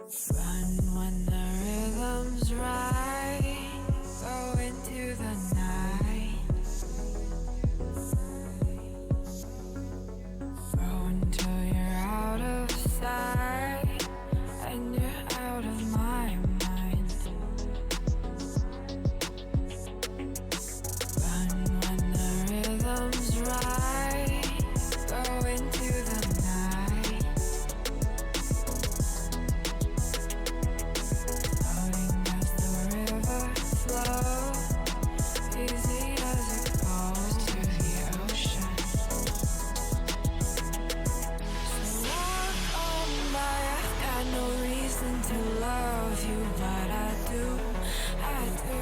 Run when the rhythm's right. Go into the night. Grow until you're out of sight and you're out of my mind. Run when the rhythm's right. Go into the night. Floating as the river flows, easy as it goes to the ocean. So walk on by, I've got no reason to love you, but I do, I do,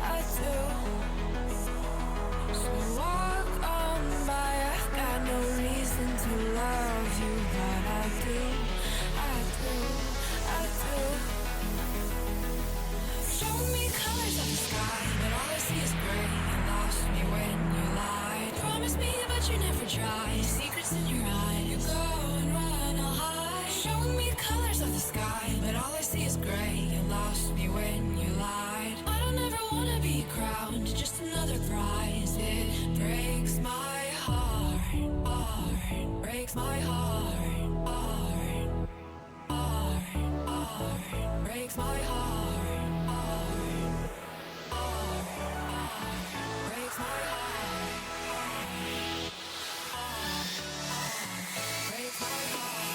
I do. So walk on by, I've got no reason to love you, but I do, I do, I do. Show me colors of the sky, but all I see is gray. You lost me when you lied. Promise me, but you never try. Secrets in your eye, you go and run, I'll hide. Show me colors of the sky, but all I see is gray. You lost me when you lied. I don't ever wanna be crowned, just another prize. It breaks my heart, heart, breaks my heart, heart, heart, heart, breaks my heart, heart, heart, heart, breaks my heart, heart, heart, breaks my heart.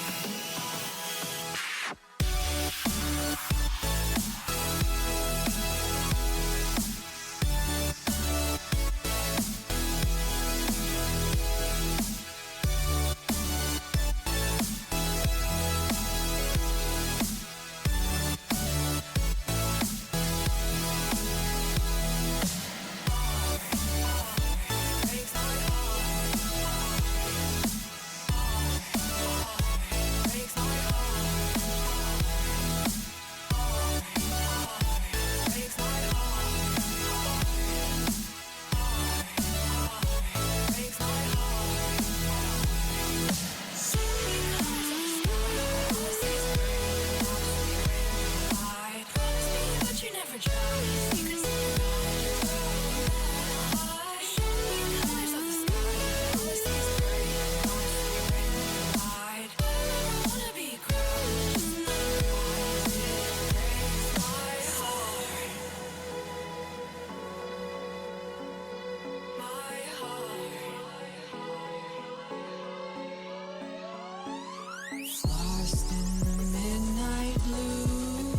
Lost in the midnight blue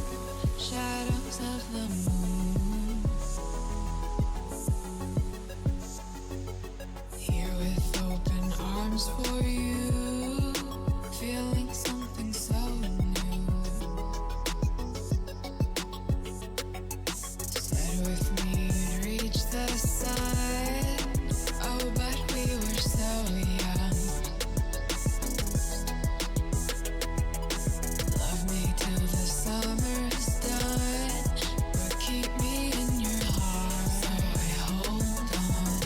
shadows of the moon. Here with open arms for you, feeling something so new. Said with me you'd reach the sun. Oh, but we were so young. Love me till the summer's done, but keep me in your heart, so I hold on.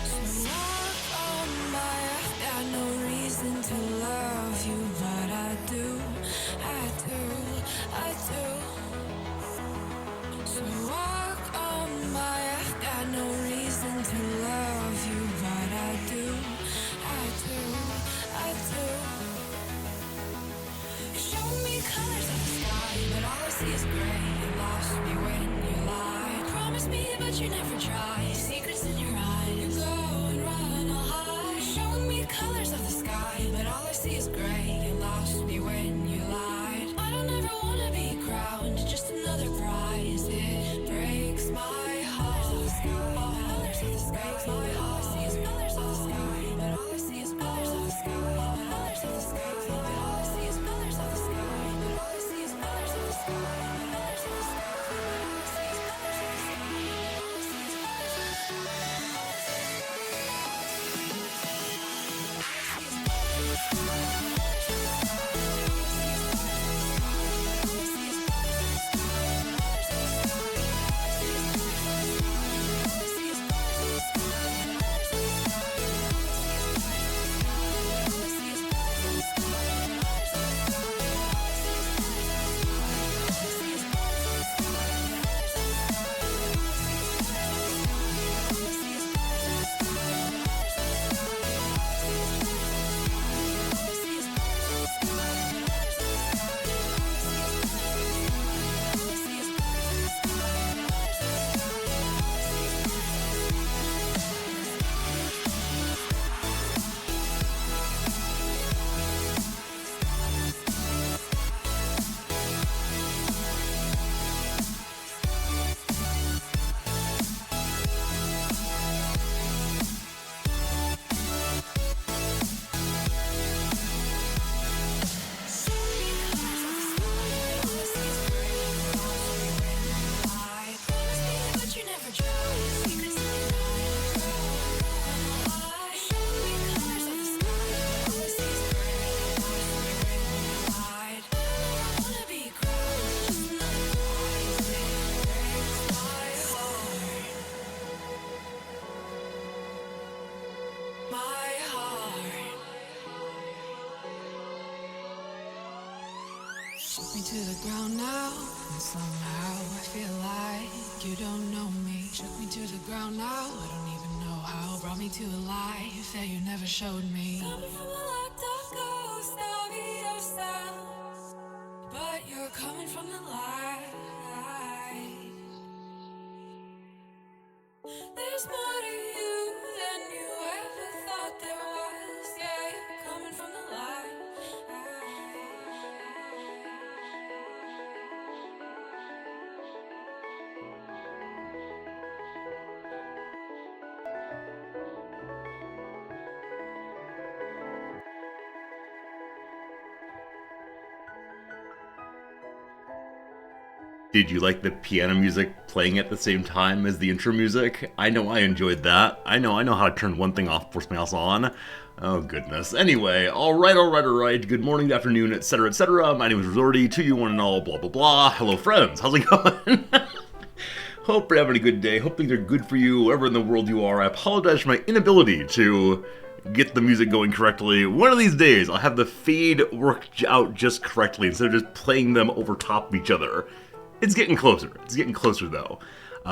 So walk on by, I've got no reason to love you, but I do, I do, I do. So walk on by, I've got no reason to love you, but I do, I do, I do. Show me colors of the sky, but all I see is gray. You lost me when you lied. Promise me, but you never try. Secrets in your eye, you go and run, I'll hide. Show me colors of the sky, but all I see is gray. You lost me when you lied. I don't ever wanna be crowned, just another prize. It breaks my heart. Colors of the sky, breaks my heart. All I see is colors of the sky, but all I see is colors of the sky. Colors of the sky, but all I see is colors of the sky. But all I see is colors of the sky. Colors of the sky, but all I see is colors of the sky. All I see is colors of the sky. All I see is colors of the sky. Shook me to the ground now, and somehow I feel like you don't know me. Shook me to the ground now, I don't even know how. Brought me to a life that you never showed me. Coming from a locked up ghost of yourself, but you're coming from the light. There's more to you than you ever thought there was. Yeah, you're coming from the light. Did you like the piano music playing at the same time as the intro music? I know I enjoyed that. I know how to turn one thing off, force something else on. Oh goodness. Anyway, alright. Good morning, good afternoon, etc., etc. My name is Resorty, to you one and all, blah blah blah. Hello friends, how's it going? Hope you're having a good day. Hope things are good for you wherever in the world you are. I apologize for my inability to get the music going correctly. One of these days, I'll have the fade worked out just correctly instead of just playing them over top of each other. It's getting closer. It's getting closer, though.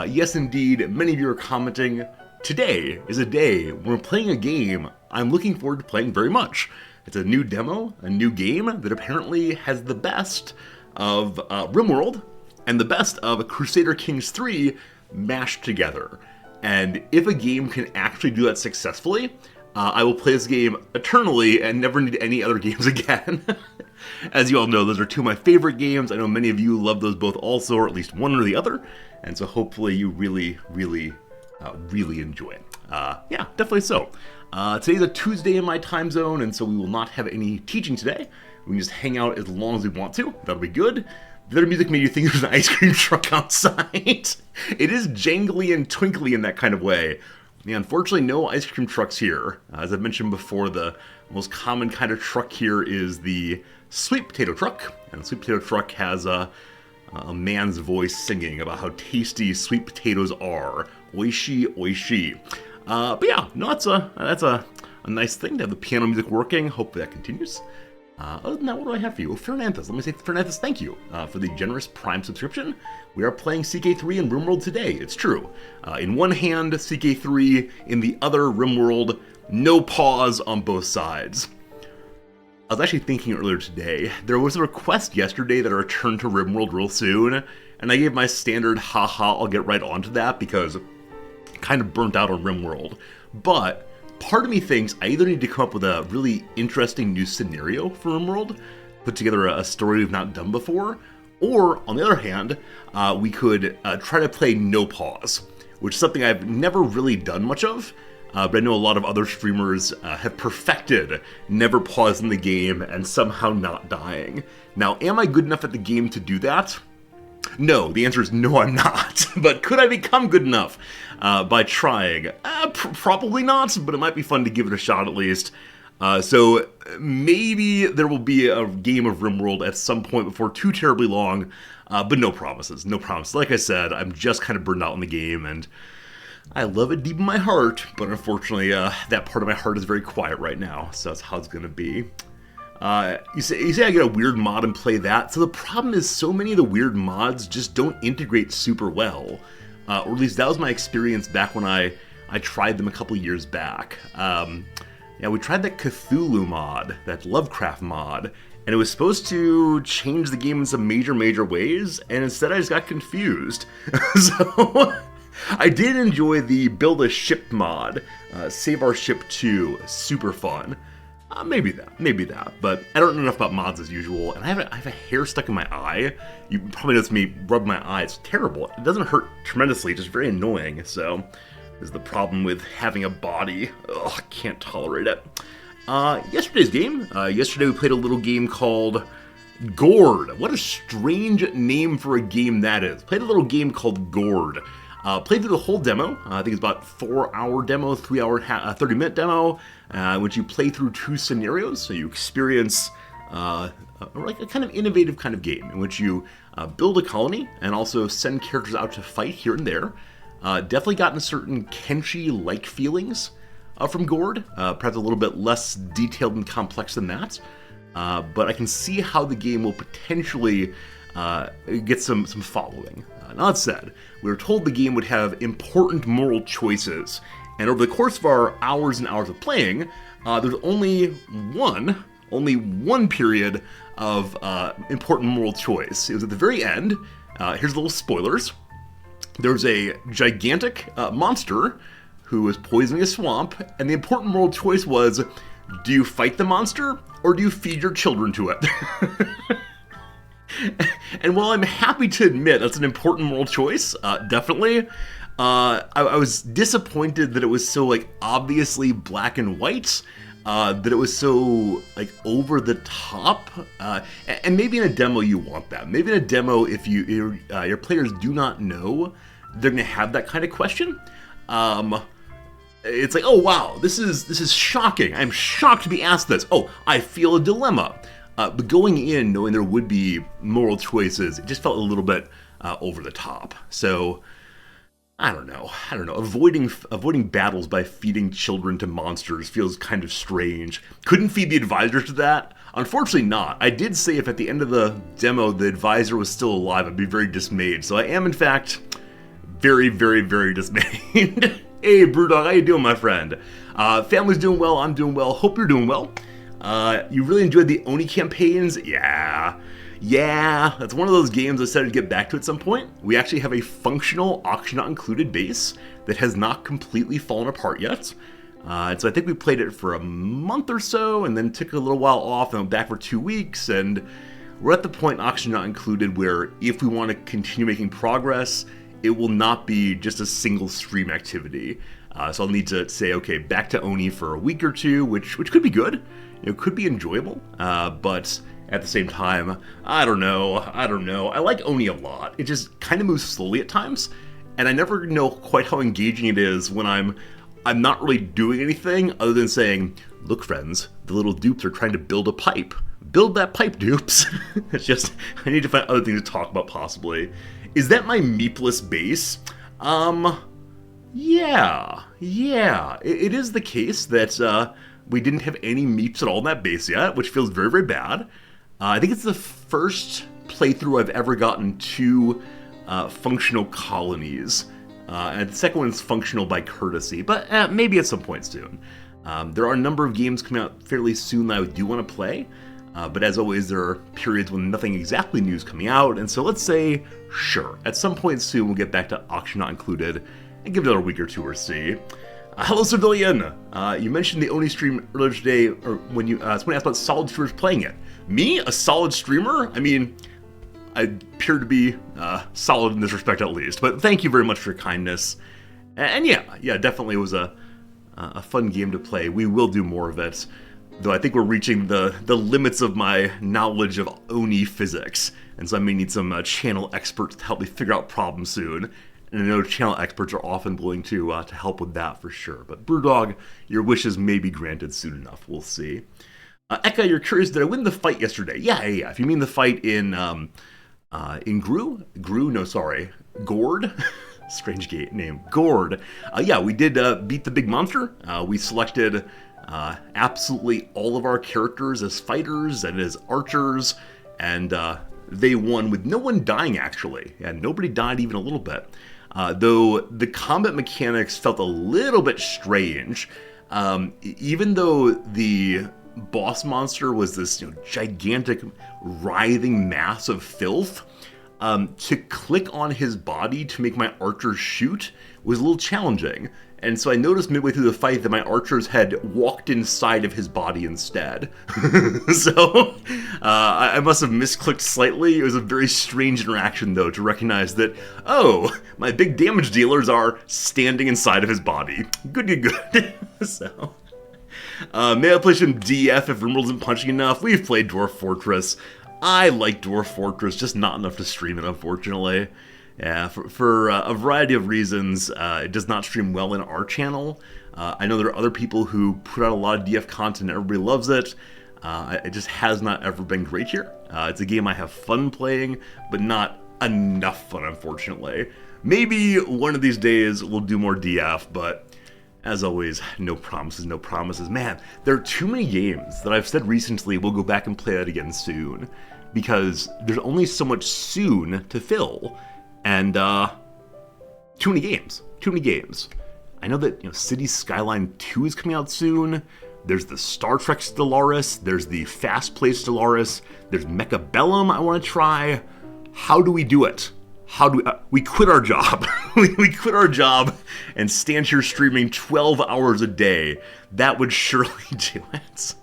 Yes, indeed, many of you are commenting. Today is a day when we're playing a game I'm looking forward to playing very much. It's a new demo, a new game that apparently has the best of RimWorld and the best of Crusader Kings 3 mashed together. And if a game can actually do that successfully, I will play this game eternally and never need any other games again. As you all know, those are two of my favorite games. I know many of you love those both also, or at least one or the other. And so hopefully you really enjoy it. Yeah, definitely so. Today's a Tuesday in my time zone, and so we will not have any teaching today. We can just hang out as long as we want to. That'll be good. The other music made you think there's an ice cream truck outside. It is jangly and twinkly in that kind of way. Yeah, unfortunately, no ice cream trucks here. As I've mentioned before, the most common kind of truck here is the sweet potato truck. And the sweet potato truck has a man's voice singing about how tasty sweet potatoes are. Oishi, oishi. But yeah, no, that's a nice thing to have the piano music working. Hopefully that continues. Other than that, what do I have for you? Fernandes. Let me say, Fernandes, thank you for the generous Prime subscription. We are playing CK3 in RimWorld today. It's true. In one hand, CK3. In the other, RimWorld. No pause on both sides. I was actually thinking earlier today, there was a request yesterday that I return to RimWorld real soon, and I gave my standard haha, I'll get right onto that because I'm kind of burnt out on RimWorld. But part of me thinks I either need to come up with a really interesting new scenario for RimWorld, put together a story we've not done before, or on the other hand, we could try to play no pause, which is something I've never really done much of. But I know a lot of other streamers have perfected never pausing the game and somehow not dying. Now, am I good enough at the game to do that? No, the answer is no, I'm not. But could I become good enough by trying? Probably not, but it might be fun to give it a shot at least. So maybe there will be a game of RimWorld at some point before too terribly long, but no promises, no promises. Like I said, I'm just kind of burned out in the game, and I love it deep in my heart, but unfortunately, that part of my heart is very quiet right now, so that's how it's going to be. You say I get a weird mod and play that, so the problem is so many of the weird mods just don't integrate super well, or at least that was my experience back when I tried them a couple years back. Yeah, we tried that Cthulhu mod, that Lovecraft mod, and it was supposed to change the game in some major ways, and instead I just got confused. So I did enjoy the Build a Ship mod, Save Our Ship 2, super fun. Maybe that, but I don't know enough about mods as usual, and I have a hair stuck in my eye. You probably noticed me rub my eye, it's terrible. It doesn't hurt tremendously, just very annoying, so this is the problem with having a body. Ugh, I can't tolerate it. Yesterday's game, yesterday we played a little game called Gourd. What a strange name for a game that is. Played a little game called Gourd. Played through the whole demo. I think it's about 4-hour demo, 3-hour, 30-minute demo, in which you play through 2 scenarios. So you experience like a kind of innovative kind of game in which you build a colony and also send characters out to fight here and there. Definitely gotten certain Kenshi-like feelings from Gourd, perhaps a little bit less detailed and complex than that. but I can see how the game will potentially get some following. Now that said, we were told the game would have important moral choices, and over the course of our hours and hours of playing, there's only one period of important moral choice. It was at the very end. Here's a little spoilers. There's a gigantic monster who was poisoning a swamp, and the important moral choice was, do you fight the monster, or do you feed your children to it? And while I'm happy to admit that's an important moral choice, definitely, I was disappointed that it was so, like, obviously black and white, that it was so, like, over the top, and maybe in a demo you want that. Maybe in a demo, if your players do not know, they're gonna have that kind of question. It's like, oh wow, this is shocking. I'm shocked to be asked this. Oh, I feel a dilemma. But going in knowing there would be moral choices, it just felt a little bit over the top. So I don't know. Avoiding battles by feeding children to monsters feels kind of strange. Couldn't feed the advisor to that? Unfortunately not. I did say if at the end of the demo the advisor was still alive, I'd be very dismayed. So I am in fact very, very, very dismayed. Hey Brewdog, how you doing, my friend? Family's doing well, I'm doing well, hope you're doing well. You really enjoyed the Oni campaigns? Yeah, that's one of those games I said I'd get back to at some point. We actually have a functional auction not included base that has not completely fallen apart yet. And so I think we played it for a month or so and then took a little while off and went back for 2 weeks, and we're at the point, auction not included, where if we want to continue making progress, it will not be just a single stream activity. So I'll need to say, okay, back to Oni for a week or two, which could be good. It could be enjoyable, but at the same time, I don't know. I like Oni a lot. It just kind of moves slowly at times, and I never know quite how engaging it is when I'm not really doing anything other than saying, look friends, the little dupes are trying to build a pipe. Build that pipe, dupes. It's just, I need to find other things to talk about possibly. Is that my meepless base? Yeah. It is the case that we didn't have any meeps at all in that base yet, which feels very, very bad. I think it's the first playthrough I've ever gotten 2 functional colonies. And the second one's functional by courtesy, but maybe at some point soon. There are a number of games coming out fairly soon that I do want to play, but as always, there are periods when nothing exactly new is coming out, and so let's say, sure, at some point soon we'll get back to auction not included, and give it another week or two or see. Hello, Civilian! You mentioned the Oni stream earlier today, or when someone asked about solid streamers playing it. Me? A solid streamer? I mean, I appear to be solid in this respect at least, but thank you very much for your kindness. And yeah, definitely was a fun game to play. We will do more of it, though I think we're reaching the limits of my knowledge of Oni physics, and so I may need some channel experts to help me figure out problems soon. And I know channel experts are often willing to help with that for sure. But Brewdog, your wishes may be granted soon enough. We'll see. Eka, you're curious, did I win the fight yesterday? Yeah. If you mean the fight in Gord? Strange name. Gord. Yeah, we did beat the big monster. We selected absolutely all of our characters as fighters and as archers, and they won with no one dying, actually. Yeah, nobody died even a little bit. Though the combat mechanics felt a little bit strange. Even though the boss monster was this gigantic, writhing mass of filth, to click on his body to make my archers shoot was a little challenging. And so I noticed midway through the fight that my archers had walked inside of his body instead. So I must have misclicked slightly. It was a very strange interaction, though, to recognize that, oh, my big damage dealers are standing inside of his body. Good. So, may I play some DF if Rimworld isn't punching enough? We've played Dwarf Fortress. I like Dwarf Fortress, just not enough to stream it, unfortunately. Yeah, for a variety of reasons, it does not stream well in our channel. I know there are other people who put out a lot of DF content, everybody loves it. It just has not ever been great here. It's a game I have fun playing, but not enough fun, unfortunately. Maybe one of these days we'll do more DF, but as always, no promises, no promises. Man, there are too many games that I've said recently we'll go back and play that again soon, because there's only so much soon to fill, and too many games. I know that Cities Skyline 2 is coming out soon. There's the Star Trek Stellaris. There's the Fast Play Stellaris. There's Mechabellum I want to try. How do we do it? How do we quit our job? we quit our job and stand here streaming 12 hours a day. That would surely do it.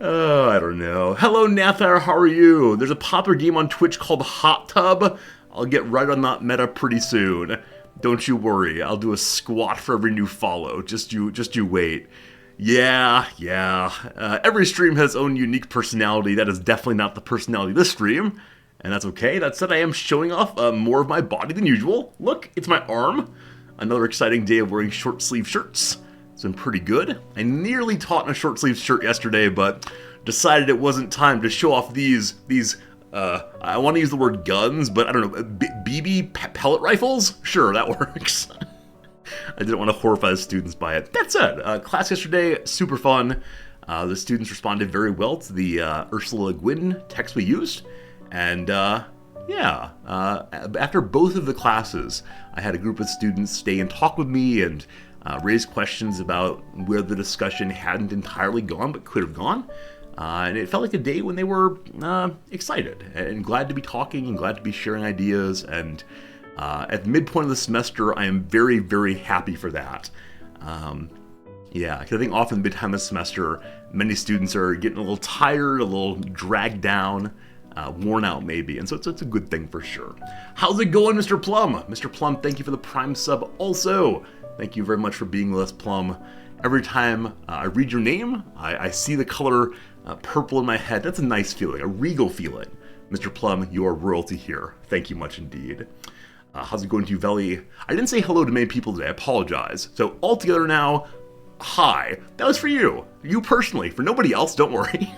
Oh, I don't know. Hello, Nathar, how are you? There's a popular game on Twitch called Hot Tub. I'll get right on that meta pretty soon. Don't you worry. I'll do a squat for every new follow. Just you wait. Yeah. Every stream has its own unique personality. That is definitely not the personality of this stream. And that's okay. That said, I am showing off more of my body than usual. Look, it's my arm. Another exciting day of wearing short sleeve shirts. It's been pretty good. I nearly taught in a short sleeve shirt yesterday, but decided it wasn't time to show off these I want to use the word guns, but I don't know, BB pellet rifles? Sure, that works. I didn't want to horrify the students by it. That said, class yesterday, super fun. The students responded very well to the Ursula Le Guin text we used. And after both of the classes, I had a group of students stay and talk with me and raise questions about where the discussion hadn't entirely gone but could have gone. And it felt like a day when they were excited and glad to be talking and glad to be sharing ideas. And at the midpoint of the semester, I am very, very happy for that. Because I think often mid-time of the semester, many students are getting a little tired, a little dragged down. Worn out maybe, and so it's a good thing for sure. How's it going, Mr. Plum? Mr. Plum, thank you for the Prime sub also. Thank you very much for being with us, Plum. Every time I read your name, I see the color purple in my head. That's a nice feeling, a regal feeling. Mr. Plum, you are royalty here. Thank you much indeed. How's it going to you, Veli? I didn't say hello to many people today, I apologize. So all together now, hi. That was for you. You personally, for nobody else, don't worry.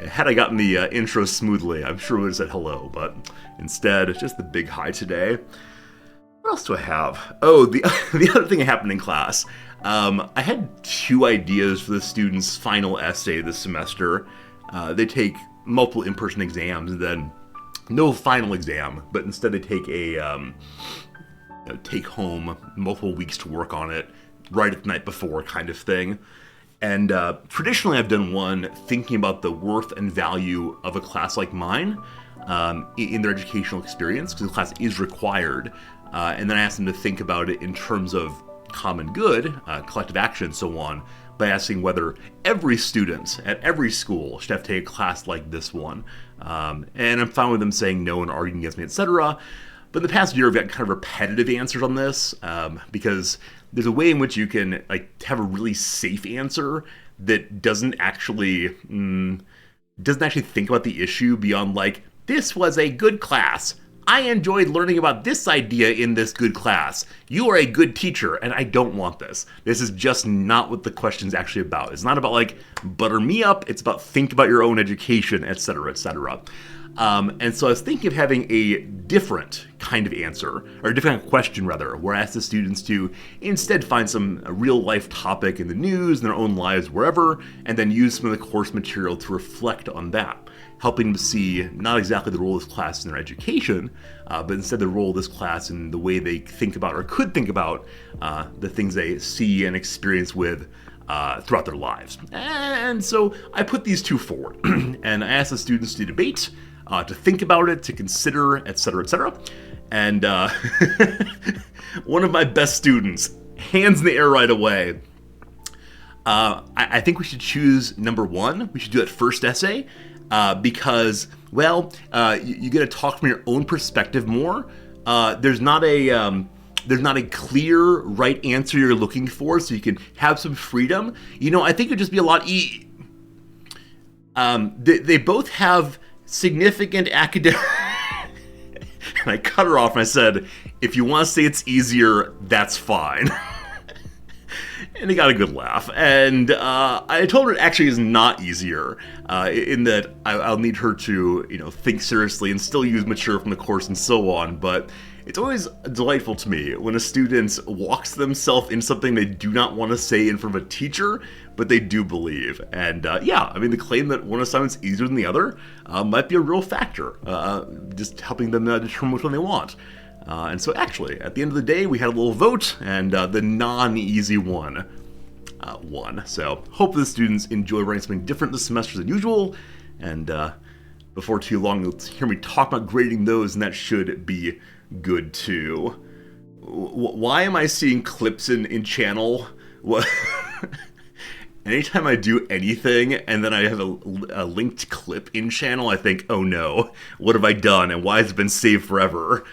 Had I gotten the intro smoothly, I'm sure we would have said hello, but instead, it's just the big hi today. What else do I have? Oh, the other thing that happened in class. I had 2 ideas for the students' final essay this semester. They take multiple in-person exams and then no final exam, but instead they take a take-home, multiple weeks to work on it, right at the night before kind of thing. And traditionally I've done one thinking about the worth and value of a class like mine in their educational experience, because the class is required. And then I asked them to think about it in terms of common good, collective action, and so on, by asking whether every student at every school should have to take a class like this one. And I'm fine with them saying no and arguing against me, etc. But in the past year, I've got kind of repetitive answers on this, because there's a way in which you can have a really safe answer that doesn't actually think about the issue beyond this was a good class. I enjoyed learning about this idea in this good class. You are a good teacher, and I don't want this. This is just not what the question's actually about. It's not about butter me up. It's about think about your own education, etc., etc. And so I was thinking of having a different kind of answer, or a different question rather, where I asked the students to instead find some real life topic in the news, in their own lives, wherever, and then use some of the course material to reflect on that, helping them see not exactly the role of this class in their education, but instead the role of this class in the way they think about or could think about the things they see and experience with throughout their lives. And so I put these 2 forward, and I asked the students to debate, to think about it, to consider, etc., etc. And one of my best students, hands in the air right away, I think we should choose number 1. We should do that first essay, because, you get to talk from your own perspective more. There's not a clear right answer you're looking for, so you can have some freedom. I think it'd just be a lot they both have significant academic... And I cut her off and I said, if you want to say it's easier, that's fine. And he got a good laugh. And I told her it actually is not easier, in that I'll need her to, think seriously and still use material from the course and so on. But It's always delightful to me when a student walks themselves in something they do not want to say in front of a teacher, but they do believe. And yeah, I mean, the claim that one assignment's easier than the other might be a real factor, just helping them determine which one they want. And so actually, at the end of the day, we had a little vote, and the non-easy one won. So hope the students enjoy writing something different this semester than usual, and before too long, you'll hear me talk about grading those, and that should be good too. Why am I seeing clips in channel? What? Anytime I do anything and then I have a linked clip in channel, I think, oh no, what have I done and why has it been saved forever?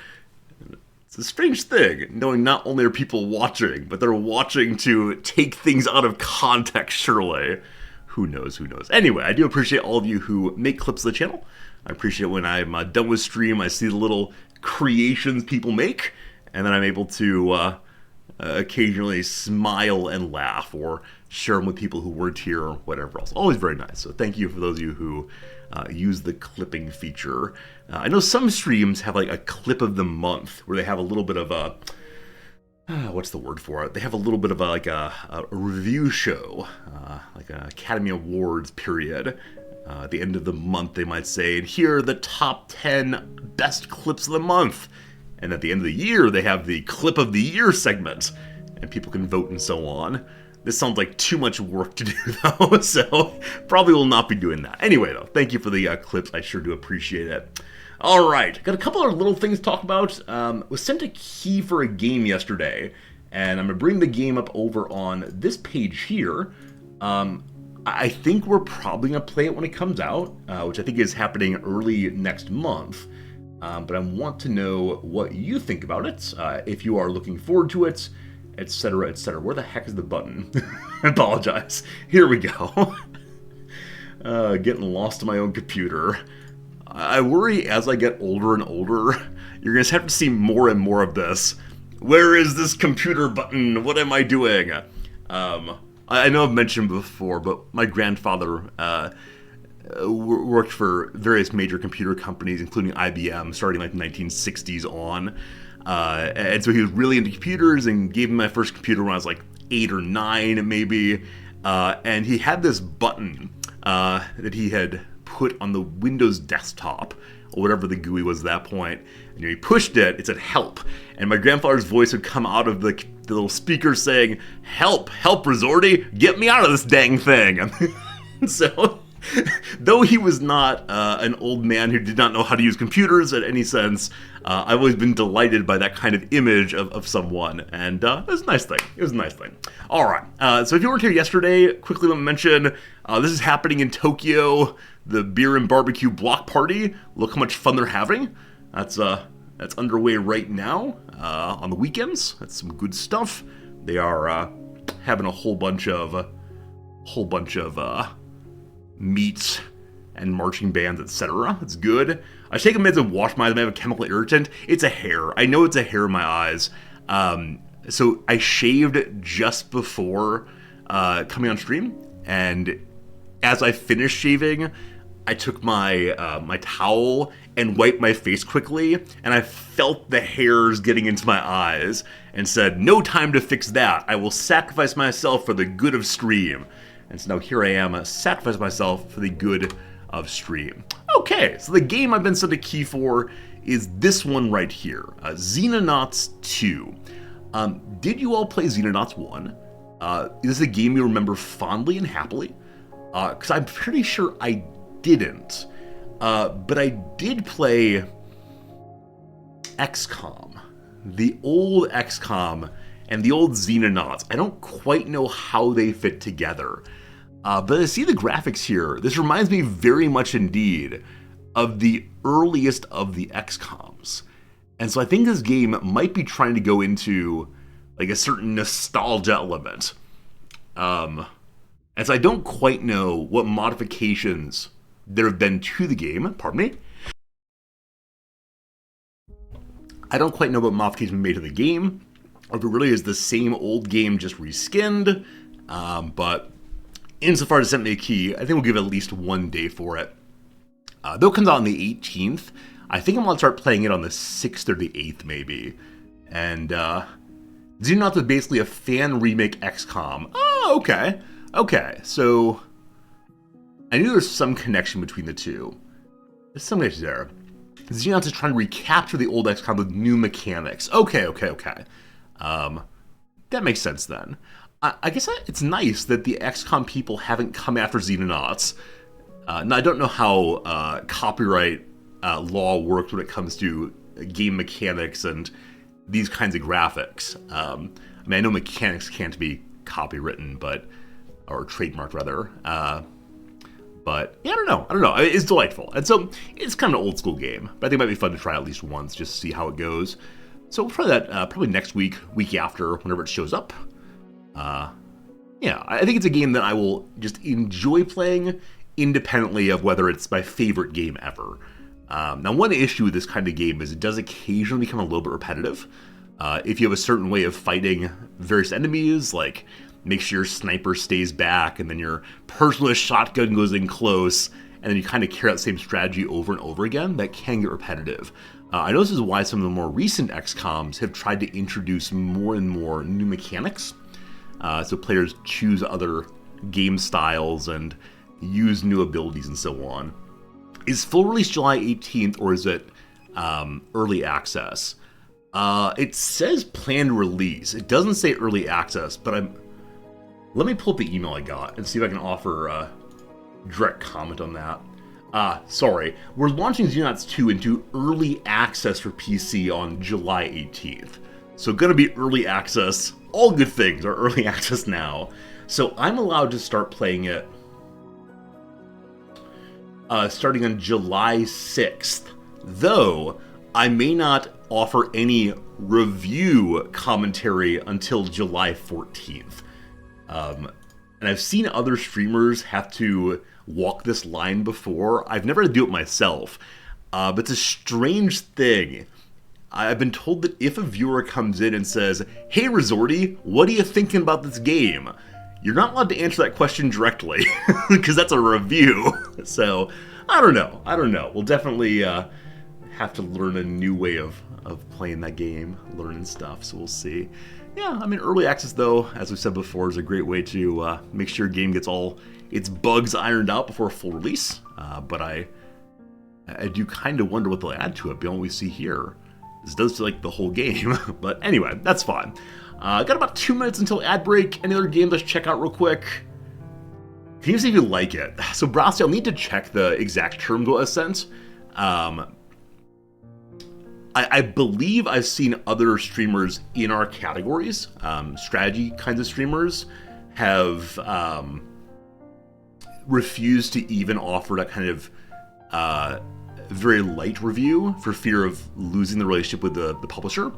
It's a strange thing, knowing not only are people watching, but they're watching to take things out of context, surely. Who knows, who knows. Anyway, I do appreciate all of you who make clips of the channel. I appreciate when I'm done with stream, I see the little creations people make, and then I'm able to occasionally smile and laugh, or share them with people who weren't here, or whatever else. Always very nice. So thank you for those of you who use the clipping feature. I know some streams have like a clip of the month, where they have a little bit of a, what's the word for it? They have a little bit of a review show, like an Academy Awards period. At the end of the month, they might say, and here are the top 10 best clips of the month. And at the end of the year, they have the clip of the year segment, and people can vote and so on. This sounds like too much work to do, though, so probably will not be doing that. Anyway, though, thank you for the clips. I sure do appreciate it. All right, got a couple of little things to talk about. Was sent a key for a game yesterday, and I'm going to bring the game up over on this page here. I think we're probably going to play it when it comes out, which I think is happening early next month. But I want to know what you think about it, if you are looking forward to it, etc., etc. Where the heck is the button? I apologize. Here we go. Getting lost in my own computer. I worry as I get older and older, you're going to have to see more and more of this. Where is this computer button? What am I doing? I know I've mentioned before, but my grandfather worked for various major computer companies, including IBM, starting like the 1960s on. And so he was really into computers and gave me my first computer when I was like 8 or 9, maybe. And he had this button that he had put on the Windows desktop, or whatever the GUI was at that point. And he pushed it, it said help. And my grandfather's voice would come out of the little speaker saying, help, help, Resorty, get me out of this dang thing. So, though he was not an old man who did not know how to use computers in any sense, I've always been delighted by that kind of image of someone, and it was a nice thing. It was a nice thing. All right, so if you weren't here yesterday, quickly let me mention, this is happening in Tokyo, the beer and barbecue block party. Look how much fun they're having. That's underway right now on the weekends. That's some good stuff. They are having a whole bunch of meats and marching bands, etc. It's good. I take a minute to wash my eyes. I have a chemical irritant. It's a hair. I know it's a hair in my eyes. So I shaved just before coming on stream, and as I finished shaving, I took my my towel and wiped my face quickly, and I felt the hairs getting into my eyes, and said, no time to fix that. I will sacrifice myself for the good of stream. And so now here I am, sacrificing myself for the good of stream. Okay, so the game I've been sent a key for is this one right here, Xenonauts 2. Did you all play Xenonauts 1? Is this a game you remember fondly and happily? Because I'm pretty sure I didn't. But I did play XCOM. The old XCOM and the old Xenonauts. I don't quite know how they fit together. But I see the graphics here. This reminds me very much indeed of the earliest of the XCOMs. And so I think this game might be trying to go into like a certain nostalgia element. And so I don't quite know what modifications there have been to the game. Pardon me. I don't quite know what modifications made to the game, or if it really is the same old game just reskinned. But insofar as sent me a key, I think we'll give it at least one day for it. Though it comes out on the 18th, I think I'm going to start playing it on the 6th or the 8th, maybe. And Xenonauts is basically a fan remake XCOM. Oh, okay. Okay, so I knew there was some connection between the two. There's some connection there. Xenonauts is trying to recapture the old XCOM with new mechanics. Okay. That makes sense then. I guess it's nice that the XCOM people haven't come after Xenonauts. Now, I don't know how copyright law works when it comes to game mechanics and these kinds of graphics. I mean, I know mechanics can't be copywritten, or trademarked rather. But yeah, I don't know. It's delightful, and so it's kind of an old school game. But I think it might be fun to try at least once, just to see how it goes. So we'll try that probably next week after, whenever it shows up. Yeah, I think it's a game that I will just enjoy playing, independently of whether it's my favorite game ever. Now, one issue with this kind of game is it does occasionally become a little bit repetitive. If you have a certain way of fighting various enemies, like make sure your sniper stays back, and then your personalist shotgun goes in close, and then you kind of carry out the same strategy over and over again, that can get repetitive. I know this is why some of the more recent XCOMs have tried to introduce more and more new mechanics. So players choose other game styles and use new abilities and so on. Is full release July 18th, or is it early access? It says planned release. It doesn't say early access, but let me pull up the email I got and see if I can offer a direct comment on that. Sorry. We're launching Xenonauts 2 into early access for PC on July 18th. So gonna be early access. All good things are early access now. So I'm allowed to start playing it starting on July 6th. Though, I may not offer any review commentary until July 14th. And I've seen other streamers have to walk this line before. I've never had to do it myself. But it's a strange thing. I've been told that if a viewer comes in and says, "Hey Resorty, what are you thinking about this game?" You're not allowed to answer that question directly, because that's a review. So, I don't know. We'll definitely have to learn a new way of playing that game, learning stuff, so we'll see. Yeah, I mean, early access, though, as we said before, is a great way to make sure a game gets all its bugs ironed out before a full release. But I do kind of wonder what they'll add to it beyond what we see here. This does feel like the whole game, but anyway, that's fine. Got about 2 minutes until ad break. Any other games let's check out real quick? Can you see if you like it? So, Browse, I'll need to check the exact term go as sent. I believe I've seen other streamers in our categories, strategy kinds of streamers, have refused to even offer that kind of very light review for fear of losing the relationship with the publisher.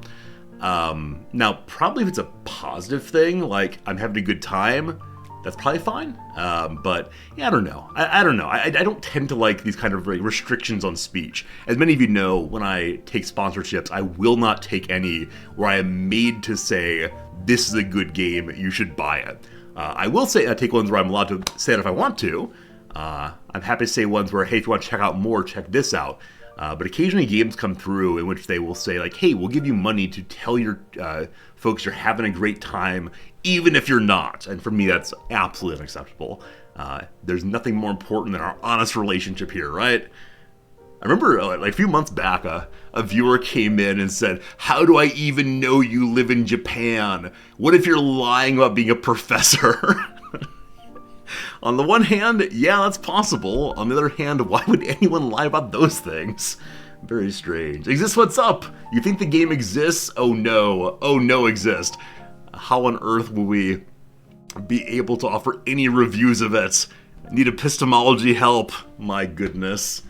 Now, probably if it's a positive thing, like I'm having a good time, that's probably fine. But yeah, I don't know. I don't know. I don't tend to like these kind of restrictions on speech. As many of you know, when I take sponsorships, I will not take any where I am made to say, this is a good game, you should buy it. I will say I take ones where I'm allowed to say it if I want to. I'm happy to say ones where, hey, if you want to check out more, check this out. But occasionally games come through in which they will say, like, hey, we'll give you money to tell your folks you're having a great time, even if you're not. And for me, that's absolutely unacceptable. There's nothing more important than our honest relationship here, right? I remember like a few months back, a viewer came in and said, how do I even know you live in Japan? What if you're lying about being a professor? On the one hand, yeah, that's possible. On the other hand, why would anyone lie about those things? Very strange. Exists, what's up? You think the game exists? Oh no exist. How on earth will we be able to offer any reviews of it? Need epistemology help. My goodness.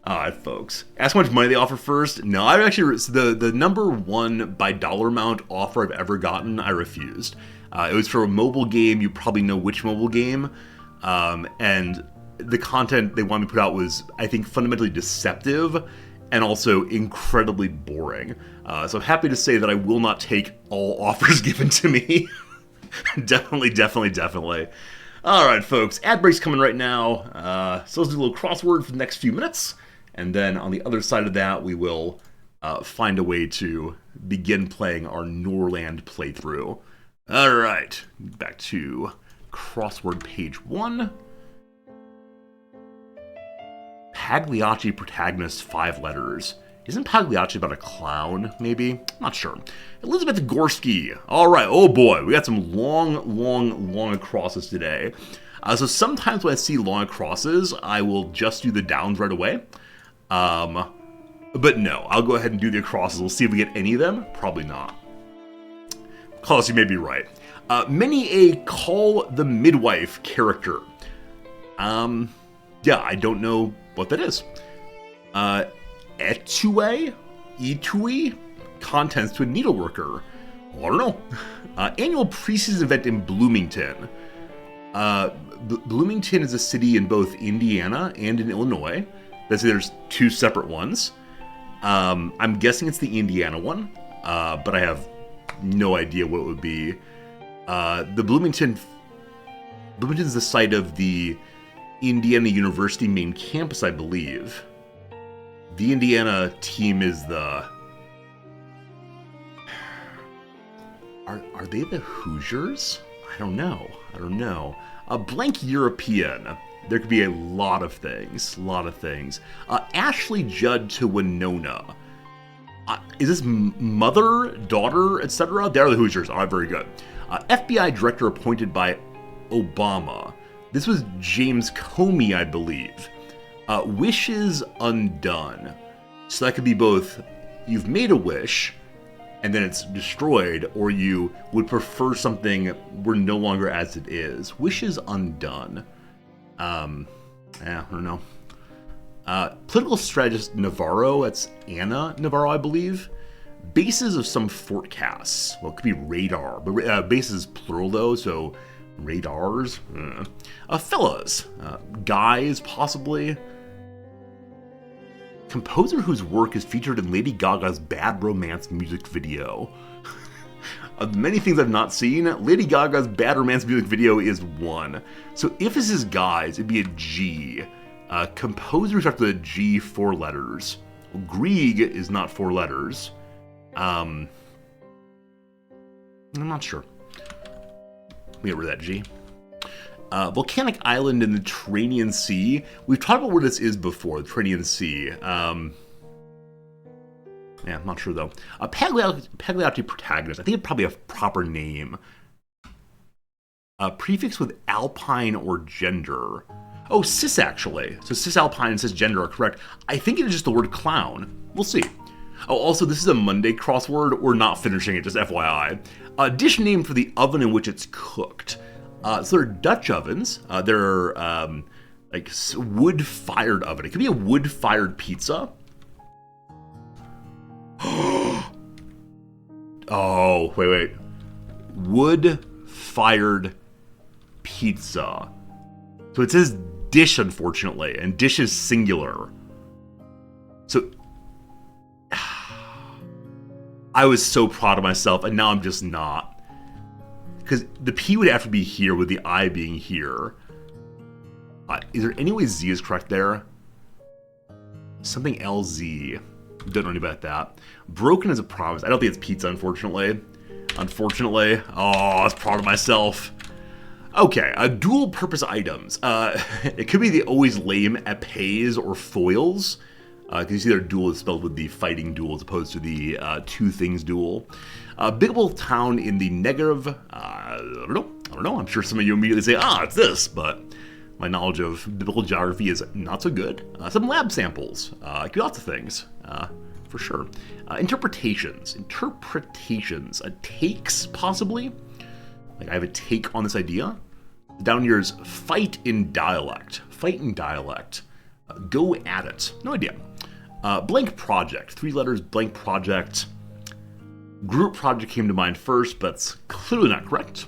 Alright, folks. Ask how much money they offer first. No, I actually, the number one by dollar amount offer I've ever gotten, I refused. It was for a mobile game. You probably know which mobile game. And the content they wanted me to put out was, I think, fundamentally deceptive and also incredibly boring. So I'm happy to say that I will not take all offers given to me. Definitely. All right, folks. Ad break's coming right now. So let's do a little crossword for the next few minutes. And then on the other side of that, we will find a way to begin playing our Norland playthrough. All right, back to crossword page 1. Pagliacci protagonist, 5 letters. Isn't Pagliacci about a clown, maybe? Not sure. Elizabeth Gorski. All right, oh boy, we got some long crosses today. So sometimes when I see long crosses, I will just do the downs right away. But no, I'll go ahead and do the crosses. We'll see if we get any of them. Probably not. Klaus, you may be right. Many a Call the Midwife character. Yeah, I don't know what that is. Etui? Contents to a needleworker. I don't know. Annual preseason event in Bloomington. Bloomington is a city in both Indiana and in Illinois. There's 2 separate ones. I'm guessing it's the Indiana one, but I have no idea what it would be. Bloomington's the site of the Indiana University main campus, I believe. The Indiana team is the... Are they the Hoosiers? I don't know. A blank European. There could be a lot of things. Ashley Judd to Winona. Is this mother, daughter, etc.? They're the Hoosiers. All right, very good. FBI director appointed by Obama. This was James Comey, I believe. Wishes undone. So that could be both you've made a wish and then it's destroyed, or you would prefer something we're no longer as it is. Wishes undone. I don't know. Political strategist Navarro, that's Anna Navarro, I believe. Bases of some forecasts. Well, it could be radar, but bases plural though, so radars. Fellas. Guys, possibly. Composer whose work is featured in Lady Gaga's Bad Romance music video. Of many things I've not seen, Lady Gaga's Bad Romance music video is one. So if this is guys, it'd be a G. Composer starts with a G, 4 letters. Well, Grieg is not 4 letters. I'm not sure. Let me get rid of that G. Volcanic island in the Tyrrhenian Sea. We've talked about where this is before, the Tyrrhenian Sea. Yeah, I'm not sure though. Pagliacci protagonist. I think it's probably a proper name. Prefix with alpine or gender. Oh, cis actually. So cis-alpine and cisgender are correct. I think it is just the word clown. We'll see. Oh, also, this is a Monday crossword. We're not finishing it, just FYI. A dish named for the oven in which it's cooked. So they're Dutch ovens. They're like wood-fired oven. It could be a wood-fired pizza. Oh, wait. Wood-fired pizza. So it says dish, unfortunately, and dish is singular. So I was so proud of myself, and now I'm just not. Because the P would have to be here with the I being here. Is there any way Z is correct there? Something LZ. Don't know anything about that. Broken is a promise. I don't think it's pizza, unfortunately. Oh, I was proud of myself. Okay, dual purpose items. It could be the always lame épées or foils. Because you see their duel is spelled with the fighting duel as opposed to the two things duel. Biggable town in the Negev. I don't know. I'm sure some of you immediately say, it's this. But my knowledge of biblical geography is not so good. Some lab samples. Could be lots of things. For sure. Interpretations. Takes, possibly. Like, I have a take on this idea. Down here is fight in dialect. Go at it. No idea. Blank project. 3 letters, blank project. Group project came to mind first, but it's clearly not correct.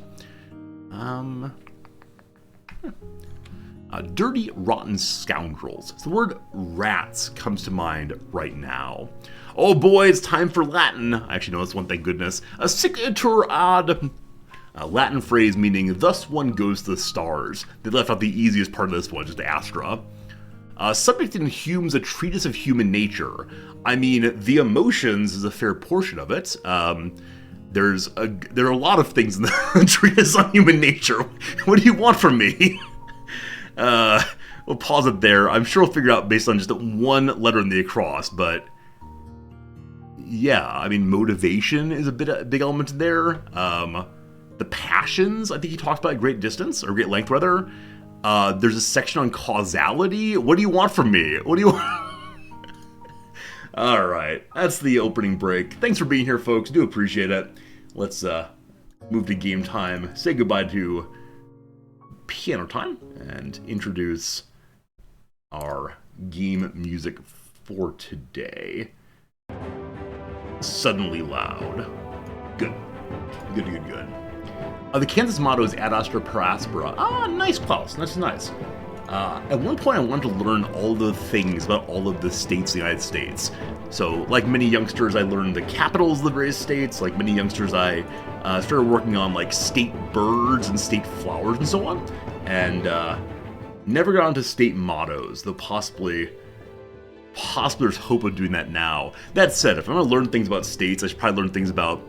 Dirty, rotten scoundrels. So the word rats comes to mind right now. Oh boy, it's time for Latin. I actually know this one, thank goodness. A signature ad. A Latin phrase meaning, thus one goes to the stars. They left out the easiest part of this one, just Astra. Subject in Hume's A Treatise of Human Nature. I mean, the emotions is a fair portion of it. There are a lot of things in the Treatise on Human Nature. What do you want from me? We'll pause it there. I'm sure we'll figure it out based on just one letter in the across, but yeah, I mean, motivation is a big element there. The passions, I think he talks about at great distance, or great length, rather. There's a section on causality. What do you want from me? What do you want? Alright, that's the opening break. Thanks for being here, folks. Do appreciate it. Let's move to game time. Say goodbye to piano time and introduce our game music for today. Suddenly Loud. Good. The Kansas motto is Ad Astra per Aspera. Ah, nice, Klaus. Nice. At one point, I wanted to learn all the things about all of the states in the United States. So, like many youngsters, I learned the capitals of the various states. Like many youngsters, I started working on like state birds and state flowers and so on. And never got onto state mottos, though possibly there's hope of doing that now. That said, if I'm going to learn things about states, I should probably learn things about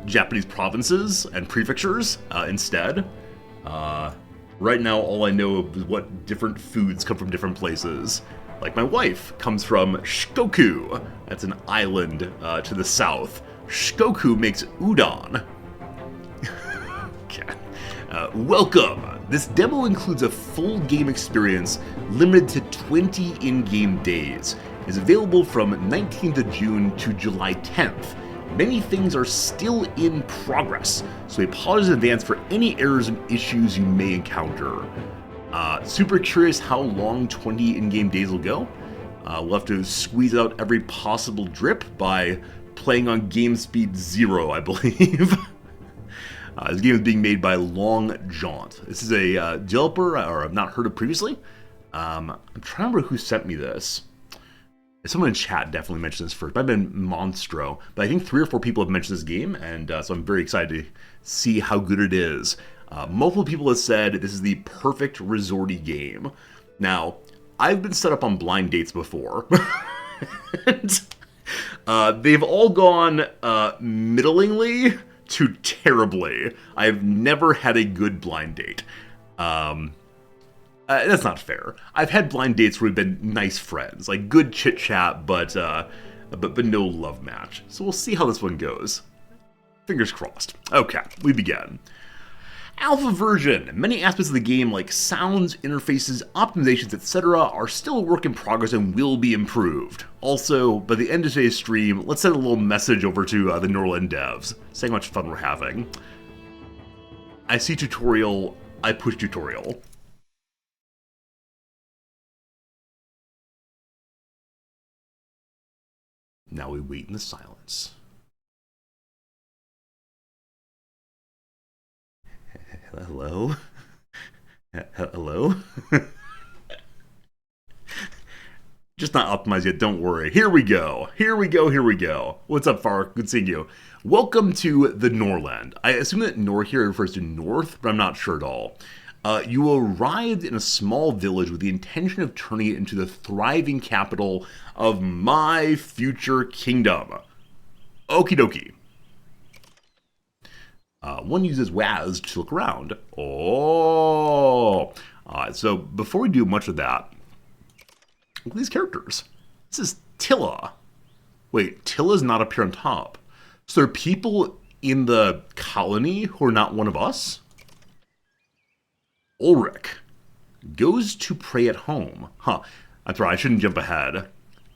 Japanese provinces and prefectures instead. Right now, all I know is what different foods come from different places. Like my wife comes from Shikoku. That's an island to the south. Shikoku makes udon. Okay. Welcome. This demo includes a full game experience limited to 20 in-game days. It is available from 19th of June to July 10th. Many things are still in progress, so we apologize in advance for any errors and issues you may encounter. Super curious how long 20 in-game days will go. We'll have to squeeze out every possible drip by playing on game speed 0, I believe. This game is being made by Long Jaunt. This is a developer I've not heard of previously. I'm trying to remember who sent me this. Someone in chat definitely mentioned this first. It might have been Monstro, but I think 3 or 4 people have mentioned this game, and so I'm very excited to see how good it is. Multiple people have said this is the perfect resorty game. Now, I've been set up on blind dates before. And, they've all gone middlingly to terribly. I've never had a good blind date. That's not fair. I've had blind dates where we've been nice friends, like good chit chat, but no love match. So we'll see how this one goes. Fingers crossed. Okay, we begin. Alpha version. Many aspects of the game, like sounds, interfaces, optimizations, etc., are still a work in progress and will be improved. Also, by the end of today's stream, let's send a little message over to the Norland devs, saying how much fun we're having. I see tutorial, I push tutorial. Now we wait in the silence. Hello? Hello? Just not optimized yet, don't worry. Here we go. What's up, Fark? Good seeing you. Welcome to the Norland. I assume that Nor here refers to north, but I'm not sure at all. You arrived in a small village with the intention of turning it into the thriving capital of my future kingdom. Okie dokie. One uses WAS to look around. Oh! So before we do much of that, look at these characters. This is Tilla. Wait, Tilla's not up here on top. So there are people in the colony who are not one of us? Ulrich goes to pray at home. Huh, that's right, I shouldn't jump ahead.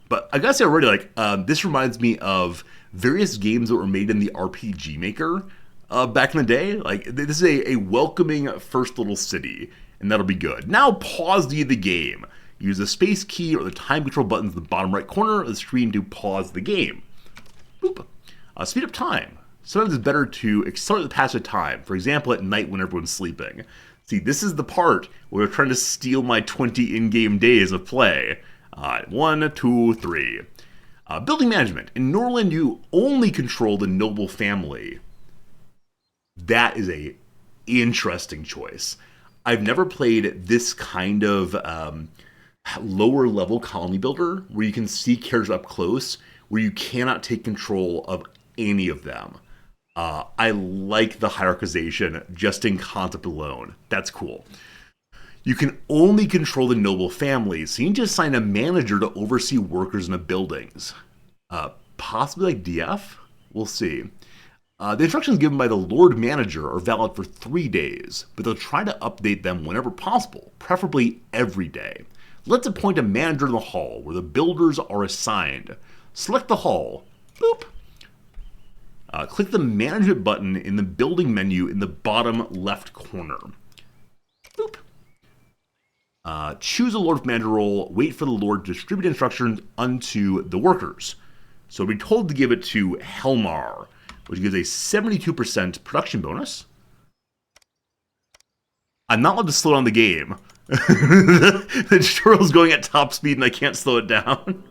But I gotta say already, like, this reminds me of various games that were made in the RPG Maker back in the day. Like, this is a welcoming first little city, and that'll be good. Now pause the game. Use the space key or the time control buttons in the bottom right corner of the screen to pause the game. Boop. Speed up time. Sometimes it's better to accelerate the passage of time. For example, at night when everyone's sleeping. See, this is the part where we're trying to steal my 20 in-game days of play. 1, 2, 3. Building management. In Norland, you only control the noble family. That is a interesting choice. I've never played this kind of lower level colony builder where you can see characters up close, where you cannot take control of any of them. I like the hierarchization just in concept alone. That's cool. You can only control the noble families, so you need to assign a manager to oversee workers in the buildings. Possibly like DF? We'll see. The instructions given by the Lord Manager are valid for 3 days, but they'll try to update them whenever possible, preferably every day. Let's appoint a manager in the hall where the builders are assigned. Select the hall. Boop. Click the management button in the building menu in the bottom left corner. Boop. Choose a Lord Manager role. Wait for the Lord to distribute instructions unto the workers. So we're told to give it to Helmar, which gives a 72% production bonus. I'm not allowed to slow down the game. The tutorial's going at top speed and I can't slow it down.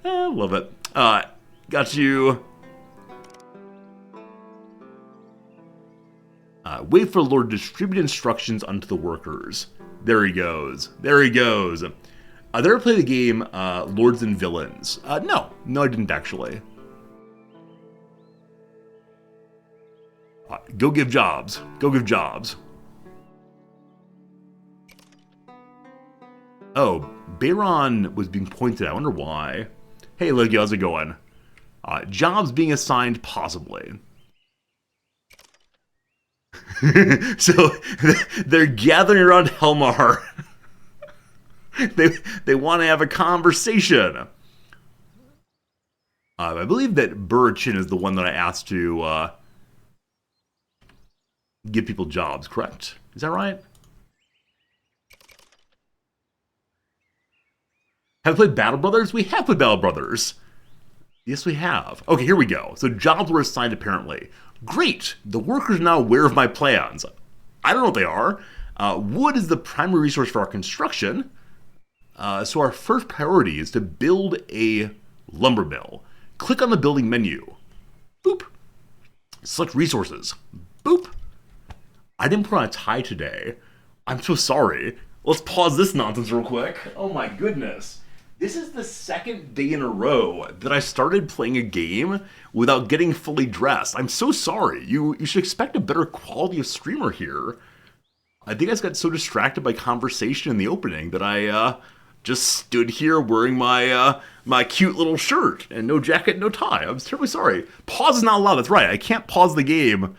I love it. Got you. Wait for the Lord to distribute instructions unto the workers. There he goes. There he goes. Did I ever play the game Lords and Villains? No, I didn't actually. Go give jobs. Go give jobs. Oh, Bayron was being pointed at. I wonder why. Hey, Loki, how's it going? Jobs being assigned, possibly. So they're gathering around Helmar. They want to have a conversation. I believe that Burchin is the one that I asked to give people jobs, correct? Is that right? Have we played Battle Brothers? We have played Battle Brothers. Yes, we have. Okay, here we go. So jobs were assigned apparently. Great! The workers are now aware of my plans. I don't know what they are. Wood is the primary resource for our construction. So our first priority is to build a lumber mill. Click on the building menu. Boop. Select resources. Boop. I didn't put on a tie today. I'm so sorry. Let's pause this nonsense real quick. Oh my goodness. This is the second day in a row that I started playing a game without getting fully dressed. I'm so sorry. You should expect a better quality of streamer here. I think I just got so distracted by conversation in the opening that I just stood here wearing my my cute little shirt and no jacket, no tie. I'm terribly sorry. Pause is not allowed. That's right. I can't pause the game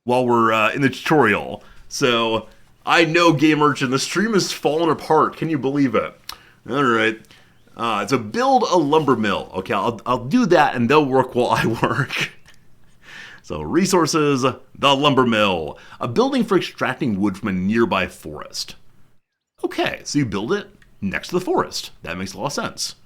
while we're in the tutorial. So I know, Game Merchant, the stream is falling apart. Can you believe it? All right. So build a lumber mill. Okay, I'll do that and they'll work while I work. So resources, the lumber mill. A building for extracting wood from a nearby forest. Okay, so you build it next to the forest. That makes a lot of sense.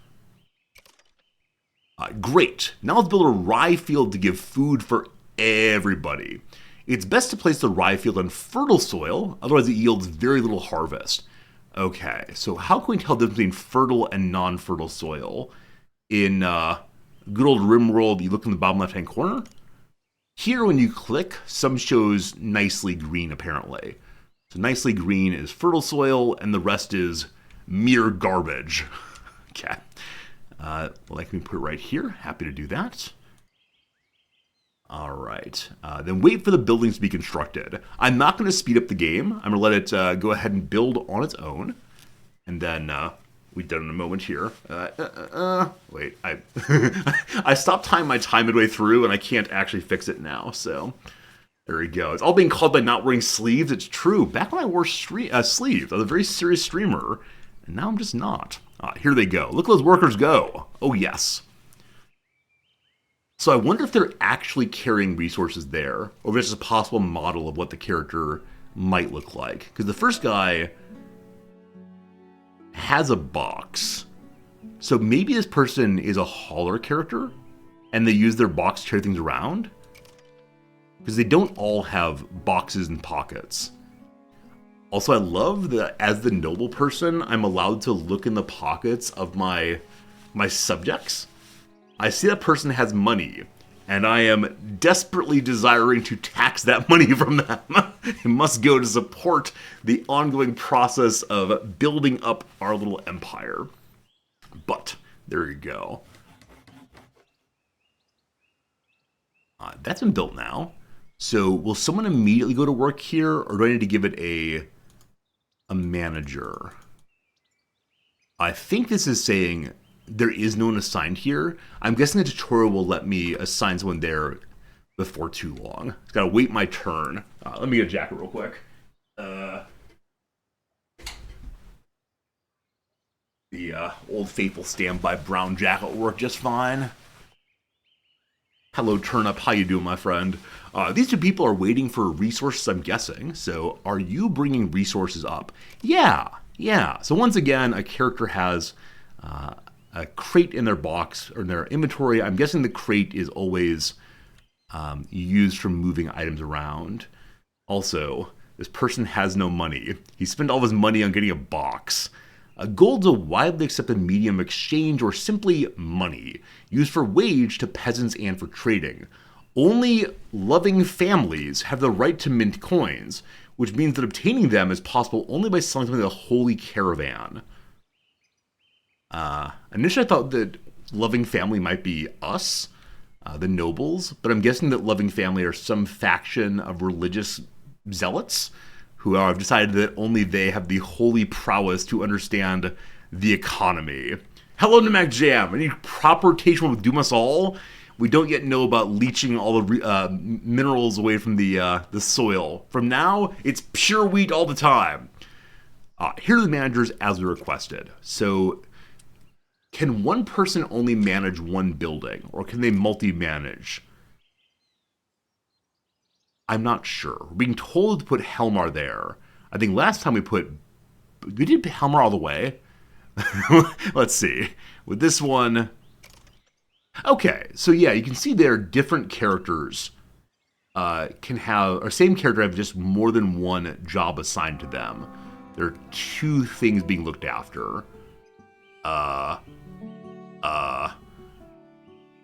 Great. Now let's build a rye field to give food for everybody. It's best to place the rye field on fertile soil, otherwise it yields very little harvest. Okay, so how can we tell the difference between fertile and non-fertile soil? In good old RimWorld, you look in the bottom left-hand corner. Here, when you click, some shows nicely green, apparently. So nicely green is fertile soil, and the rest is mere garbage. Okay. Well, that can be put right here. Happy to do that. All right. Then wait for the buildings to be constructed. I'm not going to speed up the game. I'm going to let it go ahead and build on its own. And then we've done in a moment here. Wait, I stopped timing my time midway through, and I can't actually fix it now. So there we go. It's all being called by not wearing sleeves. It's true. Back when I wore sleeves, I was a very serious streamer, and now I'm just not. Here they go. Look at those workers go. Oh, yes. So I wonder if they're actually carrying resources there, or if it's just a possible model of what the character might look like. Because the first guy has a box. So maybe this person is a hauler character, and they use their box to carry things around? Because they don't all have boxes and pockets. Also, I love that as the noble person, I'm allowed to look in the pockets of my subjects. I see that person has money, and I am desperately desiring to tax that money from them. It must go to support the ongoing process of building up our little empire. But, there you go. That's been built now. So, will someone immediately go to work here, or do I need to give it a manager? I think this is saying there is no one assigned here. I'm guessing the tutorial will let me assign someone there before too long. It's gotta wait my turn. Let me get a jacket real quick. The old faithful standby brown jacket will work just fine. Hello, Turnip. How you doing, my friend? These two people are waiting for resources, I'm guessing. So, are you bringing resources up? Yeah. So once again, a character has a crate in their box, or in their inventory. I'm guessing the crate is always used for moving items around. Also, this person has no money. He spent all of his money on getting a box. Gold's a widely accepted medium of exchange, or simply money, used for wage to peasants and for trading. Only loving families have the right to mint coins, which means that obtaining them is possible only by selling something to the Holy Caravan. Initially I thought that loving family might be us, the nobles, but I'm guessing that loving family are some faction of religious zealots who have decided that only they have the holy prowess to understand the economy. Hello, Namek Jam. Any proper rotation will doom us all? We don't yet know about leaching all the minerals away from the soil. From now, it's pure wheat all the time. Here are the managers as we requested. So, can one person only manage one building, or can they multi-manage? I'm not sure. We're being told to put Helmar there. I think last time we did Helmar all the way. Let's see. With this one, okay, so yeah, you can see there different characters can have, or same character have just more than one job assigned to them. There are two things being looked after.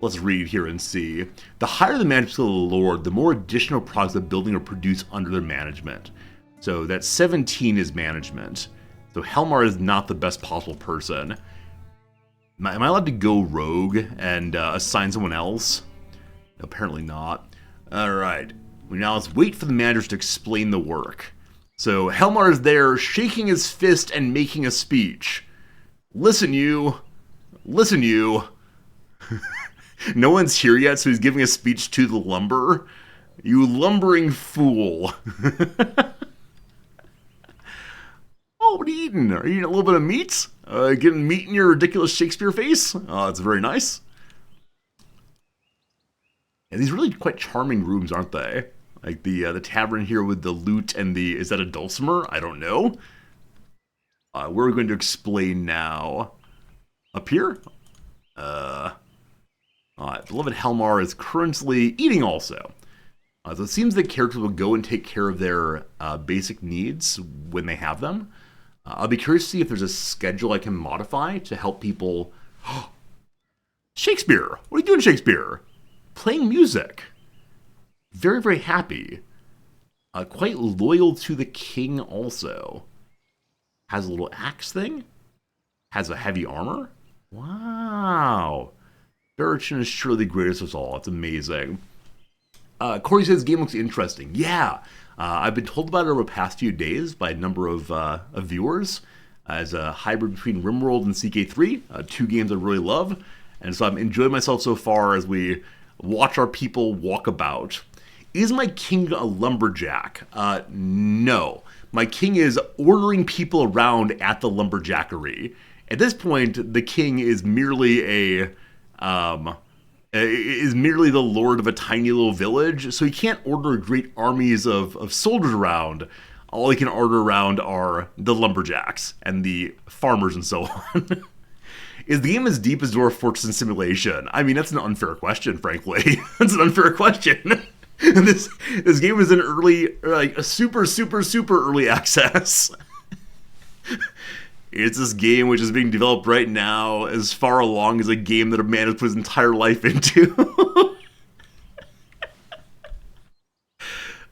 Let's read here and see. The higher the management of the Lord, the more additional products the building are produced under their management. So that 17 is management. So Helmar is not the best possible person. Am I allowed to go rogue and assign someone else? Apparently not. Alright. Now let's wait for the managers to explain the work. So Helmar is there, shaking his fist and making a speech. Listen, you. Listen, you. No one's here yet, so he's giving a speech to the lumber. You lumbering fool. Oh, what are you eating? Are you eating a little bit of meat? Getting meat in your ridiculous Shakespeare face? Oh, that's very nice. And these really quite charming rooms, aren't they? Like the tavern here with the lute and is that a dulcimer? I don't know. We're going to explain now. Up here? Beloved Helmar is currently eating also. So it seems that characters will go and take care of their basic needs when they have them. I'll be curious to see if there's a schedule I can modify to help people. Shakespeare! What are you doing, Shakespeare? Playing music. Very, very happy. Quite loyal to the king also. Has a little axe thing. Has a heavy armor. Wow. Urchin is surely the greatest of us all. It's amazing. Corey says, game looks interesting. Yeah. I've been told about it over the past few days by a number of viewers as a hybrid between RimWorld and CK3, two games I really love. And so I'm enjoying myself so far as we watch our people walk about. Is my king a lumberjack? No. My king is ordering people around at the lumberjackery. At this point, the king is merely merely the lord of a tiny little village, so he can't order great armies of soldiers around. All he can order around are the lumberjacks and the farmers and so on. Is the game as deep as Dwarf Fortress Simulation? I mean, that's an unfair question, frankly. That's an unfair question. This game is in early, like, a super early access. It's this game which is being developed right now as far along as a game that a man has put his entire life into.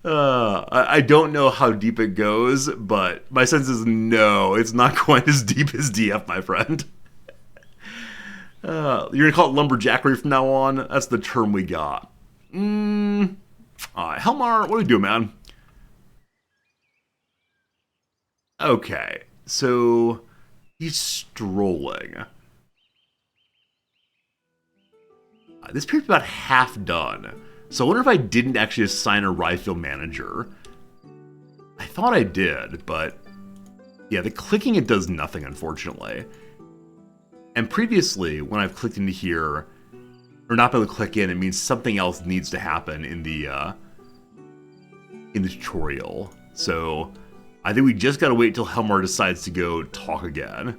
I don't know how deep it goes, but my sense is no, it's not quite as deep as DF, my friend. You're gonna call it lumberjackery from now on? That's the term we got. Helmar, what are we doing, man? Okay, so he's strolling. This period's about half done. So I wonder if I didn't actually assign a Ryefield manager. I thought I did, but yeah, the clicking, it does nothing, unfortunately. And previously, when I've clicked into here, or not been able to click in, it means something else needs to happen in the tutorial. So I think we just gotta wait till Helmar decides to go talk again.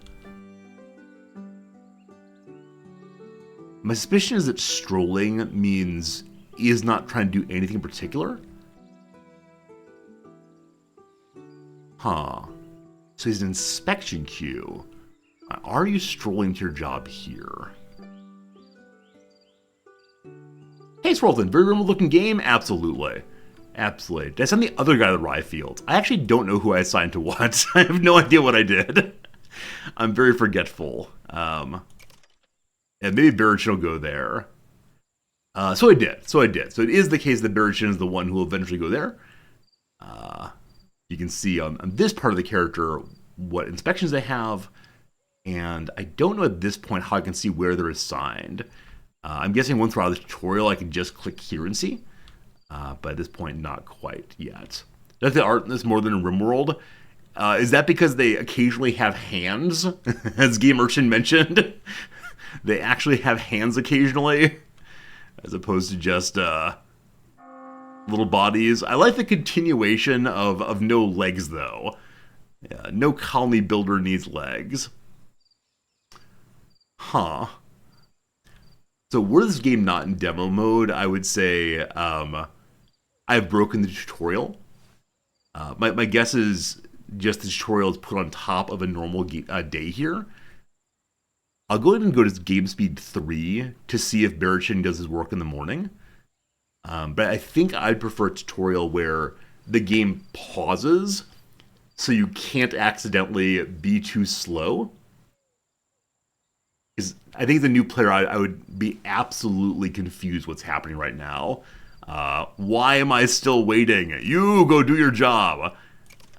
My suspicion is that strolling means he is not trying to do anything in particular. Huh. So he's an inspection queue. Are you strolling to your job here? Hey, Swarlton, very remote looking game? Absolutely. Absolutely. Did I send the other guy to the Ryefield? I actually don't know who I assigned to what. I have no idea what I did. I'm very forgetful. And maybe Barrachin will go there. So I did. So it is the case that Barrachin is the one who will eventually go there. You can see on this part of the character what inspections they have. And I don't know at this point how I can see where they're assigned. I'm guessing once we're out of the tutorial, I can just click here and see. But at this point, not quite yet. Does the art in this more than in RimWorld? Is that because they occasionally have hands? As Game Urchin mentioned, they actually have hands occasionally, as opposed to just little bodies. I like the continuation of no legs, though. Yeah, no colony builder needs legs. Huh. So were this game not in demo mode, I would say I've broken the tutorial. My guess is just the tutorial is put on top of a normal day here. I'll go ahead and go to game speed 3 to see if Barrachin does his work in the morning. But I think I'd prefer a tutorial where the game pauses so you can't accidentally be too slow. Because I think as a new player, I would be absolutely confused what's happening right now. Why am I still waiting? You go do your job.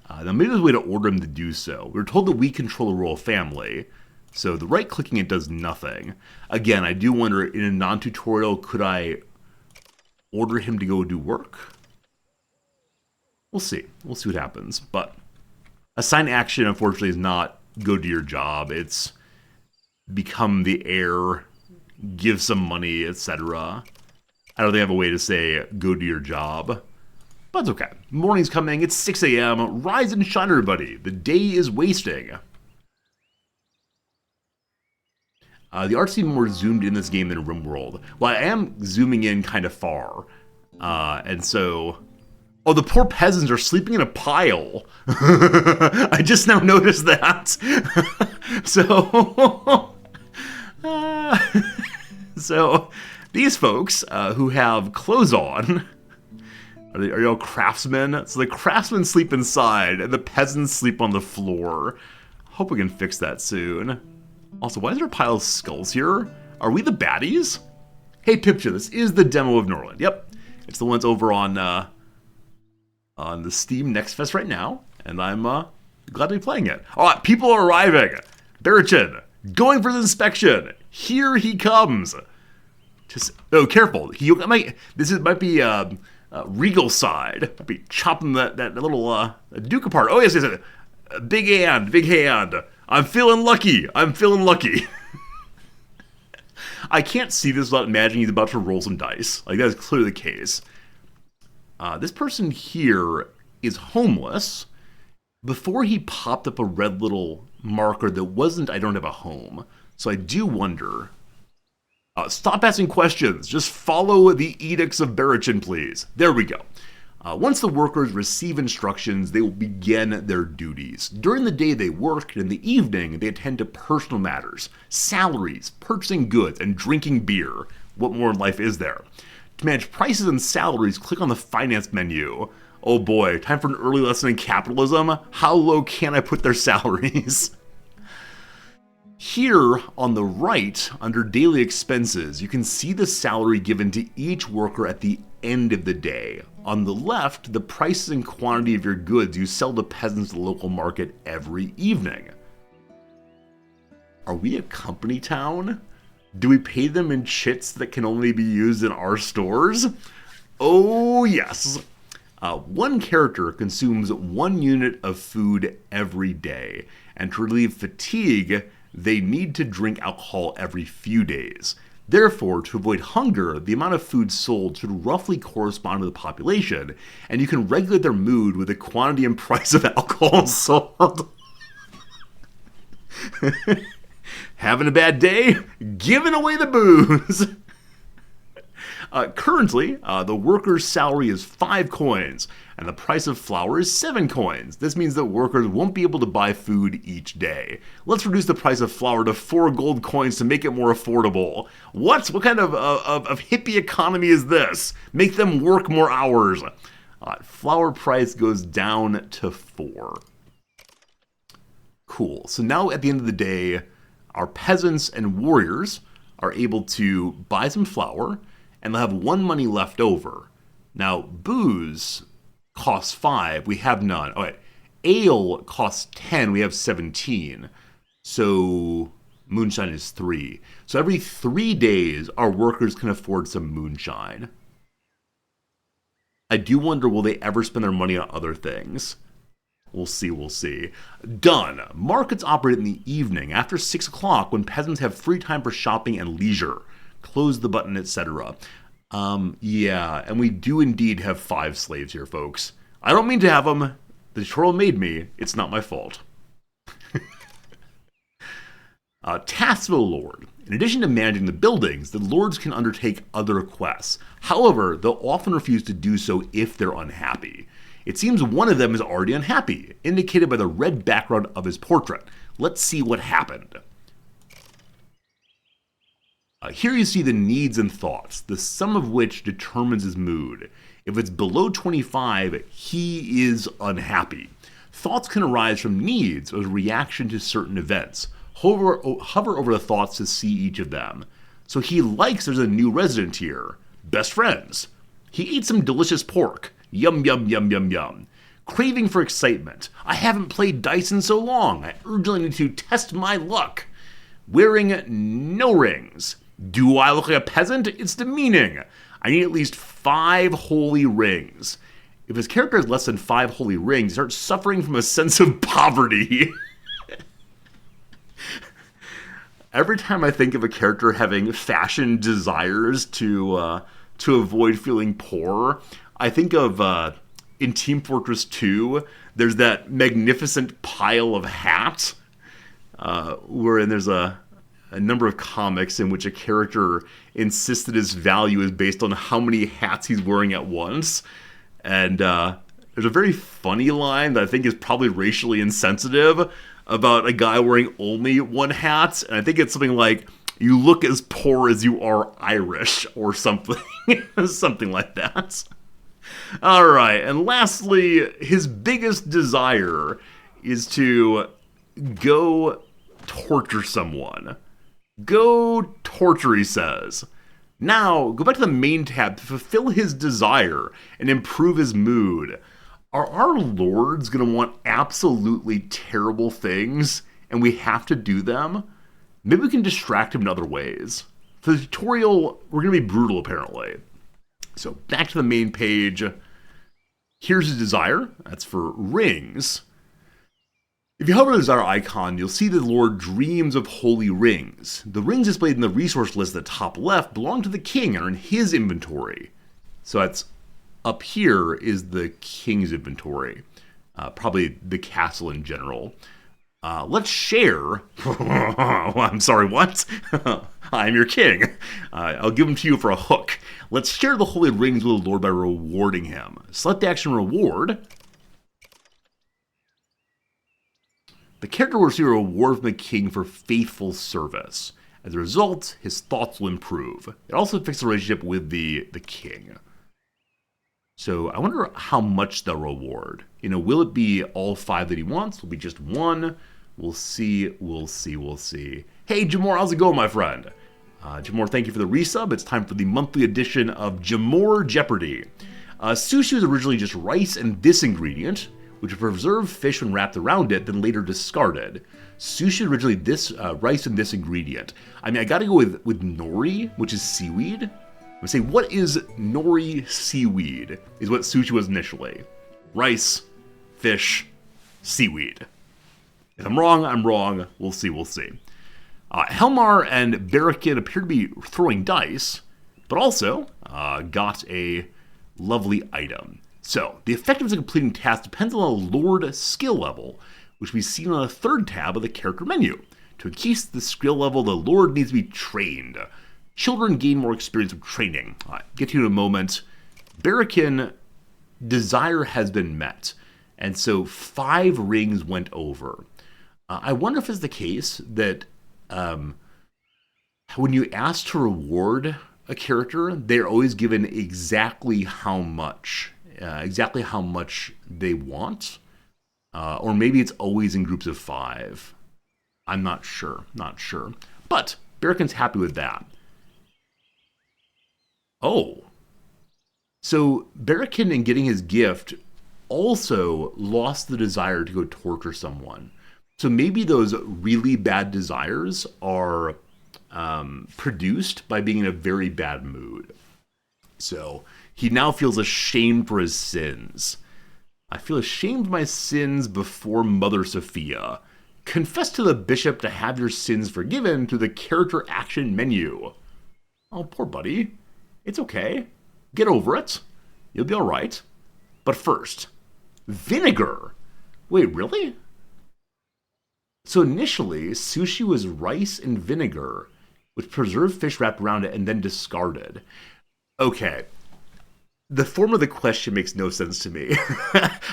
Now maybe there's a way to order him to do so. We were told that we control the royal family, so the right clicking it does nothing. Again, I do wonder, in a non-tutorial, could I order him to go do work? We'll see. We'll see what happens. But assign action, unfortunately, is not go do your job. It's become the heir, give some money, etc. I don't think I have a way to say go do your job. But it's okay. Morning's coming. It's 6 a.m. Rise and shine, everybody. The day is wasting. The art seems more zoomed in this game than RimWorld. Well, I am zooming in kind of far. And so... Oh, the poor peasants are sleeping in a pile. I just now noticed that. So these folks who have clothes on, are you all craftsmen? So the craftsmen sleep inside, and the peasants sleep on the floor. Hope we can fix that soon. Also, why is there a pile of skulls here? Are we the baddies? Hey, Pipcha, this is the demo of Norland. Yep, it's the ones over on the Steam Next Fest right now, and I'm glad to be playing it. All right, people are arriving. Barrachin, going for the inspection. Here he comes. Just careful. This might be Regal side. Might be chopping that little Duke apart. Oh yes, big hand, big hand. I'm feeling lucky. I can't see this without imagining he's about to roll some dice. Like, that is clearly the case. This person here is homeless. Before he popped up a red little marker that wasn't, I don't have a home. So I do wonder. Stop asking questions. Just follow the edicts of Barrachin, please. There we go. Once the workers receive instructions, they will begin their duties. During the day they work, and in the evening they attend to personal matters, salaries, purchasing goods, and drinking beer. What more in life is there? To manage prices and salaries, click on the finance menu. Oh boy, time for an early lesson in capitalism. How low can I put their salaries? Here on the right, under daily expenses, you can see the salary given to each worker at the end of the day. On the left, the prices and quantity of your goods you sell to peasants at the local market every evening. Are we a company town? Do we pay them in chits that can only be used in our stores? Oh yes. One character consumes 1 unit of food every day, and to relieve fatigue, they need to drink alcohol every few days. Therefore, to avoid hunger, the amount of food sold should roughly correspond to the population, and you can regulate their mood with the quantity and price of alcohol sold. Having a bad day? Giving away the booze! Currently, the worker's salary is 5 coins, and the price of flour is 7 coins. This means that workers won't be able to buy food each day. Let's reduce the price of flour to 4 gold coins to make it more affordable. What? What kind of hippie economy is this? Make them work more hours. Flour price goes down to 4. Cool. So now at the end of the day, our peasants and warriors are able to buy some flour, and they'll have 1 money left over. Now, booze costs 5. We have none. All right. Ale costs 10. We have 17. So moonshine is 3. So every 3 days, our workers can afford some moonshine. I do wonder, will they ever spend their money on other things? We'll see. Done. Markets operate in the evening after 6 o'clock when peasants have free time for shopping and leisure. Close the button, etc. Yeah, and we do indeed have 5 slaves here, folks. I don't mean to have them. The tutorial made me. It's not my fault. Tasks of the Lord. In addition to managing the buildings, the lords can undertake other quests. However, they'll often refuse to do so if they're unhappy. It seems one of them is already unhappy, indicated by the red background of his portrait. Let's see what happened. Here you see the needs and thoughts, the sum of which determines his mood. If it's below 25, he is unhappy. Thoughts can arise from needs as a reaction to certain events. Hover over the thoughts to see each of them. So he likes there's a new resident here. Best friends. He eats some delicious pork. Yum, yum, yum, yum, yum. Craving for excitement. I haven't played dice in so long. I urgently need to test my luck. Wearing no rings. Do I look like a peasant? It's demeaning. I need at least 5 holy rings. If his character has less than 5 holy rings, he starts suffering from a sense of poverty. Every time I think of a character having fashion desires to avoid feeling poor, I think of in Team Fortress 2, there's that magnificent pile of hats, wherein there's a number of comics in which a character insists that his value is based on how many hats he's wearing at once. And there's a very funny line that I think is probably racially insensitive about a guy wearing only 1 hat. And I think it's something like, you look as poor as you are Irish, or something. Something like that. All right, and lastly, his biggest desire is to go torture someone. Go torture, he says. Now, go back to the main tab to fulfill his desire and improve his mood. Are our lords going to want absolutely terrible things, and we have to do them? Maybe we can distract him in other ways. For the tutorial, we're going to be brutal, apparently. So, back to the main page. Here's his desire. That's for rings. If you hover the desire icon, you'll see the Lord dreams of holy rings. The rings displayed in the resource list at the top left belong to the king and are in his inventory. So that's up here is the king's inventory. Probably the castle in general. Let's share. I'm sorry, what? I'm your king. I'll give them to you for a hook. Let's share the holy rings with the Lord by rewarding him. Select the action reward. The character will receive a reward from the king for faithful service. As a result, his thoughts will improve. It also affects the relationship with the king. So So I wonder how much they'll reward. Will it be all 5 that he wants? Will it be just 1? We'll see, we'll see, we'll see. Hey, Jamor, how's it going, my friend? Jamor, thank you for the resub. It's time for the monthly edition of Jamor Jeopardy! Sushi was originally just rice and this ingredient, which would preserve fish when wrapped around it, then later discarded. Sushi originally this rice and this ingredient. I mean, I gotta go with nori, which is seaweed. I'm gonna say, what is nori seaweed? Is what sushi was initially. Rice, fish, seaweed. If I'm wrong, I'm wrong. We'll see, we'll see. Helmar and Barakin appear to be throwing dice, but also got a lovely item. So, the effectiveness of completing tasks depends on the Lord skill level, which we see on the 3rd tab of the character menu. To increase the skill level, the Lord needs to be trained. Children gain more experience with training. Get to you in a moment. Barakin, desire has been met, and so 5 rings went over. I wonder if it's the case that when you ask to reward a character, they're always given exactly how much they want, or maybe it's always in groups of 5. I'm not sure, But Barakin's happy with that. Oh, so Barakin, in getting his gift, also lost the desire to go torture someone. So maybe those really bad desires are produced by being in a very bad mood. So he now feels ashamed for his sins. I feel ashamed of my sins before Mother Sophia. Confess to the bishop to have your sins forgiven through the character action menu. Oh, poor buddy. It's okay. Get over it. You'll be alright. But first, vinegar. Wait, really? So initially, sushi was rice and vinegar, with preserved fish wrapped around it and then discarded. Okay. The form of the question makes no sense to me.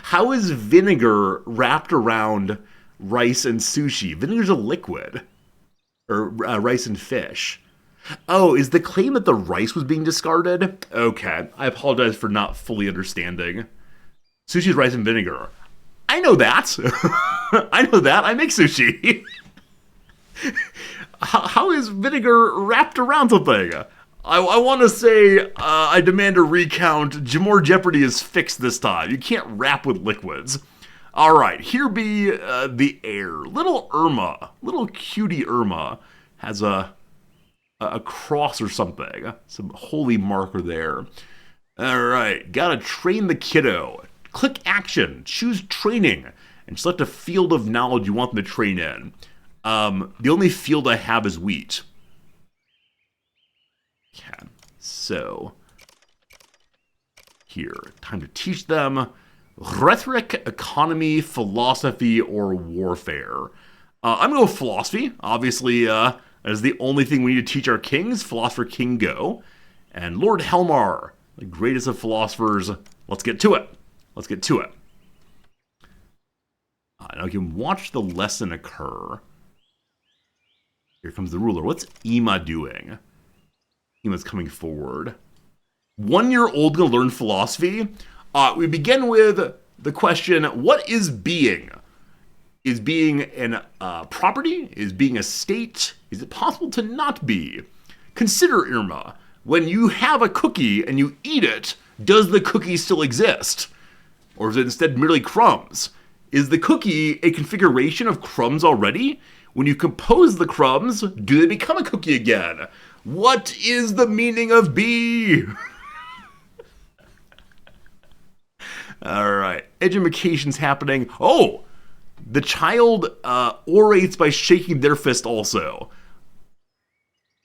How is vinegar wrapped around rice and sushi? Vinegar's a liquid. Or rice and fish. Oh, is the claim that the rice was being discarded? Okay, I apologize for not fully understanding. Sushi's rice and vinegar. I know that. I know that. I make sushi. How is vinegar wrapped around something? I want to say I demand a recount. Jamor Jeopardy is fixed this time. You can't wrap with liquids. All right, here be the air. Little Irma, little cutie Irma, has a cross or something. Some holy marker there. All right, gotta train the kiddo. Click action, choose training, and select a field of knowledge you want them to train in. The only field I have is wheat. Okay, so here, time to teach them rhetoric, economy, philosophy, or warfare. I'm going to go with philosophy. Obviously, that is the only thing we need to teach our kings. Philosopher King go. And Lord Helmar, the greatest of philosophers. Let's get to it. Let's get to it. Now you can watch the lesson occur. Here comes the ruler. What's Ema doing? Ema's coming forward. 1-year-old gonna learn philosophy? We begin with the question, what is being? Is being an property? Is being a state? Is it possible to not be? Consider, Irma, when you have a cookie and you eat it, does the cookie still exist? Or is it instead merely crumbs? Is the cookie a configuration of crumbs already? When you compose the crumbs, do they become a cookie again? What is the meaning of be? All right, education's happening. Oh, the child orates by shaking their fist also.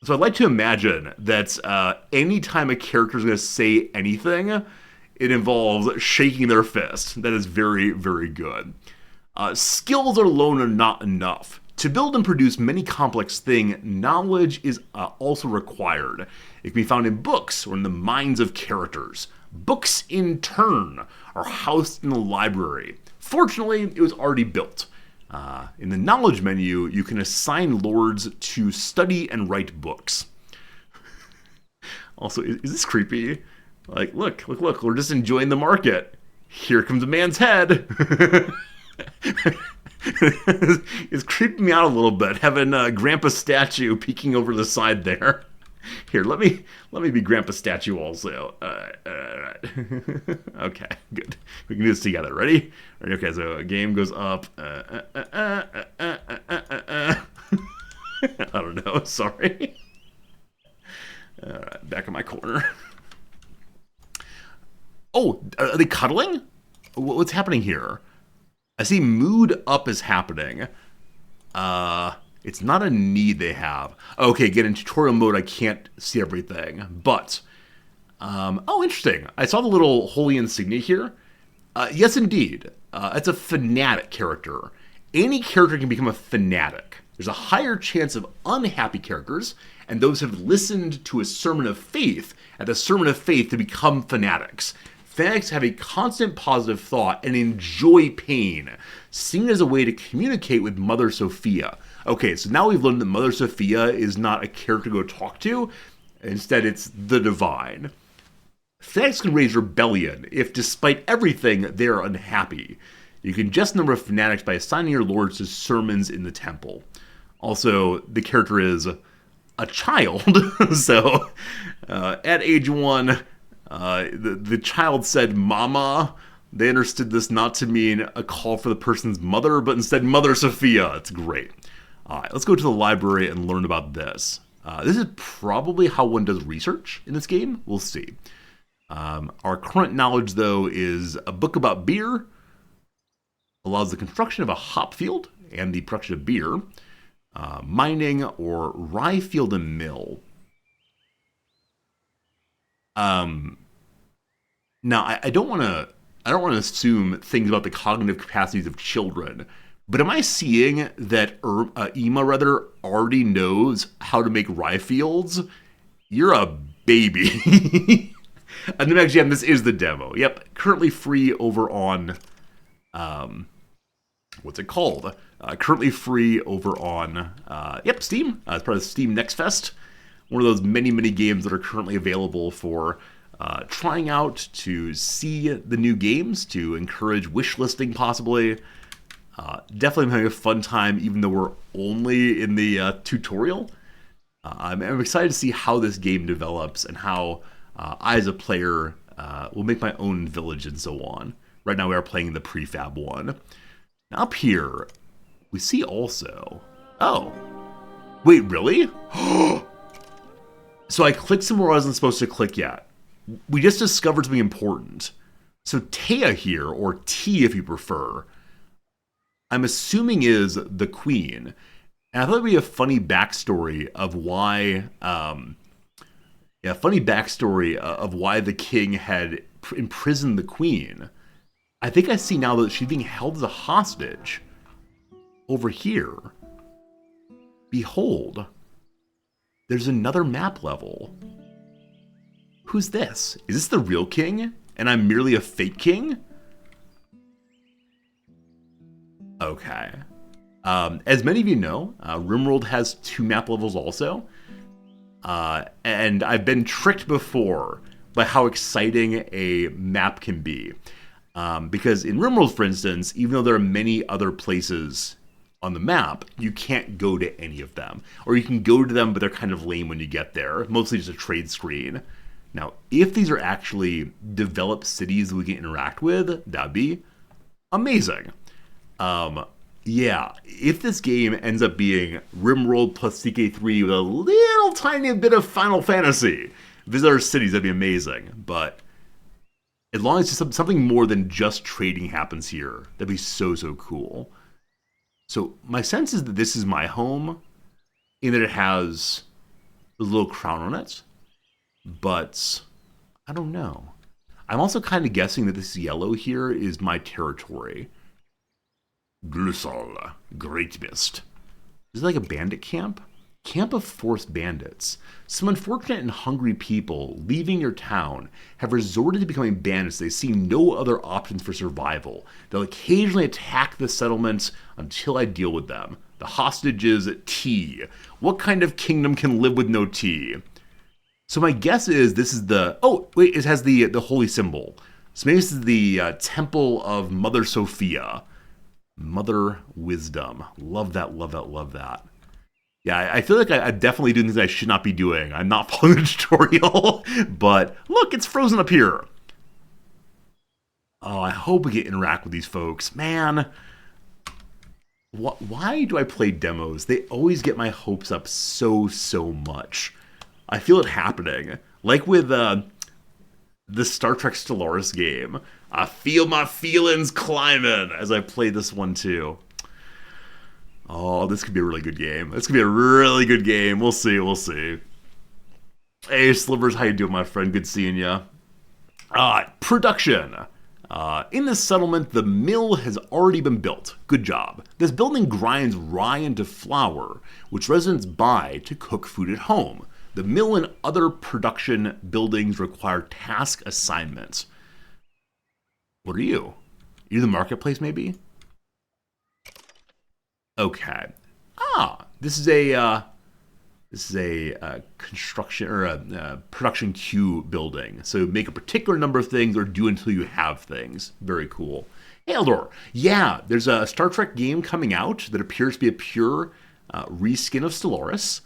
So I'd like to imagine that anytime a character is going to say anything, it involves shaking their fist. That is very, very good. Skills alone are not enough. To build and produce many complex things, knowledge is also required. It can be found in books or in the minds of characters. Books, in turn, are housed in the library. Fortunately, it was already built. In the knowledge menu, you can assign lords to study and write books. Also, is this creepy? Like, look, we're just enjoying the market. Here comes a man's head. It's creeping me out a little bit, having Grandpa's statue peeking over the side there. Here, let me be Grandpa's statue also. Okay, good. We can do this together. Ready? Ready? Okay, so game goes up. I don't know. Sorry. All right, back in my corner. Oh, are they cuddling? What's happening here? I see mood up is happening. It's not a need they have. Okay, again, in tutorial mode, I can't see everything. But, oh, interesting. I saw the little holy insignia here. Yes, indeed. It's a fanatic character. Any character can become a fanatic. There's a higher chance of unhappy characters and those who have listened to a sermon of faith at the sermon of faith to become fanatics. Fanatics have a constant positive thought and enjoy pain, seen as a way to communicate with Mother Sophia. Okay, so now we've learned that Mother Sophia is not a character to go talk to. Instead, it's the divine. Fanatics can raise rebellion if, despite everything, they are unhappy. You can adjust the number of fanatics by assigning your lords to sermons in the temple. Also, the character is a child, so at age 1, the child said "Mama." They understood this not to mean a call for the person's mother, but instead Mother Sophia. It's great. All right, let's go to the library and learn about this. This is probably how one does research in this game. We'll see. Our current knowledge, though, is a book about beer, allows the construction of a hop field and the production of beer, mining or rye field and mill. Now, I don't want to assume things about the cognitive capacities of children, but am I seeing that Ema already knows how to make rye fields? You're a baby. And then actually, this is the demo. Yep, currently free over on, what's it called? Currently free over on, Steam. It's part of the Steam Next Fest. One of those many, many games that are currently available for trying out to see the new games, to encourage wishlisting possibly. Definitely I'm having a fun time, even though we're only in the tutorial. I'm excited to see how this game develops and how I, as a player, will make my own village and so on. Right now we are playing the prefab one. Now up here, we see also... Oh. Wait, really? So I clicked somewhere I wasn't supposed to click yet. We just discovered something important. So Taya here, or T if you prefer, I'm assuming is the queen. And I thought it'd be a funny backstory of why... why the king had imprisoned the queen. I think I see now that she's being held as a hostage. Over here. Behold. There's another map level. Who's this? Is this the real king? And I'm merely a fake king? Okay. As many of you know, RimWorld has 2 map levels also. And I've been tricked before by how exciting a map can be. Because in RimWorld, for instance, even though there are many other places on the map, you can't go to any of them. Or you can go to them, but they're kind of lame when you get there. Mostly just a trade screen. Now, if these are actually developed cities that we can interact with, that'd be amazing. Yeah, if this game ends up being RimWorld plus CK3 with a little tiny bit of Final Fantasy, visit our cities, that'd be amazing. But as long as something more than just trading happens here, that'd be so, so cool. So my sense is that this is my home, in that it has a little crown on it. But I don't know. I'm also kind of guessing that this yellow here is my territory. Glusal, Great Mist. Is it like a bandit camp? Camp of forced bandits. Some unfortunate and hungry people leaving your town have resorted to becoming bandits. They see no other options for survival. They'll occasionally attack the settlements until I deal with them. The hostage is tea. What kind of kingdom can live with no tea? So my guess is this is the... Oh, wait, it has the holy symbol. So maybe this is the Temple of Mother Sophia. Mother Wisdom. Love that, love that, love that. Yeah, I feel like I definitely do things I should not be doing. I'm not following the tutorial, but look, it's frozen up here. Oh, I hope we get to interact with these folks. Man, why do I play demos? They always get my hopes up so much. I feel it happening. Like with the Star Trek Stellaris game. I feel my feelings climbing as I play this one too. Oh, this could be a really good game. This could be a really good game. We'll see, we'll see. Hey, Slivers, how you doing, my friend? Good seeing ya. Production. In this settlement, the mill has already been built. Good job. This building grinds rye into flour, which residents buy to cook food at home. The mill and other production buildings require task assignments. What are you? You're the marketplace, maybe? Okay. This is a construction or a production queue building. So make a particular number of things or do until you have things. Very cool. Hey, Eldor. Yeah, there's a Star Trek game coming out that appears to be a pure reskin of Stellaris.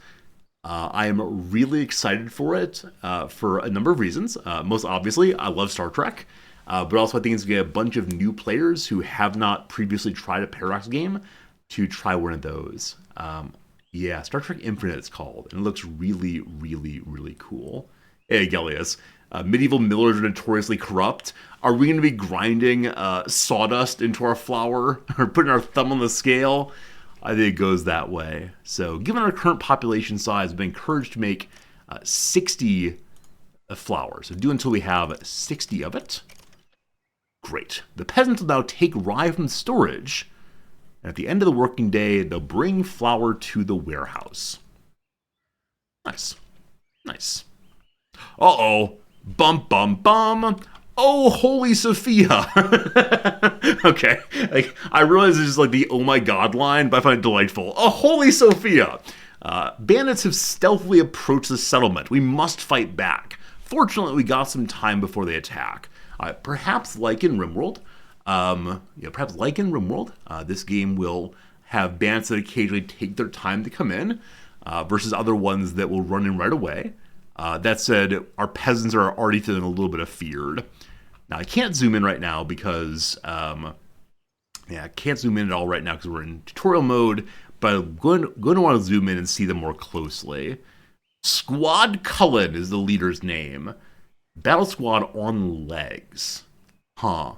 I am really excited for it for a number of reasons. Most obviously, I love Star Trek. But also I think it's going to get a bunch of new players who have not previously tried a Paradox game to try one of those. Yeah, Star Trek Infinite it's called, and it looks really, really, really cool. Hey, Gellius, medieval millers are notoriously corrupt. Are we going to be grinding sawdust into our flour or putting our thumb on the scale? I think it goes that way. So, given our current population size, we've been encouraged to make 60 flour. So, do until we have 60 of it. Great. The peasants will now take rye from storage. And at the end of the working day, they'll bring flour to the warehouse. Nice. Nice. Uh-oh. Bum, bum, bum. Oh, holy Sophia. Okay. Like, I realize it's just like the oh my god line, but I find it delightful. Oh, holy Sophia. Bandits have stealthily approached the settlement. We must fight back. Fortunately, we got some time before they attack. Perhaps like in RimWorld, this game will have bandits that occasionally take their time to come in, versus other ones that will run in right away. That said, our peasants are already feeling a little bit afeared. Now, I can't zoom in right now because, I can't zoom in at all right now because we're in tutorial mode, but I'm going to want to zoom in and see them more closely. Squad Cullen is the leader's name. Battle Squad on legs. Huh.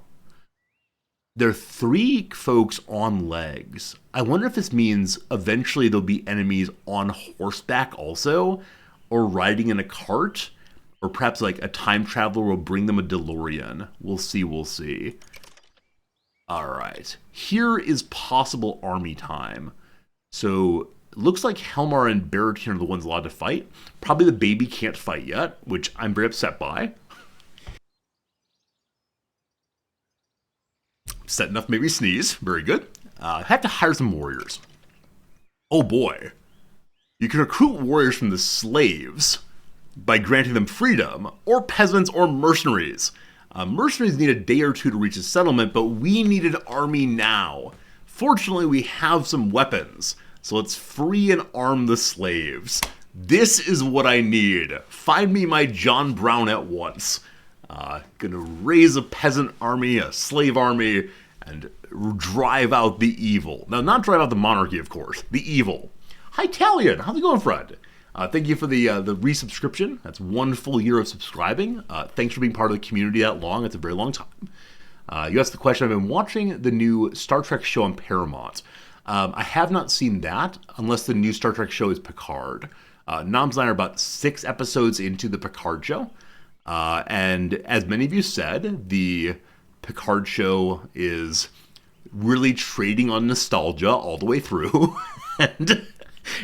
There are 3 folks on legs. I wonder if this means eventually there'll be enemies on horseback also, or riding in a cart, or perhaps like a time traveler will bring them a DeLorean. We'll see, we'll see. Alright. Here is possible army time. So, looks like Helmar and Baratin are the ones allowed to fight. Probably the baby can't fight yet, which I'm very upset by. Upset enough, maybe sneeze. Very good. I have to hire some warriors. Oh boy. You can recruit warriors from the slaves by granting them freedom, or peasants or mercenaries. Mercenaries need a day or two to reach a settlement, but we need an army now. Fortunately, we have some weapons. So let's free and arm the slaves. This is what I need. Find me my John Brown at once. Gonna raise a peasant army, a slave army, and drive out the evil. Now, not drive out the monarchy, of course. The evil. Hi, Talion. How's it going, friend? Thank you for the resubscription. That's 1 full year of subscribing. Thanks for being part of the community that long. It's a very long time. You asked the question. I've been watching the new Star Trek show on Paramount. I have not seen that unless the new Star Trek show is Picard. Noms and I are about 6 episodes into the Picard show. And as many of you said, the Picard show is really trading on nostalgia all the way through. And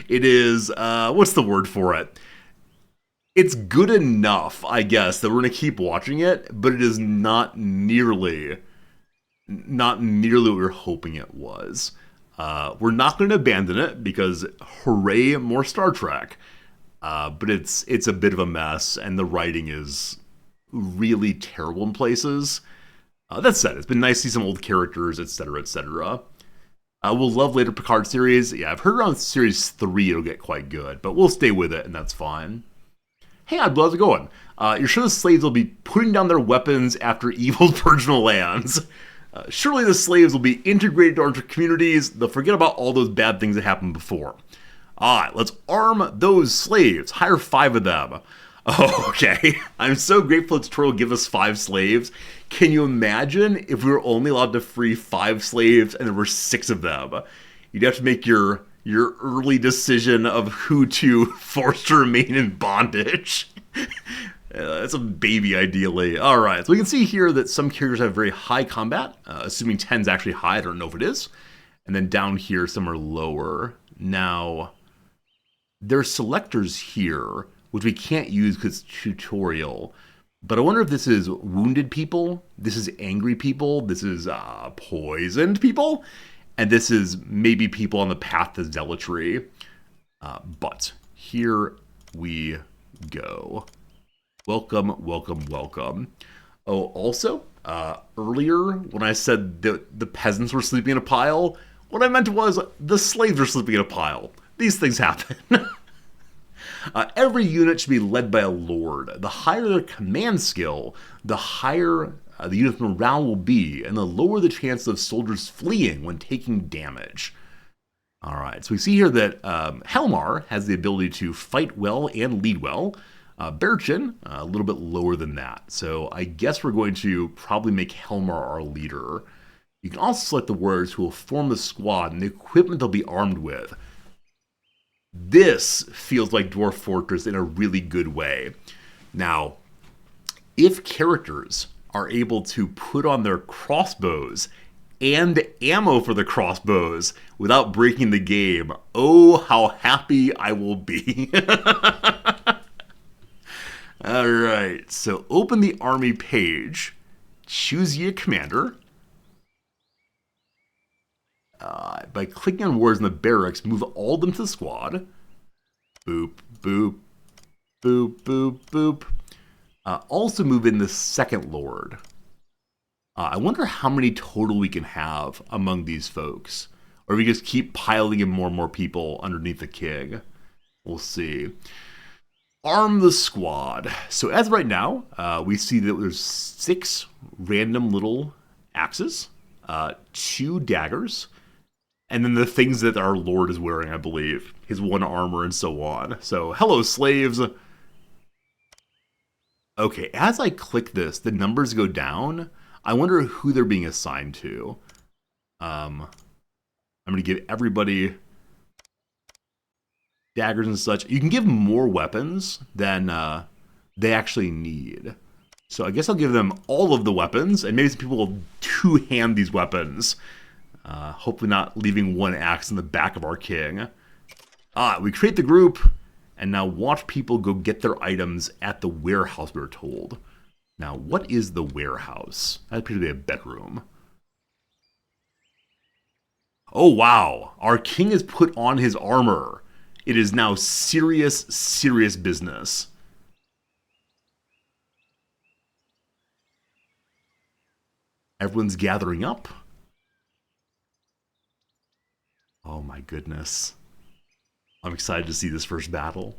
it is, what's the word for it? It's good enough, I guess, that we're going to keep watching it, but it is not nearly what we were hoping it was. We're not going to abandon it because hooray, more Star Trek. but it's a bit of a mess, and the writing is really terrible in places. That said, it's been nice to see some old characters, etc., etc. We'll love later Picard series. Yeah, I've heard around series 3 it'll get quite good, but we'll stay with it, and that's fine. Hey, how's it going? You're sure the slaves will be putting down their weapons after evil virginal lands? Surely the slaves will be integrated into our communities. They'll forget about all those bad things that happened before. Alright, let's arm those slaves. Hire 5 of them. Oh, okay. I'm so grateful the tutorial give us 5 slaves. Can you imagine if we were only allowed to free 5 slaves and there were 6 of them? You'd have to make your early decision of who to force to remain in bondage. That's a baby, ideally. Alright, so we can see here that some characters have very high combat, assuming 10's actually high, I don't know if it is. And then down here, some are lower. Now, there's selectors here, which we can't use because it's tutorial. But I wonder if this is wounded people, this is angry people, this is poisoned people, and this is maybe people on the path to zealotry. But here we go. Welcome, welcome, welcome. Oh, also, earlier when I said that the peasants were sleeping in a pile, what I meant was the slaves were sleeping in a pile. These things happen. Every unit should be led by a lord. The higher their command skill, the higher the unit's morale will be, and the lower the chance of soldiers fleeing when taking damage. Alright, so we see here that Helmar has the ability to fight well and lead well. Berchin, a little bit lower than that. So I guess we're going to probably make Helmar our leader. You can also select the warriors who will form the squad and the equipment they'll be armed with. This feels like Dwarf Fortress in a really good way. Now, if characters are able to put on their crossbows and ammo for the crossbows without breaking the game, oh, how happy I will be. Alright, so open the army page, choose your commander. By clicking on warriors in the barracks, move all of them to the squad. Boop, boop, boop, boop, boop. Also move in the second lord. I wonder how many total we can have among these folks. Or if we just keep piling in more and more people underneath the king. We'll see. Arm the squad. So as of right now, we see that there's 6 random little axes, 2 daggers, and then the things that our lord is wearing, I believe. His 1 armor and so on. So, hello, slaves. Okay, as I click this, the numbers go down. I wonder who they're being assigned to. I'm going to give everybody daggers and such. You can give more weapons than they actually need. So I guess I'll give them all of the weapons, and maybe some people will two-hand these weapons. Hopefully not leaving 1 axe in the back of our king. We create the group, and now watch people go get their items at the warehouse, we were told. Now, what is the warehouse? That appears to be a bedroom. Oh, wow. Our king has put on his armor. It is now serious, serious business. Everyone's gathering up. Oh my goodness. I'm excited to see this first battle.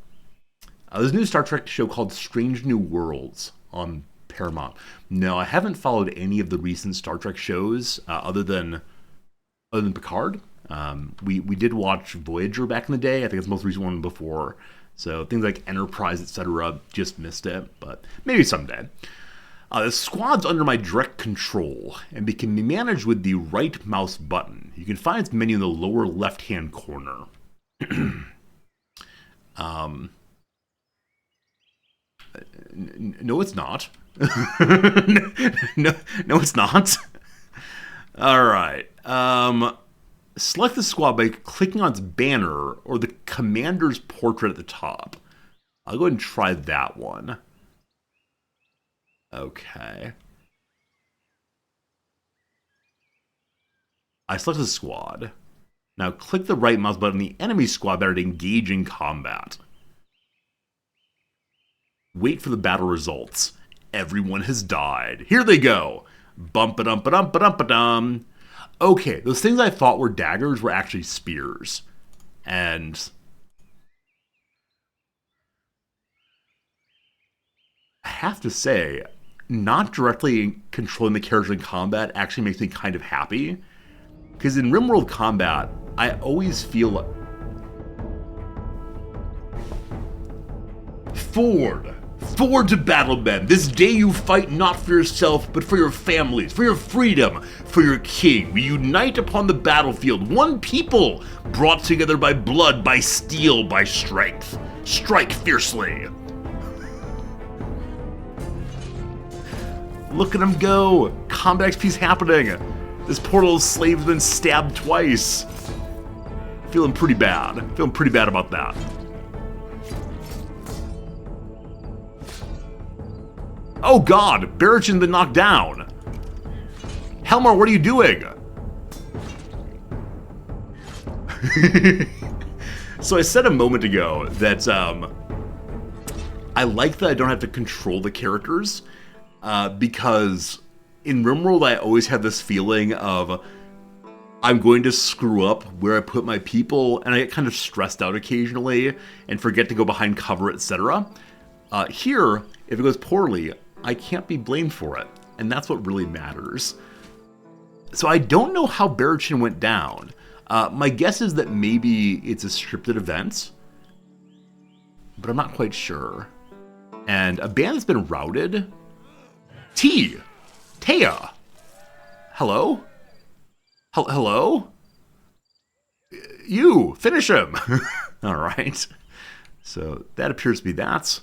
There's a new Star Trek show called Strange New Worlds on Paramount. No, I haven't followed any of the recent Star Trek shows other than Picard. We did watch Voyager back in the day. I think it's the most recent one before. So things like Enterprise, etc. just missed it, but maybe someday. The squad's under my direct control, and it can be managed with the right mouse button. You can find its menu in the lower left-hand corner. No, it's not. no, it's not. All right. Select the squad by clicking on its banner or the commander's portrait at the top. I'll go ahead and try that one. Okay. I select the squad. Now click the right mouse button on the enemy squad banner to engage in combat. Wait for the battle results. Everyone has died. Here they go. Bump-a-dum-ba-dum-ba-dum-ba-dum. Okay, those things I thought were daggers were actually spears. And I have to say, not directly controlling the character in combat actually makes me kind of happy. Because in RimWorld combat, I always feel like... Forward! Forward to battle, men! This day you fight not for yourself, but for your families, for your freedom, for your king. We unite upon the battlefield, one people, brought together by blood, by steel, by strength. Strike fiercely! Look at him go! Combat XP's happening! This poor little slave's been stabbed twice. Feeling pretty bad. Feeling pretty bad about that. Oh god! Barrachin's been knocked down! Helmar, what are you doing? So I said a moment ago that I like that I don't have to control the characters. Because in RimWorld, I always have this feeling of I'm going to screw up where I put my people, and I get kind of stressed out occasionally and forget to go behind cover, etc. Here, if it goes poorly, I can't be blamed for it, and that's what really matters. So I don't know how Barrachin went down. My guess is that maybe it's a scripted event, but I'm not quite sure. And a band that's been routed... Taya! Hello? Hello? You! Finish him! Alright. So that appears to be that.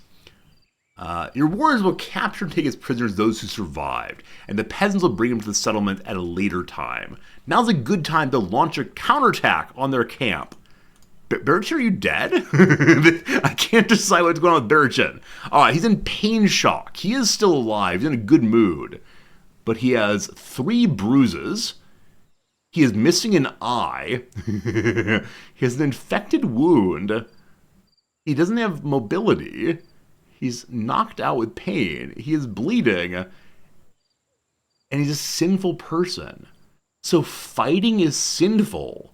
Your warriors will capture and take as prisoners those who survived, and the peasants will bring them to the settlement at a later time. Now's a good time to launch a counterattack on their camp. Barrachin, are you dead? I can't decide what's going on with Barrachin. Alright, he's in pain shock. He is still alive. He's in a good mood. But he has 3 bruises. He is missing an eye. He has an infected wound. He doesn't have mobility. He's knocked out with pain. He is bleeding. And he's a sinful person. So fighting is sinful.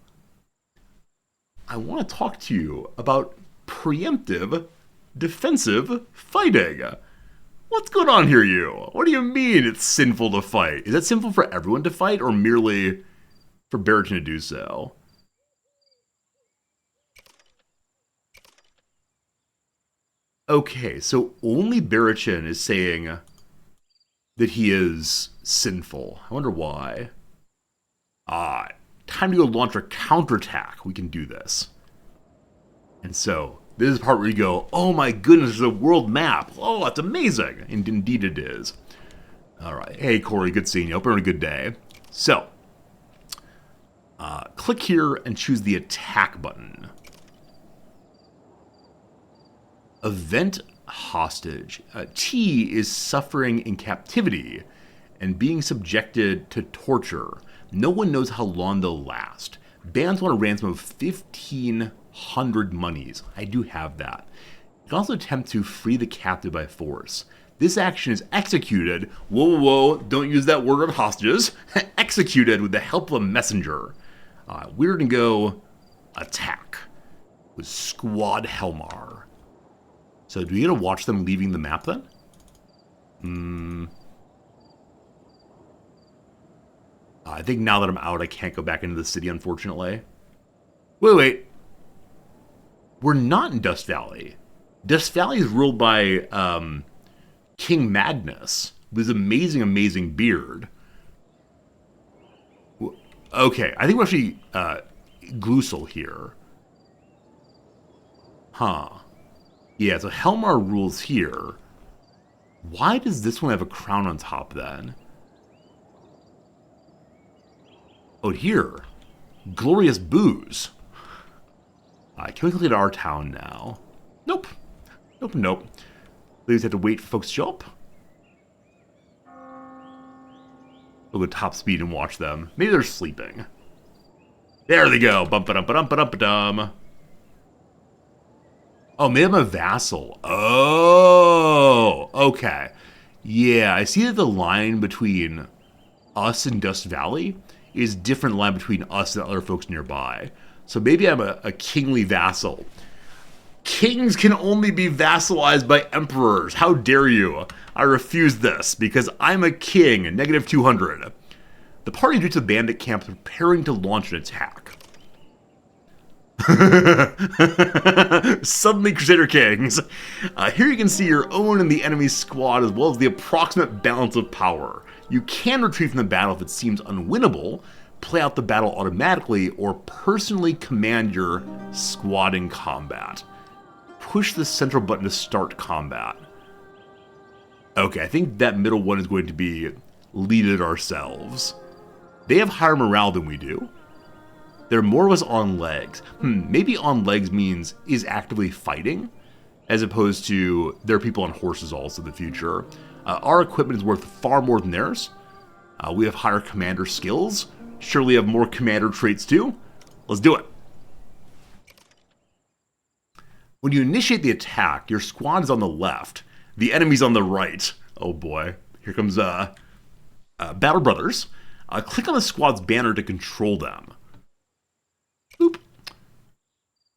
I want to talk to you about preemptive, defensive fighting. What's going on here, you? What do you mean it's sinful to fight? Is that sinful for everyone to fight, or merely for Barrachin to do so? Okay, so only Barrachin is saying that he is sinful. I wonder why. Time to go launch a counterattack. We can do this. And so, this is the part where you go, oh my goodness, there's a world map. Oh, that's amazing. And indeed it is. Alright, hey Corey, good seeing you. Hope you're having a good day. So, click here and choose the attack button. Event hostage. T is suffering in captivity and being subjected to torture. No one knows how long they'll last. Bands want a ransom of 1,500 monies. I do have that. You can also attempt to free the captive by force. This action is executed. Whoa, whoa, whoa, don't use that word on hostages. Executed with the help of a messenger. We're gonna go attack with Squad Helmar. So do we get to watch them leaving the map then? I think now that I'm out, I can't go back into the city, unfortunately. Wait. We're not in Dust Valley. Dust Valley is ruled by King Magnus with his amazing, amazing beard. Okay, I think we're actually Glusel here. Huh. Yeah, so Helmar rules here. Why does this one have a crown on top then? Oh, here. Glorious booze. Can we click at our town now? Nope. Nope. We just have to wait for folks to show up. We'll go top speed and watch them. Maybe they're sleeping. There they go. Bum-ba-dum-ba-dum-ba-dum-ba-dum. Oh, maybe I'm a vassal. Oh, okay. Yeah, I see that the line between us and Dust Valley is different line between us and other folks nearby. So maybe I'm a kingly vassal. Kings can only be vassalized by emperors. How dare you? I refuse this because I'm a king. Negative 200. The party reaches the bandit camp preparing to launch an attack. Suddenly Crusader Kings. Here you can see your own and the enemy's squad as well as the approximate balance of power. You can retreat from the battle if it seems unwinnable, play out the battle automatically, or personally command your squad in combat. Push the central button to start combat. Okay, I think that middle one is going to be lead it ourselves. They have higher morale than we do. There are more of us on legs. Maybe on legs means is actively fighting, as opposed to there are people on horses also in the future. Our equipment is worth far more than theirs. We have higher commander skills. Surely have more commander traits too. Let's do it. When you initiate the attack, your squad is on the left. The enemy's on the right. Oh boy. Here comes Battle Brothers. Click on the squad's banner to control them. Boop.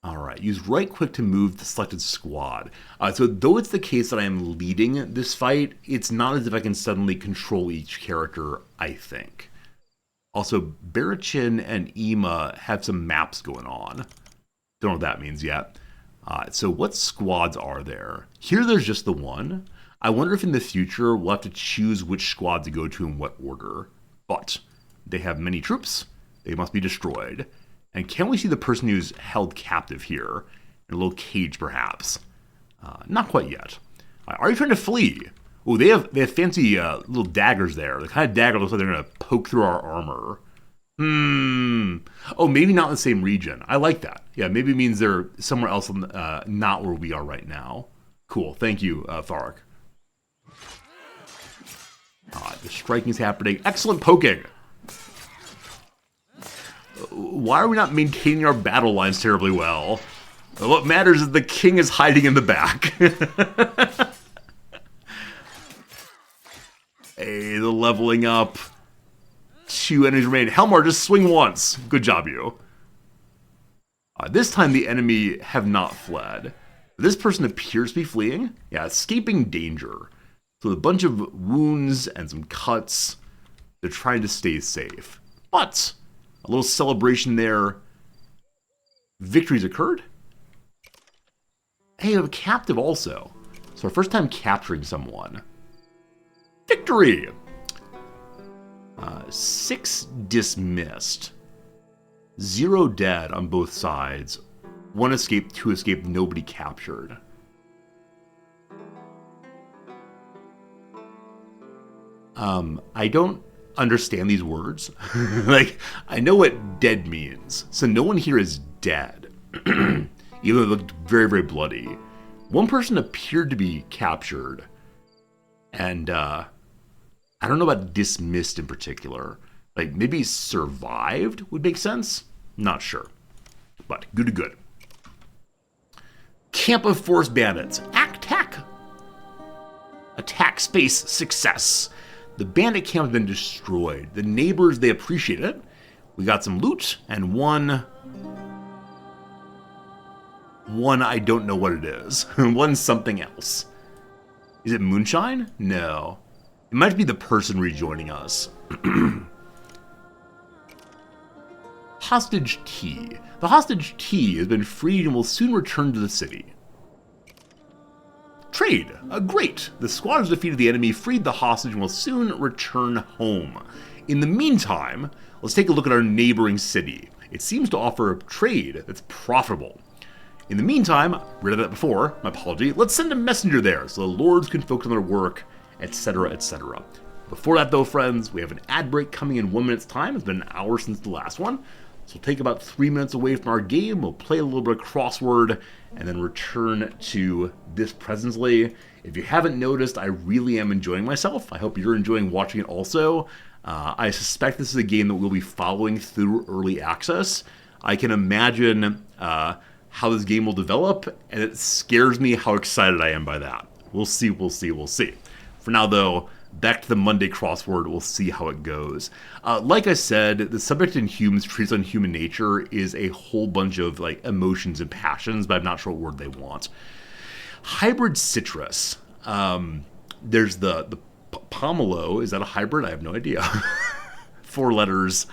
Alright, use right click to move the selected squad. So though it's the case that I am leading this fight, it's not as if I can suddenly control each character, I think. Also, Barachin and Ema have some maps going on. Don't know what that means yet. So what squads are there? Here there's just the one. I wonder if in the future we'll have to choose which squad to go to in what order. But they have many troops. They must be destroyed. And can we see the person who's held captive here? In a little cage, perhaps. Not quite yet. Are you trying to flee? Oh, they have fancy little daggers there. The kind of dagger looks like they're going to poke through our armor. Oh, maybe not in the same region. I like that. Yeah, maybe it means they're somewhere else, not where we are right now. Cool. Thank you, Thark. The striking's happening. Excellent poking. Why are we not maintaining our battle lines terribly well? What matters is the king is hiding in the back. Hey, the leveling up. 2 enemies remain. Helmar, just swing once. Good job, you. This time the enemy have not fled. This person appears to be fleeing. Yeah, escaping danger. So a bunch of wounds and some cuts. They're trying to stay safe. But a little celebration there. Victories occurred. Hey, we have a captive also. So our first time capturing someone. Victory! 6 dismissed. 0 dead on both sides. 1 escaped, 2 escaped, nobody captured. I don't understand these words. Like, I know what dead means. So no one here is dead. Even though it looked very, very bloody. One person appeared to be captured. And, I don't know about dismissed in particular. Like, maybe survived would make sense? Not sure. But good to good. Camp of Forest Bandits. Attack! Attack space success. The bandit camp has been destroyed. The neighbors, they appreciate it. We got some loot and one I don't know what it is. One something else. Is it moonshine? No. It might be the person rejoining us. Hostage T. The hostage T has been freed and will soon return to the city. Trade. Great. The squad has defeated the enemy, freed the hostage, and will soon return home. In the meantime, let's take a look at our neighboring city. It seems to offer trade that's profitable. In the meantime, read that before, my apology, let's send a messenger there so the lords can focus on their work, etc., etc. Before that though, friends, we have an ad break coming in 1 minute's time. It's been an hour since the last one. So we'll take about 3 minutes away from our game, we'll play a little bit of crossword, and then return to this presently. If you haven't noticed, I really am enjoying myself. I hope you're enjoying watching it also. I suspect this is a game that we'll be following through early access. I can imagine how this game will develop, and it scares me how excited I am by that. We'll see, we'll see, we'll see. For now, though, back to the Monday crossword. We'll see how it goes. Like I said, the subject in Hume's Treatise on Human Nature is a whole bunch of like emotions and passions, but I'm not sure what word they want. Hybrid citrus. There's the pomelo. Is that a hybrid? I have no idea. 4 letters.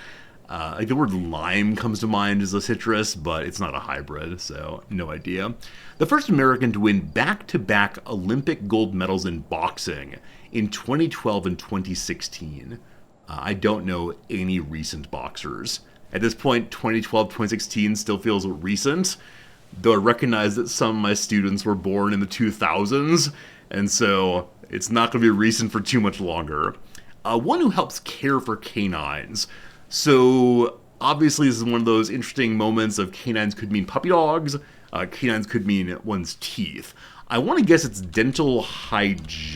Like the word lime comes to mind as a citrus, but it's not a hybrid, so no idea. The first American to win back-to-back Olympic gold medals in boxing in 2012 and 2016. I don't know any recent boxers. At this point, 2012, 2016 still feels recent, though I recognize that some of my students were born in the 2000s, and so it's not going to be recent for too much longer. One who helps care for canines. So, obviously, this is one of those interesting moments of canines could mean puppy dogs, canines could mean one's teeth. I want to guess it's dental hygienists?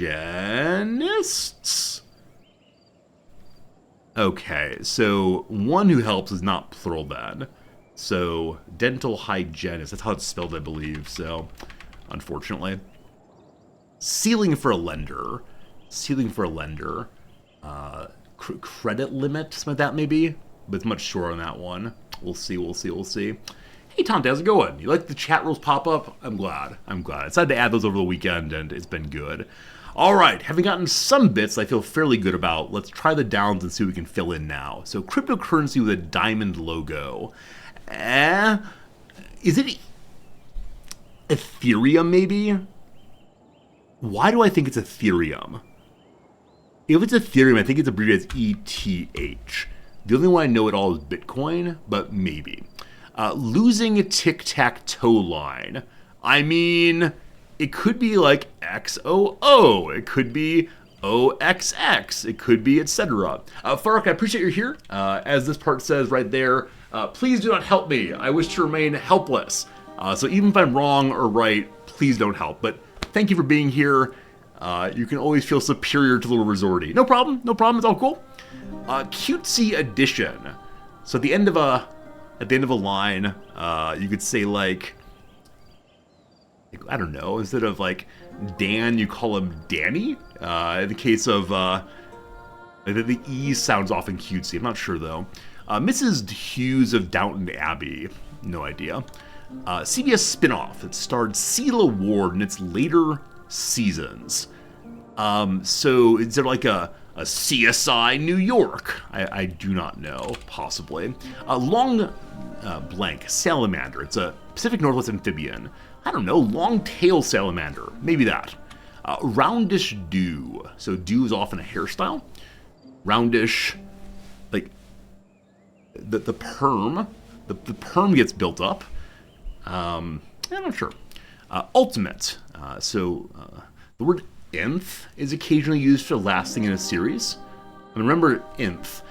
Okay, so one who helps is not plural then. So, dental hygienist, that's how it's spelled, I believe, so, unfortunately. Ceiling for a lender. Ceiling for a lender. Credit limit, something like that maybe, but it's much shorter on that one. We'll see, we'll see, we'll see. Hey Tom, how's it going? You like the chat rules pop up? I'm glad. I decided to add those over the weekend, and it's been good. All right, having gotten some bits I feel fairly good about, let's try the downs and see what we can fill in now. So cryptocurrency with a diamond logo. Is it Ethereum maybe? Why do I think it's Ethereum? If it's Ethereum, I think it's abbreviated as ETH. The only one I know at all is Bitcoin, but maybe. Losing a tic-tac-toe line. I mean, it could be like XOO. It could be OXX. It could be etc. Fark, I appreciate you're here. As this part says right there, please do not help me. I wish to remain helpless. So even if I'm wrong or right, please don't help. But thank you for being here. You can always feel superior to Little Resorty. No problem, it's all cool. Cutesy addition. So at the end of a line, you could say like, I don't know, instead of like Dan, you call him Danny. In the case of the E sounds often cutesy. I'm not sure though. Mrs. Hughes of Downton Abbey. No idea. CBS spinoff. It starred Celia Ward in its later seasons. So is there like a CSI New York? I do not know, possibly. Long blank salamander. It's a Pacific Northwest amphibian. I don't know, long-tail salamander. Maybe that. Roundish do. So do is often a hairstyle. Roundish, like the perm. The perm gets built up. I'm not sure. Ultimate. The word nth is occasionally used for the last thing in a series. And remember nth.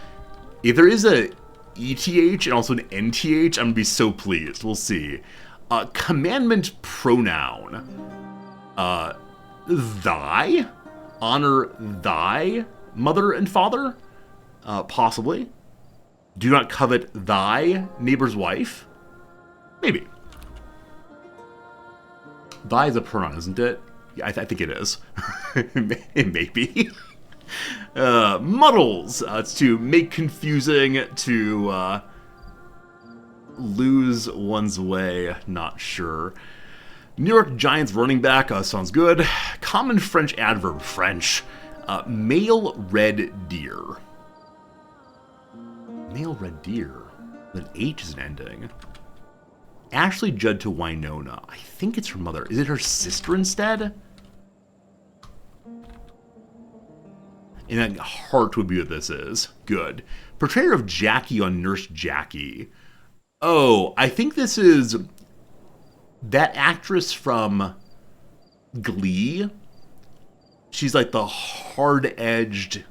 If there is a ETH and also an NTH, I'm going to be so pleased. We'll see. Commandment pronoun. Thy? Honor thy mother and father? Possibly. Do not covet thy neighbor's wife? Maybe. Thy is a pronoun, isn't it? Yeah, I think it is. It may be. Muddles. It's to make confusing, to lose one's way. Not sure. New York Giants running back. Sounds good. Common French adverb. French. Male red deer. Male red deer. An H is an ending. Ashley Judd to Winona. I think it's her mother. Is it her sister instead? And then Heart would be what this is. Good. Portrayer of Jackie on Nurse Jackie. Oh, I think this is that actress from Glee. She's like the hard-edged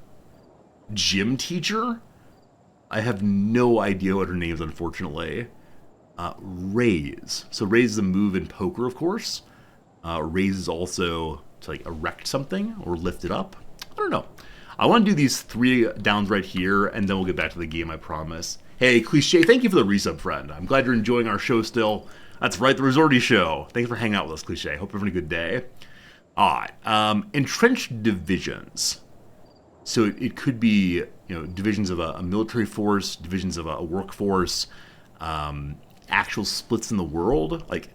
gym teacher. I have no idea what her name is, unfortunately. Raise. So raise is a move in poker, of course. Raise is also to like erect something or lift it up. I don't know. I want to do these 3 downs right here, and then we'll get back to the game, I promise. Hey, Cliche, thank you for the resub, friend. I'm glad you're enjoying our show still. That's right, the Resorty Show. Thanks for hanging out with us, Cliche. Hope you're having a good day. Alright, entrenched divisions. So it could be, divisions of a military force, divisions of a workforce, actual splits in the world. Like,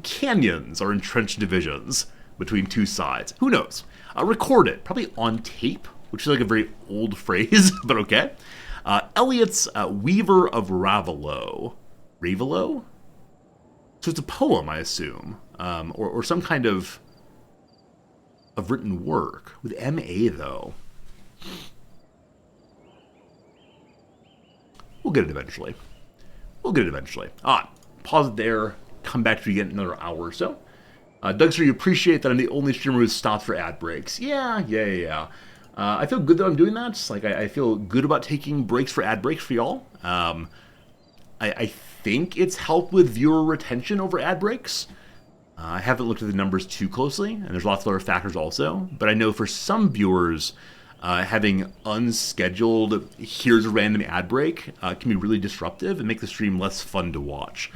canyons are entrenched divisions between two sides. Who knows? Record it, probably on tape, which is like a very old phrase, but okay. Eliot's Weaver of Ravelot. Ravelot? So it's a poem, I assume, or some kind of written work with M.A. though. We'll get it eventually. Pause it there. Come back to you again in another hour or so. Dougster, you appreciate that I'm the only streamer who stops for ad breaks. Yeah. I feel good that I'm doing that. Like, I feel good about taking breaks for ad breaks for y'all. I think it's helped with viewer retention over ad breaks. I haven't looked at the numbers too closely, and there's lots of other factors also. But I know for some viewers, having unscheduled, here's a random ad break, can be really disruptive and make the stream less fun to watch.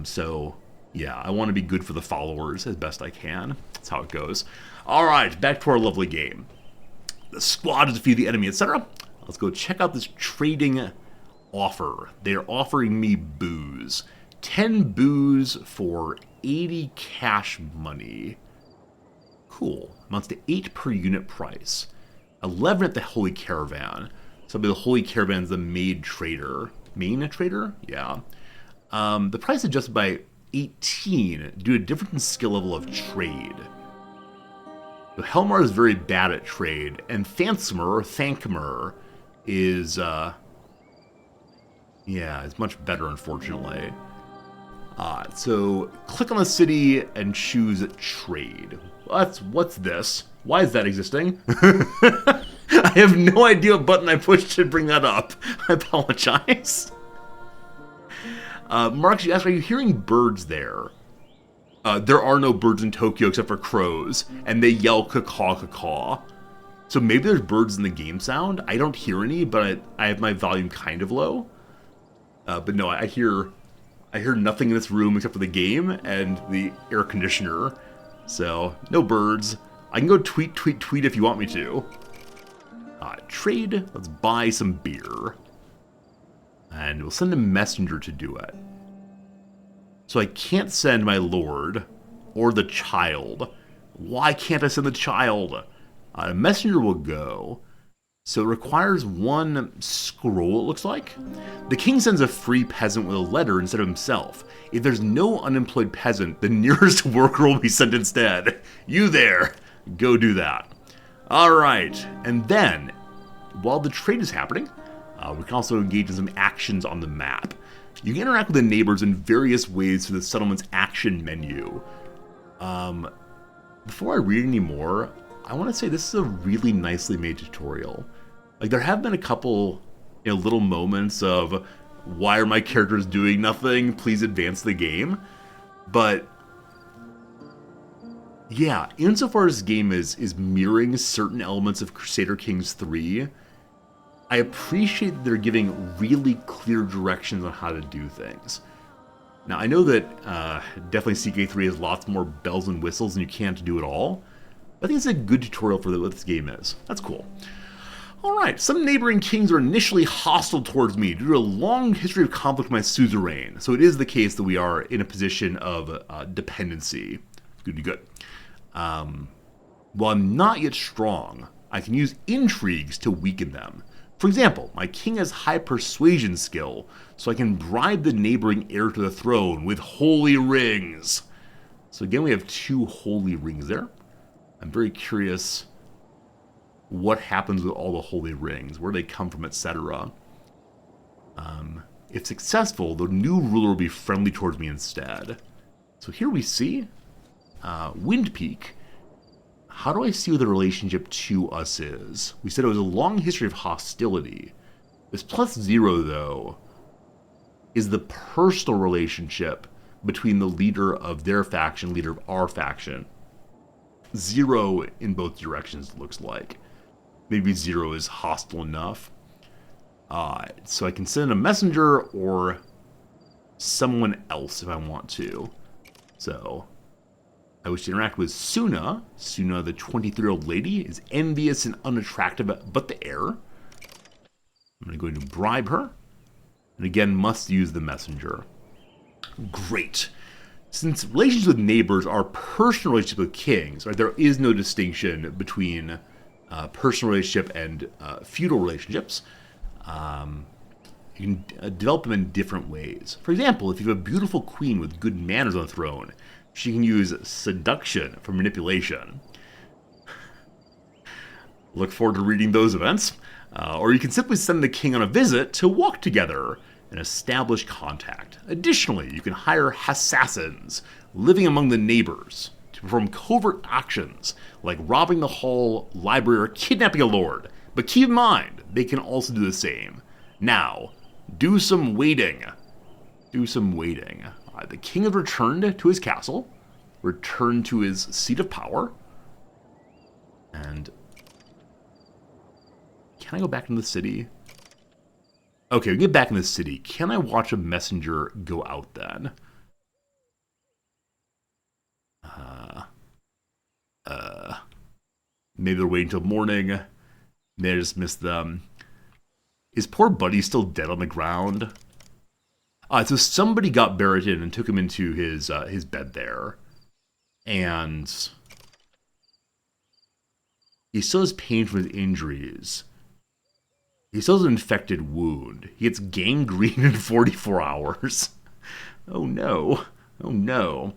So, yeah, I want to be good for the followers as best I can. That's how it goes. All right, back to our lovely game. The squad has defeated the enemy, etc. Let's go check out this trading offer. They're offering me booze. 10 booze for 80 cash money. Cool. Amounts to 8 per unit price. 11 at the Holy Caravan. So the Holy Caravan's the main trader. Main trader? Yeah. The price adjusted by 18 due to difference in skill level of trade. So Helmar is very bad at trade, and Thankmer is, is much better, unfortunately. So click on the city and choose trade. What's this? Why is that existing? I have no idea what button I pushed to bring that up. I apologize. Mark, you asked, are you hearing birds there? There are no birds in Tokyo except for crows, and they yell caw caw. So maybe there's birds in the game sound. I don't hear any, but I have my volume kind of low. But no, I hear nothing in this room except for the game and the air conditioner. So no birds. I can go tweet if you want me to. Trade. Let's buy some beer. And we'll send a messenger to do it. So I can't send my lord or the child. Why can't I send the child? A messenger will go. So it requires 1 scroll, it looks like. The king sends a free peasant with a letter instead of himself. If there's no unemployed peasant, the nearest worker will be sent instead. You there, go do that. All right, and then, while the trade is happening, we can also engage in some actions on the map. You can interact with the neighbors in various ways through the settlement's action menu. Before I read any more, I want to say this is a really nicely made tutorial. Like, there have been a couple, little moments of, why are my characters doing nothing? Please advance the game. But, yeah, insofar as this game is mirroring certain elements of Crusader Kings 3, I appreciate that they're giving really clear directions on how to do things. Now, I know that definitely CK3 has lots more bells and whistles and you can't do it all, but I think it's a good tutorial for what this game is. That's cool. Alright, some neighboring kings are initially hostile towards me due to a long history of conflict with my suzerain, so it is the case that we are in a position of dependency. Good. While I'm not yet strong, I can use intrigues to weaken them. For example, my king has high persuasion skill, so I can bribe the neighboring heir to the throne with holy rings. So again, we have 2 holy rings there. I'm very curious what happens with all the holy rings, where they come from, etc. If successful, the new ruler will be friendly towards me instead. So here we see Wind Peak. How do I see what the relationship to us is? We said it was a long history of hostility. This +0, though, is the personal relationship between the leader of their faction, leader of our faction. 0 in both directions, it looks like. Maybe 0 is hostile enough. So I can send a messenger or someone else if I want to. So I wish to interact with Suna. Suna, the 23-year-old lady, is envious and unattractive, but the heir. I'm going to go ahead and bribe her. And again, must use the messenger. Great. Since relations with neighbors are personal relationships with kings, right, there is no distinction between personal relationship and feudal relationships. You can develop them in different ways. For example, if you have a beautiful queen with good manners on the throne, she can use seduction for manipulation. Look forward to reading those events. Or you can simply send the king on a visit to walk together and establish contact. Additionally, you can hire assassins living among the neighbors to perform covert actions like robbing the hall, library, or kidnapping a lord. But keep in mind, they can also do the same. Now, do some waiting. Do some waiting. The king has returned to his castle, returned to his seat of power, and can I go back into the city? Okay, we get back in the city. Can I watch a messenger go out then? Maybe they're waiting till morning. Maybe I just missed them. His poor buddy's still dead on the ground. So somebody got Barrett and took him into his bed there. And he still has pain from his injuries. He still has an infected wound. He gets gangrene in 44 hours. Oh no. Oh no.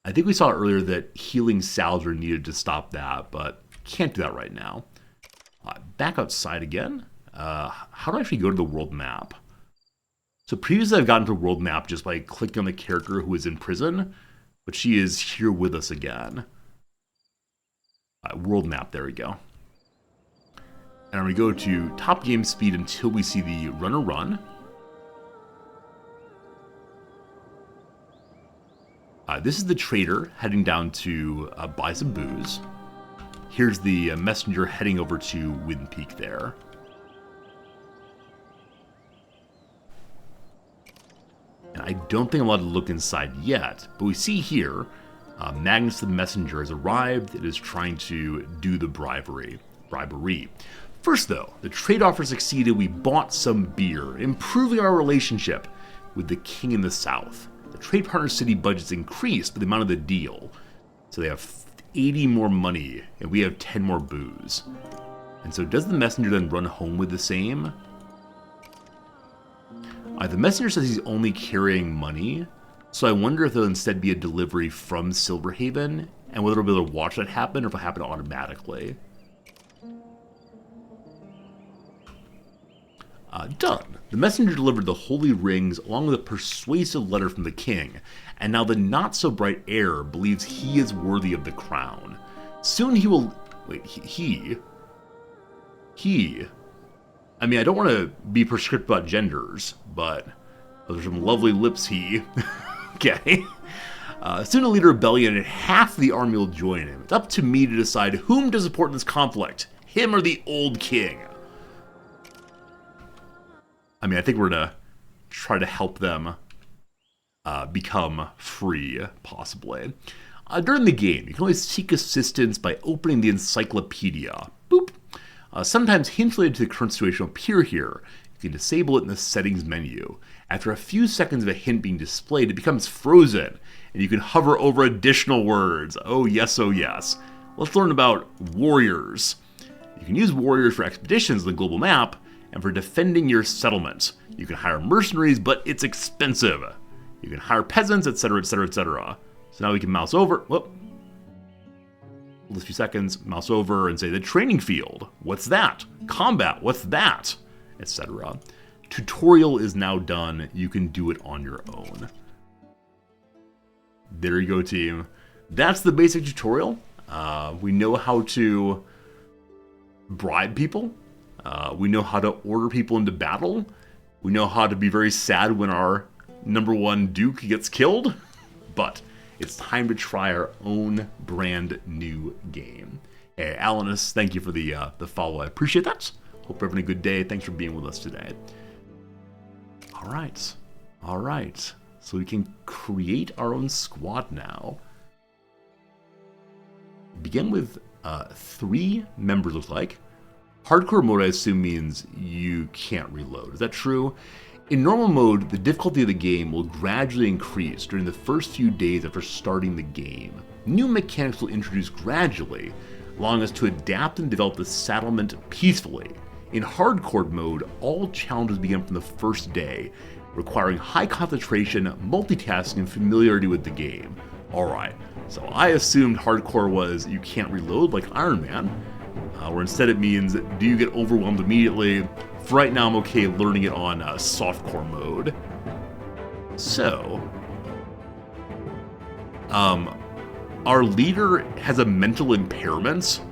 I think we saw earlier that healing salves are needed to stop that, but can't do that right now. Back outside again. How do I actually go to the world map? So previously I've gotten to the world map just by clicking on the character who is in prison, but she is here with us again. World map, there we go. And we go to top game speed until we see the runner run. This is the trader heading down to buy some booze. Here's the messenger heading over to Wind Peak there. And I don't think I'm allowed to look inside yet, but we see here Magnus the messenger has arrived. It is trying to do the bribery. First though, the trade offer succeeded. We bought some beer, improving our relationship with the king in the south. The trade partner city budgets increased by the amount of the deal. So they have 80 more money, and we have 10 more booze. And so does the messenger then run home with the same? The messenger says he's only carrying money, so I wonder if there'll instead be a delivery from Silverhaven, and whether we'll be able to watch that happen, or if it'll happen automatically. Done. The messenger delivered the holy rings along with a persuasive letter from the king, and now the not-so-bright heir believes he is worthy of the crown. Soon he will... Wait, he... I mean, I don't want to be prescriptive about genders, but those are some lovely lips, he. Okay. Soon a leader rebellion and half the army will join him. It's up to me to decide whom to support in this conflict, him or the old king. I mean, I think we're going to try to help them become free, possibly. During the game, you can always seek assistance by opening the encyclopedia. Boop. Sometimes hints related to the current situation will appear here. You can disable it in the settings menu. After a few seconds of a hint being displayed, it becomes frozen, and you can hover over additional words. Oh yes, oh yes. Let's learn about warriors. You can use warriors for expeditions on the global map, and for defending your settlement. You can hire mercenaries, but it's expensive. You can hire peasants, etc., etc., etc. So now we can mouse over. Whoop. Hold a few seconds, mouse over, and say the training field. What's that? Combat. What's that? Etc. Tutorial is now done. You can do it on your own. There you go, team. That's the basic tutorial. We know how to bribe people. We know how to order people into battle. We know how to be very sad when our #1 Duke gets killed. But it's time to try our own brand new game. Hey, Alanus, thank you for the follow. I appreciate that. Hope you're having a good day. Thanks for being with us today. All right. Alright, so we can create our own squad now. Begin with 3 members, looks like. Hardcore mode, I assume, means you can't reload. Is that true? In normal mode, the difficulty of the game will gradually increase during the first few days after starting the game. New mechanics will introduce gradually, allowing us to adapt and develop the settlement peacefully. In hardcore mode, all challenges begin from the first day, requiring high concentration, multitasking, and familiarity with the game. Alright, so I assumed hardcore was you can't reload like Iron Man, where instead it means do you get overwhelmed immediately. For right now I'm okay learning it on softcore mode. So, our leader has a mental impairment.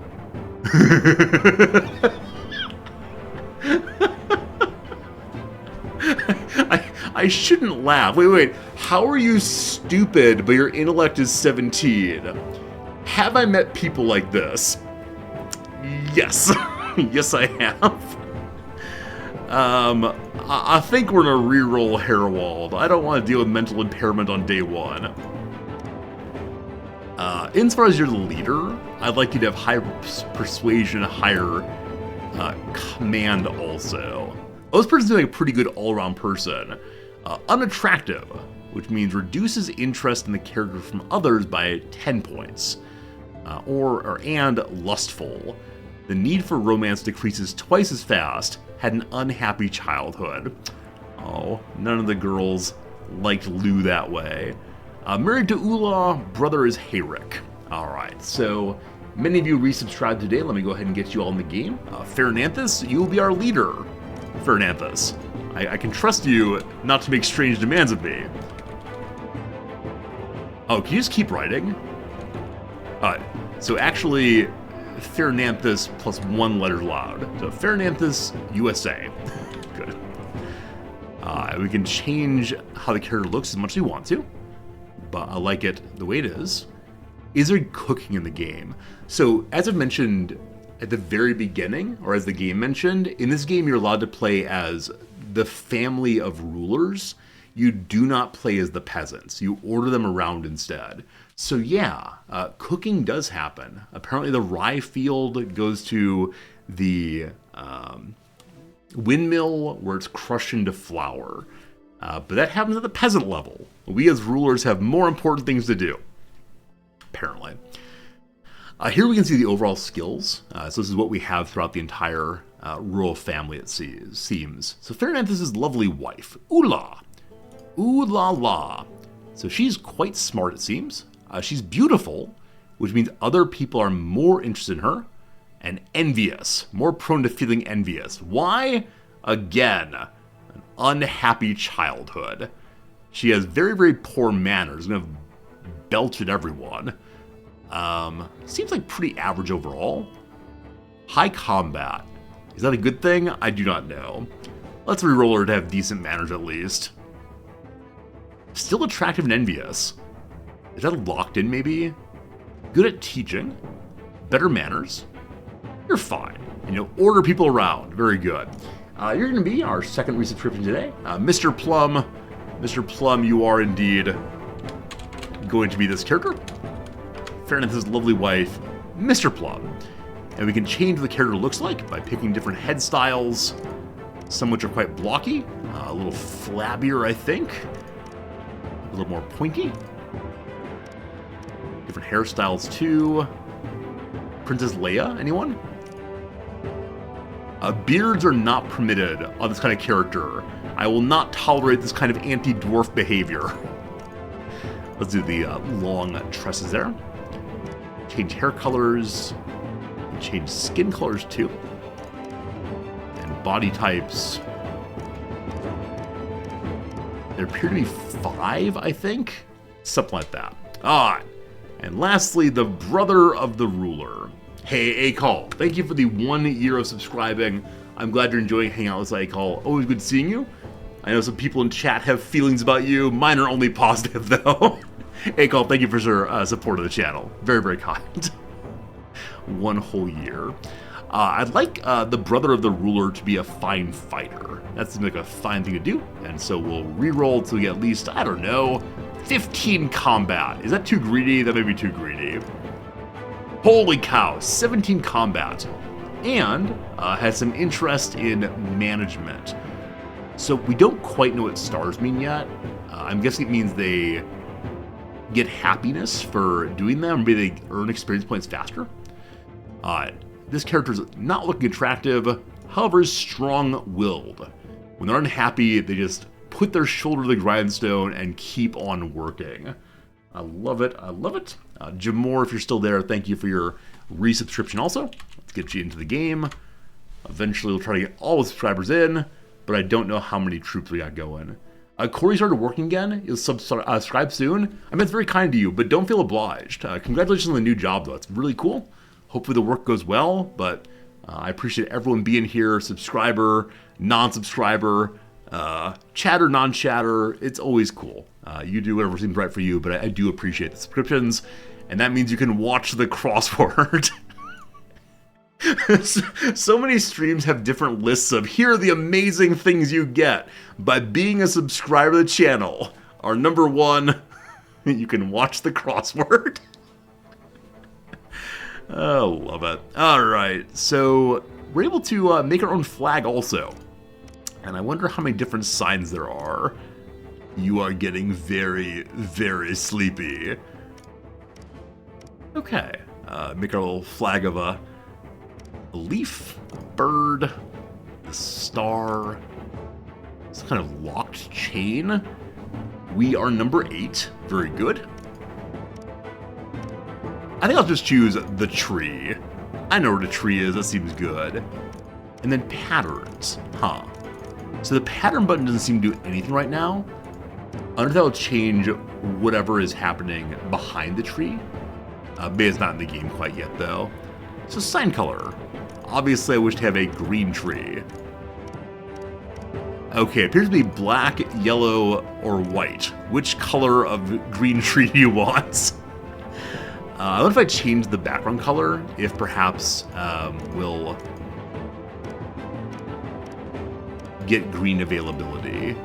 I shouldn't laugh. Wait. How are you stupid, but your intellect is 17? Have I met people like this? Yes. Yes, I have. I think we're gonna reroll Herwald. I don't want to deal with mental impairment on day 1. Insofar as you're the leader, I'd like you to have higher persuasion, higher command also. Oh, this person's like a pretty good all-around person. Unattractive, which means reduces interest in the character from others by 10 points. And lustful. The need for romance decreases twice as fast. Had an unhappy childhood. Oh, none of the girls liked Lou that way. Married to Ula, brother is Hayrick. Alright, so many of you resubscribed today. Let me go ahead and get you all in the game. Fernanthus, you will be our leader. Fernanthus, I can trust you not to make strange demands of me. Oh, can you just keep writing? So actually, Fernanthus plus 1 letter loud. So Fernanthus, USA. Good. We can change how the character looks as much as we want to, but I like it the way it is. Is there cooking in the game? So as I mentioned at the very beginning, or as the game mentioned, in this game you're allowed to play as the family of rulers. You do not play as the peasants. You order them around instead. So yeah, cooking does happen. Apparently the rye field goes to the windmill where it's crushed into flour. But that happens at the peasant level. We as rulers have more important things to do, apparently. Here we can see the overall skills. So this is what we have throughout the entire rural family, it seems. So Fernanthus' lovely wife, Ula. Ooh la la. So she's quite smart, it seems. She's beautiful, which means other people are more interested in her, and envious, more prone to feeling envious. Why? Again, an unhappy childhood. She has very, very poor manners, gonna belch at everyone. Seems like pretty average overall. High combat. Is that a good thing? I do not know. Let's reroll her to have decent manners at least. Still attractive and envious. Is that locked in maybe? Good at teaching. Better manners. You're fine. And you'll order people around. Very good. You're going to be our second resubscription today. Mr. Plum. Mr. Plum, you are indeed going to be this character. Fernanthus' lovely wife, Mr. Plum. And we can change what the character looks like by picking different head styles. Some which are quite blocky. A little flabbier, I think. A little more pointy. Different hairstyles too. Princess Leia, anyone? Beards are not permitted on this kind of character. I will not tolerate this kind of anti-dwarf behavior. Let's do the long tresses there. Change hair colors. Change skin colors too. And body types. There appear to be 5, I think? Something like that. And lastly, the brother of the ruler. Hey, Akal, thank you for the 1 year of subscribing. I'm glad you're enjoying hanging out with Akal. Always good seeing you. I know some people in chat have feelings about you. Mine are only positive, though. Akal, thank you for your support of the channel. Very, very kind. 1 whole year. I'd like the brother of the ruler to be a fine fighter. That seems like a fine thing to do, and so we'll reroll till we get at least, I don't know, 15 combat. Is that too greedy? That may be too greedy. Holy cow, 17 combat. And has some interest in management. So we don't quite know what stars mean yet. I'm guessing it means they get happiness for doing them, or maybe they earn experience points faster. This character's not looking attractive, however is strong-willed. When they're unhappy, they just put their shoulder to the grindstone and keep on working. I love it, I love it. Jamor, if you're still there, thank you for your resubscription also. Let's get you into the game. Eventually we'll try to get all the subscribers in, but I don't know how many troops we got going. Corey started working again. You'll subscribe soon. I mean, it's very kind to you, but don't feel obliged. Congratulations on the new job, though. It's really cool. Hopefully the work goes well, but I appreciate everyone being here, subscriber, non-subscriber, chatter, non-chatter. It's always cool. You do whatever seems right for you, but I do appreciate the subscriptions, and that means you can watch the crossword. So many streams have different lists of here are the amazing things you get by being a subscriber to the channel. Our number one, you can watch the crossword. Oh, love it. Alright, so we're able to make our own flag also. And I wonder how many different signs there are. You are getting very, very sleepy. Okay, make our little flag of a leaf, a bird, a star, some kind of locked chain. We are number 8. Very good. I think I'll just choose the tree. I know where the tree is, that seems good. And then patterns, huh. So the pattern button doesn't seem to do anything right now. I wonder if that'll change whatever is happening behind the tree. Maybe it's not in the game quite yet though. So sign color. Obviously I wish to have a green tree. Okay, it appears to be black, yellow, or white. Which color of green tree do you want? I wonder if I change the background color, if perhaps we'll get green availability.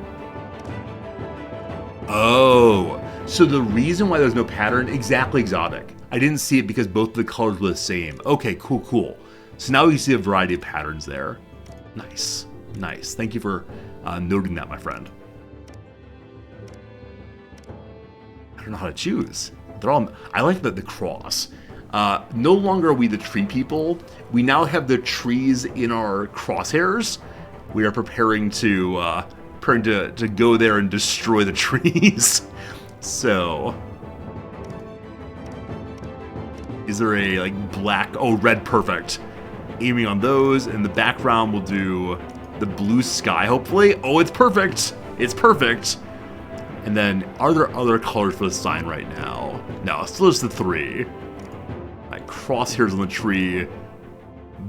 Oh, so the reason why there's no pattern, exactly exotic. I didn't see it because both the colors were the same. Okay, cool, cool. So now you see a variety of patterns there. Nice, nice. Thank you for noting that, my friend. I don't know how to choose. They're all. I like the cross. No longer are we the tree people. We now have the trees in our crosshairs. We are preparing to go there and destroy the trees. So, is there a like black? Oh, red, perfect. Aiming on those. In the background, we'll do the blue sky. Hopefully. Oh, it's perfect. It's perfect. And then, are there other colors for the sign right now? No, still just the 3. Like crosshairs on the tree,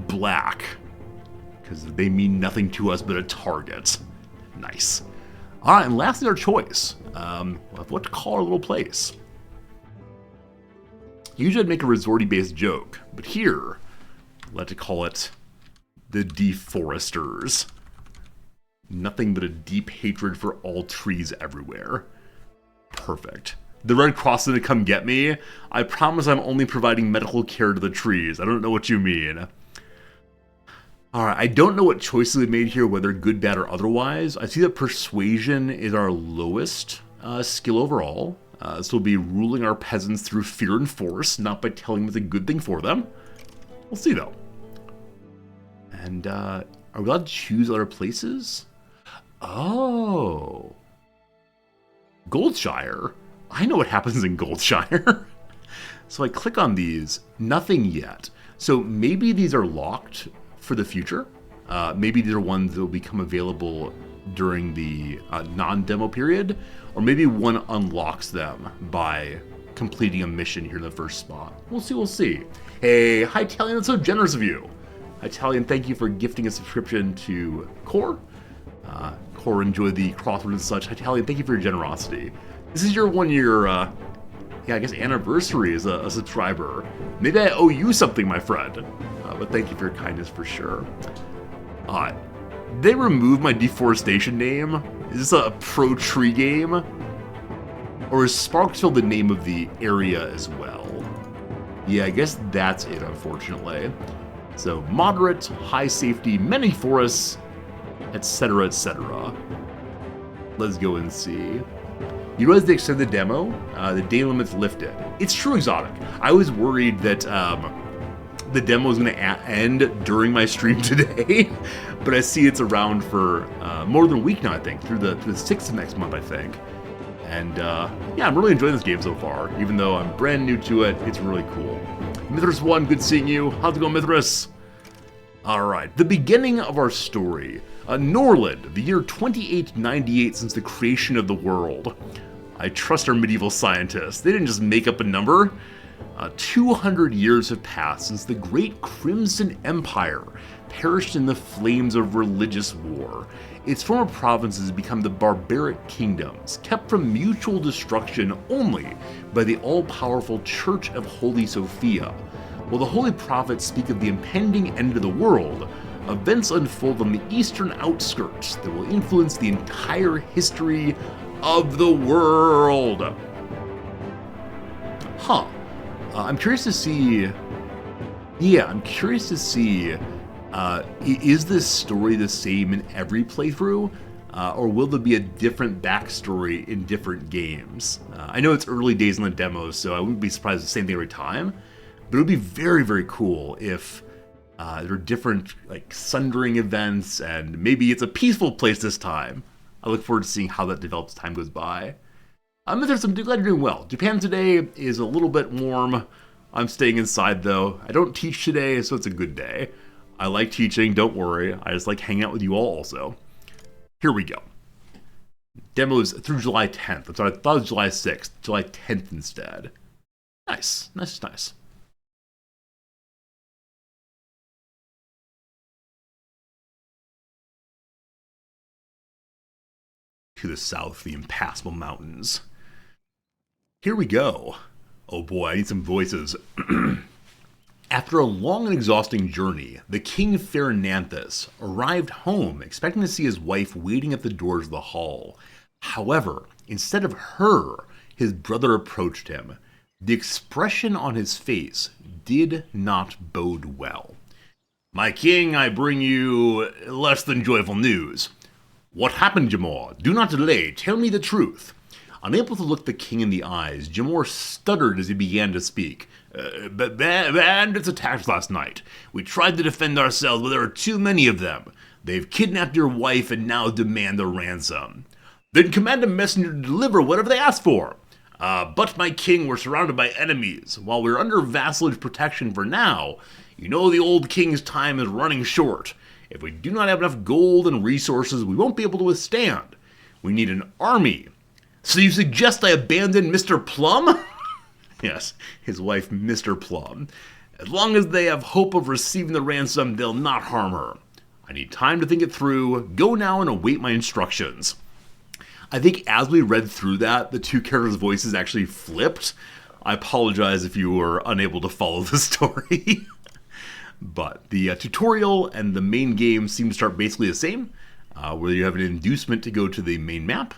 black, because they mean nothing to us but a target. Nice. All right, and lastly, our choice. What to call our little place? Usually I'd make a resorty-based joke, but here, I'd like to call it the Deforesters. Nothing but a deep hatred for all trees everywhere. Perfect. The Red Cross is gonna come get me. I promise I'm only providing medical care to the trees. I don't know what you mean. Alright, I don't know what choices we made here, whether good, bad, or otherwise. I see that Persuasion is our lowest skill overall. So we'll be ruling our peasants through fear and force, not by telling them it's a good thing for them. We'll see though. And are we allowed to choose other places? Oh. Goldshire? I know what happens in Goldshire. So I click on these, nothing yet. So maybe these are locked for the future. Maybe these are ones that will become available during the non-demo period, or maybe one unlocks them by completing a mission here in the first spot. We'll see, we'll see. Hey, hi Talion, that's so generous of you. Hi Talion, thank you for gifting a subscription to Core. Core enjoyed the crossword and such. Hi Talion, thank you for your generosity. This is your 1 year, I guess anniversary as a subscriber. Maybe I owe you something, my friend. but thank you for your kindness for sure. They removed my deforestation name? Is this a pro tree game? Or is Sparksville the name of the area as well? Yeah, I guess that's it, unfortunately. So, moderate, high safety, many forests, etc., etc. Let's go and see. You realize they extended the demo? The day limit's lifted. It's true, Exotic. I was worried that the demo was going to end during my stream today, but I see it's around for more than a week now, I think, through the 6th of next month, I think. And yeah, I'm really enjoying this game so far. Even though I'm brand new to it, it's really cool. Mithras1, good seeing you. How's it going, Mithras? Alright, the beginning of our story. Norland, the year 2898 since the creation of the world. I trust our medieval scientists. They didn't just make up a number. 200 years have passed since the Great Crimson Empire perished in the flames of religious war. Its former provinces have become the barbaric kingdoms, kept from mutual destruction only by the all-powerful Church of Holy Sophia. While the holy prophets speak of the impending end of the world, events unfold on the eastern outskirts that will influence the entire history of the world. Huh. I'm curious to see... Yeah, I'm curious to see... is this story the same in every playthrough? Or will there be a different backstory in different games? I know it's early days in the demos, so I wouldn't be surprised if it's the same thing every time. But it would be very, very cool if there are different like sundering events, and maybe it's a peaceful place this time. I look forward to seeing how that develops as time goes by. I'm glad you're doing well. Japan today is a little bit warm. I'm staying inside though. I don't teach today, so it's a good day. I like teaching, don't worry. I just like hanging out with you all also. Here we go. Demos through July 10th. I'm sorry, I thought it was July 6th. July 10th instead. Nice, nice, nice. To the south, the impassable mountains. Here we go. Oh boy, I need some voices. After a long and exhausting journey, the King Fernanthus arrived home expecting to see his wife waiting at the doors of the hall. However, instead of her, his brother approached him. The expression on his face did not bode well. "My king, I bring you less than joyful news." "What happened, Jamor? Do not delay, tell me the truth." Unable to look the king in the eyes, Jamor stuttered as he began to speak. Bandits attacked last night. We tried to defend ourselves, but there are too many of them. They've kidnapped your wife and now demand a ransom." "Then command a messenger to deliver whatever they ask for." But my king, we're surrounded by enemies. While we're under vassalage protection for now, you know the old king's time is running short. If we do not have enough gold and resources, we won't be able to withstand. We need an army. So you suggest I abandon Mr. Plum?" Yes, his wife, Mr. Plum. "As long as they have hope of receiving the ransom, they'll not harm her. I need time to think it through. Go now and await my instructions." I think as we read through that, the two characters' voices actually flipped. I apologize if you were unable to follow the story. But the tutorial and the main game seem to start basically the same, where you have an inducement to go to the main map.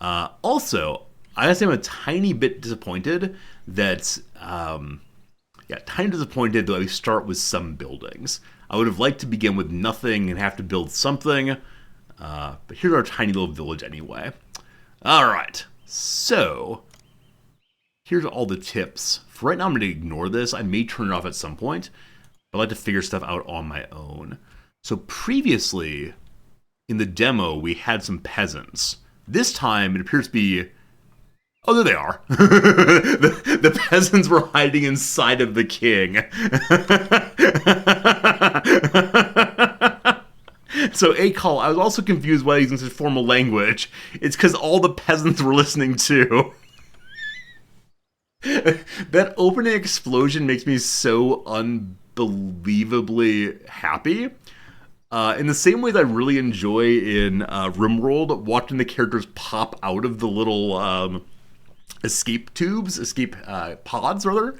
Also, I guess I'm a tiny bit disappointed that, that we start with some buildings. I would have liked to begin with nothing and have to build something, but here's our tiny little village anyway. Alright, so here's all the tips. For right now, I'm going to ignore this. I may turn it off at some point. I like to figure stuff out on my own. So previously, in the demo, we had some peasants. This time, it appears to be... Oh, there they are. the peasants were hiding inside of the king. So, Akal, I was also confused why he's using such formal language. It's because all the peasants were listening too. That opening explosion makes me so unbelievably happy. In the same way that I really enjoy in RimWorld, watching the characters pop out of the little escape pods, rather.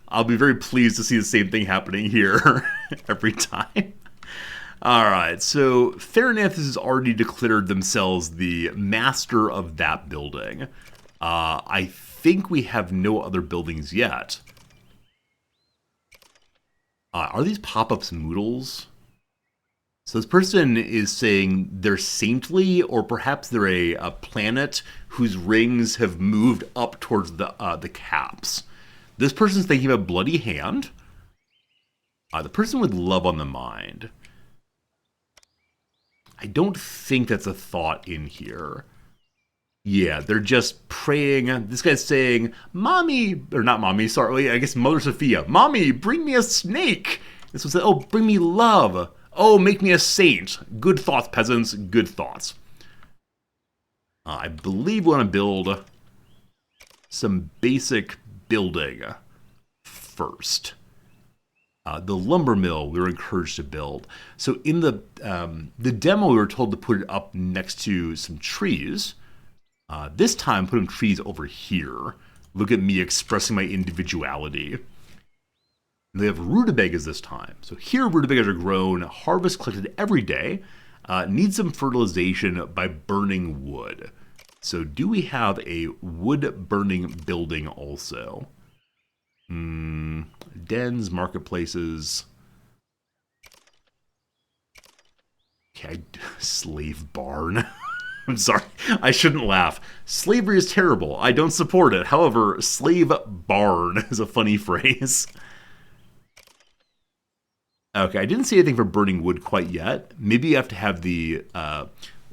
I'll be very pleased to see the same thing happening here every time. All right, so Fairnath has already declared themselves the master of that building. I think we have no other buildings yet. Are these pop-ups Moodles? So this person is saying they're saintly, or perhaps they're a planet whose rings have moved up towards the caps. This person's thinking of a bloody hand. The person with love on the mind. I don't think that's a thought in here. Yeah, they're just praying. This guy's saying, Mommy, or not Mommy, sorry, I guess Mother Sophia. Mommy, bring me a snake. This one said, oh, bring me love. Oh, make me a saint. Good thoughts, peasants, good thoughts. I believe we want to build some basic building first. The lumber mill we were encouraged to build. So in the demo, we were told to put it up next to some trees. This time, put some trees over here. Look at me expressing my individuality. And they have rutabagas this time. So here, rutabagas are grown, harvest collected every day. Need some fertilization by burning wood. So do we have a wood-burning building also? Dens, marketplaces. Okay, slave barn. I'm sorry, I shouldn't laugh. Slavery is terrible. I don't support it. However, slave barn is a funny phrase. Okay, I didn't see anything for burning wood quite yet. Maybe you have to have the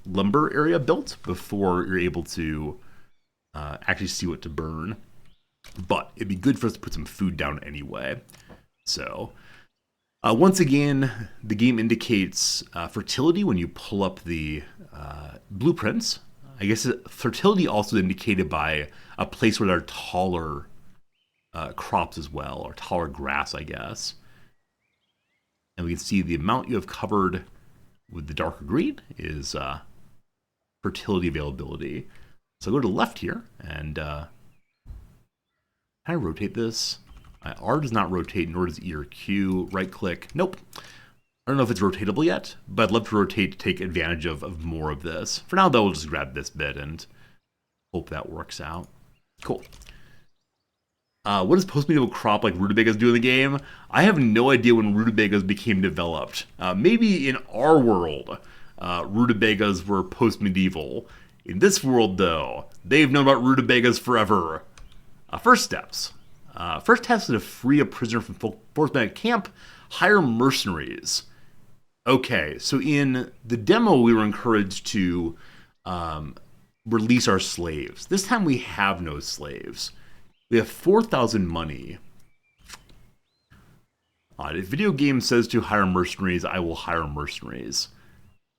lumber area built before you're able to actually see what to burn. But it'd be good for us to put some food down anyway. So, once again, the game indicates fertility when you pull up the blueprints. I guess fertility also indicated by a place where there are taller crops as well, or taller grass, I guess. And we can see the amount you have covered with the darker green is fertility availability. So go to the left here and can I rotate this? R does not rotate, nor does E or Q. Right click. Nope. I don't know if it's rotatable yet, but I'd love to rotate to take advantage of more of this. For now, though, we'll just grab this bit and hope that works out. Cool. What does post-medieval crop like rutabagas do in the game? I have no idea when rutabagas became developed. Maybe in our world, rutabagas were post-medieval. In this world, though, they've known about rutabagas forever. First steps. First task is to free a prisoner from forced medic camp, hire mercenaries. Okay, so in the demo, we were encouraged to release our slaves. This time we have no slaves. We have 4,000 money. If video game says to hire mercenaries, I will hire mercenaries.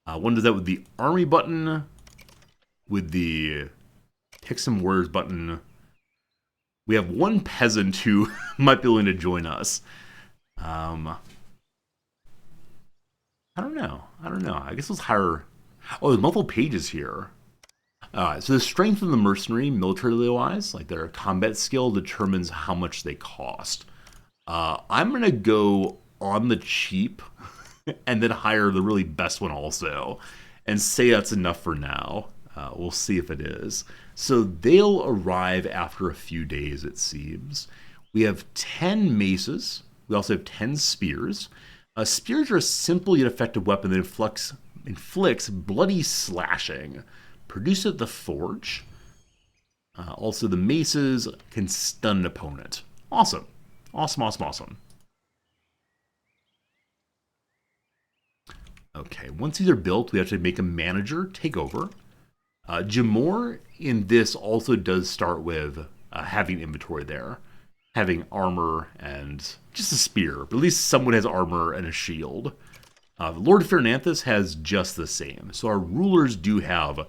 One does that with the army button, with the pick some warriors button. We have one peasant who might be willing to join us. I don't know. I guess let's hire... Oh, there's multiple pages here. So the strength of the mercenary, militarily-wise, like their combat skill, determines how much they cost. I'm going to go on the cheap and then hire the really best one also. And say that's enough for now. We'll see if it is. So they'll arrive after a few days, it seems. We have 10 maces. We also have 10 spears. Spears are a simple yet effective weapon that inflicts bloody slashing. Produced at the forge. Also, the maces can stun an opponent. Awesome. Awesome. Okay, once these are built, we have to make a manager take over. Jamor in this also does start with having inventory there. Having armor and just a spear. But at least someone has armor and a shield. The Lord of Fernanthus has just the same. So our rulers do have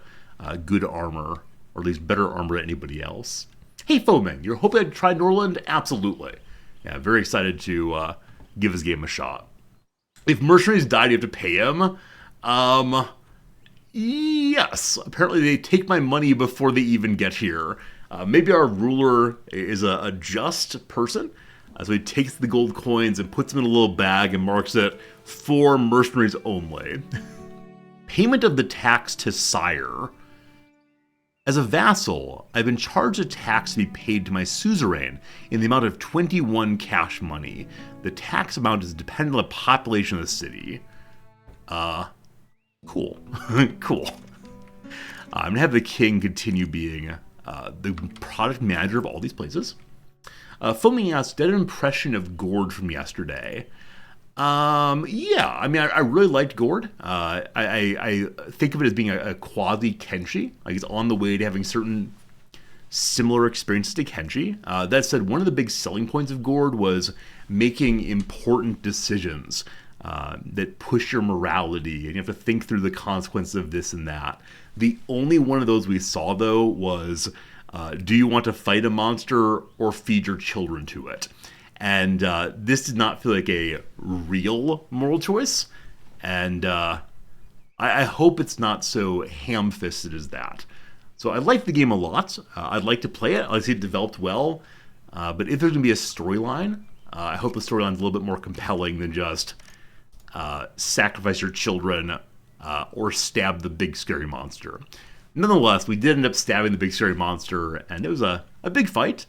good armor, or at least better armor than anybody else. Hey, foeman, you're hoping to try Norland? Absolutely. Yeah, very excited to give this game a shot. If mercenaries died, you have to pay him. Yes. Apparently they take my money before they even get here. Maybe our ruler is a just person. So he takes the gold coins and puts them in a little bag and marks it for mercenaries only. Payment of the tax to sire. As a vassal, I've been charged a tax to be paid to my suzerain in the amount of 21 cash money. The tax amount is dependent on the population of the city. Cool. Cool. I'm gonna have the king continue being the product manager of all these places. Filming asks, did an impression of Gord from yesterday? Yeah, I mean, I really liked Gord. I think of it as being a quasi Kenshi. Like, he's on the way to having certain similar experiences to Kenshi. That said, one of the big selling points of Gord was making important decisions that push your morality, and you have to think through the consequences of this and that. The only one of those we saw, though, was do you want to fight a monster or feed your children to it? And this did not feel like a real moral choice. And I hope it's not so ham-fisted as that. So I like the game a lot. I'd like to play it. I see it developed well. But if there's going to be a storyline, I hope the storyline's a little bit more compelling than just sacrifice your children or stab the big scary monster. Nonetheless, we did end up stabbing the big scary monster, and it was a big fight.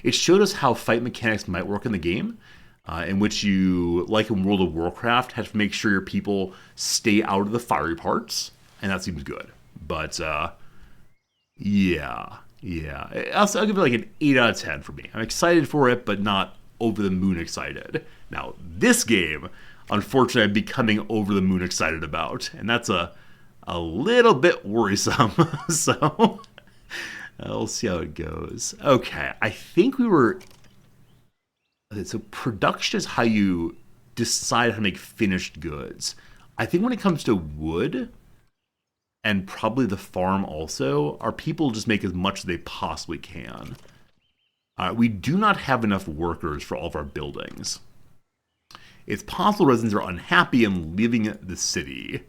It showed us how fight mechanics might work in the game, in which you, like in World of Warcraft, have to make sure your people stay out of the fiery parts, and that seems good. But, yeah. I'll give it like an 8 out of 10 for me. I'm excited for it, but not over the moon excited. Now, this game, unfortunately, I'm becoming over the moon excited about, and that's a little bit worrisome. So we'll see how it goes. Okay, I think we were... Okay, so production is how you decide how to make finished goods. I think when it comes to wood, and probably the farm also, our people just make as much as they possibly can. We do not have enough workers for all of our buildings. It's possible residents are unhappy and leaving the city.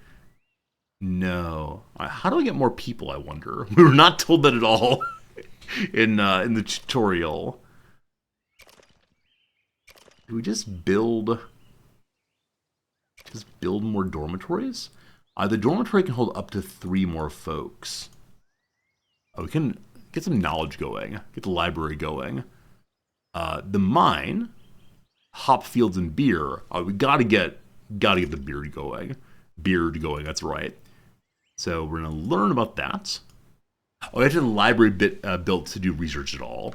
No. How do I get more people, I wonder? We were not told that at all in the tutorial. Do we just build more dormitories? The dormitory can hold up to 3 more folks. We can get some knowledge going. Get the library going. The mine, hop fields and beer. We gotta get the beard going. That's right. So we're gonna learn about that. Oh, I have the library built to do research at all.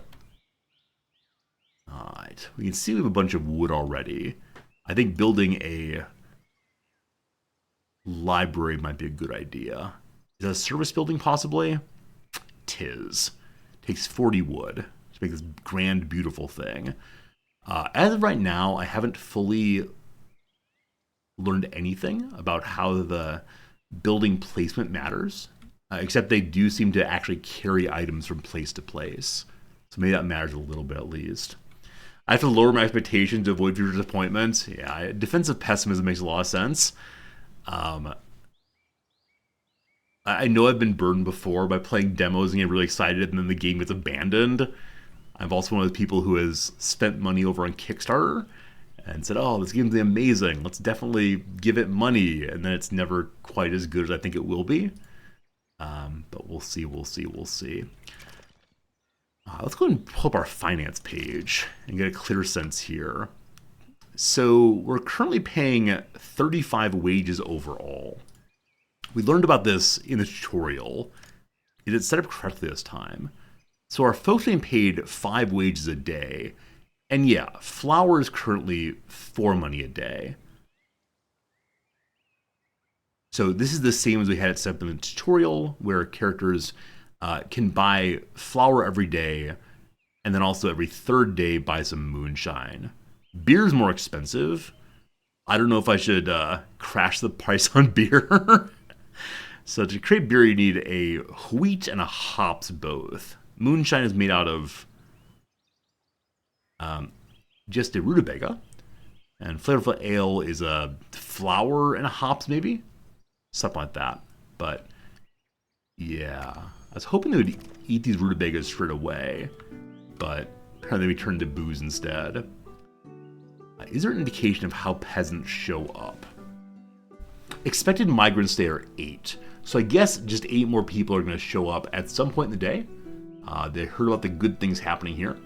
All right, we can see we have a bunch of wood already. I think building a library might be a good idea. Is that a service building possibly? Tis. Takes 40 wood to make this grand, beautiful thing. As of right now, I haven't fully learned anything about how the building placement matters, except they do seem to actually carry items from place to place. So maybe that matters a little bit at least. I have to lower my expectations to avoid future disappointments. Yeah, defensive pessimism makes a lot of sense. I know I've been burned before by playing demos and get really excited and then the game gets abandoned. I'm also one of those people who has spent money over on Kickstarter and said, oh, this game's amazing, let's definitely give it money, and then it's never quite as good as I think it will be. But we'll see. Let's go ahead and pull up our finance page and get a clear sense here. So we're currently paying 35 wages overall. We learned about this in the tutorial. It is set up correctly this time. So our folks are being paid 5 wages a day. And yeah, flour is currently 4 money a day. So this is the same as we had it set up in the tutorial, where characters can buy flour every day, and then also every 3rd day buy some moonshine. Beer is more expensive. I don't know if I should crash the price on beer. So to create beer, you need a wheat and a hops both. Moonshine is made out of just a rutabaga, and flavorful ale is a flour and a hops, maybe something like that. But yeah, I was hoping they would eat these rutabagas straight away, but apparently we turned to booze instead. Is there an indication of how peasants show up? Expected migrants there are 8. So I guess just 8 more people are going to show up at some point in the day. They heard about the good things happening here.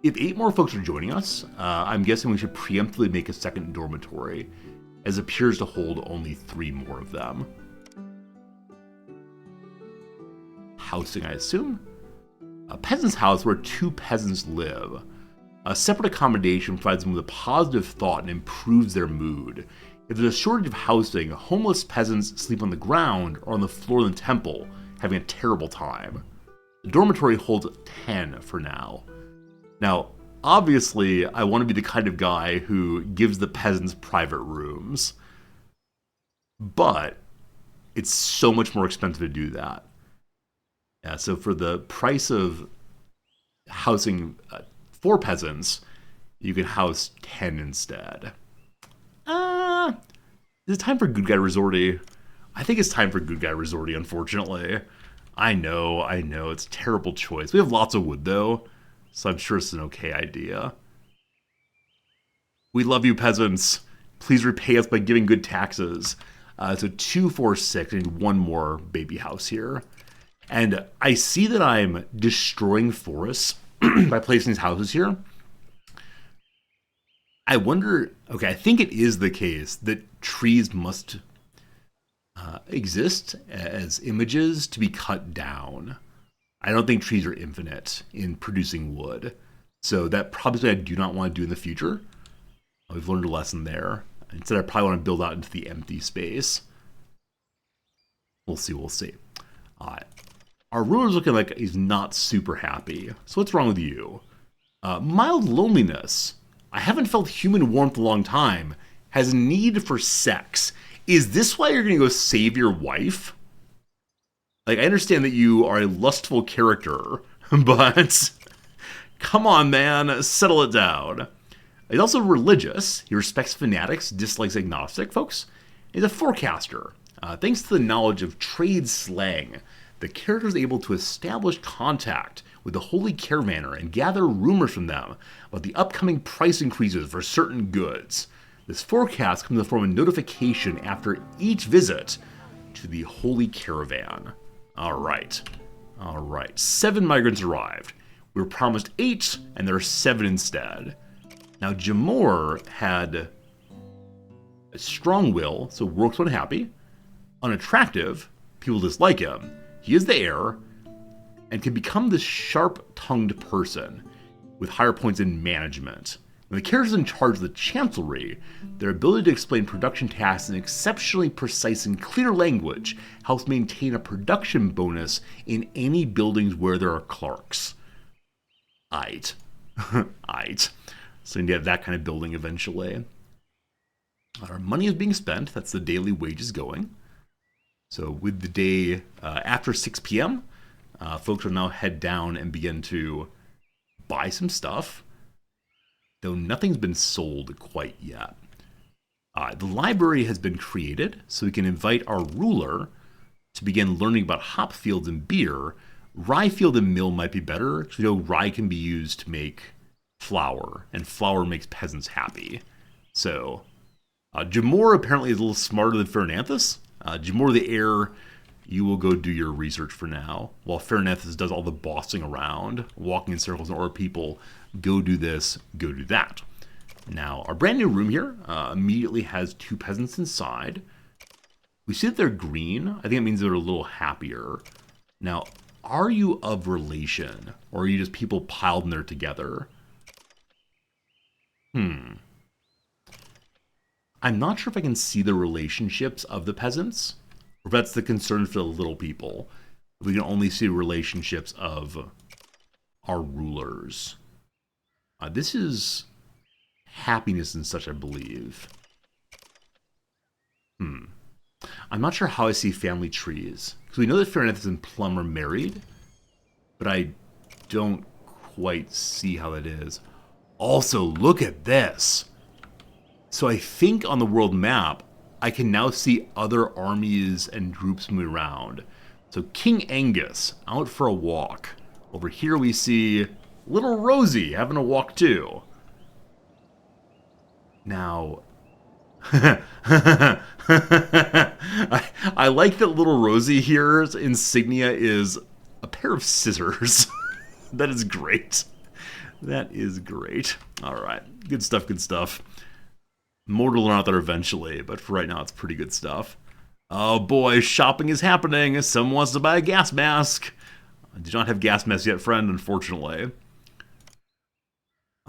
If 8 more folks are joining us, I'm guessing we should preemptively make a second dormitory, as it appears to hold only 3 more of them. Housing, I assume? A peasant's house where 2 peasants live. A separate accommodation provides them with a positive thought and improves their mood. If there's a shortage of housing, homeless peasants sleep on the ground or on the floor of the temple, having a terrible time. The dormitory holds 10 for now. Now, obviously, I want to be the kind of guy who gives the peasants private rooms. But it's so much more expensive to do that. Yeah, so for the price of housing 4 peasants, you can house 10 instead. Is it time for Good Guy Resorty? I think it's time for Good Guy Resorty, unfortunately. I know, it's a terrible choice. We have lots of wood, though, so I'm sure it's an okay idea. We love you, peasants. Please repay us by giving good taxes. So 2, 4, 6, I need 1 more baby house here. And I see that I'm destroying forests by placing these houses here. I wonder, okay, I think it is the case that trees must exist as images to be cut down. I don't think trees are infinite in producing wood. So that probably I do not want to do in the future. We've learned a lesson there. Instead, I probably want to build out into the empty space. We'll see. Our ruler's looking like he's not super happy. So what's wrong with you? Mild loneliness. I haven't felt human warmth in a long time. Has a need for sex. Is this why you're going to go save your wife? Like, I understand that you are a lustful character, but come on, man, settle it down. He's also religious. He respects fanatics, dislikes agnostic folks. He's a forecaster. Thanks to the knowledge of trade slang, the character is able to establish contact with the holy caravaner and gather rumors from them about the upcoming price increases for certain goods. This forecast comes in the form of notification after each visit to the holy caravan. All right. 7 migrants arrived. We were promised 8, and there are 7 instead. Now, Jamor had a strong will, so works when happy. Unattractive, people dislike him. He is the heir, and can become this sharp-tongued person with higher points in management. When the characters in charge of the chancellery, their ability to explain production tasks in exceptionally precise and clear language helps maintain a production bonus in any buildings where there are clerks. Aight. So you need to have that kind of building eventually. Our money is being spent. That's the daily wages going. So with the day after 6 p.m., folks will now head down and begin to buy some stuff, though nothing's been sold quite yet. The library has been created, so we can invite our ruler to begin learning about hop fields and beer. Rye field and mill might be better, because we know rye can be used to make flour, and flour makes peasants happy. So, Jamor apparently is a little smarter than Fernanthus. Jamor the heir, you will go do your research for now, while Fernanthus does all the bossing around, walking in circles and order people, go do this, go do that. Now, our brand new room here immediately has 2 peasants inside. We see that they're green. I think it means they're a little happier. Now, are you of relation, or are you just people piled in there together? I'm not sure if I can see the relationships of the peasants, or if that's the concern for the little people. If we can only see relationships of our rulers. This is happiness and such, I believe. I'm not sure how I see family trees. Because we know that Fernanthus and Plum are married, but I don't quite see how that is. Also, look at this. So I think on the world map, I can now see other armies and groups moving around. So King Angus, out for a walk. Over here we see little Rosie having a walk too. Now, I like that little Rosie here's insignia is a pair of scissors. That is great. That is great. All right. Good stuff, good stuff. More to learn out there eventually, but for right now, it's pretty good stuff. Oh boy, shopping is happening. Someone wants to buy a gas mask. I do not have gas masks yet, friend, unfortunately.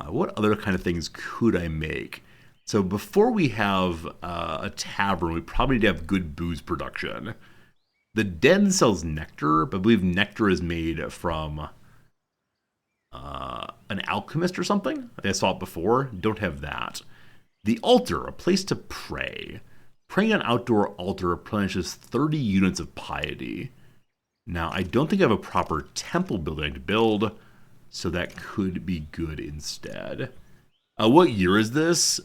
What other kind of things could I make? So before we have a tavern, we probably need to have good booze production. The den sells nectar, but I believe nectar is made from an alchemist or something. I think I saw it before. Don't have that. The altar, a place to pray. Praying on outdoor altar replenishes 30 units of piety. Now, I don't think I have a proper temple building to build, so that could be good instead. What year is this?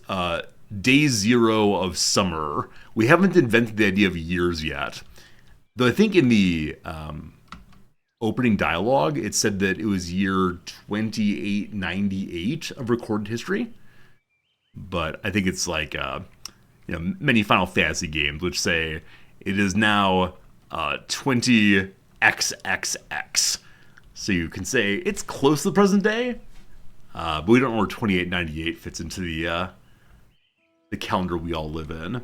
Day 0 of summer. We haven't invented the idea of years yet. Though I think in the opening dialogue, it said that it was year 2898 of recorded history. But I think it's like, many Final Fantasy games, which say it is now 20XXX. So you can say it's close to the present day, but we don't know where 2898 fits into the calendar we all live in.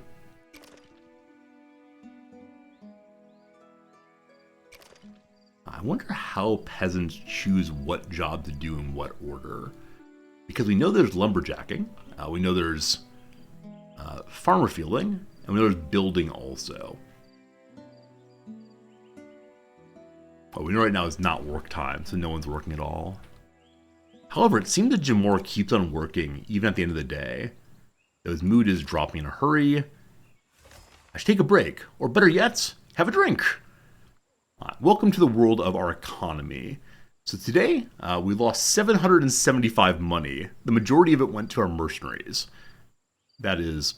I wonder how peasants choose what job to do in what order. Because we know there's lumberjacking, we know there's farmer fielding, and we know there's building also. What we know right now is not work time, so no one's working at all. However, it seems that Jamor keeps on working even at the end of the day. Though his mood is dropping in a hurry. I should take a break, or better yet, have a drink. Welcome to the world of our economy. So today, we lost 775 money. The majority of it went to our mercenaries. That is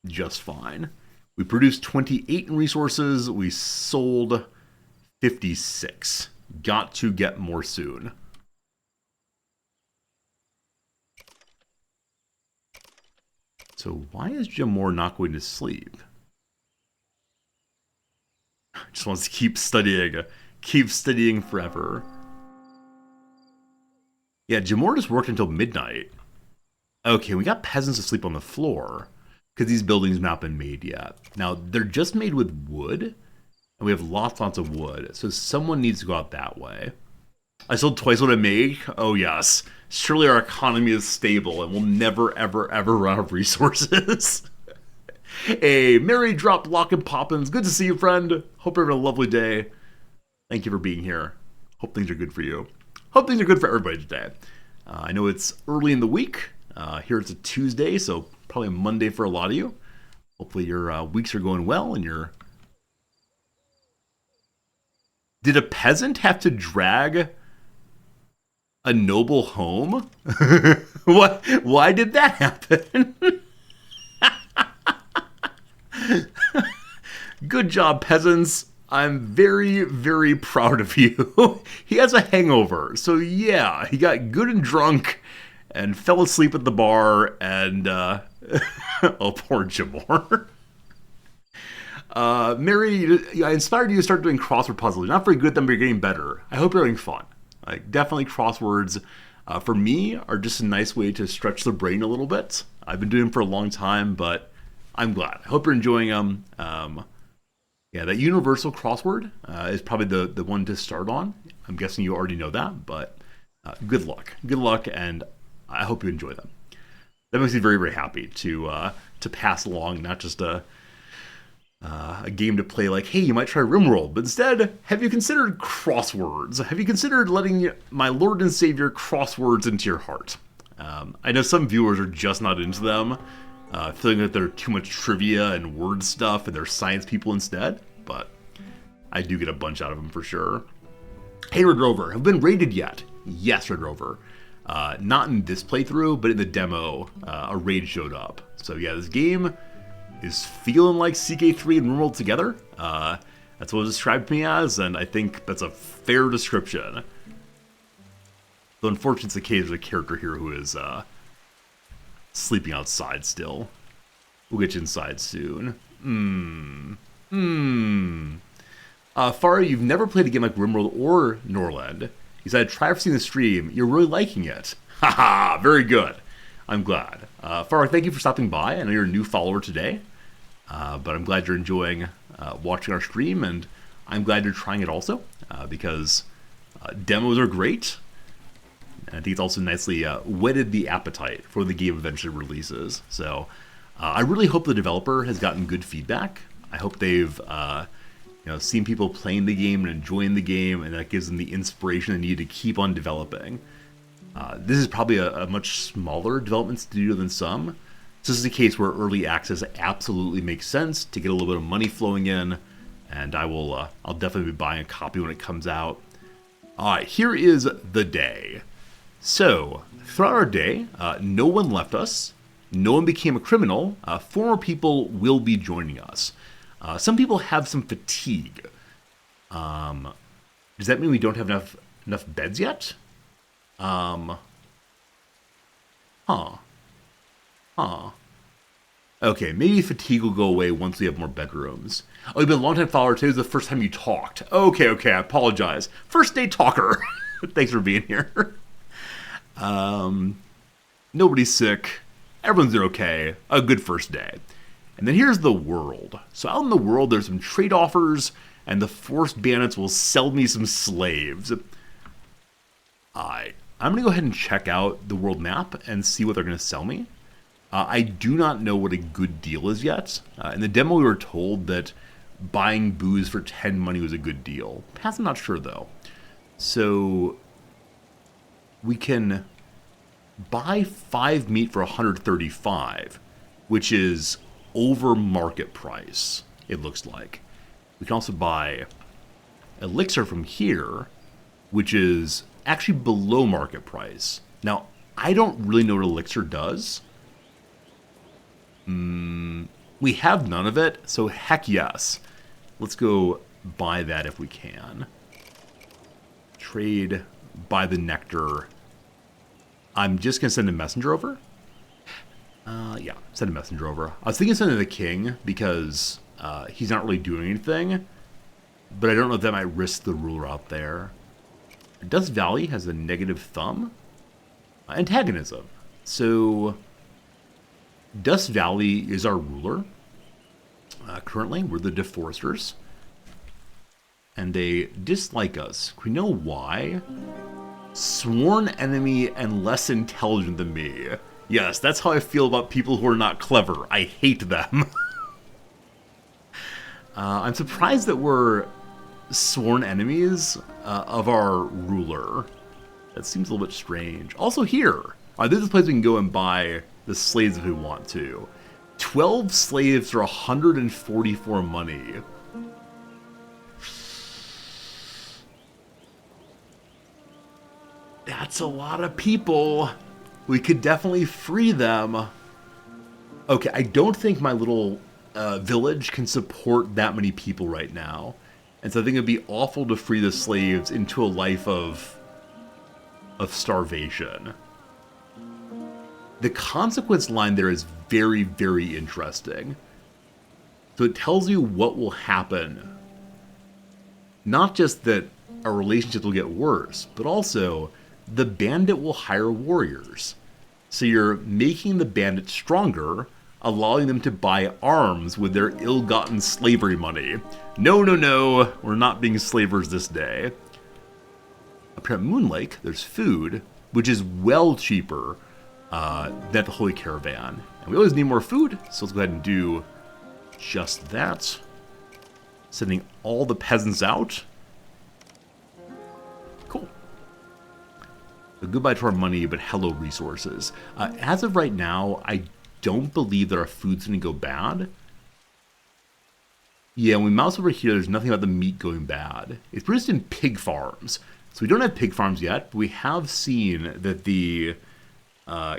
just fine. We produced 28 in resources. We sold 56. Got to get more soon. So why is Jamor not going to sleep? Just wants to keep studying forever. Yeah, Jamor just worked until midnight. Okay, we got peasants to sleep on the floor because these buildings have not been made yet. Now, they're just made with wood, and we have lots of wood, so someone needs to go out that way. I sold twice what I make? Oh yes. Surely our economy is stable and we'll never, ever, ever run out of resources. Hey, Mary dropped Lock and Poppins. Good to see you, friend. Hope you're having a lovely day. Thank you for being here. Hope things are good for you. Hope things are good for everybody today. I know it's early in the week. Here it's a Tuesday, so probably a Monday for a lot of you. Hopefully your weeks are going well and you're... Did a peasant have to drag a noble home? What? Why did that happen? Good job, peasants. I'm very, very proud of you. He has a hangover, so yeah, he got good and drunk and fell asleep at the bar and, oh, poor Jamor. Mary, I inspired you to start doing crossword puzzles. You're not very good at them, but you're getting better. I hope you're having fun. Like, definitely crosswords, for me, are just a nice way to stretch the brain a little bit. I've been doing them for a long time, but I'm glad. I hope you're enjoying them. Yeah, that universal crossword is probably the one to start on. I'm guessing you already know that, but good luck. Good luck, and I hope you enjoy them. That makes me very, very happy to pass along not just a game to play like, hey, you might try RimWorld, but instead, have you considered crosswords? Have you considered letting my Lord and Savior crosswords into your heart? I know some viewers are just not into them, feeling that they're too much trivia and word stuff and they're science people instead, but I do get a bunch out of them for sure. Hey, Red Rover, have been raided yet? Yes, Red Rover. Not in this playthrough, but in the demo, a raid showed up. So yeah, this game is feeling like CK3 and RimWorld together. That's what it described me as, and I think that's a fair description. Though unfortunately it's the case, there's a character here who is Sleeping outside still. We'll get you inside soon. Farah, you've never played a game like RimWorld or Norland. You said, try for seeing the stream. You're really liking it. Haha, very good. I'm glad. Farah, thank you for stopping by. I know you're a new follower today, but I'm glad you're enjoying watching our stream, and I'm glad you're trying it also, because demos are great. And I think it's also nicely whetted the appetite for the game eventually releases. So I really hope the developer has gotten good feedback. I hope they've seen people playing the game and enjoying the game, and that gives them the inspiration they need to keep on developing. This is probably a much smaller development studio than some. So this is a case where early access absolutely makes sense to get a little bit of money flowing in, and I'll definitely be buying a copy when it comes out. All right, here is the day. So throughout our day, no one left us, no one became a criminal. 4 more people will be joining us. Some people have some fatigue. Does that mean we don't have enough beds yet? Okay, maybe fatigue will go away once we have more bedrooms. Oh, you've been a long-time follower. Today was the first time you talked. Okay, I apologize. First day talker. Thanks for being here. Nobody's sick. Everyone's doing okay. A good first day. And then here's the world. So out in the world, there's some trade offers, and the forced bandits will sell me some slaves. I'm going to go ahead and check out the world map and see what they're going to sell me. I do not know what a good deal is yet. In the demo, we were told that buying booze for 10 money was a good deal. Past, I'm not sure, though. So we can buy 5 meat for 135, which is over market price, it looks like. We can also buy elixir from here, which is actually below market price. Now, I don't really know what elixir does. We have none of it, so heck yes. Let's go buy that if we can. Trade, buy the nectar. I'm just going to send a messenger over. Yeah, send a messenger over. I was thinking sending the king because he's not really doing anything, but I don't know if that might risk the ruler out there. Dust Valley has a negative thumb. Antagonism. So Dust Valley is our ruler. Currently, we're the deforesters. And they dislike us. We know why. Sworn enemy and less intelligent than me. Yes, that's how I feel about people who are not clever. I hate them. I'm surprised that we're sworn enemies of our ruler. That seems a little bit strange. Also here, this is a place we can go and buy the slaves if we want to. 12 slaves for 144 money. That's a lot of people. We could definitely free them. Okay, I don't think my little village can support that many people right now. And so I think it'd be awful to free the slaves into a life of starvation. The consequence line there is very, very interesting. So it tells you what will happen. Not just that our relationships will get worse, but also the bandit will hire warriors. So you're making the bandit stronger, allowing them to buy arms with their ill-gotten slavery money. No, we're not being slavers this day. Up here at Moon Lake, there's food, which is well cheaper than at the Holy Caravan. And we always need more food, so let's go ahead and do just that. Sending all the peasants out. Cool. So goodbye to our money, but hello resources. As of right now, I don't believe that our food's going to go bad. Yeah, when we mouse over here, there's nothing about the meat going bad. It's produced in pig farms. So we don't have pig farms yet, but we have seen that the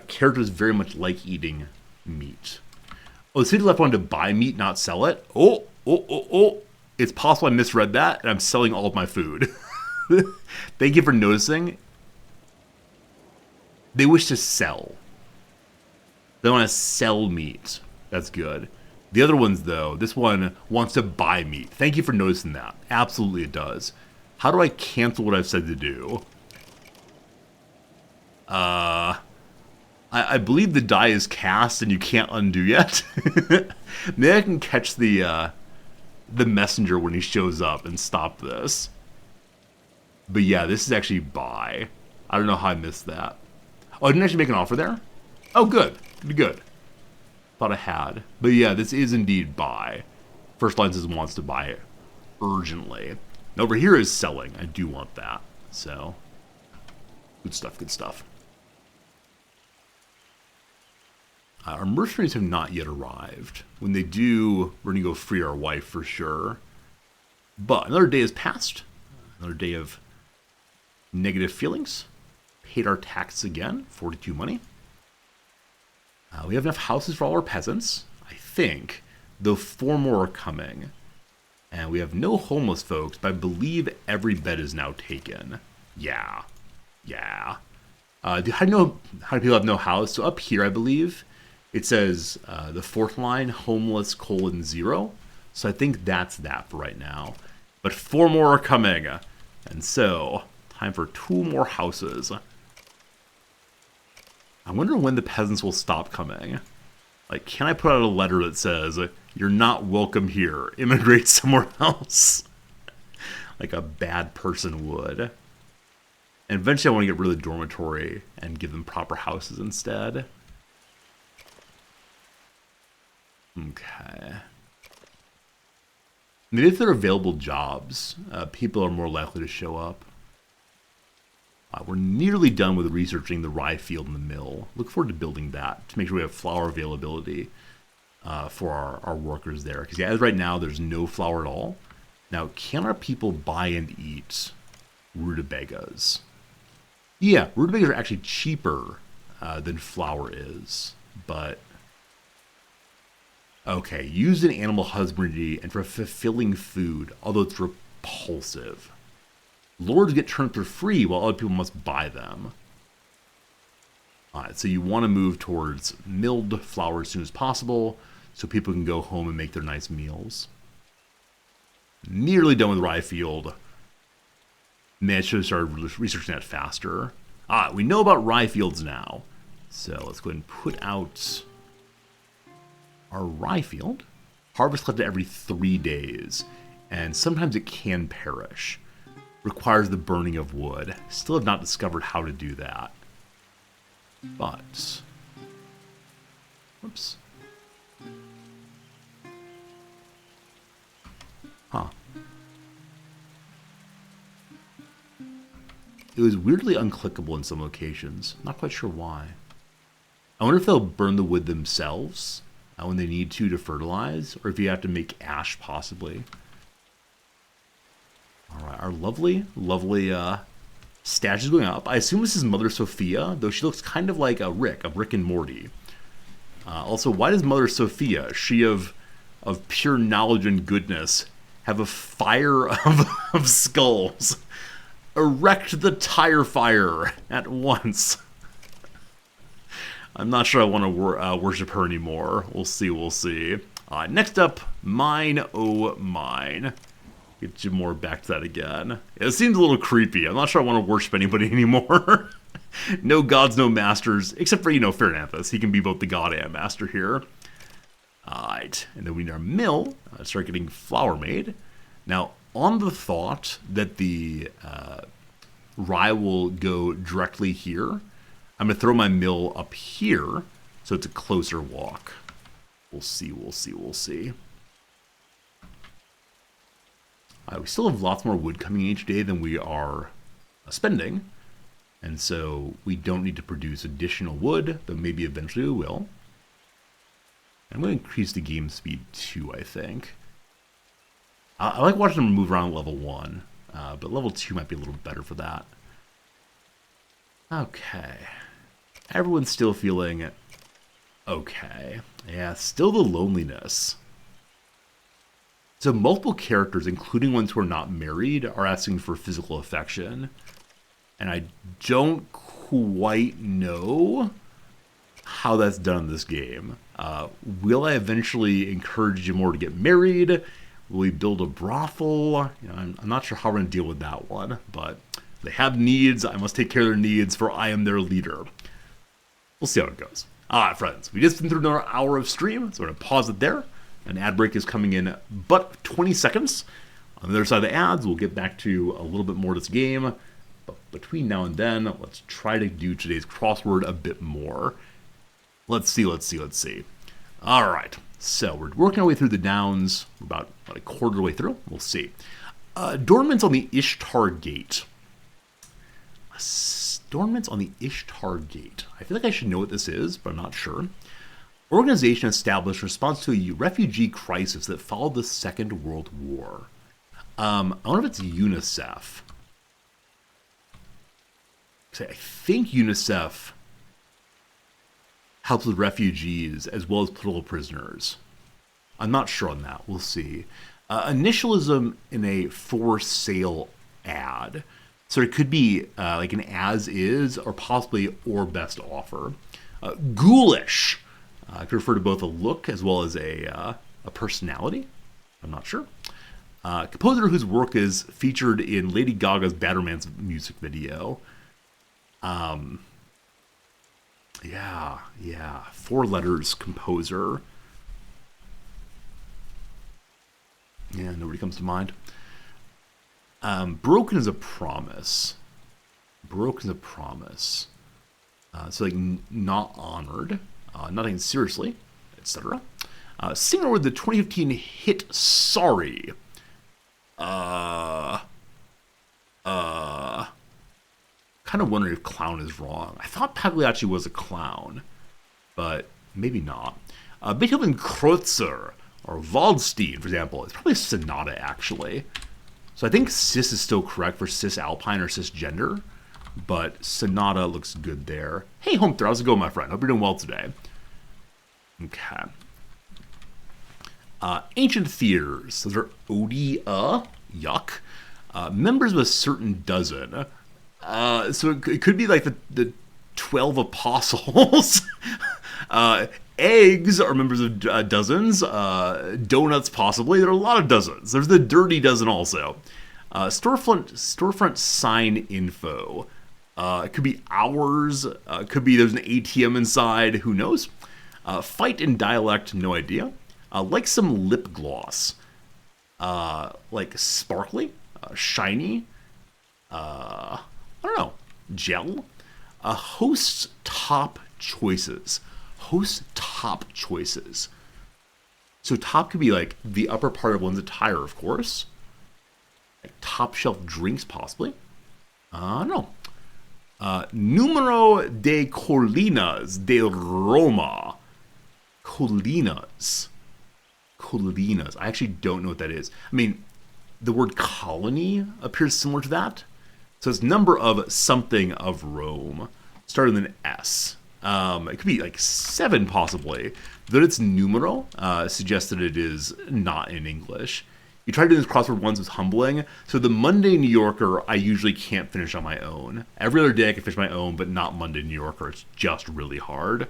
characters very much like eating meat. Oh, the city left wanted to buy meat, not sell it. Oh. It's possible I misread that, and I'm selling all of my food. Thank you for noticing. They wish to sell. They want to sell meat. That's good. The other ones, though, this one wants to buy meat. Thank you for noticing that. Absolutely it does. How do I cancel what I've said to do? I believe the die is cast and you can't undo yet. Maybe I can catch the messenger when he shows up and stop this. But yeah, this is actually buy. I don't know how I missed that. Oh, I didn't actually make an offer there? Oh, good. Good. Thought I had. But yeah, this is indeed buy. First line says wants to buy it urgently. And over here is selling. I do want that. So, good stuff, good stuff. Our mercenaries have not yet arrived. When they do, we're going to go free our wife for sure. But another day has passed. Another day of negative feelings. Paid our tax again, 42 money. We have enough houses for all our peasants, I think, though 4 more are coming. And we have no homeless folks, but I believe every bed is now taken. Yeah. How do people have no house? So up here, I believe, it says the 4th line, homeless, :0. So I think that's that for right now. But 4 more are coming. And so, time for 2 more houses. I wonder when the peasants will stop coming. Like, can I put out a letter that says, you're not welcome here, immigrate somewhere else? Like a bad person would. And eventually I want to get rid of the dormitory and give them proper houses instead. Okay. Maybe if there are available jobs, people are more likely to show up. We're nearly done with researching the rye field and the mill. Look forward to building that to make sure we have flour availability for our workers there. Because yeah, as right now, there's no flour at all. Now, can our people buy and eat rutabagas? Yeah, rutabagas are actually cheaper than flour is. But, okay, used in animal husbandry and for fulfilling food, although it's repulsive. Lords get turned for free while other people must buy them. Alright, so you want to move towards milled flour as soon as possible so people can go home and make their nice meals. Nearly done with rye field. Man, I should have started researching that faster. We know about rye fields now. So let's go ahead and put out our rye field. Harvest collected every 3 days. And sometimes it can perish. Requires the burning of wood. Still have not discovered how to do that. But, whoops. Huh. It was weirdly unclickable in some locations. Not quite sure why. I wonder if they'll burn the wood themselves when they need to fertilize, or if you have to make ash possibly. Alright, our lovely stash is going up. I assume this is Mother Sophia, though she looks kind of like a Rick and Morty. Also, why does Mother Sophia, she of pure knowledge and goodness, have a fire of skulls? Erect the tire fire at once. I'm not sure I want to worship her anymore. We'll see. Next up, mine, oh mine. Get you more back to that again. It seems a little creepy. I'm not sure I want to worship anybody anymore. No gods, no masters, except for, Farinanthus. He can be both the god and master here. Alright, and then we need our mill. Start getting flour made. Now, on the thought that the rye will go directly here, I'm going to throw my mill up here, so it's a closer walk. We'll see. We still have lots more wood coming each day than we are spending, and so we don't need to produce additional wood, though maybe eventually we will. I'm going to increase the game speed too, I think. I like watching them move around level 1, but level 2 might be a little better for that. Okay. Everyone's still feeling okay. Yeah, still the loneliness. So multiple characters, including ones who are not married, are asking for physical affection. And I don't quite know how that's done in this game. Will I eventually encourage you more to get married? Will we build a brothel? I'm not sure how we're going to deal with that one, but they have needs. I must take care of their needs, for I am their leader. We'll see how it goes. All right, friends, we just been through another hour of stream, so we're going to pause it there. An ad break is coming in but 20 seconds. On the other side of the ads, we'll get back to a little bit more of this game. But between now and then, let's try to do today's crossword a bit more. Let's see. All right, so we're working our way through the downs, about a quarter of the way through. We'll see. Adornments on the Ishtar Gate. Adornments on the Ishtar Gate. I feel like I should know what this is, but I'm not sure. Organization established in response to a refugee crisis that followed the Second World War. I wonder if it's UNICEF. I think UNICEF helps with refugees as well as political prisoners. I'm not sure on that. We'll see. Initialism in a for sale ad. So it could be like an as is or possibly or best offer. Ghoulish. Could refer to both a look as well as a personality. I'm not sure. Composer whose work is featured in Lady Gaga's Bad Romance music video. Yeah. 4 letters, composer. Yeah, nobody comes to mind. Broken is a promise. So like not honored, nothing seriously, etc. Singer with the 2015 hit Sorry. Kind of wondering if clown is wrong. I thought Pagliacci was a clown, but maybe not. Beethoven Kreutzer or Waldstein, for example, it's probably sonata actually. So I think cis is still correct for cis alpine or cisgender, but sonata looks good there. Hey, Homester, how's it going, my friend? Hope you're doing well today. Okay. Ancient theaters. Those are Odia. Yuck. Members of a certain dozen. So it could be like the 12 apostles. Eggs are members of dozens. Donuts, possibly. There are a lot of dozens. There's the dirty dozen also. Storefront sign info. It could be hours. It could be there's an ATM inside. Who knows? Fight in dialect. No idea. Like some lip gloss. Like sparkly. Shiny. I don't know. Gel. Host's top choices. So top could be like the upper part of one's attire, of course. Like top shelf drinks, possibly. I don't know. Numero de Colinas de Roma. Colinas. I actually don't know what that is. I mean, the word colony appears similar to that. So it's number of something of Rome, starting with an S. It could be like 7 possibly. That it's numero suggests that it is not in English. You try doing this crossword once, it's humbling. So the Monday New Yorker, I usually can't finish on my own. Every other day I can finish my own, but not Monday New Yorker. It's just really hard.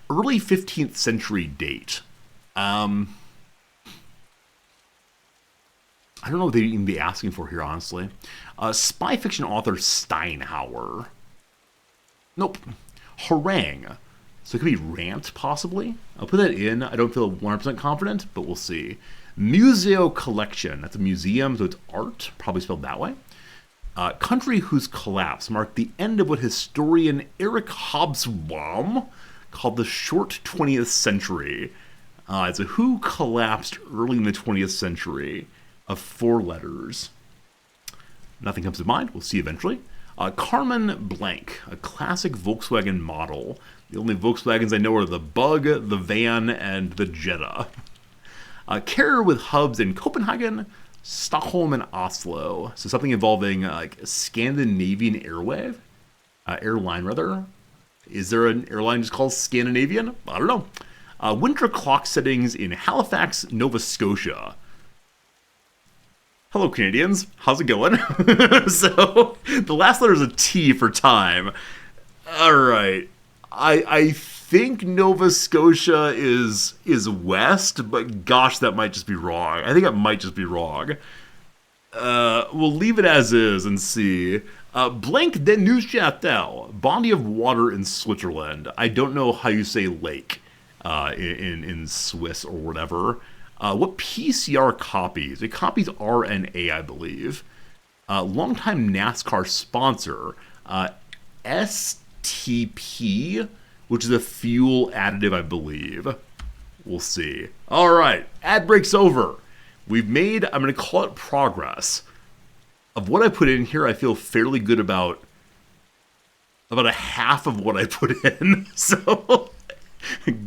Early 15th century date. I don't know what they'd even be asking for here, honestly. Spy fiction author Steinhauer. Nope. Harangue. So it could be rant, possibly. I'll put that in. I don't feel 100% confident, but we'll see. Museo collection. That's a museum, so it's art. Probably spelled that way. Country whose collapse marked the end of what historian Eric Hobsbawm called the short 20th century. So who collapsed early in the 20th century? Of 4 letters. Nothing comes to mind. We'll see eventually. Carmen Blank, a classic Volkswagen model. The only Volkswagens I know are the Bug, the Van, and the Jetta. Carrier with hubs in Copenhagen, Stockholm, and Oslo. So something involving like Scandinavian airline rather. Is there an airline just called Scandinavian? I don't know. Winter clock settings in Halifax, Nova Scotia. Hello, Canadians. How's it going? So, the last letter is a T for time. All right. I think Nova Scotia is west, but gosh, that might just be wrong. I think it might just be wrong. We'll leave it as is and see. Blank de Neuchâtel, body of water in Switzerland. I don't know how you say lake in Swiss or whatever. What PCR copies? It copies RNA, I believe. Longtime NASCAR sponsor, STP, which is a fuel additive, I believe. We'll see. All right, ad break's over. We've made, I'm going to call it progress. Of what I put in here, I feel fairly good about a half of what I put in. So,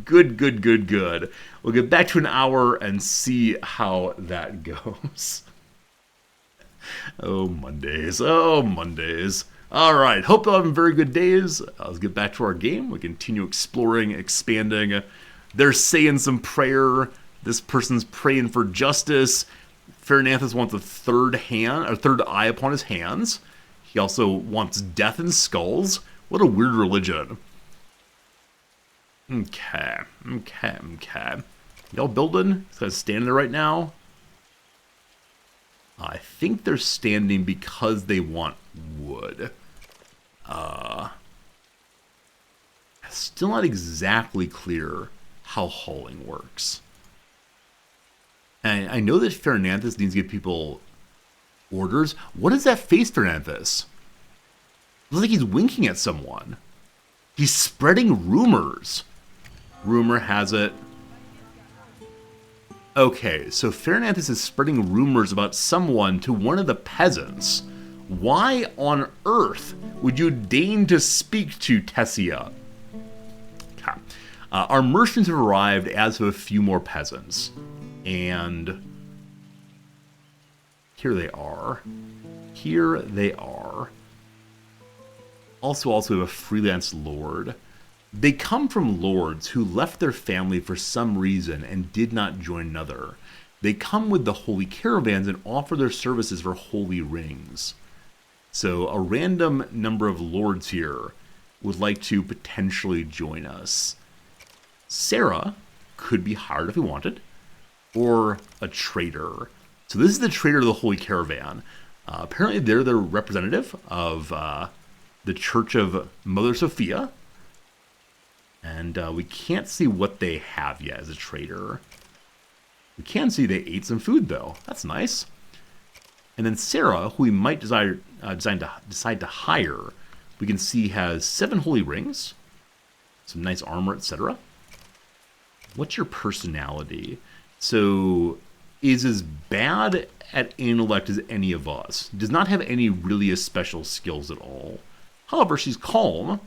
good. We'll get back to an hour and see how that goes. Oh, Mondays. All right, hope you're having very good days. Let's get back to our game. We continue exploring, expanding. They're saying some prayer. This person's praying for justice. Fernandez wants a third eye upon his hands. He also wants death and skulls. What a weird religion. Okay. Y'all building? This guy's standing there right now. I think they're standing because they want wood. Still not exactly clear how hauling works. And I know that Fernandez needs to give people orders. What is that face, Fernandez? Looks like he's winking at someone. He's spreading rumors. Rumor has it. Okay, so Fernandez is spreading rumors about someone to one of the peasants. Why on earth would you deign to speak to Tessia? Okay. Our merchants have arrived, as have a few more peasants. And here they are. Also, we have a freelance lord. They come from lords who left their family for some reason and did not join another. They come with the holy caravans and offer their services for holy rings. So a random number of lords here would like to potentially join us. Sarah could be hired if we wanted, or a trader. So this is the trader of the Holy Caravan. Apparently they're the representative of the Church of Mother Sophia. And we can't see what they have yet as a trader. We can see they ate some food, though. That's nice. And then Sarah, who we might decide to hire, we can see has 7 holy rings, some nice armor, etc. What's your personality? So, is as bad at intellect as any of us. Does not have any really special skills at all. However, she's calm,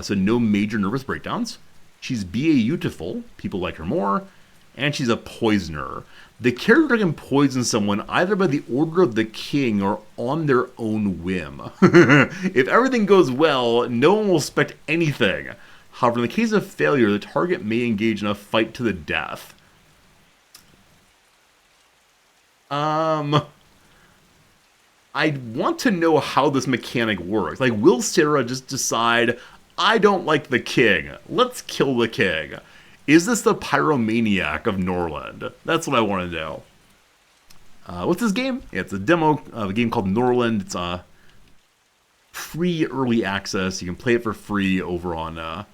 so no major nervous breakdowns. She's beautiful, people like her more, and she's a poisoner. The character can poison someone either by the order of the king or on their own whim. If everything goes well, no one will suspect anything. However, in the case of failure, the target may engage in a fight to the death. I want to know how this mechanic works. Like, will Sarah just decide, I don't like the king, let's kill the king? Is this the pyromaniac of Norland? That's what I want to know. What's this game? Yeah, it's a demo of a game called Norland. It's a free early access. You can play it for free over on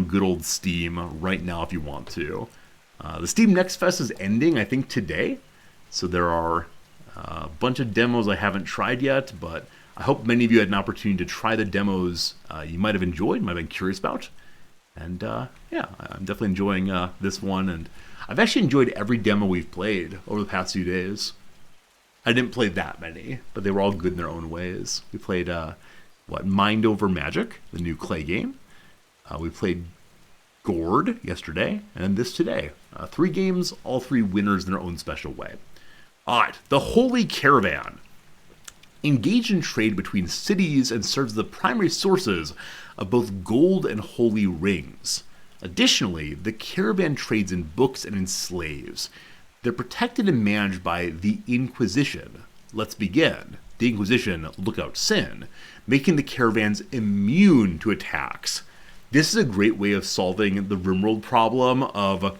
good old Steam right now if you want to. The Steam Next Fest is ending, I think, today. So there are a bunch of demos I haven't tried yet, but I hope many of you had an opportunity to try the demos you might have enjoyed, might have been curious about. And yeah, I'm definitely enjoying this one. And I've actually enjoyed every demo we've played over the past few days. I didn't play that many, but they were all good in their own ways. We played, Mind Over Magic, the new Clay game. We played Gourd yesterday, and this today. 3 games, all 3 winners in their own special way. All right, the Holy Caravan. Engaged in trade between cities and serves the primary sources of both gold and holy rings. Additionally, the caravan trades in books and in slaves. They're protected and managed by the Inquisition. Let's begin. The Inquisition look out sin, making the caravans immune to attacks. This is a great way of solving the RimWorld problem of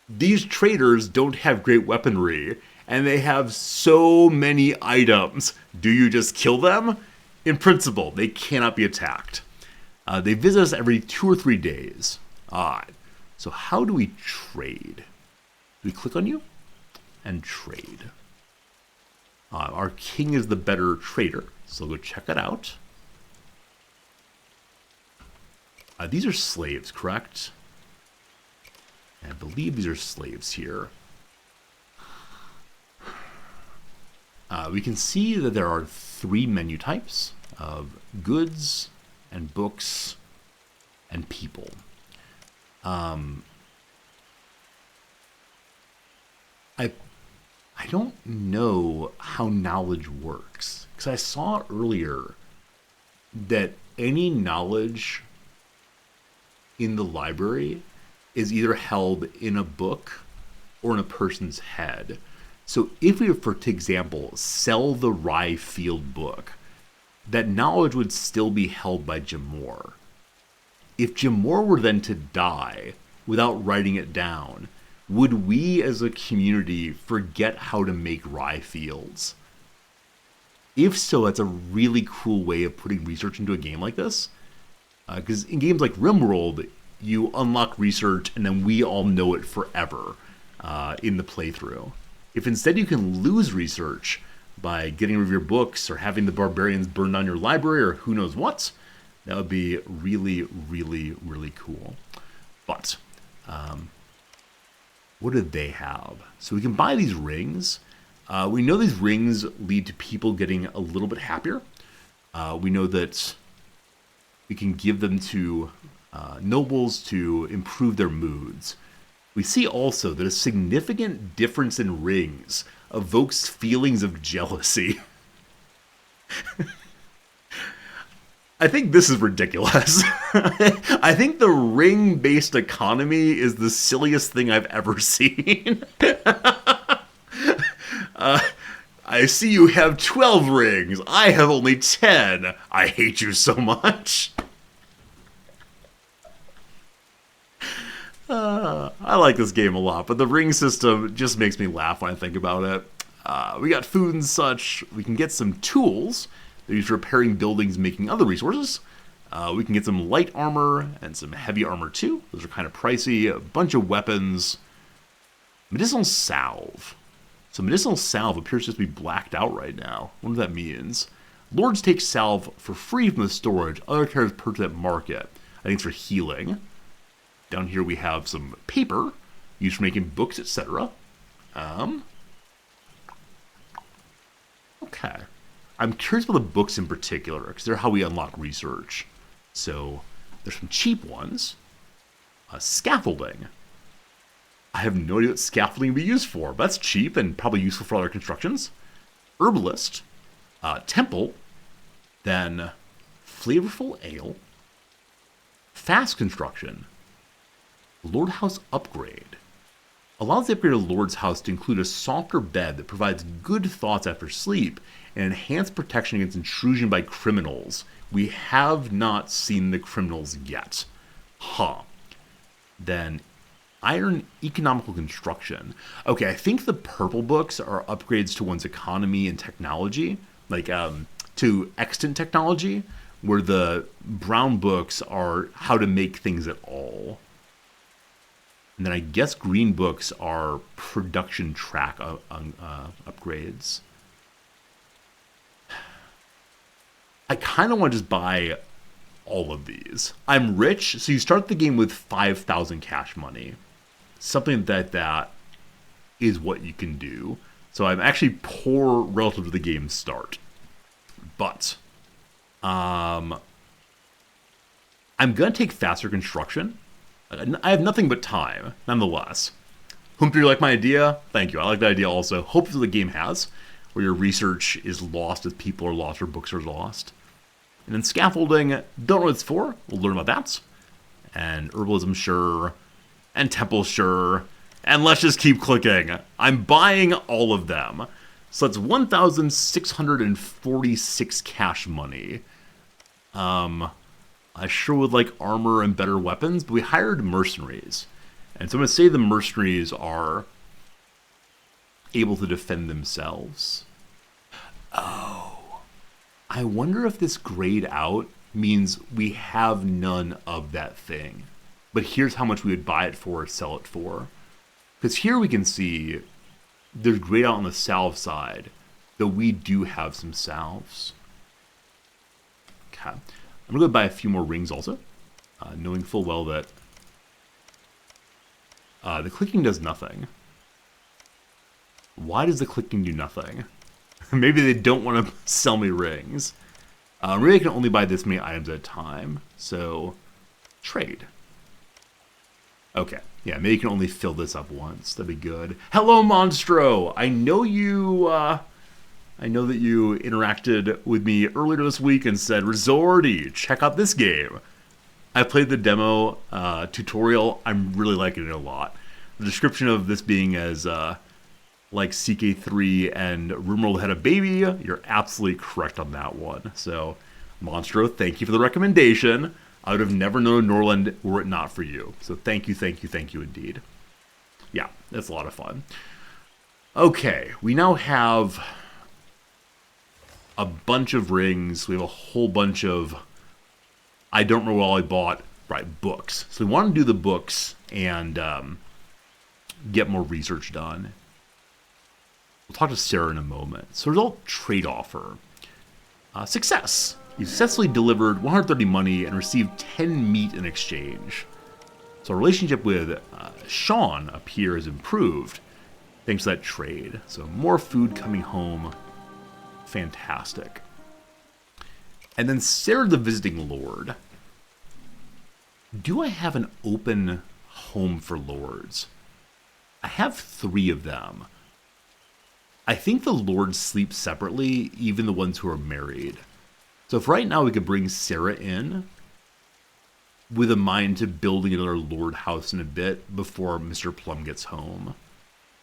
these traders don't have great weaponry, and they have so many items. Do you just kill them? In principle, they cannot be attacked. They visit us every 2 or 3 days. Odd. So how do we trade? We click on you and trade. Our king is the better trader, so go check it out. These are slaves, correct? I believe these are slaves here. We can see that there are 3 menu types of goods and books and people. I don't know how knowledge works, because I saw earlier that any knowledge in the library is either held in a book or in a person's head. So if we were, for example, sell the Rye Field book, that knowledge would still be held by Jim Moore. If Jim Moore were then to die without writing it down, would we as a community forget how to make rye fields? If so, that's a really cool way of putting research into a game like this. Because in games like RimWorld, you unlock research and then we all know it forever in the playthrough. If instead you can lose research by getting rid of your books or having the barbarians burn down your library or who knows what, that would be really, really, really cool. But what do they have? So we can buy these rings. We know these rings lead to people getting a little bit happier. We know that we can give them to nobles to improve their moods. We see also that a significant difference in rings evokes feelings of jealousy. I think this is ridiculous. I think the ring-based economy is the silliest thing I've ever seen. I see you have 12 rings. I have only 10. I hate you so much. I like this game a lot, but the ring system just makes me laugh when I think about it. We got food and such. We can get some tools. They're used for repairing buildings, making other resources. We can get some light armor and some heavy armor too. Those are kind of pricey. A bunch of weapons. Medicinal salve. So medicinal salve appears to just be blacked out right now. I wonder what that means. Lords take salve for free from the storage. Other characters purchase at market. I think it's for healing. Down here we have some paper used for making books, etc. Okay. I'm curious about the books in particular, because they're how we unlock research. So there's some cheap ones. Scaffolding. I have no idea what scaffolding would be used for, but that's cheap and probably useful for other constructions. Herbalist. Temple. Then flavorful ale. Fast construction. Lord House upgrade. Allows the upgrade of Lord's House to include a softer bed that provides good thoughts after sleep and enhanced protection against intrusion by criminals. We have not seen the criminals yet. Then iron economical construction. Okay, I think the purple books are upgrades to one's economy and technology, like to extant technology, where the brown books are how to make things at all. And then I guess green books are production track upgrades. I kind of want to just buy all of these. I'm rich, so you start the game with 5,000 cash money. Something that is what you can do. So I'm actually poor relative to the game's start. But I'm going to take faster construction. I have nothing but time, nonetheless. Whom do you like my idea? Thank you. I like that idea also. Hopefully the game has, where your research is lost as people are lost or books are lost. And then scaffolding, don't know what it's for. We'll learn about that. And herbalism, sure. And temple, sure. And let's just keep clicking. I'm buying all of them. So that's 1,646 cash money. I sure would like armor and better weapons, but we hired mercenaries. And so I'm going to say the mercenaries are able to defend themselves. Oh. I wonder if this grayed out means we have none of that thing. But here's how much we would buy it for or sell it for. Because here we can see there's grayed out on the salve side, though we do have some salves. Okay. I'm going to go buy a few more rings also, knowing full well that the clicking does nothing. Why does the clicking do nothing? Maybe they don't want to sell me rings. Maybe I can only buy this many items at a time. So, trade. Okay. Yeah, maybe you can only fill this up once. That'd be good. Hello, Monstro! I know you, I know that you interacted with me earlier this week and said, Resorty, check out this game. I played the demo tutorial. I'm really liking it a lot. The description of this being as like CK3 and RimWorld had a baby, you're absolutely correct on that one. So, Monstro, thank you for the recommendation. I would have never known Norland were it not for you. So thank you indeed. Yeah, that's a lot of fun. Okay, we now have a bunch of rings. We have a whole bunch of, I don't know what I bought, right, books. So we want to do the books and get more research done. We'll talk to Sarah in a moment. So result trade offer. Success. You successfully delivered 130 money and received 10 meat in exchange. So our relationship with Sean up here has improved thanks to that trade. So more food coming home. Fantastic. And then Sarah the Visiting Lord. Do I have an open home for lords? I have 3 of them. I think the lords sleep separately, even the ones who are married. So if right now we could bring Sarah in with a mind to building another lord house in a bit before Mr. Plum gets home.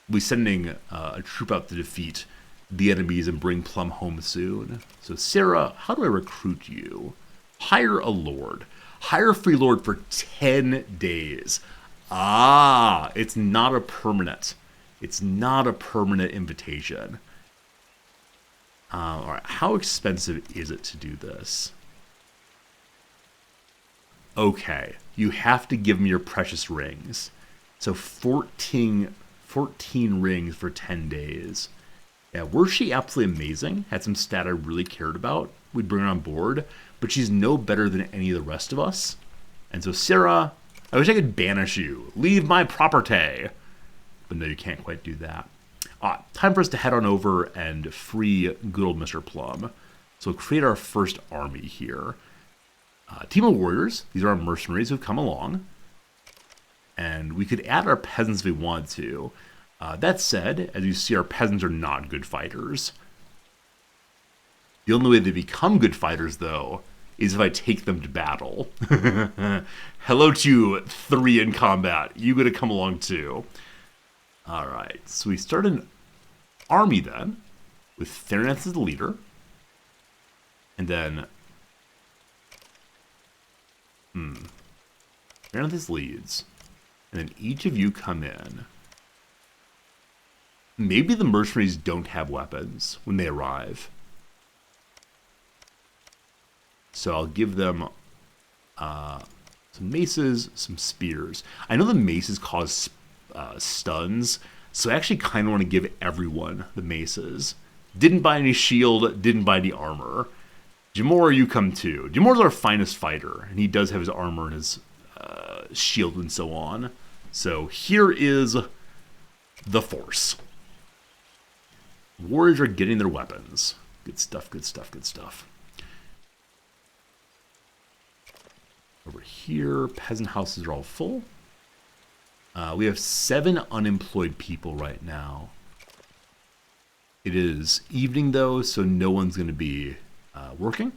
We'll be sending a troop out to defeat the enemies and bring Plum home soon. So Sarah, how do I recruit you? Hire a lord. Hire a free lord for 10 days. Ah, it's not a permanent. It's not a permanent invitation. All right, how expensive is it to do this? Okay, you have to give me your precious rings. So 14 rings for 10 days. Yeah, were she absolutely amazing, had some stat I really cared about, we'd bring her on board, but she's no better than any of the rest of us. And so Sarah, I wish I could banish you. Leave my property. But no, you can't quite do that. Time for us to head on over and free good old Mr. Plum. So we'll create our first army here. Team of warriors. These are our mercenaries who've come along. And we could add our peasants if we wanted to. That said, as you see, our peasants are not good fighters. The only way they become good fighters, though, is if I take them to battle. Hello to you, 3 in combat. You gotta come along too. Alright, so we start an army then, with Theranos as the leader. And then... Theranos leads. And then each of you come in. Maybe the mercenaries don't have weapons when they arrive. So I'll give them some maces, some spears. I know the maces cause stuns, so I actually kind of want to give everyone the maces. Didn't buy any shield, didn't buy any armor. Jamor, you come too. Jamor's our finest fighter, and he does have his armor and his shield and so on. So here is the force. Warriors are getting their weapons. Good stuff, good stuff, good stuff. Over here, peasant houses are all full. We have 7 unemployed people right now. It is evening though, so no one's going to be working.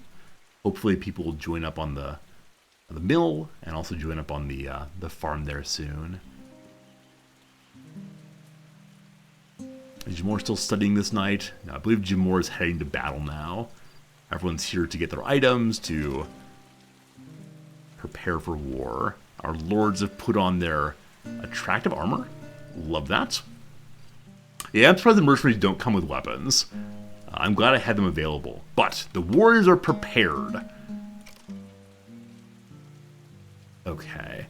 Hopefully people will join up on the mill and also join up on the farm there soon. Is Jamor still studying this night? No, I believe Jamor is heading to battle now. Everyone's here to get their items, to Prepare for war. Our lords have put on their attractive armor. Love that. Yeah, I'm surprised the mercenaries don't come with weapons. I'm glad I had them available. But the warriors are prepared. Okay.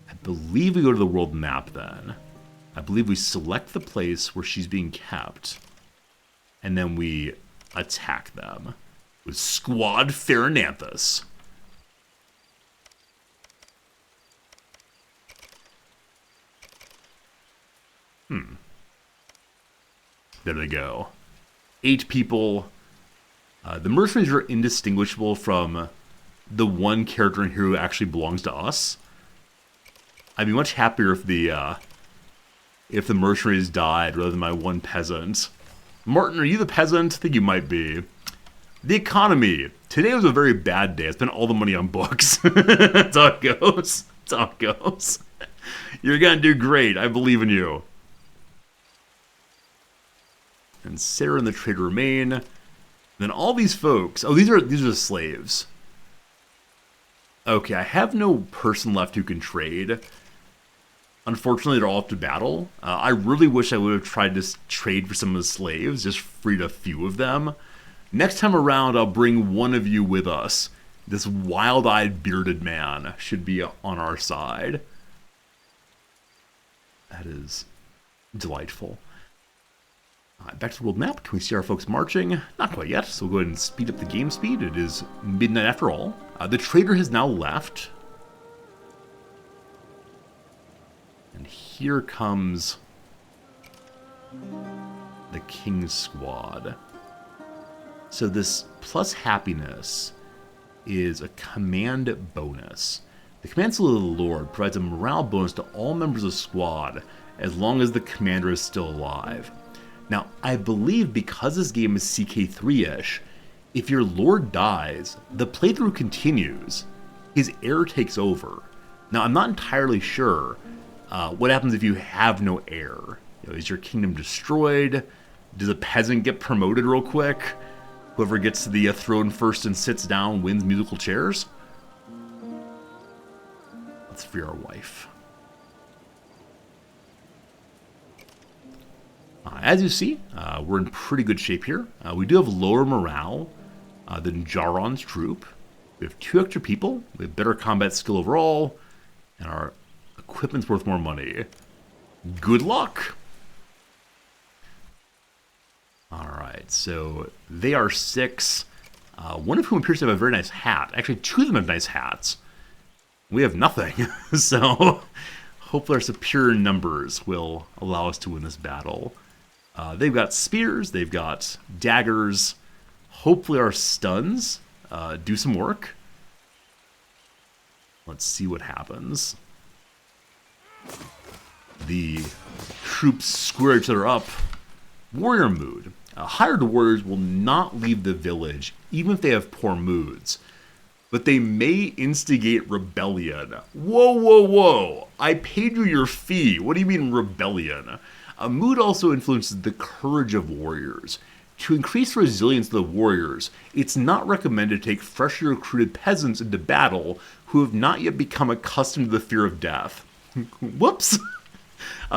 I believe we go to the world map then. I believe we select the place where she's being kept. And then we attack them with Squad Farinanthus. There they go. 8 people. The mercenaries are indistinguishable from the one character in here who actually belongs to us. I'd be much happier if the mercenaries died rather than my one peasant. Martin, are you the peasant? I think you might be. The economy. Today was a very bad day. I spent all the money on books. That's how it goes. That's how it goes. You're gonna do great. I believe in you. And Sarah and the trader remain. Then all these folks. Oh, these are the slaves. Okay, I have no person left who can trade. Unfortunately, they're all up to battle. I really wish I would have tried to trade for some of the slaves, just freed a few of them. Next time around, I'll bring one of you with us. This wild-eyed, bearded man should be on our side. That is delightful. Back to the world map. Can we see our folks marching? Not quite yet, so we'll go ahead and speed up the game speed. It is midnight after all. The trader has now left. And here comes the King's Squad. So this plus happiness is a command bonus. The command salute of the Lord provides a morale bonus to all members of the squad as long as the commander is still alive. Now, I believe because this game is CK3-ish, if your lord dies, the playthrough continues. His heir takes over. Now, I'm not entirely sure what happens if you have no heir. Is your kingdom destroyed? Does a peasant get promoted real quick? Whoever gets to the throne first and sits down wins musical chairs? Let's free our wife. As you see, we're in pretty good shape here. We do have lower morale than Jaron's troop. We have 2 extra people. We have better combat skill overall. And our equipment's worth more money. Good luck! Alright, so they are 6. One of whom appears to have a very nice hat. Actually, 2 of them have nice hats. We have nothing. So, hopefully our superior numbers will allow us to win this battle. They've got spears, they've got daggers. Hopefully our stuns do some work. Let's see what happens. The troops square each other up. Warrior mood. Hired warriors will not leave the village, even if they have poor moods. But they may instigate rebellion. Whoa, whoa, whoa! I paid you your fee. What do you mean rebellion? Mood also influences the courage of warriors. To increase resilience of the warriors, it's not recommended to take freshly recruited peasants into battle who have not yet become accustomed to the fear of death. Whoops!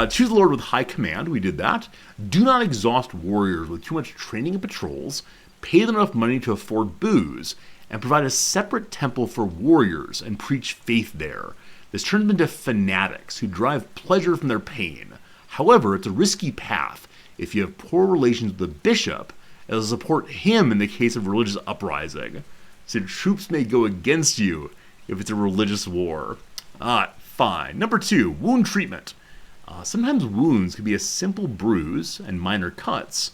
Choose a lord with high command, we did that. Do not exhaust warriors with too much training and patrols. Pay them enough money to afford booze, and provide a separate temple for warriors and preach faith there. This turns them into fanatics who derive pleasure from their pain. However, it's a risky path if you have poor relations with the bishop, as will support him in the case of religious uprising. So troops may go against you if it's a religious war. Fine. Number 2, wound treatment. Sometimes wounds can be a simple bruise and minor cuts,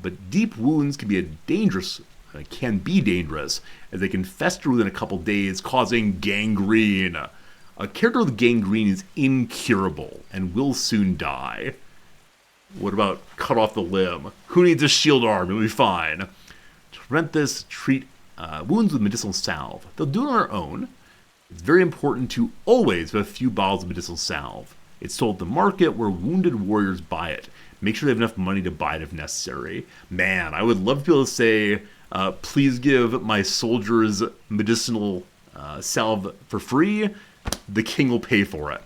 but deep wounds can be dangerous, as they can fester within a couple days, causing gangrene. A character with gangrene is incurable and will soon die. What about cut off the limb? Who needs a shield arm? It'll be fine. To prevent this, treat wounds with medicinal salve. They'll do it on their own. It's very important to always have a few bottles of medicinal salve. It's sold at the market where wounded warriors buy it. Make sure they have enough money to buy it if necessary. Man, I would love to be able to say, please give my soldiers medicinal salve for free. The king will pay for it.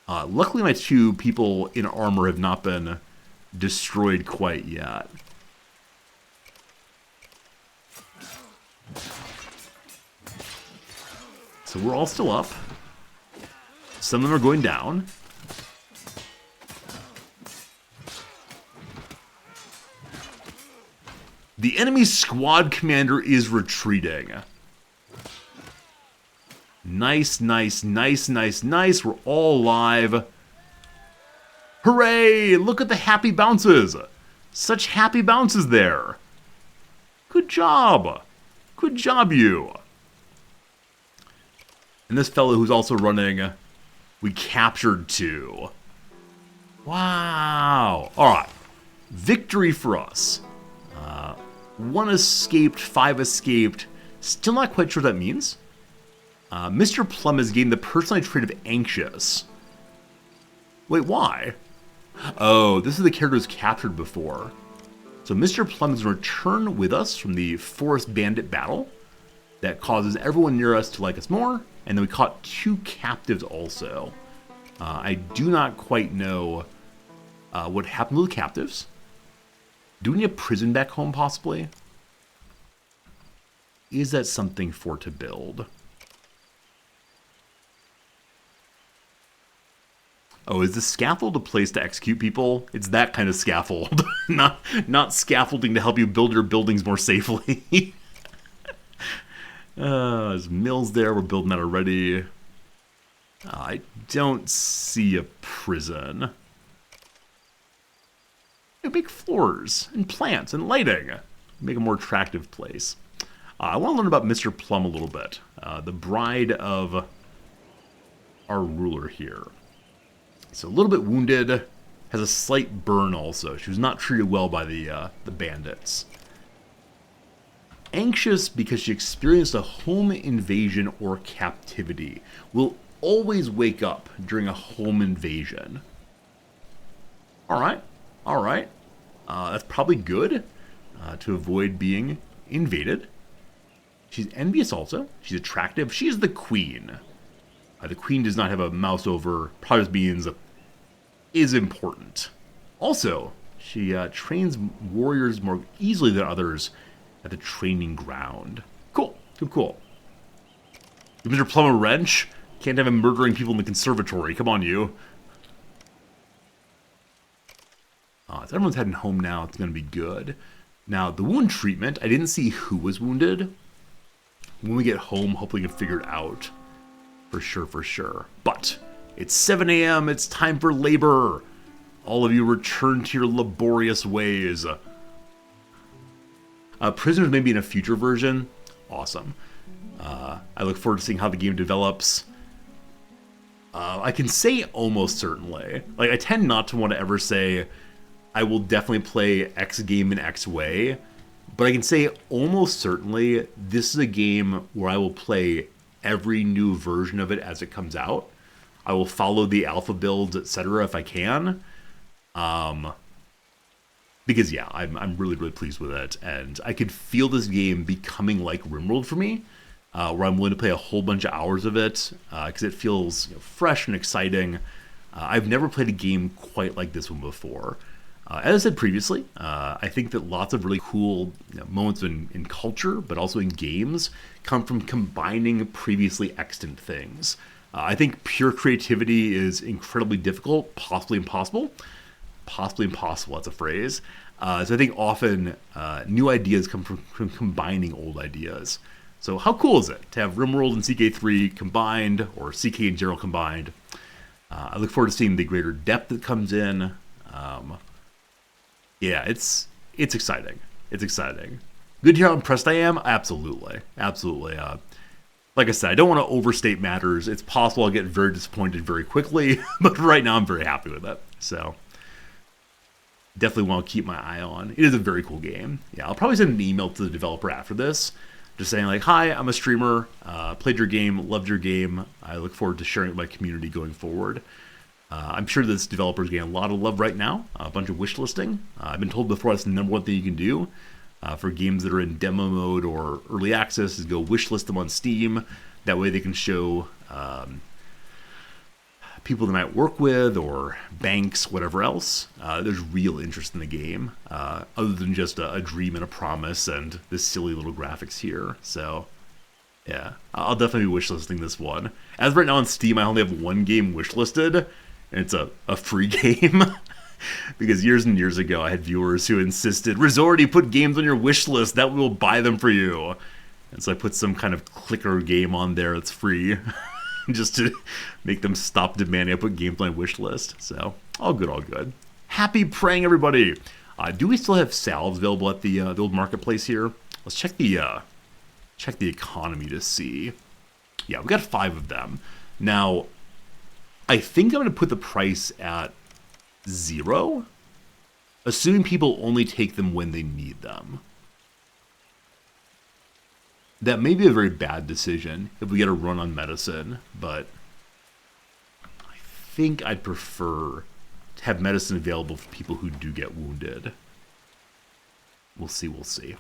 Luckily, my 2 people in armor have not been destroyed quite yet. So we're all still up. Some of them are going down. The enemy squad commander is retreating. Nice, nice, nice, nice, nice. We're all alive. Hooray! Look at the happy bounces. Such happy bounces there. Good job. Good job, you. And this fellow who's also running, we captured 2. Wow. All right. Victory for us. 1 escaped, 5 escaped. Still not quite sure what that means. Mr. Plum has gained the personality trait of anxious. Wait, why? Oh, this is the character who's captured before. So Mr. Plum is returned with us from the forest bandit battle. That causes everyone near us to like us more. And then we caught 2 captives also. I do not quite know what happened to the captives. Do we need a prison back home, possibly? Is that something for to build? Oh, is the scaffold a place to execute people? It's that kind of scaffold. not scaffolding to help you build your buildings more safely. There's mills there. We're building that already. I don't see a prison. Make floors and plants and lighting. Make a more attractive place. I want to learn about Mr. Plum a little bit. The bride of our ruler here. So a little bit wounded. Has a slight burn also. She was not treated well by the bandits. Anxious because she experienced a home invasion or captivity. Will always wake up during a home invasion. Alright. Alright. That's probably good to avoid being invaded. She's envious also. She's attractive. She is the queen. The queen does not have a mouse over. Probably just means is important. Also, she trains warriors more easily than others at the training ground. Cool. Cool. Give Mr. Plum a wrench? Can't have him murdering people in the conservatory. Come on, you. So everyone's heading home now. It's going to be good. Now, the wound treatment, I didn't see who was wounded. When we get home, hopefully we can figure it out. For sure. But it's 7 a.m. It's time for labor. All of you return to your laborious ways. Prisoners may be in a future version. Awesome. I look forward to seeing how the game develops. I can say almost certainly. Like, I tend not to want to ever say I will definitely play X game in X way. But I can say almost certainly this is a game where I will play every new version of it as it comes out. I will follow the alpha builds, etc. if I can. Because yeah, I'm really pleased with it. And I could feel this game becoming like RimWorld for me. Where I'm willing to play a whole bunch of hours of it. Because it feels fresh and exciting. I've never played a game quite like this one before. As I said previously, I think that lots of really cool moments in culture, but also in games, come from combining previously extant things. I think pure creativity is incredibly difficult, possibly impossible. Possibly impossible, that's a phrase. So I think often new ideas come from combining old ideas. So how cool is it to have RimWorld and CK3 combined, or CK and general combined? I look forward to seeing the greater depth that comes in. Yeah, it's exciting. It's exciting. Good to hear how impressed I am? Absolutely. Like I said, I don't want to overstate matters. It's possible I'll get very disappointed very quickly, but right now I'm very happy with it. So, definitely want to keep my eye on. It is a very cool game. Yeah, I'll probably send an email to the developer after this, just saying like, hi, I'm a streamer, played your game, loved your game. I look forward to sharing it with my community going forward. I'm sure this developer is getting a lot of love right now, a bunch of wish listing. I've been told before that's the number one thing you can do. for games that are in demo mode or early access is go wishlist them on Steam. That way they can show people they might work with or banks, whatever else. There's real interest in the game, other than just a dream and a promise and this silly little graphics here. So, yeah, I'll definitely be wishlisting this one. As of right now on Steam, I only have one game wishlisted, and it's a free game. Because years and years ago, I had viewers who insisted, Resorty, put games on your wish list, that will buy them for you. And so I put some kind of clicker game on there that's free, just to make them stop demanding I put games on my wish list. So, all good, all good. Happy praying, everybody! Do we still have salves available at the old marketplace here? Let's check the economy to see. Yeah, we got 5 of them. Now, I think I'm going to put the price at 0, assuming people only take them when they need them. That may be a very bad decision if we get a run on medicine, but I think I'd prefer to have medicine available for people who do get wounded. We'll see, we'll see.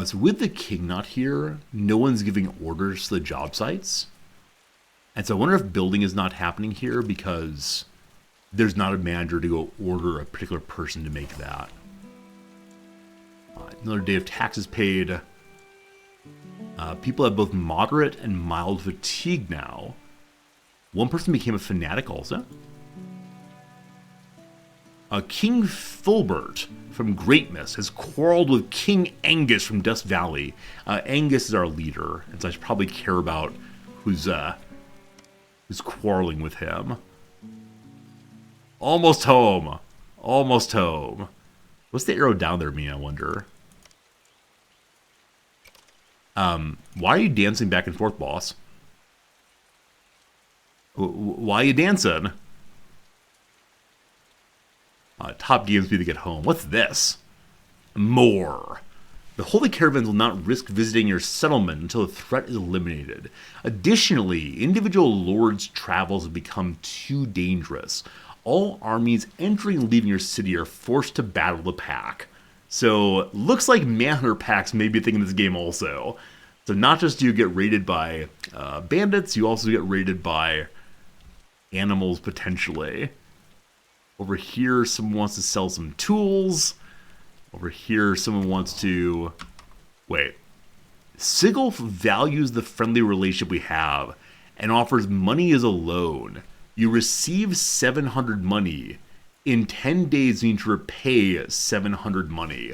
So with the king not here, no one's giving orders to the job sites. And so I wonder if building is not happening here because there's not a manager to go order a particular person to make that. Another day of taxes paid. People have both moderate and mild fatigue now. One person became a fanatic also. King Fulbert from Greatness has quarreled with King Angus from Dust Valley. Angus is our leader, and so I should probably care about who's quarreling with him. Almost home. Almost home. What's the arrow down there mean, I wonder? Why are you dancing back and forth, boss? Why are you dancing? Top game speed to get home. What's this? More. The Holy Caravans will not risk visiting your settlement until the threat is eliminated. Additionally, individual lords' travels have become too dangerous. All armies entering and leaving your city are forced to battle the pack. So, looks like Manhunter packs may be a thing in this game also. So not just do you get raided by bandits, you also get raided by animals potentially. Over here, someone wants to sell some tools. Over here, someone wants to... Wait. Sigil values the friendly relationship we have and offers money as a loan. You receive 700 money. In 10 days, you need to repay 700 money.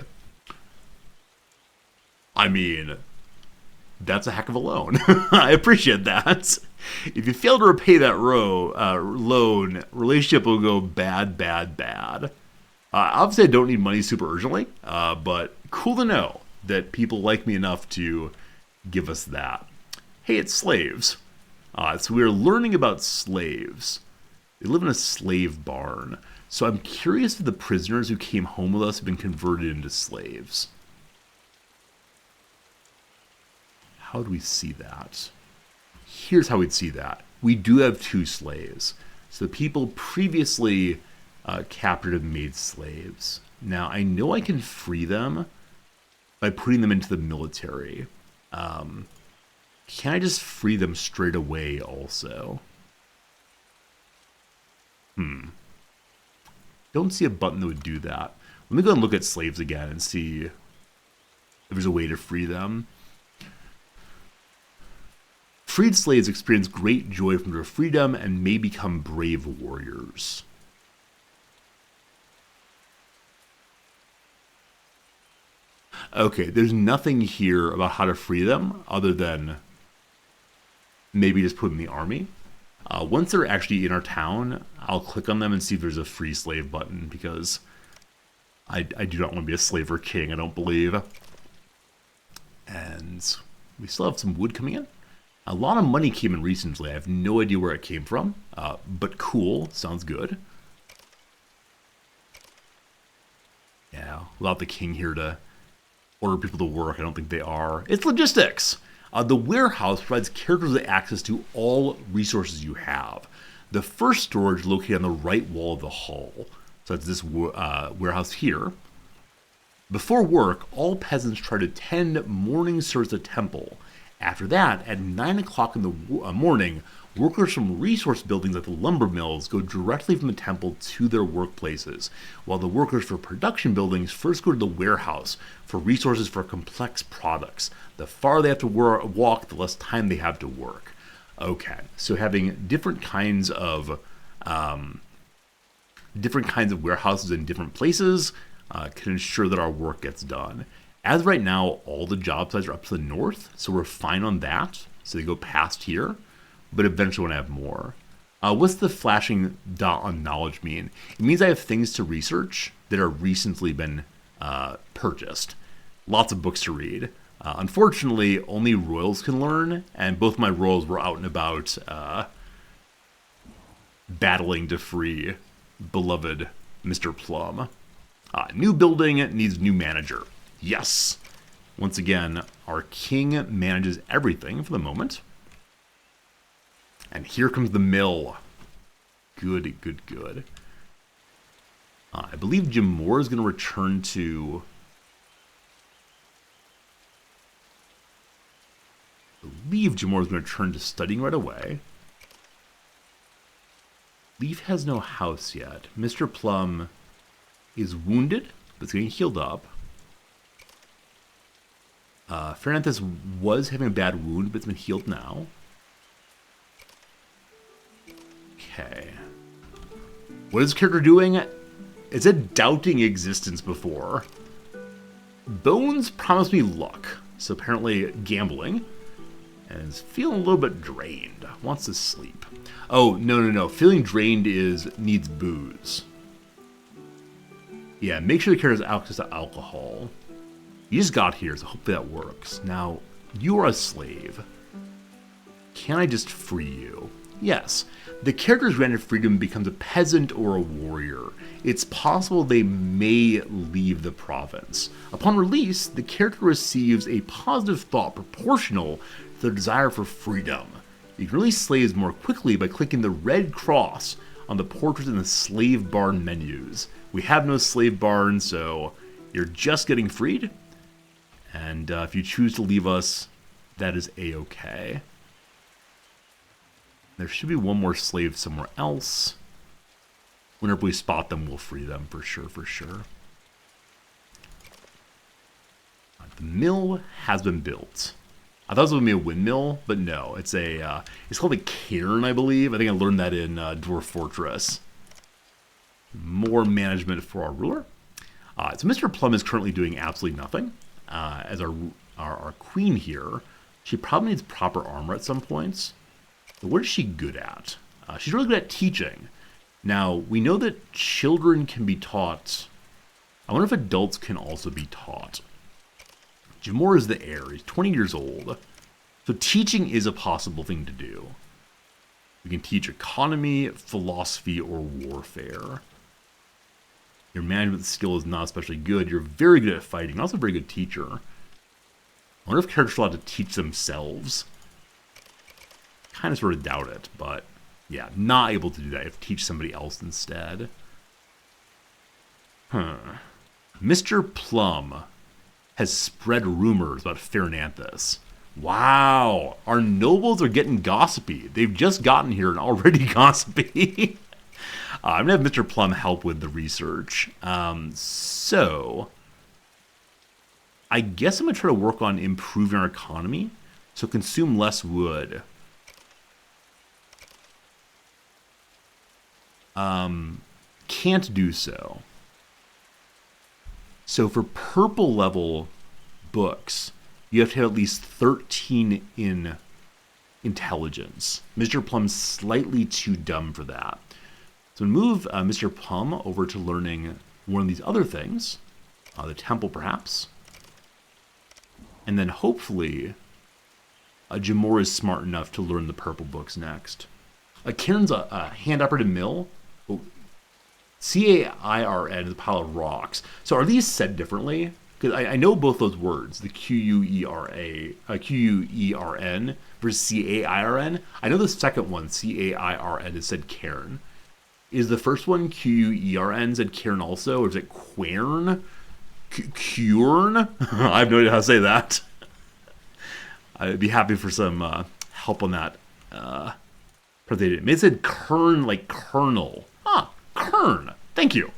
I mean, that's a heck of a loan. I appreciate that. If you fail to repay that loan, relationship will go bad, bad, bad. Obviously, I don't need money super urgently, but cool to know that people like me enough to give us that. Hey, it's slaves. So we are learning about slaves. They live in a slave barn. So I'm curious if the prisoners who came home with us have been converted into slaves. How do we see that? Here's how we'd see that. We do have 2 slaves. So the people previously captured and made slaves. Now, I know I can free them by putting them into the military. Can I just free them straight away also? Don't see a button that would do that. Let me go and look at slaves again and see if there's a way to free them. Freed slaves experience great joy from their freedom and may become brave warriors. Okay, there's nothing here about how to free them other than maybe just put them in the army. Once they're actually in our town, I'll click on them and see if there's a free slave button because I do not want to be a slave or king, I don't believe. And we still have some wood coming in. A lot of money came in recently. I have no idea where it came from, but cool. Sounds good. Yeah, without the king here to order people to work, I don't think they are. It's logistics. The warehouse provides characters with access to all resources you have. The first storage located on the right wall of the hall. So that's this warehouse here. Before work, all peasants try to attend morning service at the temple. After that, at 9 o'clock in the morning, workers from resource buildings at the lumber mills go directly from the temple to their workplaces, while the workers for production buildings first go to the warehouse for resources for complex products. The farther they have to walk, the less time they have to work. Okay, so having different kinds of warehouses in different places can ensure that our work gets done. As right now, all the job sites are up to the north, so we're fine on that. So they go past here, but eventually when I have more. What's the flashing dot on knowledge mean? It means I have things to research that are recently been purchased. Lots of books to read. Unfortunately, only royals can learn, and both my royals were out and about battling to free beloved Mr. Plum. New building needs new manager. Yes. Once again, our king manages everything for the moment. And here comes the mill. Good, good, good. I believe Jim Moore is going to return to... studying right away. Leaf has no house yet. Mr. Plum is wounded, but it's getting healed up. Fernandez was having a bad wound, but it's been healed now. Okay. What is this character doing? It said doubting existence before. Bones promised me luck, so apparently gambling. And is feeling a little bit drained. Wants to sleep. Oh, no. Feeling drained needs booze. Yeah, make sure the character has access to alcohol. You just got here, so hopefully that works. Now, you are a slave. Can I just free you? Yes. The character's granted freedom becomes a peasant or a warrior. It's possible they may leave the province. Upon release, the character receives a positive thought proportional to their desire for freedom. You can release slaves more quickly by clicking the red cross on the portraits in the slave barn menus. We have no slave barn, so you're just getting freed. And if you choose to leave us, that is a-okay. There should be one more slave somewhere else. Whenever we spot them, we'll free them for sure, The mill has been built. I thought it was going to be a windmill, but no. It's called a cairn, I believe. I think I learned that in Dwarf Fortress. More management for our ruler. So Mr. Plum is currently doing absolutely nothing. As our queen here, she probably needs proper armor at some points. But what is she good at? She's really good at teaching. Now, we know that children can be taught. I wonder if adults can also be taught. Jamor is the heir. He's 20 years old. So teaching is a possible thing to do. We can teach economy, philosophy, or warfare. Your management skill is not especially good. You're very good at fighting. Also a very good teacher. I wonder if characters are allowed to teach themselves. Kind of sort of doubt it, but yeah, not able to do that. You have to teach somebody else instead. Mr. Plum has spread rumors about Fernanthus. Wow, our nobles are getting gossipy. They've just gotten here and already gossipy. I'm going to have Mr. Plum help with the research. So, I guess I'm going to try to work on improving our economy. So consume less wood. Can't do so. So for purple level books, you have to have at least 13 in intelligence. Mr. Plum's slightly too dumb for that. So move Mr. Plum over to learning one of these other things. The temple, perhaps. And then hopefully, Jamor is smart enough to learn the purple books next. Kieran's a hand-operated mill. Oh, C-A-I-R-N is a pile of rocks. So are these said differently? Because I know both those words, the Q-U-E-R-N versus C-A-I-R-N. I know the second one, C-A-I-R-N, is said cairn. Is the first one Quern? Said Cairn also, or is it Quern? Quern? I have no idea how to say that. I'd be happy for some help on that. Maybe it said Kern, like Colonel. Ah, Kern. Thank you.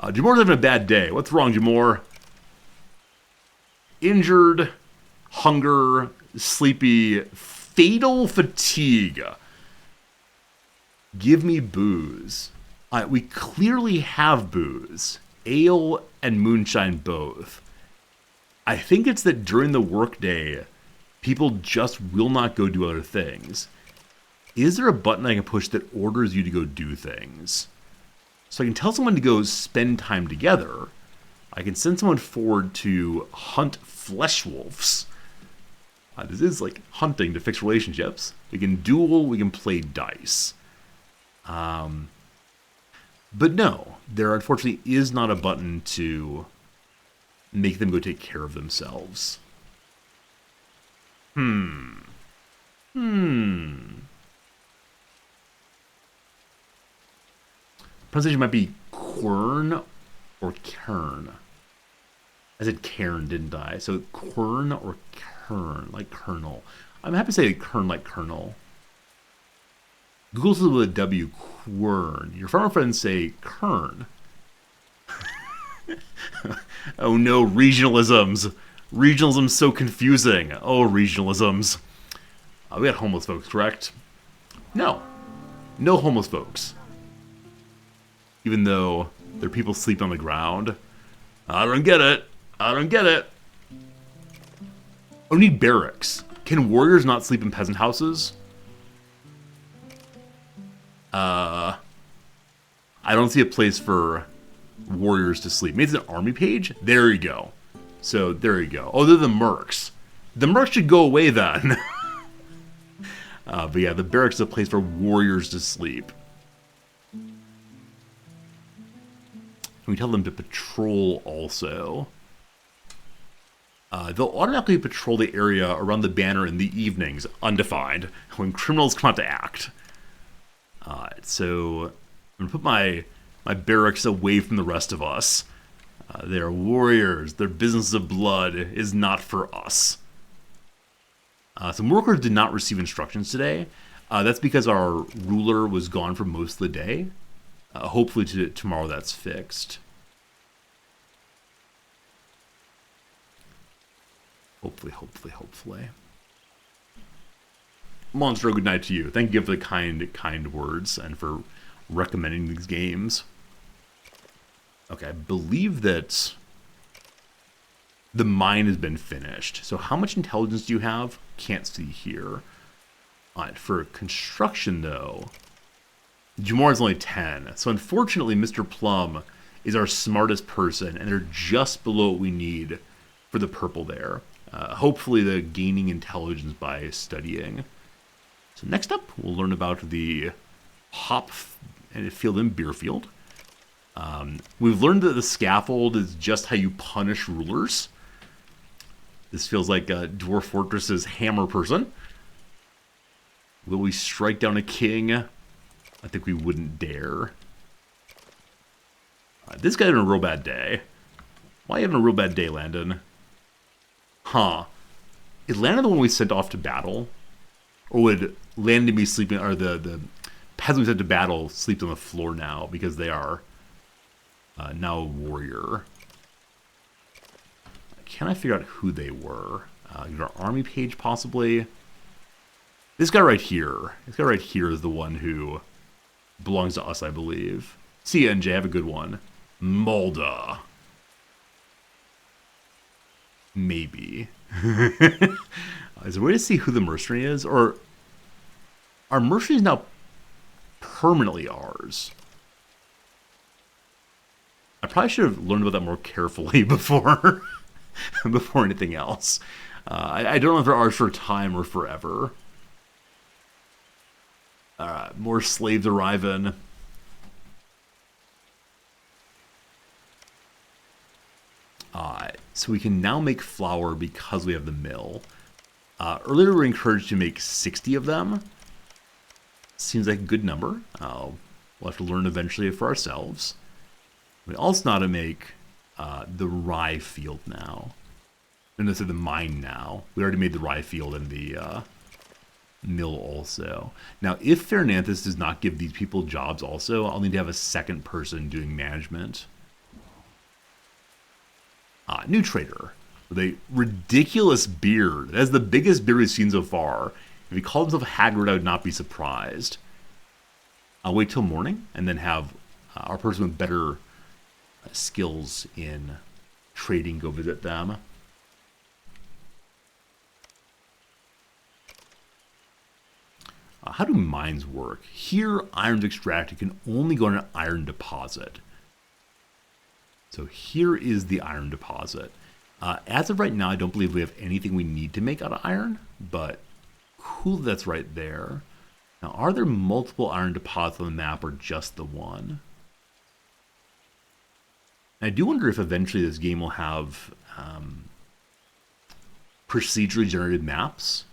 Jamor's having a bad day. What's wrong, Jamor? Injured, hunger, sleepy, fatal fatigue. Give me booze. We clearly have booze. Ale and moonshine both. I think it's that during the workday, people just will not go do other things. Is there a button I can push that orders you to go do things? So I can tell someone to go spend time together. I can send someone forward to hunt flesh wolves. This is like hunting to fix relationships. We can duel, we can play dice. But no, there unfortunately is not a button to make them go take care of themselves. Pronunciation might be Quern or Kern. I said Cairn, didn't I? So Quern or Kern, like Colonel. I'm happy to say Kern like Colonel. Google says with a W, Quern. Your farmer friends say Kern. Oh no, regionalisms. Regionalism's so confusing. Oh, regionalisms. We got homeless folks, correct? No. No homeless folks. Even though there are people sleeping on the ground. I don't get it. I don't get it. Oh, we need barracks. Can warriors not sleep in peasant houses? I don't see a place for warriors to sleep. Maybe it's an army page? There you go. So, there you go. Oh, they're the mercs. The mercs should go away then. But yeah, the barracks is a place for warriors to sleep. We tell them to patrol also. They'll automatically patrol the area around the banner in the evenings, undefined, when criminals come out to act. So I'm going to put my barracks away from the rest of us. They are warriors. Their business of blood is not for us. Some workers did not receive instructions today. That's because our ruler was gone for most of the day. Hopefully tomorrow that's fixed. Hopefully. Monstro, good night to you. Thank you for the kind words and for recommending these games. Okay, I believe that the mine has been finished. So how much intelligence do you have? Can't see here. Alright, for construction though, Jamor is only 10. So unfortunately, Mr. Plum is our smartest person, and they're just below what we need for the purple there. Hopefully the gaining intelligence by studying. So next up, we'll learn about the hop field and beer field. We've learned that the scaffold is just how you punish rulers. This feels like Dwarf Fortress's hammer person. Will we strike down a king? I think we wouldn't dare. This guy's having a real bad day. Why are you having a real bad day, Landon? Huh. Is Landon the one we sent off to battle? Or would Landon be sleeping, or the peasant we sent to battle sleep on the floor now because they are now a warrior? Can I figure out who they were? Your army page, possibly? This guy right here. This guy right here is the one who belongs to us, I believe. See you, NJ. Have a good one. Molda. Maybe. Is there a way to see who the mercenary is? Or are mercenaries now permanently ours? I probably should have learned about that more carefully before before anything else. I don't know if they're ours for time or forever. Alright, more slaves arriving. So we can now make flour because we have the mill. Earlier we were encouraged to make 60 of them. Seems like a good number. I'll We'll have to learn eventually for ourselves. We also know how to make the rye field now. And this is the mine now. We already made the rye field and the mill also. Now, if Fernanthus does not give these people jobs also, I'll need to have a second person doing management. New trader with a ridiculous beard. That's the biggest beard we've seen so far. If he called himself Hagrid, I would not be surprised. I'll wait till morning and then have our person with better skills in trading go visit them. How do mines work? Here, iron's extracted can only go in an iron deposit. So here is the iron deposit. As of right now, I don't believe we have anything we need to make out of iron, but cool, that's right there. Now, are there multiple iron deposits on the map or just the one? I do wonder if eventually this game will have procedurally generated maps,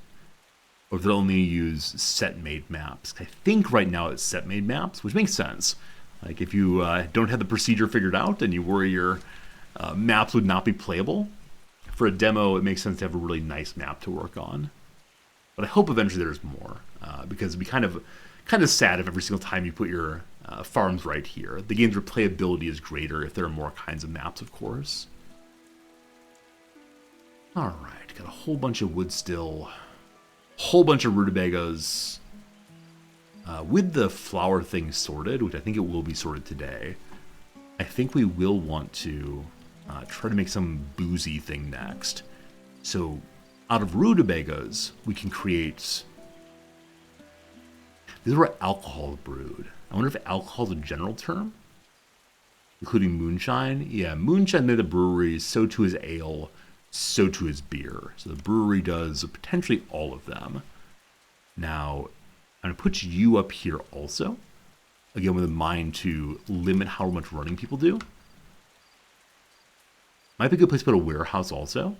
or if they'll only use set-made maps. I think right now it's set-made maps, which makes sense. Like if you don't have the procedure figured out and you worry your maps would not be playable, for a demo it makes sense to have a really nice map to work on. But I hope eventually there's more, because it'd be kind of sad if every single time you put your farms right here. The game's replayability is greater if there are more kinds of maps, of course. Alright, got a whole bunch of wood still. Whole bunch of rutabagas. With the flower thing sorted, which I think it will be sorted today, I think we will want to try to make some boozy thing next. So out of rutabagas, we can create... This is where alcohol is brewed. I wonder if alcohol is a general term? Including moonshine? Yeah, moonshine made the brewery, so too is ale, so too is beer. So the brewery does potentially all of them. Now, I'm going to put you up here also. Again, with a mind to limit how much running people do. Might be a good place to put a warehouse also,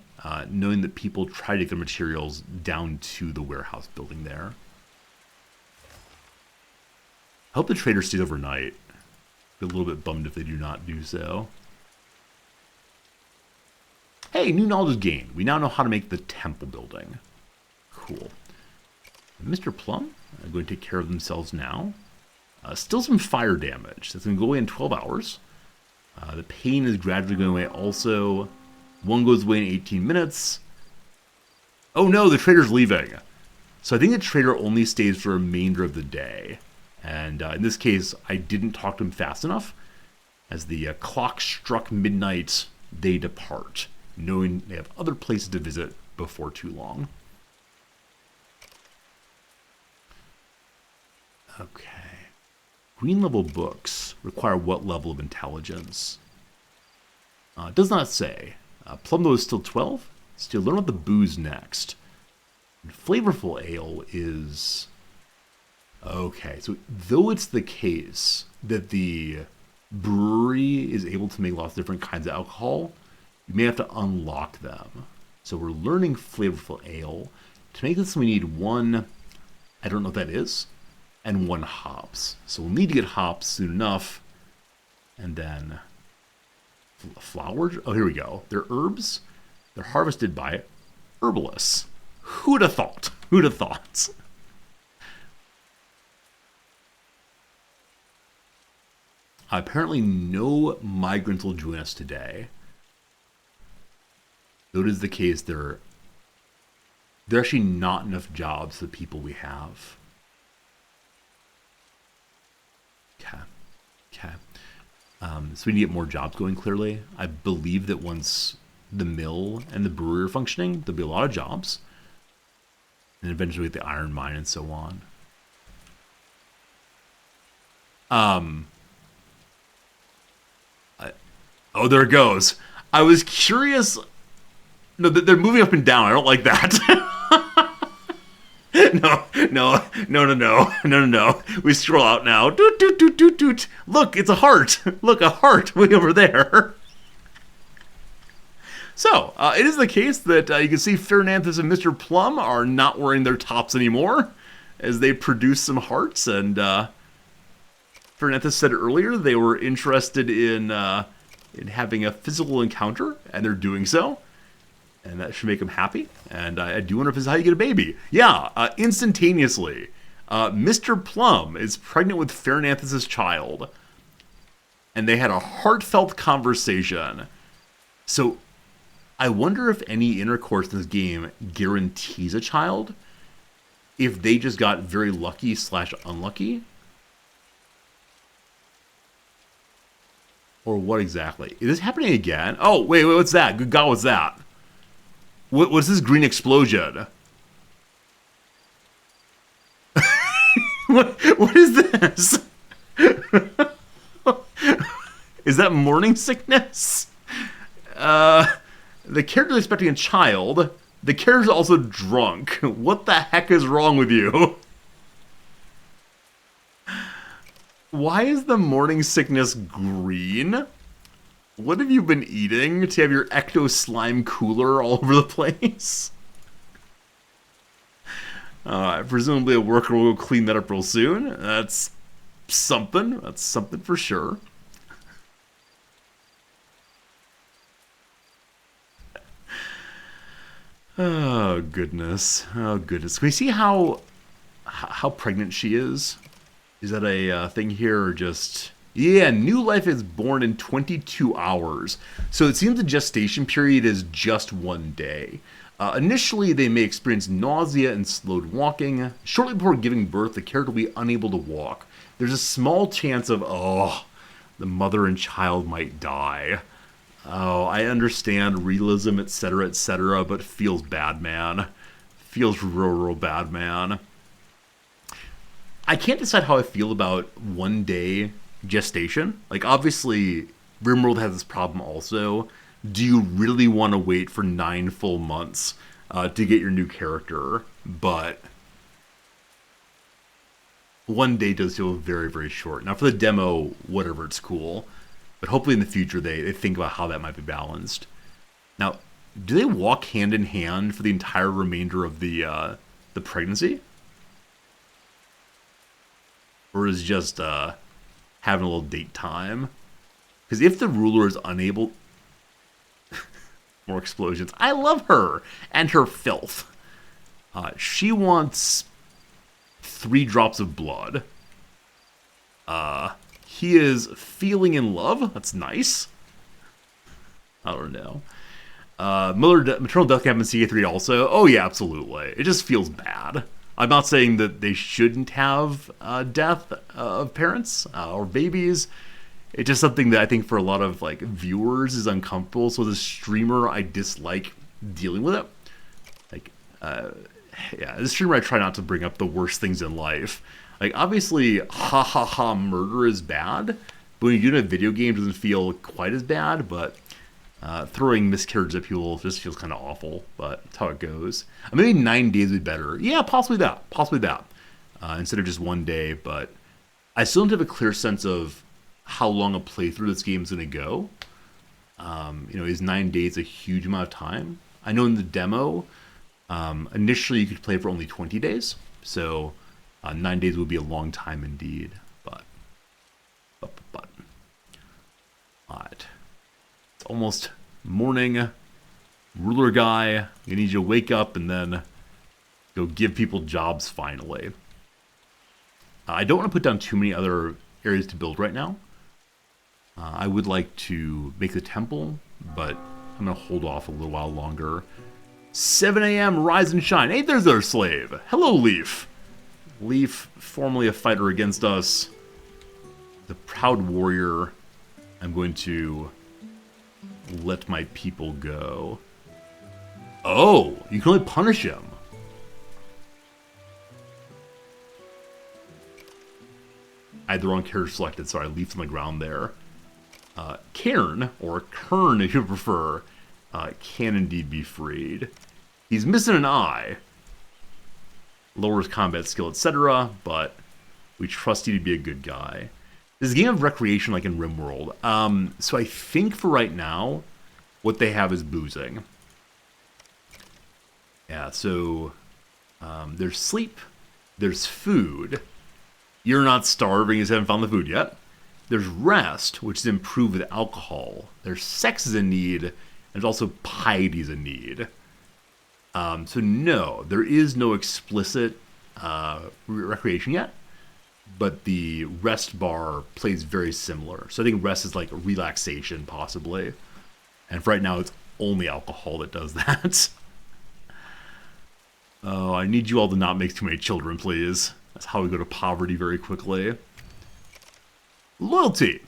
knowing that people try to get their materials down to the warehouse building there. I hope the trader stays overnight. Be a little bit bummed if they do not do so. Hey, new knowledge is gained. We now know how to make the temple building. Cool. Mr. Plum are going to take care of themselves now. Still some fire damage. That's going to go away in 12 hours. The pain is gradually going away also. One goes away in 18 minutes. Oh no, the trader's leaving. So I think the trader only stays for the remainder of the day. And in this case, I didn't talk to him fast enough. As the clock struck midnight, they depart, knowing they have other places to visit before too long. Okay. Green level books require what level of intelligence? It does not say. Plum though is still 12, so you'll learn about the booze next. And flavorful ale is... Okay, so though it's the case that the brewery is able to make lots of different kinds of alcohol, you may have to unlock them. So we're learning flavorful ale. To make this, we need one, I don't know what that is, and one hops. So we'll need to get hops soon enough. And then flowers. Oh, here we go. They're herbs. They're harvested by herbalists. Who'd have thought? Who'd have thought? Apparently no migrants will join us today. Though it is the case, there are actually not enough jobs for the people we have. Okay. So we need to get more jobs going, clearly. I believe that once the mill and the brewery are functioning, there'll be a lot of jobs. And eventually with the iron mine and so on. Oh, there it goes. I was curious. No, they're moving up and down. I don't like that. No. We scroll out now. Doot, doot, doot, doot, doot. Look, it's a heart. Look, a heart way over there. So, it is the case that you can see Fernanthus and Mr. Plum are not wearing their tops anymore as they produce some hearts, and Fernandez said earlier they were interested in having a physical encounter, and they're doing so. And that should make them happy. And I do wonder if this is how you get a baby. Yeah, instantaneously. Mr. Plum is pregnant with Fernandez's child. And they had a heartfelt conversation. So, I wonder if any intercourse in this game guarantees a child. If they just got very lucky / unlucky. Or what exactly? Is this happening again? Oh, wait, what's that? Good God, what's that? What's this green explosion? What is this? Is that morning sickness? The character's expecting a child. The character's also drunk. What the heck is wrong with you? Why is the morning sickness green? What have you been eating to have your ecto slime cooler all over the place? Presumably a worker will go clean that up real soon. That's something. That's something for sure. Oh, goodness. Oh, goodness. Can we see how pregnant she is? Is that a thing here or just... Yeah, new life is born in 22 hours. So it seems the gestation period is just 1 day. Initially, they may experience nausea and slowed walking. Shortly before giving birth, the character will be unable to walk. There's a small chance of, the mother and child might die. Oh, I understand realism, etc., but feels bad, man. Feels real bad, man. I can't decide how I feel about 1 day gestation. Like, obviously, RimWorld has this problem also. Do you really want to wait for 9 full months to get your new character? But 1 day does feel very, very short. Now, for the demo, whatever, it's cool. But hopefully in the future they think about how that might be balanced. Now, do they walk hand in hand for the entire remainder of the pregnancy? Or is it just having a little date time? Because if the ruler is unable... More explosions. I love her and her filth. She wants 3 drops of blood. He is feeling in love. That's nice. I don't know. Maternal death camp in CA3 also. Oh yeah, absolutely. It just feels bad. I'm not saying that they shouldn't have death of parents or babies. It's just something that I think for a lot of like viewers is uncomfortable. So as a streamer, I dislike dealing with it. Like, yeah, as a streamer, I try not to bring up the worst things in life. Like, obviously, murder is bad. But when you do it in a video game, it doesn't feel quite as bad. But throwing miscarriages at people just feels kind of awful. But that's how it goes. Maybe 9 days would be better. Yeah, possibly that. Possibly that. Instead of just 1 day. But I still don't have a clear sense of how long a playthrough this game is going to go. Is 9 days a huge amount of time? I know in the demo, initially you could play for only 20 days. So 9 days would be a long time indeed. But. Alright. It's almost morning. Ruler guy, you need you to wake up and then go give people jobs finally. I don't want to put down too many other areas to build right now. I would like to make the temple, but I'm going to hold off a little while longer. 7 a.m. Rise and shine. Hey, there's our slave. Hello, Leaf. Leaf, formerly a fighter against us. The proud warrior. I'm going to let my people go. Oh, you can only punish him. I had the wrong character selected. Sorry, Leaf's on the ground there. Cairn, or Kern if you prefer, can indeed be freed. He's missing an eye. Lowers combat skill, etc., but we trust you to be a good guy. This is a game of recreation like in RimWorld. So I think for right now, what they have is boozing. Yeah, so there's sleep, there's food. You're not starving, you just haven't found the food yet. There's rest, which is improved with alcohol. There's sex is a need, and there's also piety is a need. So no, there is no explicit recreation yet, but the rest bar plays very similar. So I think rest is like relaxation, possibly. And for right now, it's only alcohol that does that. Oh, I need you all to not make too many children, please. That's how we go to poverty very quickly. Loyalty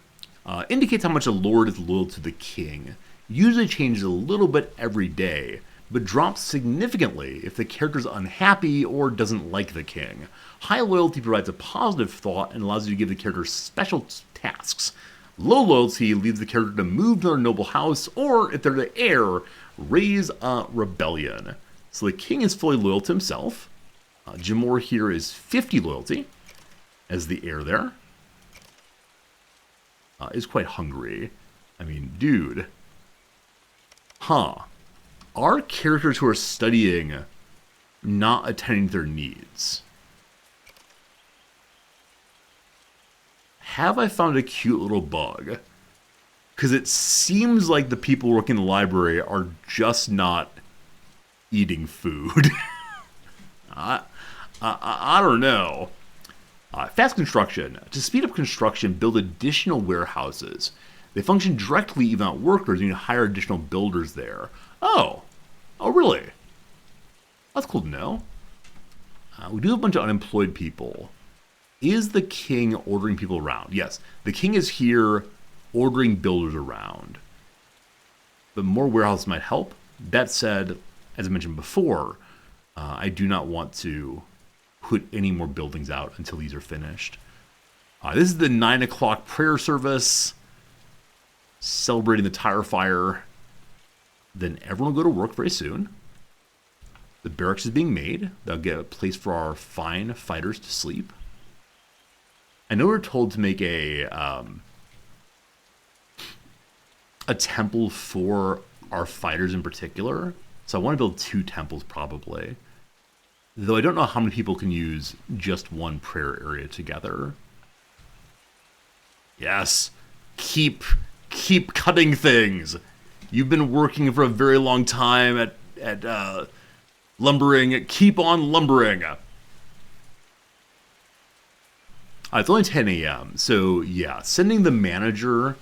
indicates how much a lord is loyal to the king. Usually changes a little bit every day, but drops significantly if the character is unhappy or doesn't like the king. High loyalty provides a positive thought and allows you to give the character special tasks. Low loyalty leads the character to move to their noble house, or if they're the heir, raise a rebellion. So the king is fully loyal to himself. Jamor here is 50 loyalty as the heir there. Is quite hungry. I mean, dude. Are characters who are studying not attending to their needs? Have I found a cute little bug? Because it seems like the people working in the library are just not eating food. I don't know. Fast construction. To speed up construction, build additional warehouses. They function directly even without workers, and you hire additional builders there. Oh, really? That's cool to know. We do have a bunch of unemployed people. Is the king ordering people around? Yes, the king is here ordering builders around. But more warehouses might help. That said, as I mentioned before, I do not want to put any more buildings out until these are finished. This is the 9 o'clock prayer service, celebrating the tire fire. Then everyone will go to work very soon. The barracks is being made. They'll get a place for our fine fighters to sleep. I know we're told to make a temple for our fighters in particular. So I want to build 2 temples probably. Though I don't know how many people can use just one prayer area together. Yes. Keep cutting things. You've been working for a very long time at lumbering. Keep on lumbering. It's only 10 a.m. So yeah, sending the manager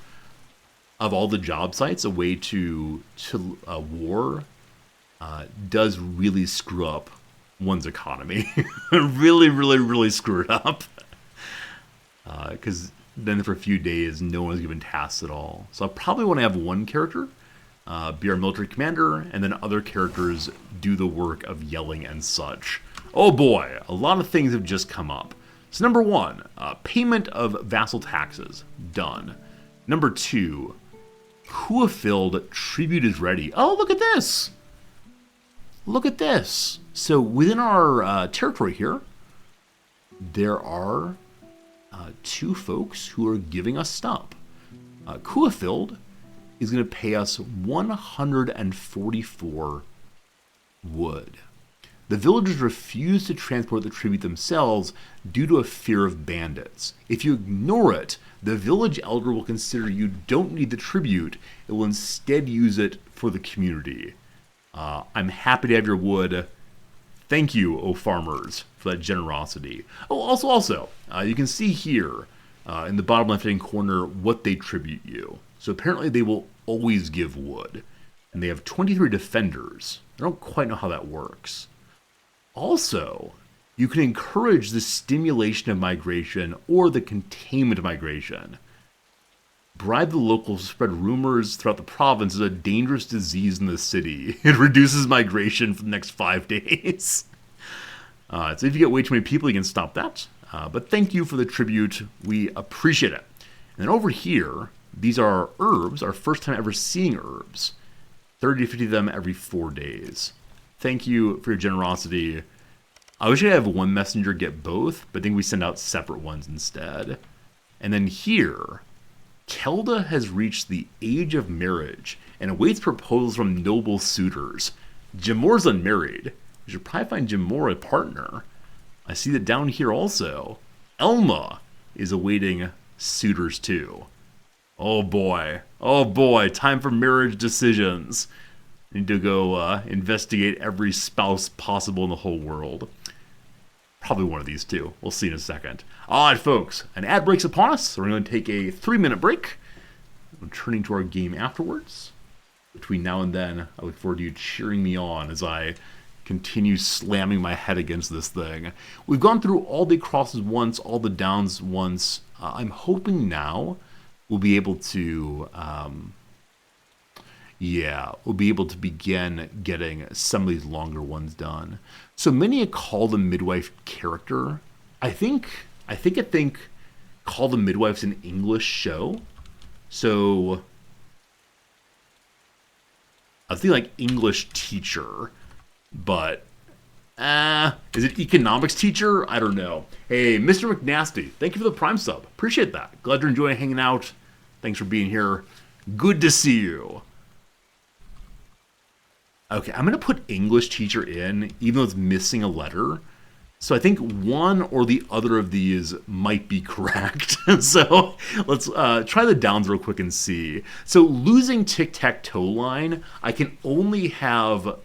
of all the job sites away to war does really screw up one's economy. really screw it up. Because then for a few days, no one's given tasks at all. So I probably want to have one character be our military commander, and then other characters do the work of yelling and such. Oh boy, a lot of things have just come up. So number 1, payment of vassal taxes, done. Number 2, Kuafilled tribute is ready. Oh, look at this! Look at this. So within our territory here, there are 2 folks who are giving us stuff. Kuafilled is going to pay us 144 wood. The villagers refuse to transport the tribute themselves due to a fear of bandits. If you ignore it, the village elder will consider you don't need the tribute. It will instead use it for the community. I'm happy to have your wood. Thank you, O farmers, for that generosity. Oh, also, you can see here in the bottom left-hand corner what they tribute you. So apparently they will always give wood. And they have 23 defenders. I don't quite know how that works. Also, you can encourage the stimulation of migration or the containment of migration. Bribe the locals to spread rumors throughout the province is a dangerous disease in the city. It reduces migration for the next 5 days. So if you get way too many people, you can stop that. But thank you for the tribute. We appreciate it. And then over here, these are herbs, our first time ever seeing herbs. 30 to 50 of them every 4 days. Thank you for your generosity. I wish I could have one messenger get both, but I think we send out separate ones instead. And then here, Kelda has reached the age of marriage and awaits proposals from noble suitors. Jamor's unmarried. We should probably find Jamor a partner. I see that down here also. Elma is awaiting suitors too. Oh boy. Oh boy. Time for marriage decisions. Need to go investigate every spouse possible in the whole world. Probably one of these two. We'll see in a second. All right, folks. An ad break's upon us, so we're going to take a 3-minute break. Returning to our game afterwards. Between now and then, I look forward to you cheering me on as I continue slamming my head against this thing. We've gone through all the crosses once, all the downs once. I'm hoping now we'll be able to, we'll be able to begin getting some of these longer ones done. So many call the midwife character. I think Call the Midwife's an English show. So I was thinking like English teacher, but is it economics teacher? I don't know. Hey, Mr. McNasty, thank you for the Prime sub. Appreciate that. Glad you're enjoying hanging out. Thanks for being here. Good to see you. Okay, I'm going to put English teacher in, even though it's missing a letter. So I think one or the other of these might be correct. So let's try the downs real quick and see. So losing tic-tac-toe line, I can only have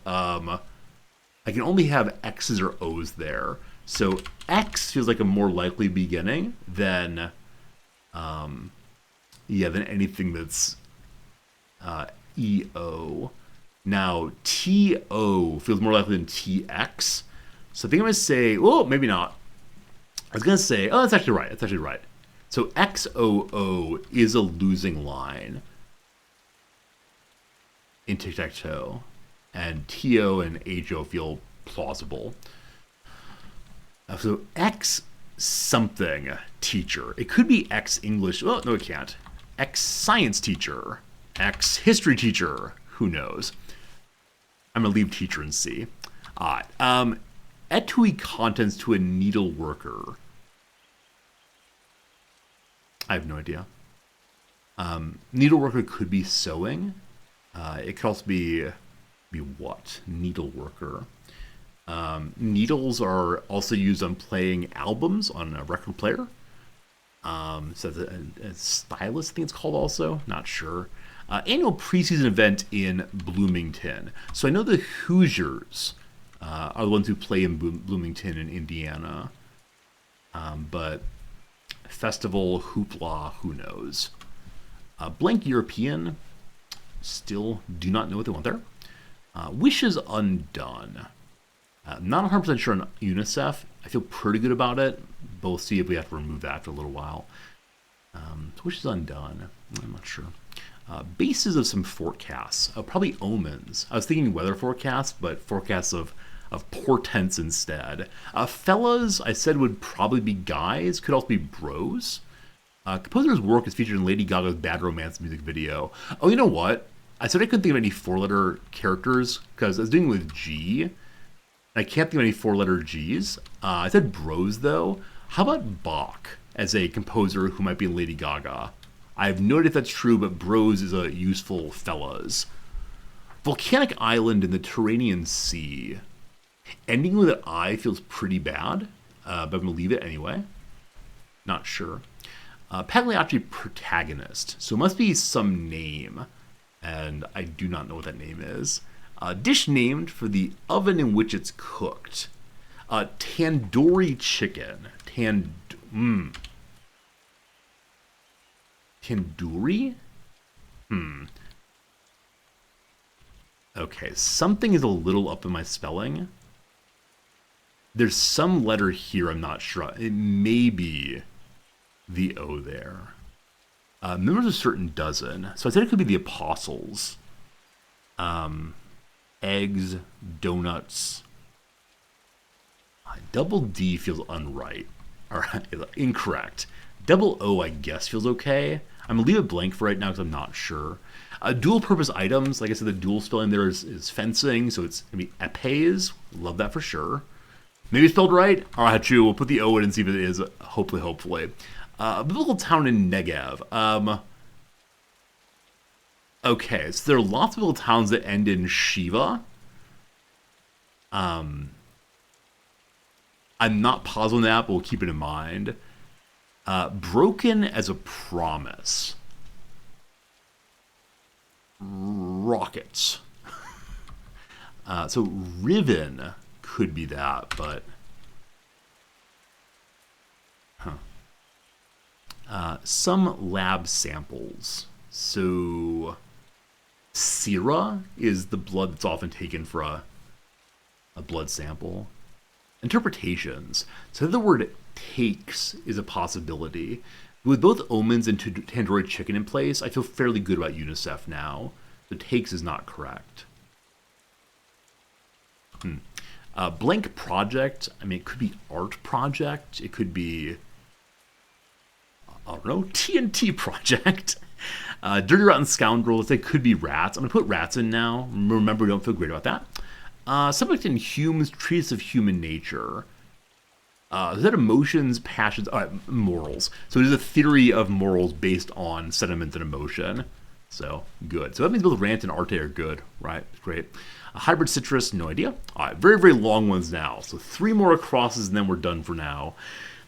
X's or O's there. So X feels like a more likely beginning than than anything that's EO. Now TO feels more likely than TX. So I think I'm going to say, oh, maybe not. I was going to say, oh, that's actually right. That's actually right. So XOO is a losing line in tic-tac-toe. And TO and HO feel plausible. So X something teacher. It could be X English. Oh, no, it can't. X science teacher. X history teacher. Who knows? I'm going to leave teacher and see. All right. Etui contents to a needle worker. I have no idea. Needle worker could be sewing. It could also be what? Needle worker. Needles are also used on playing albums on a record player. So a stylus, I think it's called also. Not sure. Annual preseason event in Bloomington. So I know the Hoosiers are the ones who play in Bloomington in Indiana. But festival, hoopla, who knows? Blank European, still do not know what they want there. Wishes Undone. Not 100% sure on UNICEF. I feel pretty good about it, but we'll see if we have to remove that after a little while. Wishes Undone. I'm not sure. Bases of some forecasts. Probably omens. I was thinking weather forecasts, but forecasts of portents instead. Fellas, I said would probably be guys. Could also be bros. Composer's work is featured in Lady Gaga's Bad Romance music video. Oh, you know what? I said I couldn't think of any 4-letter characters because I was doing with G. I can't think of any 4-letter G's. I said bros, though. How about Bach as a composer who might be Lady Gaga? I have no idea if that's true, but bros is a useful fellas. Volcanic island in the Turanian Sea. Ending with an I feels pretty bad, but I'm going to leave it anyway. Not sure. Pagliacci protagonist. So it must be some name, and I do not know what that name is. Dish named for the oven in which it's cooked. Tandoori chicken. Tandoori? Okay, something is a little up in my spelling. There's some letter here I'm not sure. It may be the O there. Members of a certain dozen. So I said it could be the apostles. Eggs, donuts. Double D feels unright. Alright, incorrect. Double O, I guess, feels okay. I'm going to leave it blank for right now because I'm not sure. Dual purpose items, like I said, the dual spelling there is fencing, so it's going to be epes. Love that for sure. Maybe spelled right? Alright, true. We'll put the O in and see if it is, hopefully. A biblical town in Negev. Okay, so there are lots of little towns that end in Shiva. I'm not positive on that, but we'll keep it in mind. Broken as a promise. Rockets. So Riven could be that, but... some lab samples. So sera is the blood that's often taken for a blood sample. Interpretations. So the word takes is a possibility. With both omens and Tandoori chicken in place, I feel fairly good about UNICEF now. So takes is not correct. Blank project. I mean, it could be art project. It could be, I don't know, TNT project. Dirty Rotten Scoundrels. They could be rats. I'm going to put rats in now. Remember, we don't feel great about that. Subject in Hume's Treatise of Human Nature. Is that emotions, passions, morals? So it is a theory of morals based on sentiment and emotion. So, good. So that means both rant and arte are good, right? Great. A hybrid citrus, no idea. All right, very, very long ones now. So 3 more acrosses and then we're done for now.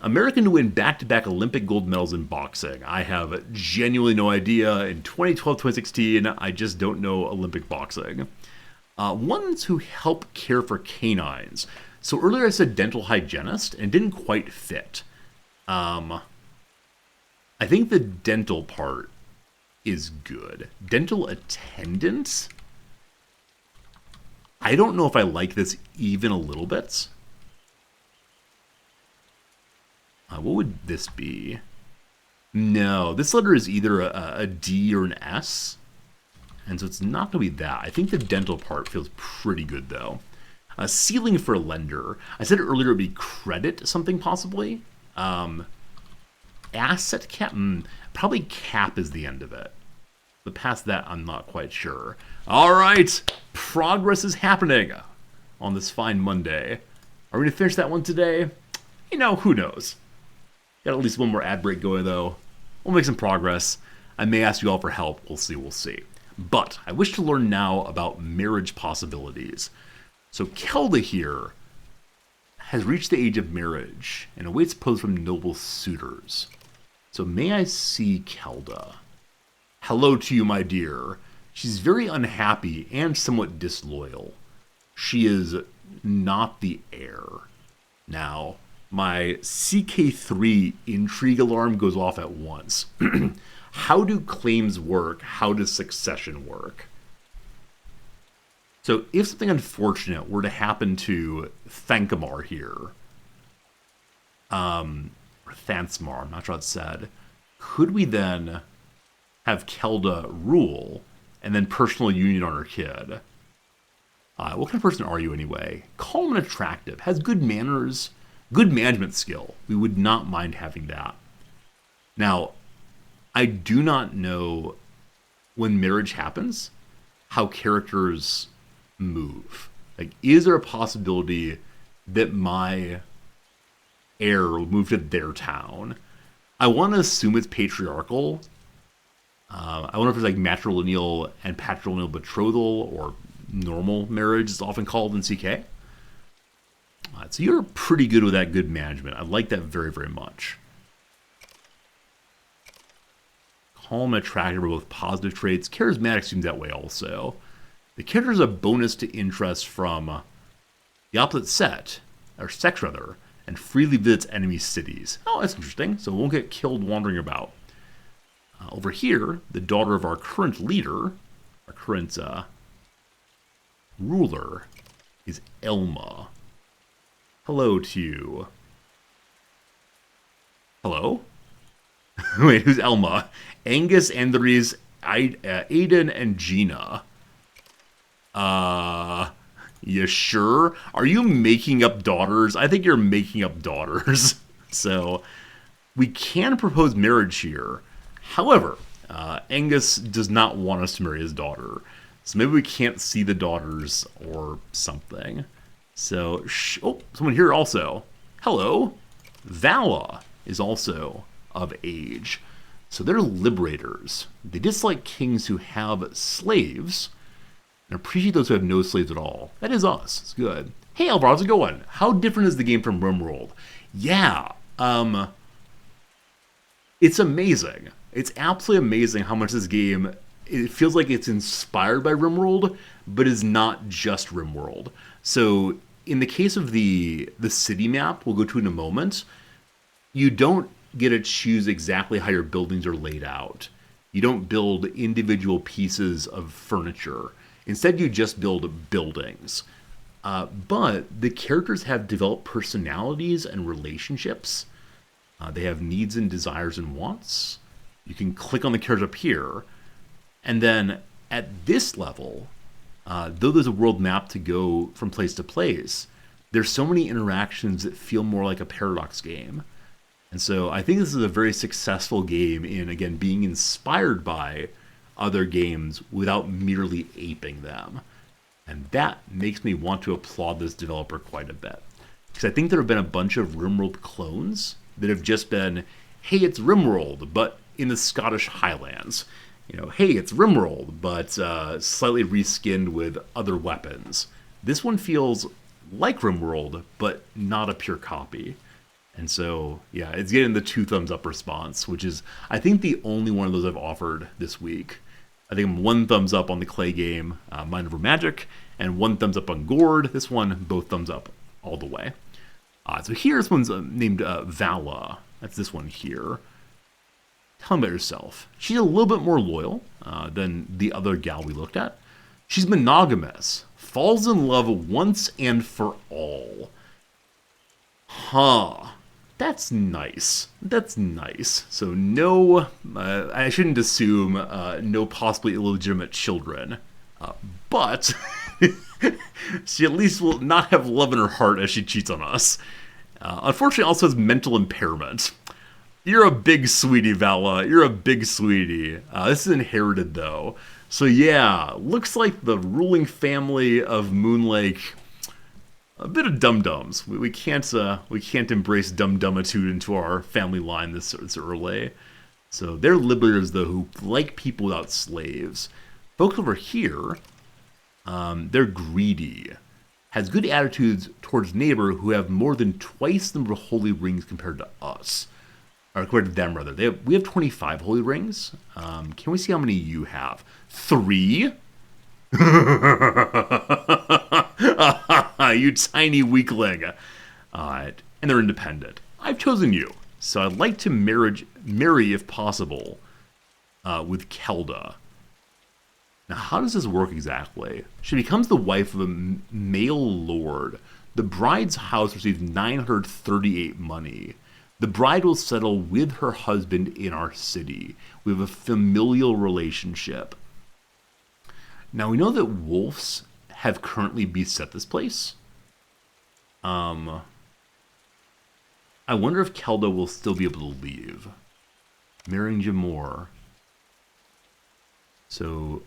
American to win back-to-back Olympic gold medals in boxing. I have genuinely no idea. In 2012, 2016, I just don't know Olympic boxing. Ones who help care for canines. So earlier I said dental hygienist, and it didn't quite fit. I think the dental part is good. Dental attendant? I don't know if I like this even a little bit. What would this be? No, this letter is either a D or an S. And so it's not going to be that. I think the dental part feels pretty good, though. Ceiling for a lender. I said earlier it would be credit something, possibly. Asset cap? Probably cap is the end of it. But past that, I'm not quite sure. All right. Progress is happening on this fine Monday. Are we going to finish that one today? You know, who knows? Got at least one more ad break going, though. We'll make some progress. I may ask you all for help. We'll see, we'll see. But I wish to learn now about marriage possibilities. So Kelda here has reached the age of marriage and awaits pose from noble suitors. So may I see Kelda? Hello to you, my dear. She's very unhappy and somewhat disloyal. She is not the heir. Now, my CK3 intrigue alarm goes off at once. How do claims work? How does succession work? So if something unfortunate were to happen to Thankamar here, or Thansmar, I'm not sure how it's said, could we then have Kelda rule and then personal union on her kid? What kind of person are you anyway? Calm and attractive, has good manners, good management skill. We would not mind having that. Now, I do not know when marriage happens, how characters move. Like, is there a possibility that my heir will move to their town? I want to assume it's patriarchal. I wonder if it's like matrilineal and patrilineal betrothal or normal marriage is often called in CK. So you're pretty good with that good management. I like that very, very much. Calm and attractive are both positive traits. Charismatic seems that way also. The character is a bonus to interest from the opposite set, or sex rather, and freely visits enemy cities. Oh, that's interesting. So it won't get killed wandering about. Over here, the daughter of our current leader, our current ruler, is Elma. Hello to you. Hello? Wait, who's Elma? Angus, Andres, Aiden, and Gina. You sure? Are you making up daughters? I think you're making up daughters. So, we can propose marriage here. However, Angus does not want us to marry his daughter. So maybe we can't see the daughters or something. So, oh, someone here also. Hello. Vala is also of age. So they're liberators. They dislike kings who have slaves and appreciate those who have no slaves at all. That is us. It's good. Hey, Alvar, how's it going? How different is the game from RimWorld? Yeah, It's amazing. It's absolutely amazing how much this game, it feels like it's inspired by RimWorld, but is not just RimWorld. So in the case of the city map we'll go to in a moment, you don't get to choose exactly how your buildings are laid out. You don't build individual pieces of furniture. Instead, you just build buildings. But the characters have developed personalities and relationships. They have needs and desires and wants. You can click on the characters up here. And then at this level, though there's a world map to go from place to place, there's so many interactions that feel more like a Paradox game. And so I think this is a very successful game in, again, being inspired by other games without merely aping them. And that makes me want to applaud this developer quite a bit. Because I think there have been a bunch of RimWorld clones that have just been, hey, it's RimWorld, but in the Scottish Highlands. You know, hey, it's RimWorld, but slightly reskinned with other weapons. This one feels like RimWorld, but not a pure copy. And so, yeah, it's getting the 2 thumbs up response, which is, I think, the only one of those I've offered this week. I think I'm 1 thumbs up on the Clay game, Mind Over Magic, and 1 thumbs up on Gourd. This one, both thumbs up all the way. So here, this one's named Vala. That's this one here. Tell me about yourself. She's a little bit more loyal than the other gal we looked at. She's monogamous. Falls in love once and for all. Huh. That's nice. That's nice. So no, I shouldn't assume no possibly illegitimate children. But she at least will not have love in her heart as she cheats on us. Unfortunately, also has mental impairment. You're a big sweetie, Vala. You're a big sweetie. This is inherited, though. So yeah, looks like the ruling family of Moonlake, a bit of dum-dums. We can't embrace dum-dummitude into our family line this early. So they're liberators, though, who like people without slaves. Folks over here, they're greedy. Has good attitudes towards neighbor who have more than twice the number of holy rings compared to us. Or compared to them, rather. We have 25 holy rings. Can we see how many you have? 3? You tiny weakling. And they're independent. I've chosen you. So I'd like to marry, if possible, with Kelda. Now, how does this work exactly? She becomes the wife of a male lord. The bride's house receives 938 money. The bride will settle with her husband in our city. We have a familial relationship. Now, we know that wolves have currently beset this place. I wonder if Kelda will still be able to leave. Marrying Jamor. So,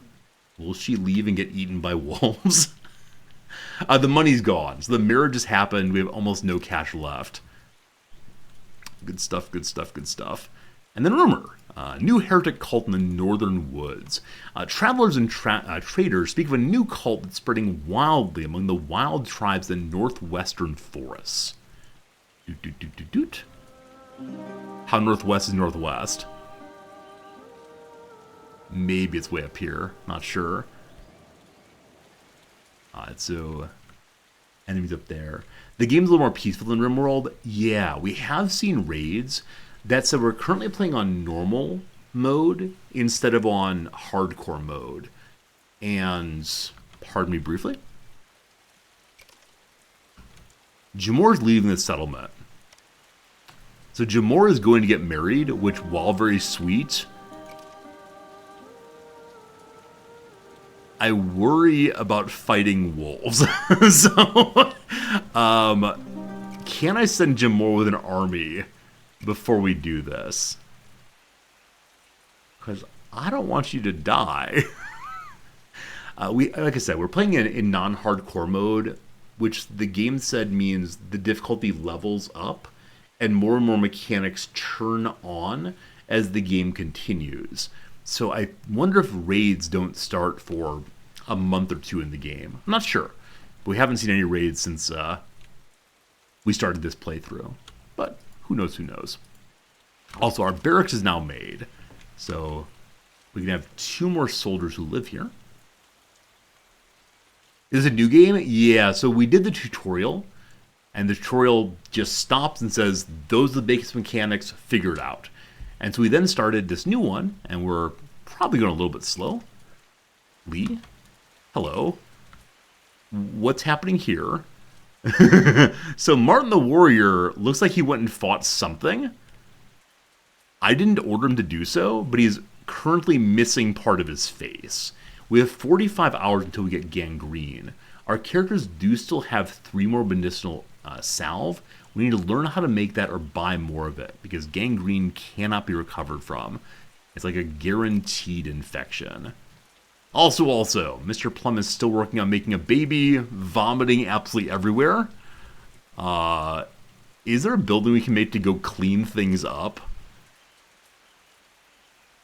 will she leave and get eaten by wolves? The money's gone. So the marriage has happened. We have almost no cash left. Good stuff, good stuff, good stuff. And then rumor. New heretic cult in the northern woods. Travelers and traders speak of a new cult that's spreading wildly among the wild tribes in northwestern forests. Doot, doot, doot, doot, doot. How northwest is northwest? Maybe it's way up here. Not sure. So, enemies up there. The game's a little more peaceful than RimWorld. Yeah, we have seen raids. That said, we're currently playing on normal mode instead of on hardcore mode. And, pardon me briefly. Jamor's leaving the settlement. So Jamor is going to get married, which, while very sweet, I worry about fighting wolves. So, can I send Jamor with an army before we do this? Because I don't want you to die. Like I said, we're playing in non-hardcore mode, which the game said means the difficulty levels up and more mechanics turn on as the game continues. So I wonder if raids don't start for a month or 2 in the game. I'm not sure. But we haven't seen any raids since we started this playthrough. But who knows, who knows. Also, our barracks is now made. So we can have 2 more soldiers who live here. Is it a new game? Yeah, so we did the tutorial. And the tutorial just stops and says, those are the basic mechanics, figure it out. And so we then started this new one, and we're probably going a little bit slow. Lee? Hello? What's happening here? So Martin the Warrior looks like he went and fought something. I didn't order him to do so, but he's currently missing part of his face. We have 45 hours until we get gangrene. Our characters do still have 3 more medicinal salve. We need to learn how to make that or buy more of it, because gangrene cannot be recovered from. It's like a guaranteed infection. Also, Mr. Plum is still working on making a baby, vomiting absolutely everywhere. Is there a building we can make to go clean things up?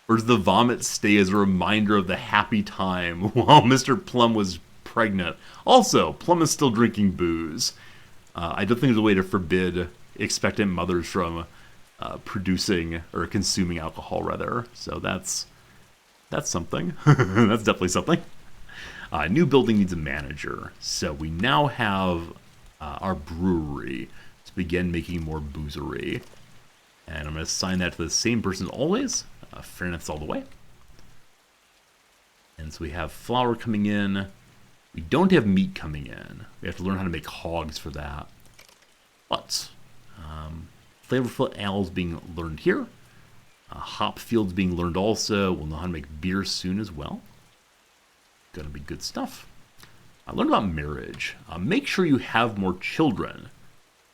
Or does the vomit stay as a reminder of the happy time while Mr. Plum was pregnant? Also, Plum is still drinking booze. I don't think there's a way to forbid expectant mothers from producing or consuming alcohol, rather. So that's something. That's definitely something. New building needs a manager. So we now have our brewery to begin making more boozery. And I'm going to assign that to the same person always. Fairness all the way. And so we have flour coming in. We don't have meat coming in. We have to learn how to make hogs for that. But flavorful ales being learned here. Hop fields being learned also. We'll know how to make beer soon as well. Gonna be good stuff. I learned about marriage. Make sure you have more children,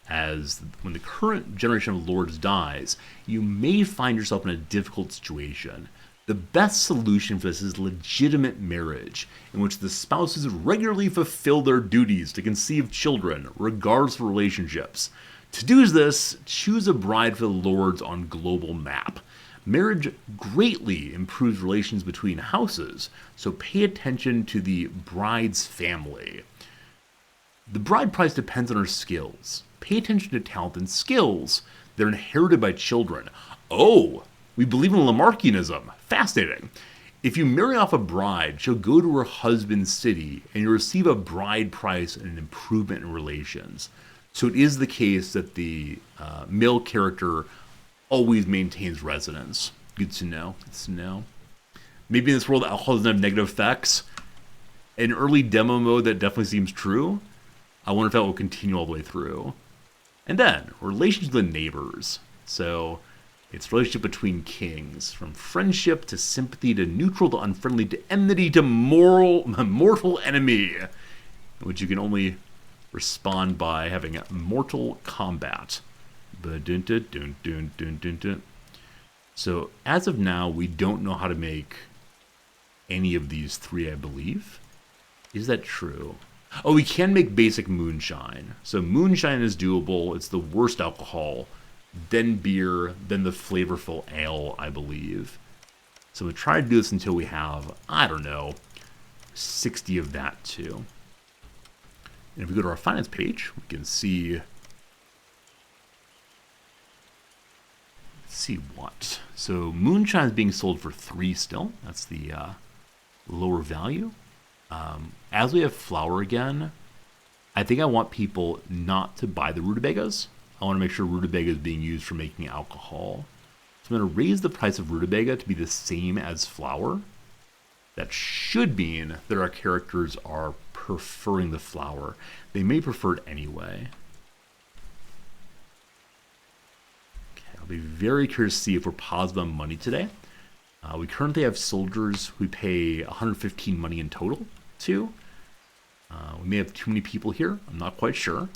as when the current generation of lords dies, you may find yourself in a difficult situation. The best solution for this is legitimate marriage, in which the spouses regularly fulfill their duties to conceive children, regardless of relationships. To do this, choose a bride for the lords on global map. Marriage greatly improves relations between houses, so pay attention to the bride's family. The bride price depends on her skills. Pay attention to talent and skills. They're inherited by children. Oh, we believe in Lamarckianism. Fascinating. If you marry off a bride, she'll go to her husband's city, and you'll receive a bride price and an improvement in relations. So it is the case that the male character always maintains residence. Good to know. Good to know. Maybe in this world, alcohol doesn't have negative effects. In early demo mode, that definitely seems true. I wonder if that will continue all the way through. And then, relations with neighbors. So, it's relationship between kings. From friendship to sympathy to neutral to unfriendly to enmity to mortal enemy. Which you can only respond by having a mortal combat. So, as of now, we don't know how to make any of these 3, I believe. Is that true? Oh, we can make basic moonshine. So moonshine is doable. It's the worst alcohol. Then beer, then the flavorful ale, I believe. So we'll try to do this until we have, I don't know, 60 of that too. And if we go to our finance page, we can see... Let's see what. So moonshine is being sold for 3 still. That's the lower value. As we have flour again, I think I want people not to buy the rutabagas. I want to make sure rutabaga is being used for making alcohol. So I'm going to raise the price of rutabaga to be the same as flour. That should mean that our characters are preferring the flour. They may prefer it anyway. Okay, I'll be very curious to see if we're positive on money today. We currently have soldiers we pay 115 money in total to. We may have too many people here. I'm not quite sure.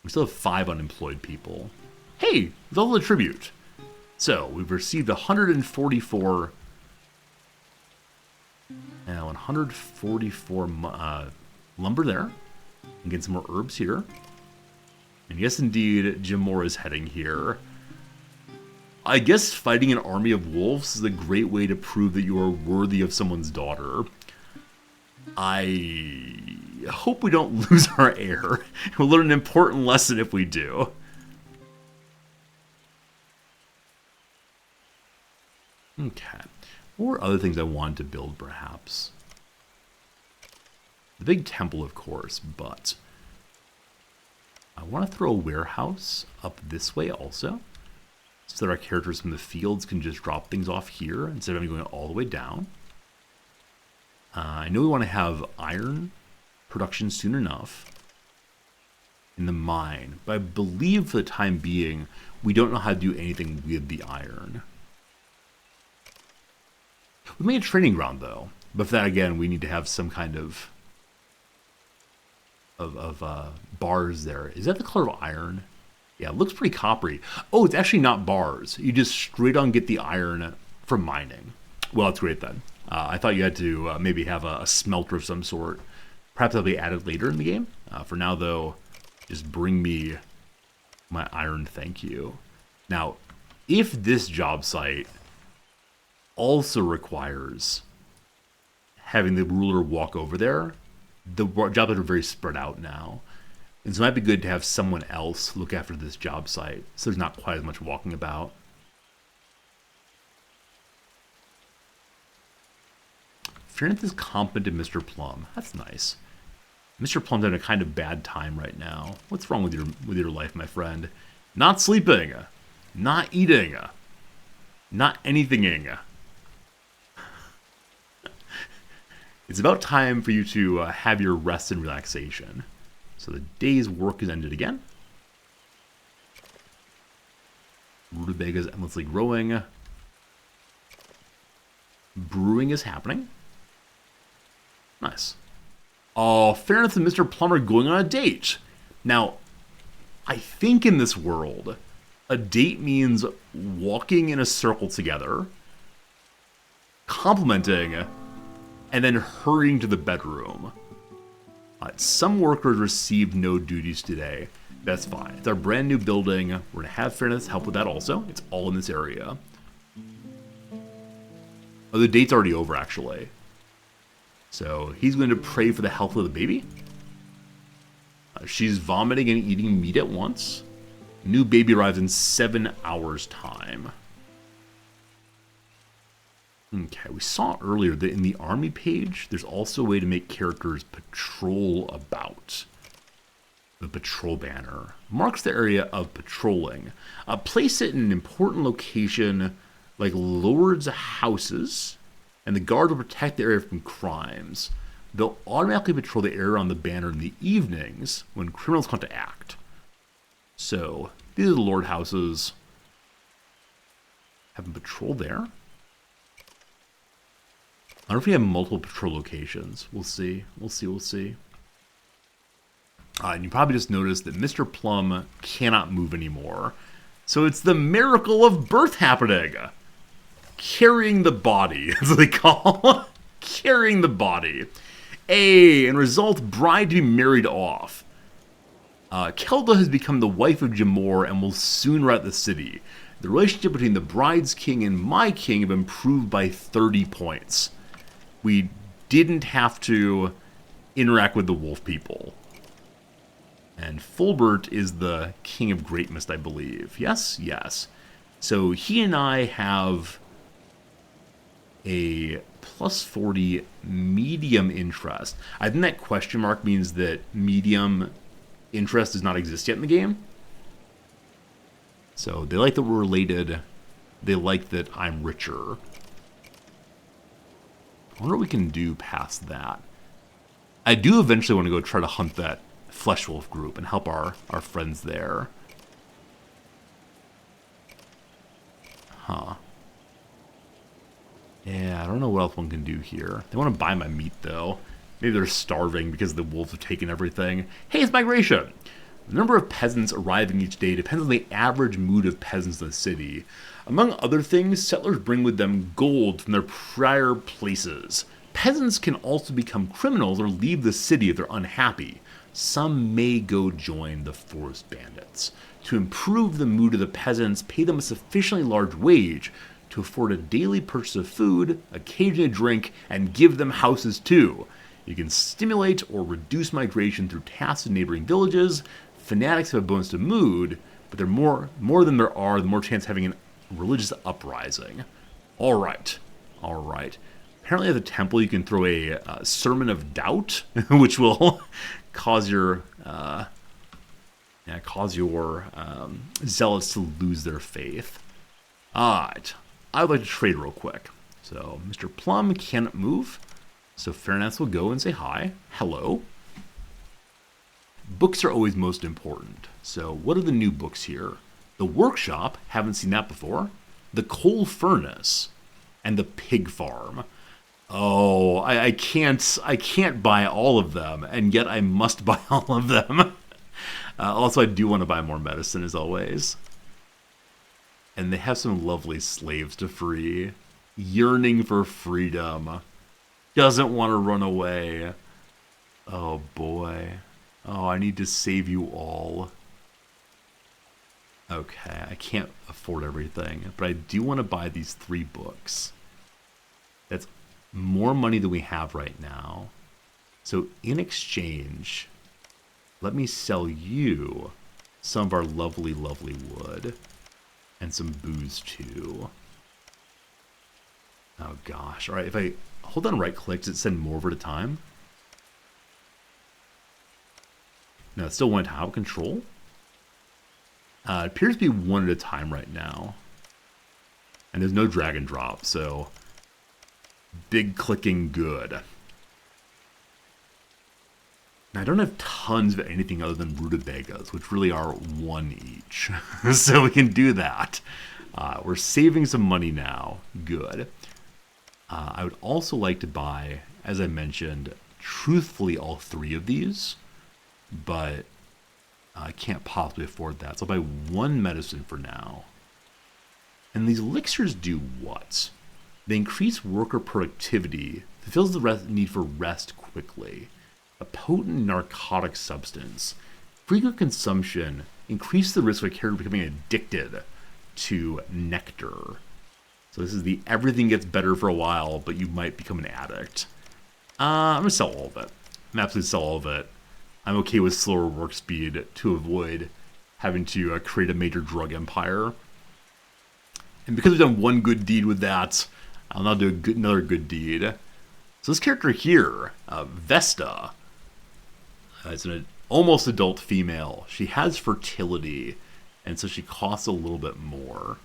We still have 5 unemployed people. Hey, with all the tribute. So, we've received 144... 144 lumber there. And get some more herbs here. And yes, indeed, Jim Moore is heading here. I guess fighting an army of wolves is a great way to prove that you are worthy of someone's daughter. I hope we don't lose our heir. We'll learn an important lesson if we do. Okay. What were other things I wanted to build, perhaps? The big temple, of course, but I want to throw a warehouse up this way also, so that our characters from the fields can just drop things off here instead of going all the way down. I know we want to have iron production soon enough in the mine, but I believe for the time being, we don't know how to do anything with the iron. We made a training ground, though, but for that, again, we need to have some kind of bars there. Is that the color of iron? Yeah, it looks pretty coppery. Oh, it's actually not bars. You just straight on get the iron from mining. Well, that's great then. I thought you had to maybe have a smelter of some sort. Perhaps that'll be added later in the game. For now, though, just bring me my iron, thank you. Now, if this job site also requires having the ruler walk over there, the jobs are very spread out now. And so it might be good to have someone else look after this job site, so there's not quite as much walking about. Fairness is competent, Mr. Plum. That's nice. Mr. Plum's having a kind of bad time right now. What's wrong with your life, my friend? Not sleeping, not eating, not anythinging. It's about time for you to have your rest and relaxation. So the day's work is ended again. Rutabaga is endlessly growing. Brewing is happening. Nice. Oh, Fairness and Mr. Plumber going on a date. Now, I think in this world, a date means walking in a circle together, complimenting, and then hurrying to the bedroom. Some workers received no duties today. That's fine. It's our brand new building. We're going to have Fairness help with that also. It's all in this area. Oh, the date's already over, actually. So he's going to pray for the health of the baby. She's vomiting and eating meat at once. New baby arrives in 7 hours' time. Okay, we saw earlier that in the army page, there's also a way to make characters patrol about. The patrol banner marks the area of patrolling. Place it in an important location like lords' houses, and the guard will protect the area from crimes. They'll automatically patrol the area on the banner in the evenings when criminals come to act. So, these are the lord houses. Have them patrol there. I wonder if we have multiple patrol locations. We'll see. We'll see. And you probably just noticed that Mr. Plum cannot move anymore. So it's the miracle of birth happening. Carrying the body, as they call. Carrying the body. And result, bride to be married off. Kelda has become the wife of Jamor and will soon rout the city. The relationship between the bride's king and my king have improved by 30 points. We didn't have to interact with the wolf people. And Fulbert is the king of Great Mist, I believe. Yes? Yes. So he and I have a plus 40 medium interest. I think that question mark means that medium interest does not exist yet in the game. So they like that we're related. They like that I'm richer. I wonder what we can do past that. I do eventually want to go try to hunt that Flesh Wolf group and help our friends there. Huh. Yeah, I don't know what else one can do here. They want to buy my meat, though. Maybe they're starving because the wolves have taken everything. Hey, it's migration! The number of peasants arriving each day depends on the average mood of peasants in the city. Among other things, settlers bring with them gold from their prior places. Peasants can also become criminals or leave the city if they're unhappy. Some may go join the forest bandits. To improve the mood of the peasants, pay them a sufficiently large wage to afford a daily purchase of food, occasionally a drink, and give them houses too. You can stimulate or reduce migration through tasks in neighboring villages. Fanatics have a bonus to mood, but they're more than there are, the more chance of having a religious uprising. Alright. Alright. Apparently at the temple you can throw a Sermon of Doubt, which will cause your zealots to lose their faith. Alright. I would like to trade real quick. So, Mr. Plum can't move. So Fairness will go and say hi. Hello. Books are always most important. So what are the new books here? The Workshop, haven't seen that before. The Coal Furnace. And the Pig Farm. Oh, I can't buy all of them, and yet I must buy all of them. Also, I do want to buy more medicine, as always. And they have some lovely slaves to free. Yearning for freedom. Doesn't want to run away. Oh, boy. Oh, I need to save you all. Okay, I can't afford everything, but I do want to buy these 3 books. That's more money than we have right now. So in exchange, let me sell you some of our lovely, lovely wood. And some booze too. Oh gosh. Alright, if I hold on right click, does it send more over at a time? No, it still went out of control. It appears to be one at a time right now. And there's no drag and drop, so big clicking good. Now, I don't have tons of anything other than rutabagas, which really are 1 each. So we can do that. We're saving some money now. Good. I would also like to buy, as I mentioned, truthfully all 3 of these. But I can't possibly afford that. So I'll buy 1 medicine for now. And these elixirs do what? They increase worker productivity, fulfills the need for rest quickly. A potent narcotic substance. Frequent consumption increases the risk of a character becoming addicted to nectar. So this is the everything gets better for a while, but you might become an addict. I'm going to sell all of it. I'm absolutely sell all of it. I'm okay with slower work speed to avoid having to create a major drug empire. And because we've done 1 good deed with that, I'll now do another good deed. So this character here, Vesta, is an almost adult female. She has fertility, and so she costs a little bit more.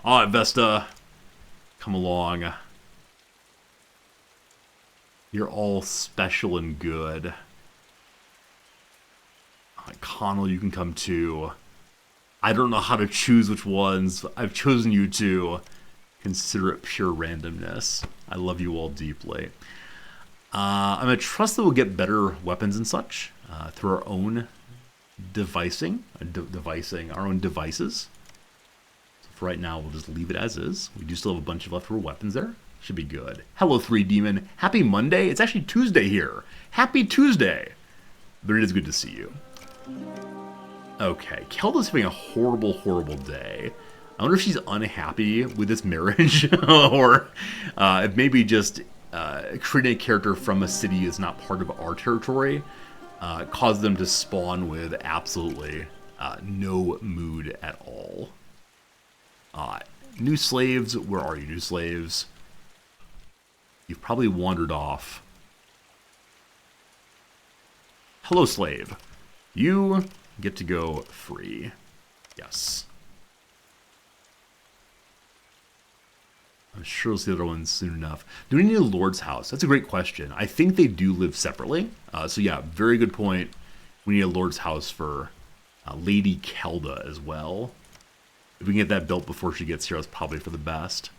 Alright, Vesta. Come along. You're all special and good. Alright, Connell, you can come too. I don't know how to choose which ones. I've chosen you two. Consider it pure randomness. I love you all deeply. I'm going to trust that we'll get better weapons and such through our own devising our own devices. So for right now, we'll just leave it as is. We do still have a bunch of leftover weapons there. Should be good. Hello, 3 Demon. Happy Monday. It's actually Tuesday here. Happy Tuesday. But it is good to see you. Okay, Kelda's having a horrible, horrible day. I wonder if she's unhappy with this marriage, or if maybe just creating a character from a city is not part of our territory caused them to spawn with absolutely no mood at all. New slaves, where are you, new slaves? You've probably wandered off. Hello, slave. You get to go free. Yes. I'm sure we'll see the other ones soon enough. Do we need a Lord's house? That's a great question. I think they do live separately. So yeah, very good point. We need a Lord's house for Lady Kelda as well. If we can get that built before she gets here, that's probably for the best.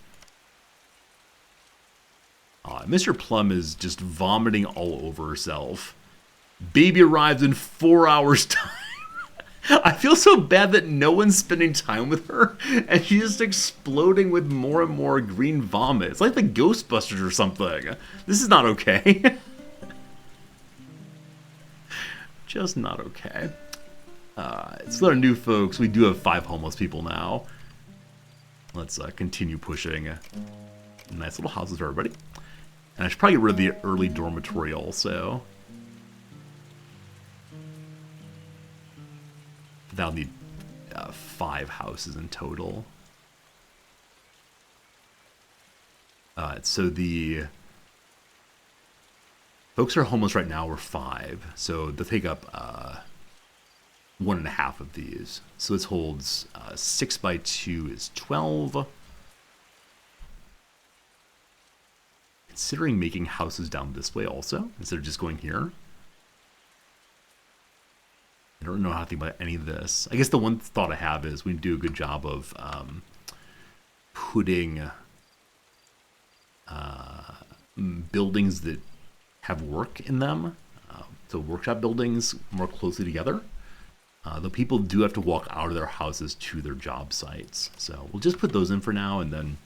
Mr. Plum is just vomiting all over herself. Baby arrives in 4 hours' time. I feel so bad that no one's spending time with her, and she's just exploding with more and more green vomit. It's like the Ghostbusters or something. This is not okay. Just not okay. So our new folks, we do have 5 homeless people now. Let's continue pushing. Nice little houses for everybody. And I should probably get rid of the early dormitory also. That'll need 5 houses in total. So the folks who are homeless right now are 5. So they'll take up 1.5 of these. So this holds 6 by 2 is 12. Considering making houses down this way also, instead of just going here. I don't know how to think about any of this. I guess the one thought I have is we do a good job of putting buildings that have work in them, so workshop buildings, more closely together. Though people do have to walk out of their houses to their job sites. So we'll just put those in for now and then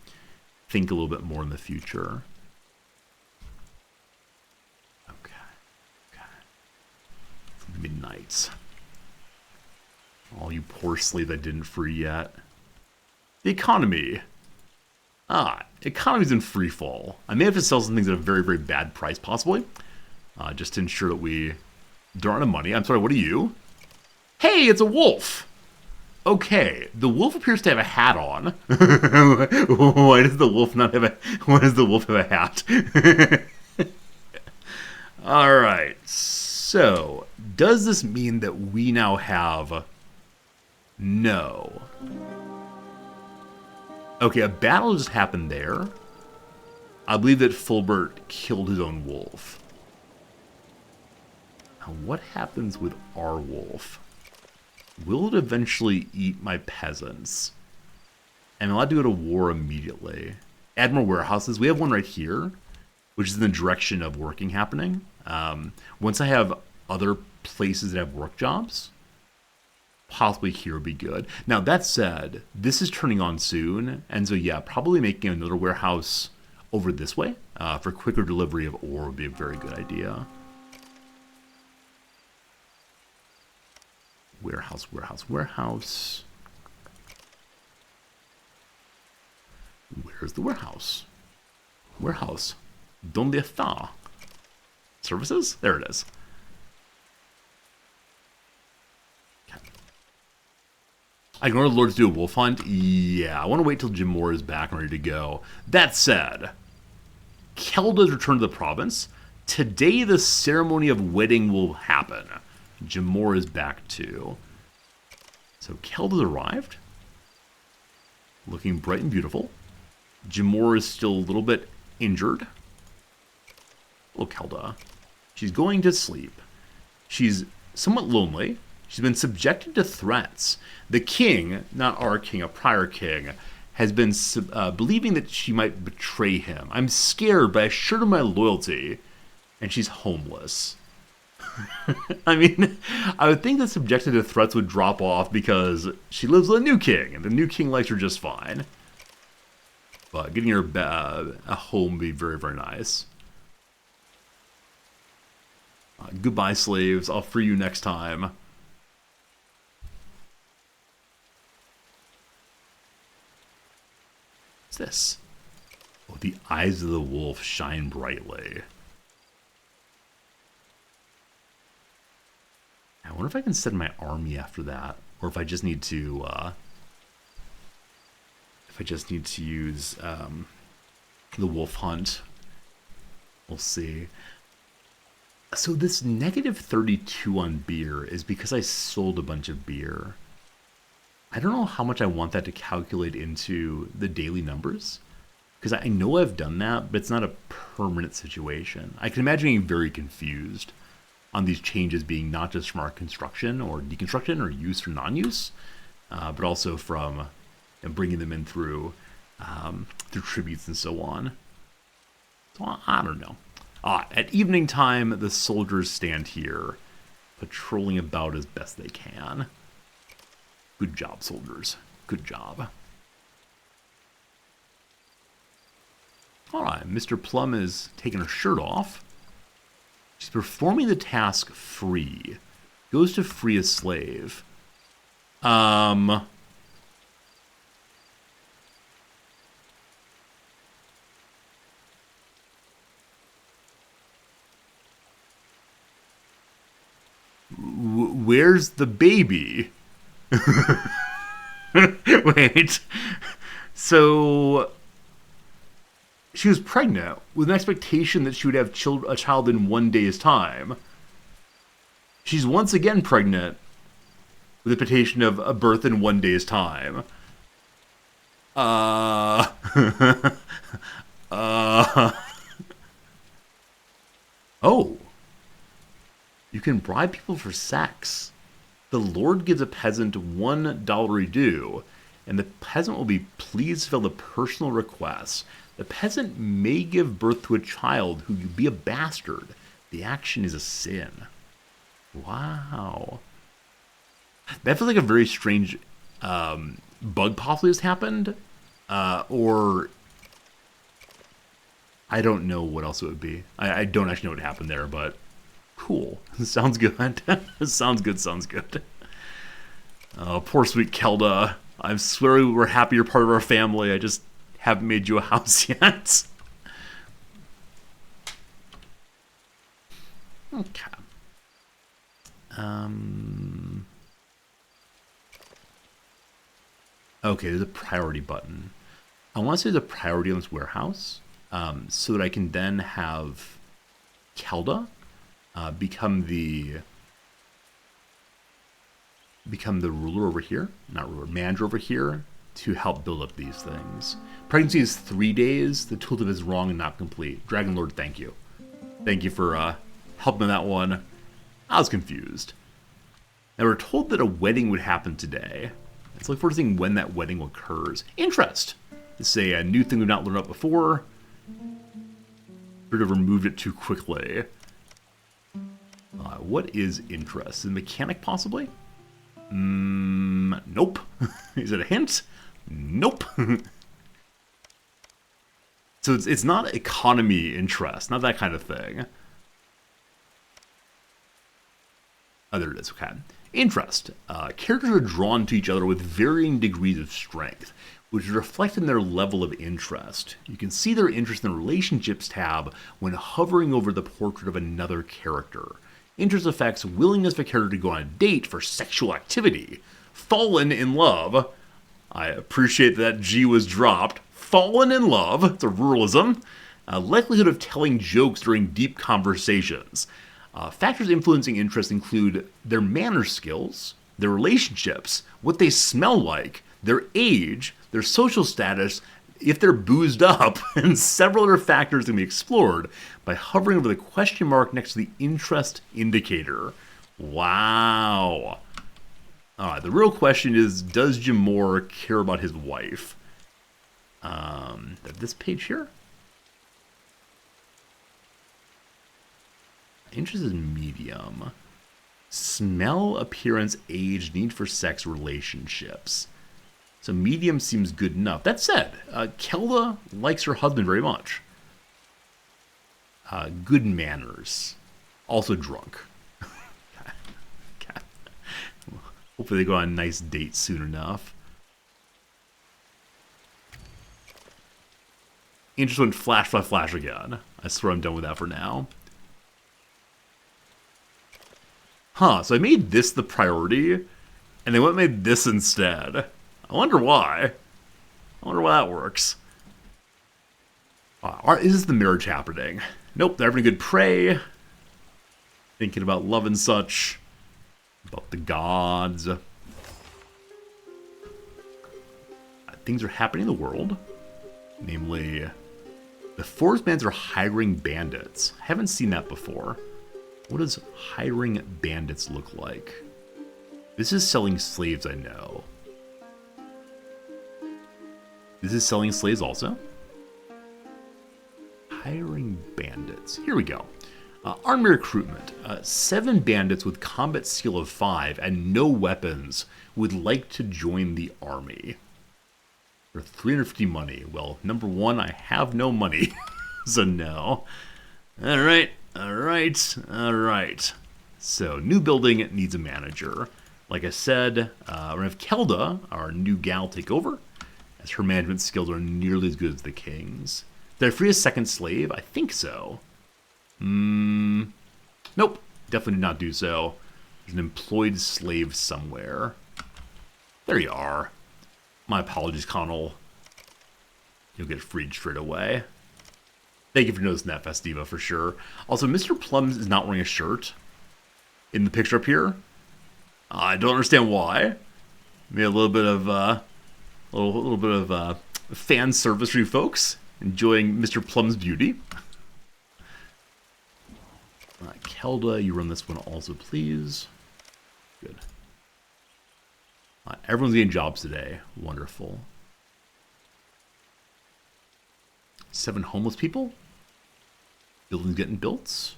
think a little bit more in the future. Midnights. All you poor slave that didn't free yet. The economy. Economy's in free fall. I may have to sell some things at a very, very bad price, possibly. Just to ensure that we don't run out of money. I'm sorry, what are you? Hey, it's a wolf! Okay, the wolf appears to have a hat on. Why does the wolf not have a hat? Alright, so, does this mean that we now have... No. Okay, a battle just happened there. I believe that Fulbert killed his own wolf. Now, what happens with our wolf? Will it eventually eat my peasants? Am I allowed to go to war immediately? Add more warehouses. We have one right here, which is in the direction of working happening. Once I have other places that have work jobs, possibly here would be good. Now, that said, this is turning on soon, and so yeah, probably making another warehouse over this way for quicker delivery of ore would be a very good idea. Warehouse, warehouse, warehouse. Where's the warehouse? Warehouse. Donde está? Services? There it is. Okay. I can order the Lord to do a wolf hunt? Yeah, I want to wait till Jimor is back and ready to go. That said, Kelda's returned to the province. Today the ceremony of wedding will happen. Jimor is back too. So Kelda's arrived. Looking bright and beautiful. Jimor is still a little bit injured. Hello, Kelda. She's going to sleep. She's somewhat lonely. She's been subjected to threats. The king, not our king, a prior king, has been believing that she might betray him. I'm scared, but I assured her my loyalty. And she's homeless. I mean, I would think that subjected to threats would drop off because she lives with a new king, and the new king likes her just fine. But getting her a home would be very, very nice. Goodbye, slaves. I'll free you next time. What's this? Oh, the eyes of the wolf shine brightly. I wonder if I can send my army after that, or if I just need to, use the wolf hunt. We'll see. So this negative 32 on beer is because I sold a bunch of beer. I don't know how much I want that to calculate into the daily numbers, because I know I've done that, but it's not a permanent situation. I can imagine being very confused on these changes being not just from our construction or deconstruction or use or non-use, but also from bringing them in through tributes and so on. So I don't know. At evening time, the soldiers stand here, patrolling about as best they can. Good job, soldiers. Good job. All right, Mr. Plum is taking her shirt off. She's performing the task free. Goes to free a slave. Where's the baby? Wait. So she was pregnant with an expectation that she would have a child in 1 day's time. She's once again pregnant with a expectation of a birth in 1 day's time. Oh. You can bribe people for sex. The Lord gives a peasant $1 due, and the peasant will be pleased to fill the personal request. The peasant may give birth to a child who would be a bastard. The action is a sin. Wow. That feels like a very strange bug possibly has happened. Or I don't know what else it would be. I don't actually know what happened there, but cool. Sounds good. sounds good. Oh, poor sweet Kelda. I swear we were happy you're part of our family. I just haven't made you a house yet. Okay. Okay, there's a priority button. I want to say there's a priority on this warehouse, so that I can then have Kelda become the ruler over here, not ruler, manager over here, to help build up these things. Pregnancy is 3 days. The tooltip is wrong and not complete. Dragon Lord, thank you. Thank you for helping on that one. I was confused. Now we're told that a wedding would happen today. Let's look forward to seeing when that wedding occurs. Interest. This is a new thing we've not learned about before. Sort of removed it too quickly. What is interest? Is it mechanic, possibly? Nope. Is it a hint? Nope. So it's not economy interest, not that kind of thing. Oh, there it is. Okay. Interest. Characters are drawn to each other with varying degrees of strength, which is reflected in their level of interest. You can see their interest in the Relationships tab when hovering over the portrait of another character. Interest affects willingness of a character to go on a date for sexual activity. Fallen in love. I appreciate that G was dropped. Fallen in love. It's a ruralism. Likelihood of telling jokes during deep conversations. Factors influencing interest include their manner skills, their relationships, what they smell like, their age, their social status, if they're boozed up, and several other factors can be explored by hovering over the question mark next to the interest indicator. Wow. All right, the real question is, does Jamor care about his wife? This page here? Interest is medium. Smell, appearance, age, need for sex, relationships. So medium seems good enough. That said, Kelda likes her husband very much. Good manners. Also drunk. Okay. Hopefully they go on a nice date soon enough. Interest went flash, flash, flash again. I swear I'm done with that for now. Huh, so I made this the priority, and they went and made this instead. I wonder why. I wonder why that works. Is this the marriage happening? Nope, they're having a good pray. Thinking about love and such. About the gods. Things are happening in the world. Namely, the forest bands are hiring bandits. I haven't seen that before. What does hiring bandits look like? This is selling slaves, I know. This is selling slaves also? Hiring bandits. Here we go. Army recruitment. 7 bandits with combat skill of 5 and no weapons would like to join the army. For 350 money. Well, number 1, I have no money. So no. Alright. So, new building needs a manager. Like I said, we're going to have Kelda, our new gal, take over, as her management skills are nearly as good as the king's. Did I free a second slave? I think so. Nope. Definitely did not do so. There's an employed slave somewhere. There you are. My apologies, Connell. You'll get freed straight away. Thank you for noticing that, Festiva, for sure. Also, Mr. Plums is not wearing a shirt in the picture up here. I don't understand why. Maybe a little bit of fan service for you folks, enjoying Mr. Plum's beauty. Kelda, you run this one also, please. Good. Everyone's getting jobs today. Wonderful. 7 homeless people. Buildings getting built.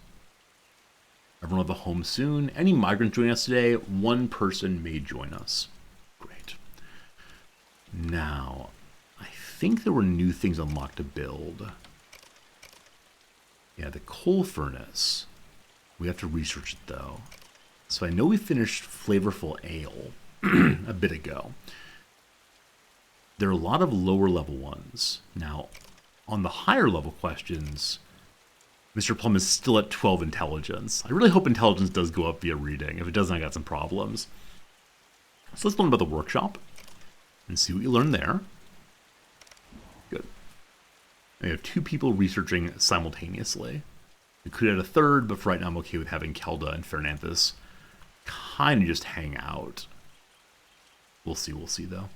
Everyone will have a home soon. Any migrants joining us today? 1 person may join us. Great. Now, I think there were new things unlocked to build. Yeah, the coal furnace. We have to research it, though. So I know we finished Flavorful Ale a bit ago. There are a lot of lower level ones. Now, on the higher level questions, Mr. Plum is still at 12 intelligence. I really hope intelligence does go up via reading. If it doesn't, I got some problems. So let's learn about the workshop and see what you learn there. Good. We have 2 people researching simultaneously. We could add a 3rd, but for right now I'm okay with having Kelda and Fernanthus kind of just hang out. We'll see though.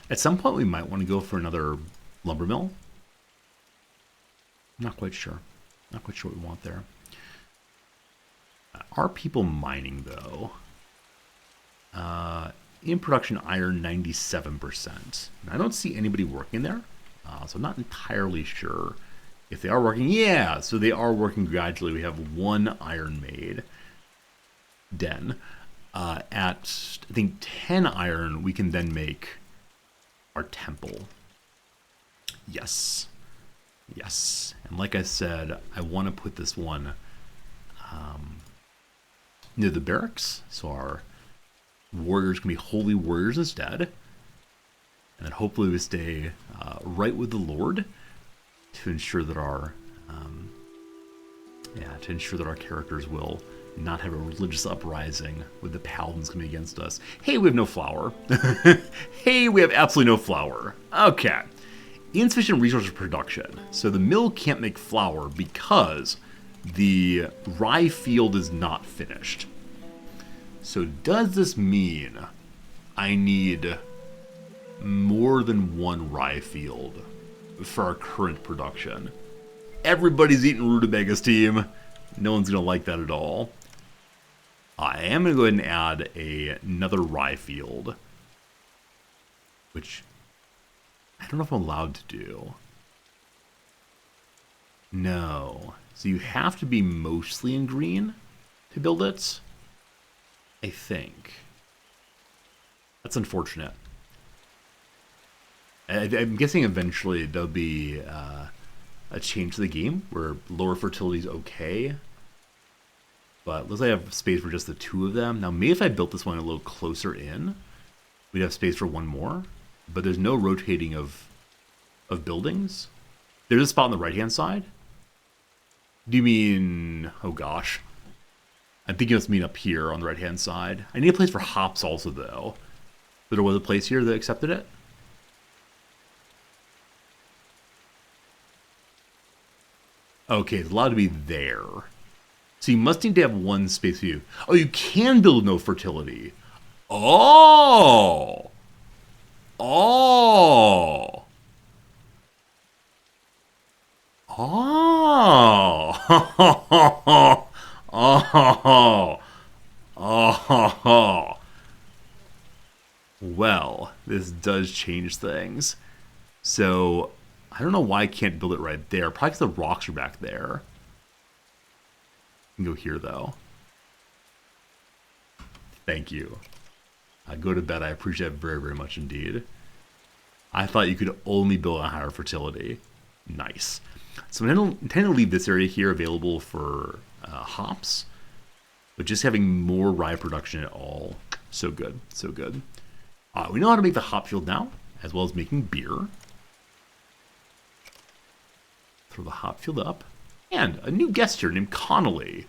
At some point we might want to go for another lumber mill. Not quite sure. Not quite sure what we want there. Are people mining though? In production iron 97%. I don't see anybody working there, so I'm not entirely sure. If they are working, yeah, so they are working gradually. We have 1 iron made den. At, I think, 10 iron, we can then make our temple. Yes. Yes. And like I said, I want to put this one near the barracks. So our warriors can be holy warriors instead. And then hopefully we stay right with the Lord to ensure that our characters will not have a religious uprising with the paladins coming against us. Hey, we have no flour. Hey, we have absolutely no flour. Okay. Insufficient resource production. So the mill can't make flour because the rye field is not finished. So does this mean I need more than 1 rye field for our current production? Everybody's eating rutabagas, team. No one's going to like that at all. I am going to go ahead and add another rye field, which I don't know if I'm allowed to do. No. So you have to be mostly in green to build it, I think. That's unfortunate. I'm guessing eventually there'll be a change to the game where lower fertility is okay. But looks like I have space for just the 2 of them. Now, maybe if I built this one a little closer in, we'd have space for 1 more. But there's no rotating of buildings. There's a spot on the right-hand side. Do you mean... Oh, gosh. I'm thinking it's mean up here on the right-hand side. I need a place for hops also, though. But there was a place here that accepted it. Okay, it's allowed to be there. So you must need to have 1 space view. Oh, you can build no fertility. Oh! Oh! Oh! Oh! Oh! Well, this does change things. So, I don't know why I can't build it right there. Probably because the rocks are back there. I can go here, though. Thank you. Go to bed. I appreciate it very, very much indeed. I thought you could only build on higher fertility. Nice. So I'm intending to leave this area here available for hops, but just having more rye production at all. So good. So good. We know how to make the hop field now, as well as making beer. Throw the hop field up. And a new guest here named Connolly.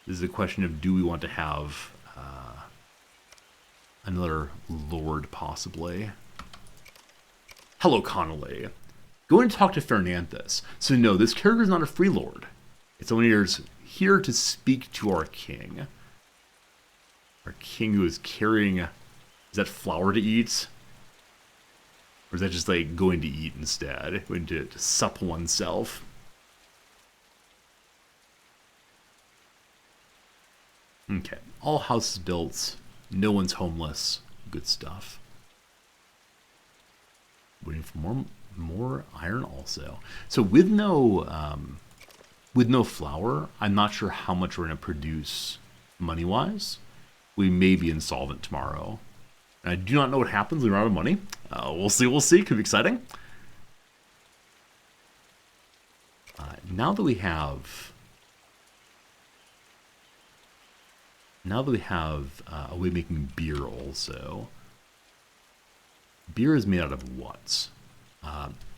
This is a question of, do we want to have Another lord, possibly. Hello, Connolly. Going to talk to Fernandez. So no, this character is not a free lord. It's someone who's here to speak to our king. Our king who is carrying... Is that flour to eat? Or is that just like going to eat instead? Going to sup oneself? Okay. All houses built. No one's homeless. Good stuff. Waiting for more iron also. So with no flour, I'm not sure how much we're going to produce money-wise. We may be insolvent tomorrow. And I do not know what happens when we're out of money. We'll see. Could be exciting. Now that we have a way of making beer also. Beer is made out of what?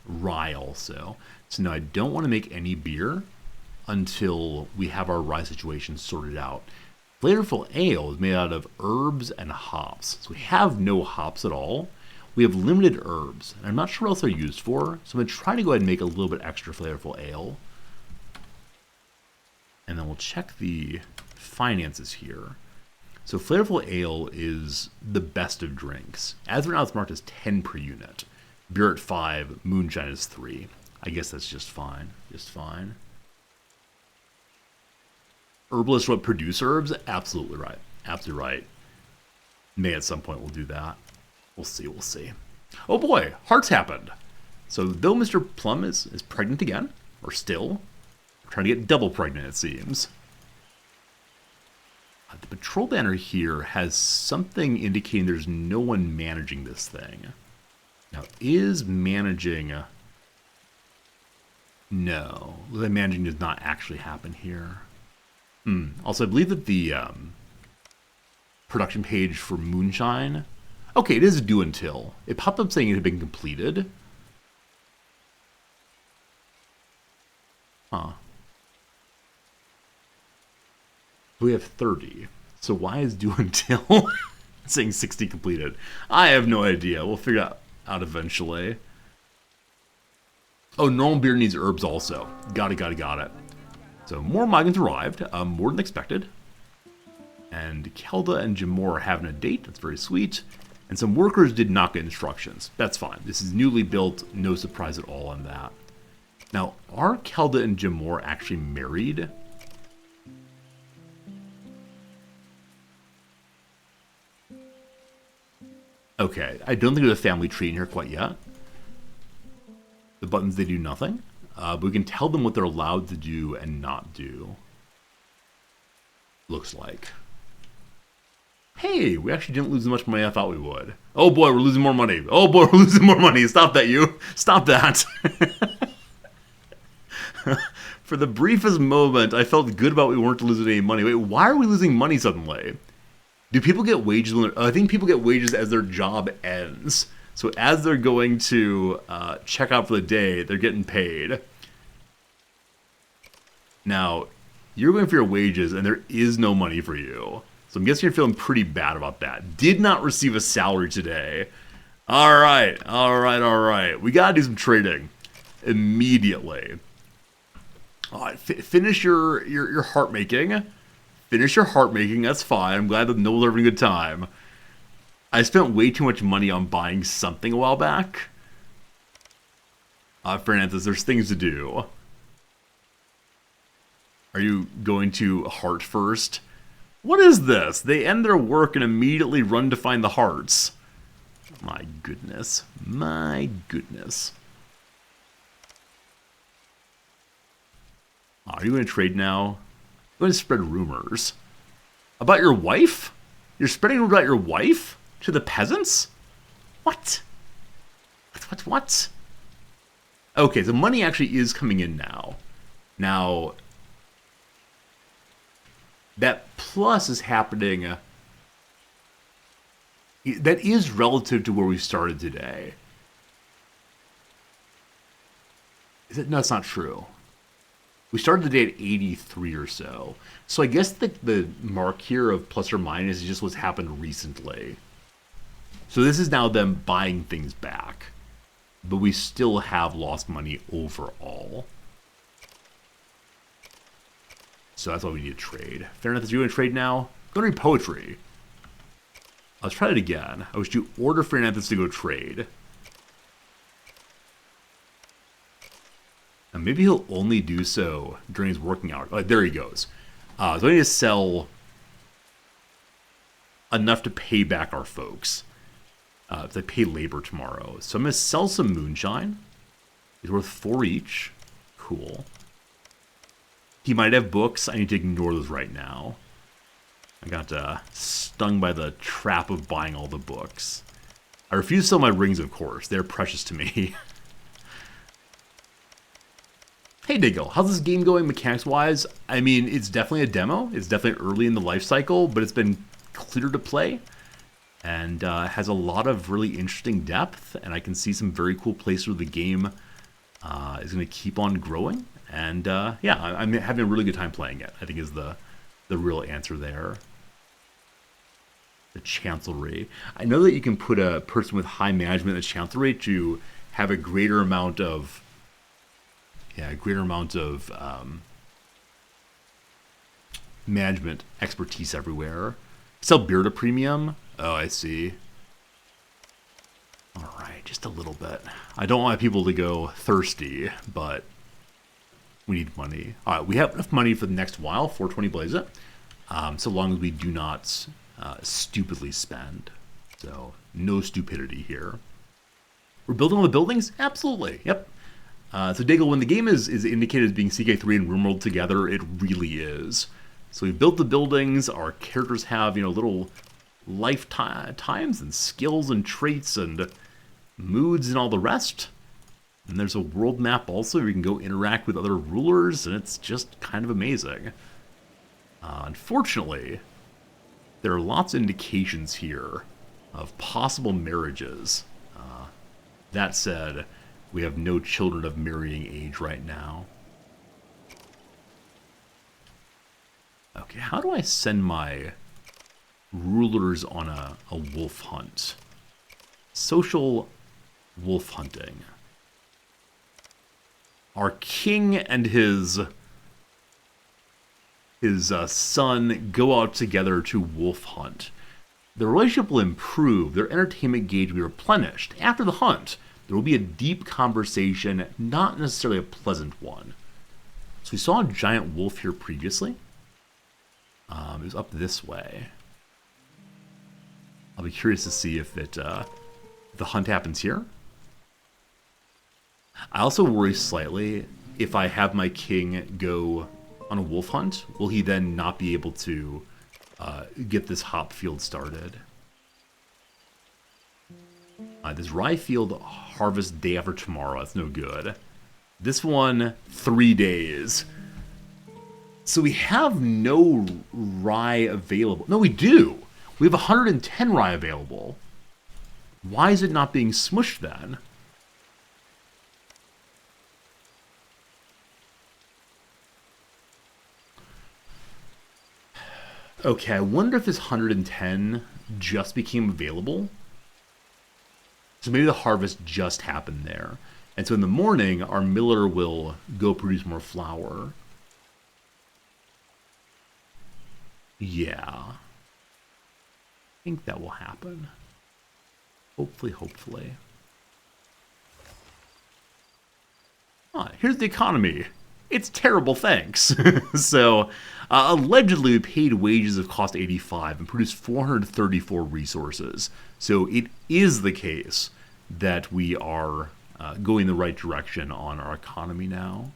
Rye also. So now I don't want to make any beer until we have our rye situation sorted out. Flavorful ale is made out of herbs and hops. So we have no hops at all. We have limited herbs. And I'm not sure what else they're used for. So I'm going to try to go ahead and make a little bit extra flavorful ale. And then we'll check the finances here. So flavorful ale is the best of drinks. As of now, it's marked as 10 per unit. Beer at 5, moonshine is 3. I guess that's just fine. Just fine. Herbalists what produce herbs? Absolutely right. Absolutely right. May at some point we'll do that. We'll see. Oh boy, hearts happened. So though Mr. Plum is pregnant again, or still, trying to get double pregnant it seems. The patrol banner here has something indicating there's no one managing this thing. Now, is managing... No, the managing does not actually happen here. Also, I believe that the production page for Moonshine... Okay, it is due until. It popped up saying it had been completed. Huh. We have 30. So why is due until saying 60 completed? I have no idea. We'll figure out eventually. Oh, normal beer needs herbs also. Got it. So more migrants arrived, more than expected. And Kelda and Jamor are having a date. That's very sweet. And some workers did not get instructions. That's fine. This is newly built. No surprise at all on that. Now, are Kelda and Jamor actually married? Okay, I don't think there's a family tree in here quite yet. The buttons, they do nothing. But we can tell them what they're allowed to do and not do. Looks like. Hey, we actually didn't lose as much money as I thought we would. Oh boy, we're losing more money. Oh boy, we're losing more money. Stop that, you. Stop that. For the briefest moment, I felt good about we weren't losing any money. Wait, why are we losing money suddenly? Do people get wages when I think people get wages as their job ends. So as they're going to check out for the day, they're getting paid. Now, you're going for your wages and there is no money for you. So I'm guessing you're feeling pretty bad about that. Did not receive a salary today. All right. We got to do some trading immediately. All right, finish your heart making. Finish your heart making, that's fine. I'm glad that Nobles are having a good time. I spent way too much money on buying something a while back. Fernandez, there's things to do. Are you going to heart first? What is this? They end their work and immediately run to find the hearts. My goodness. Are you going to trade now? You're going to spread rumors. About your wife? You're spreading rumors about your wife? To the peasants? What? What? Okay, so money actually is coming in now. Now, that plus is happening. That is relative to where we started today. No, that's not true. We started the day at 83 or so. So I guess the mark here of plus or minus is just what's happened recently. So this is now them buying things back. But we still have lost money overall. So that's why we need to trade. Fair enough, you're going to trade now? Go to read poetry. Let's try it again. I wish to order Fernandez to go trade. And maybe he'll only do so during his working hours. Oh, there he goes. So I need to sell enough to pay back our folks. If they pay labor tomorrow. So I'm going to sell some moonshine. It's worth 4 each. Cool. He might have books. I need to ignore those right now. I got stung by the trap of buying all the books. I refuse to sell my rings, of course. They're precious to me. Hey, Diggle. How's this game going mechanics-wise? I mean, it's definitely a demo. It's definitely early in the life cycle, but it's been clear to play. And has a lot of really interesting depth. And I can see some very cool places where the game is going to keep on growing. And yeah, I'm having a really good time playing it, I think is the real answer there. The Chancellery. I know that you can put a person with high management in the Chancellery to have a greater amount of management expertise everywhere. Sell beer at a premium. Oh, I see. All right, just a little bit. I don't want people to go thirsty, but we need money. All right, we have enough money for the next while. 420 blaze it. So long as we do not stupidly spend. So no stupidity here. We're building all the buildings? Absolutely. Yep. So Daigle, when the game is indicated as being CK3 and RimWorld together, it really is. So we built the buildings. Our characters have, little lifetimes and skills and traits and moods and all the rest. And there's a world map also where you can go interact with other rulers, and it's just kind of amazing. Unfortunately, there are lots of indications here of possible marriages. That said, we have no children of marrying age right now. Okay, how do I send my rulers on a wolf hunt? Social wolf hunting. Our king and his son go out together to wolf hunt. The relationship will improve, their entertainment gauge will be replenished. After the hunt, there will be a deep conversation, not necessarily a pleasant one. So we saw a giant wolf here previously. It was up this way. I'll be curious to see if the hunt happens here. I also worry slightly if I have my king go on a wolf hunt, will he then not be able to get this hop field started? This rye field harvest day after tomorrow. That's no good. This one, 3 days. So we have no rye available. No, we do. We have 110 rye available. Why is it not being smushed then? Okay, I wonder if this 110 just became available. So maybe the harvest just happened there. And so in the morning, our miller will go produce more flour. Yeah. I think that will happen. Hopefully. Here's the economy. It's terrible, thanks. So, allegedly, we paid wages of cost 85 and produced 434 resources. So it is the case that we are going the right direction on our economy now.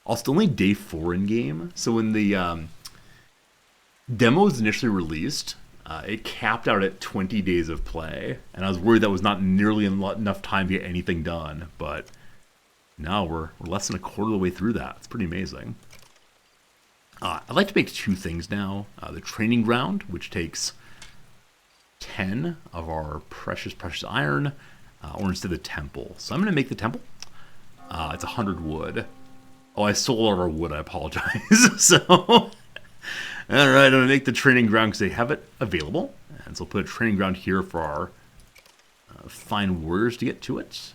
Also, only day 4 in game. So when the demo was initially released, it capped out at 20 days of play. And I was worried that was not nearly enough time to get anything done, but no, we're less than a quarter of the way through that. It's pretty amazing. I'd like to make 2 things now. The training ground, which takes 10 of our precious iron, or instead the temple. So I'm going to make the temple. It's 100 wood. Oh, I sold all of our wood. I apologize. So, all right, I'm going to make the training ground because they have it available. And so we'll put a training ground here for our fine warriors to get to it.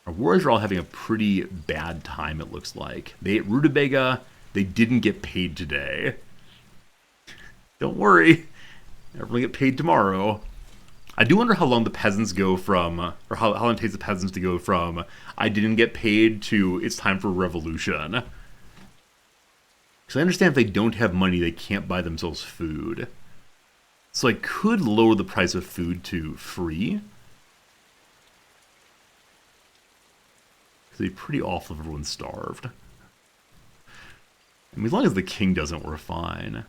Our warriors are all having a pretty bad time, it looks like. They ate rutabaga. They didn't get paid today. Don't worry. Everyone will get paid tomorrow. I do wonder how long the peasants go from, or how long it takes the peasants to go from, I didn't get paid to it's time for revolution. Because I understand if they don't have money, they can't buy themselves food. So I could lower the price of food to free. It'd be pretty awful if everyone's starved. I mean, as long as the king doesn't, we're fine.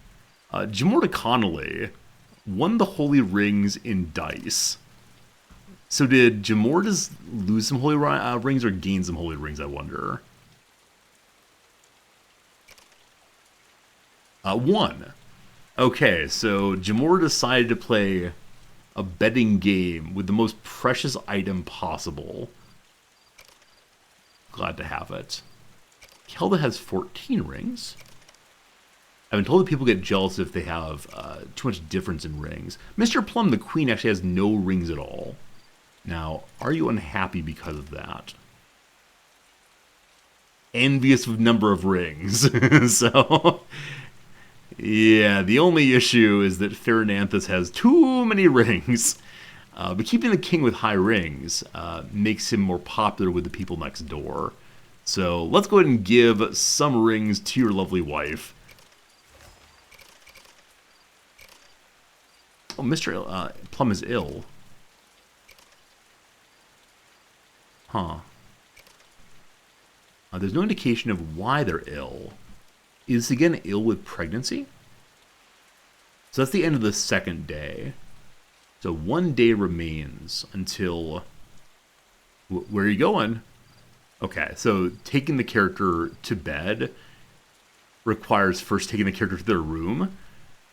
Jamorda Connolly won the Holy Rings in dice. So did Jamorda lose some Holy Rings or gain some Holy Rings, I wonder? One. Okay, so Jamorda decided to play a betting game with the most precious item possible. Glad to have it. Kelda has 14 rings. I've been told that people get jealous if they have too much difference in rings. Mr. Plum, the queen, actually has no rings at all. Now, are you unhappy because of that? Envious of number of rings. So, yeah, the only issue is that Pheronanthus has too many rings. But keeping the king with high rings makes him more popular with the people next door. So let's go ahead and give some rings to your lovely wife. Oh, Mr. Plum is ill. Huh. There's no indication of why they're ill. Is again ill with pregnancy? So that's the end of the second day. So 1 day remains until... Where are you going? Okay, so taking the character to bed requires first taking the character to their room.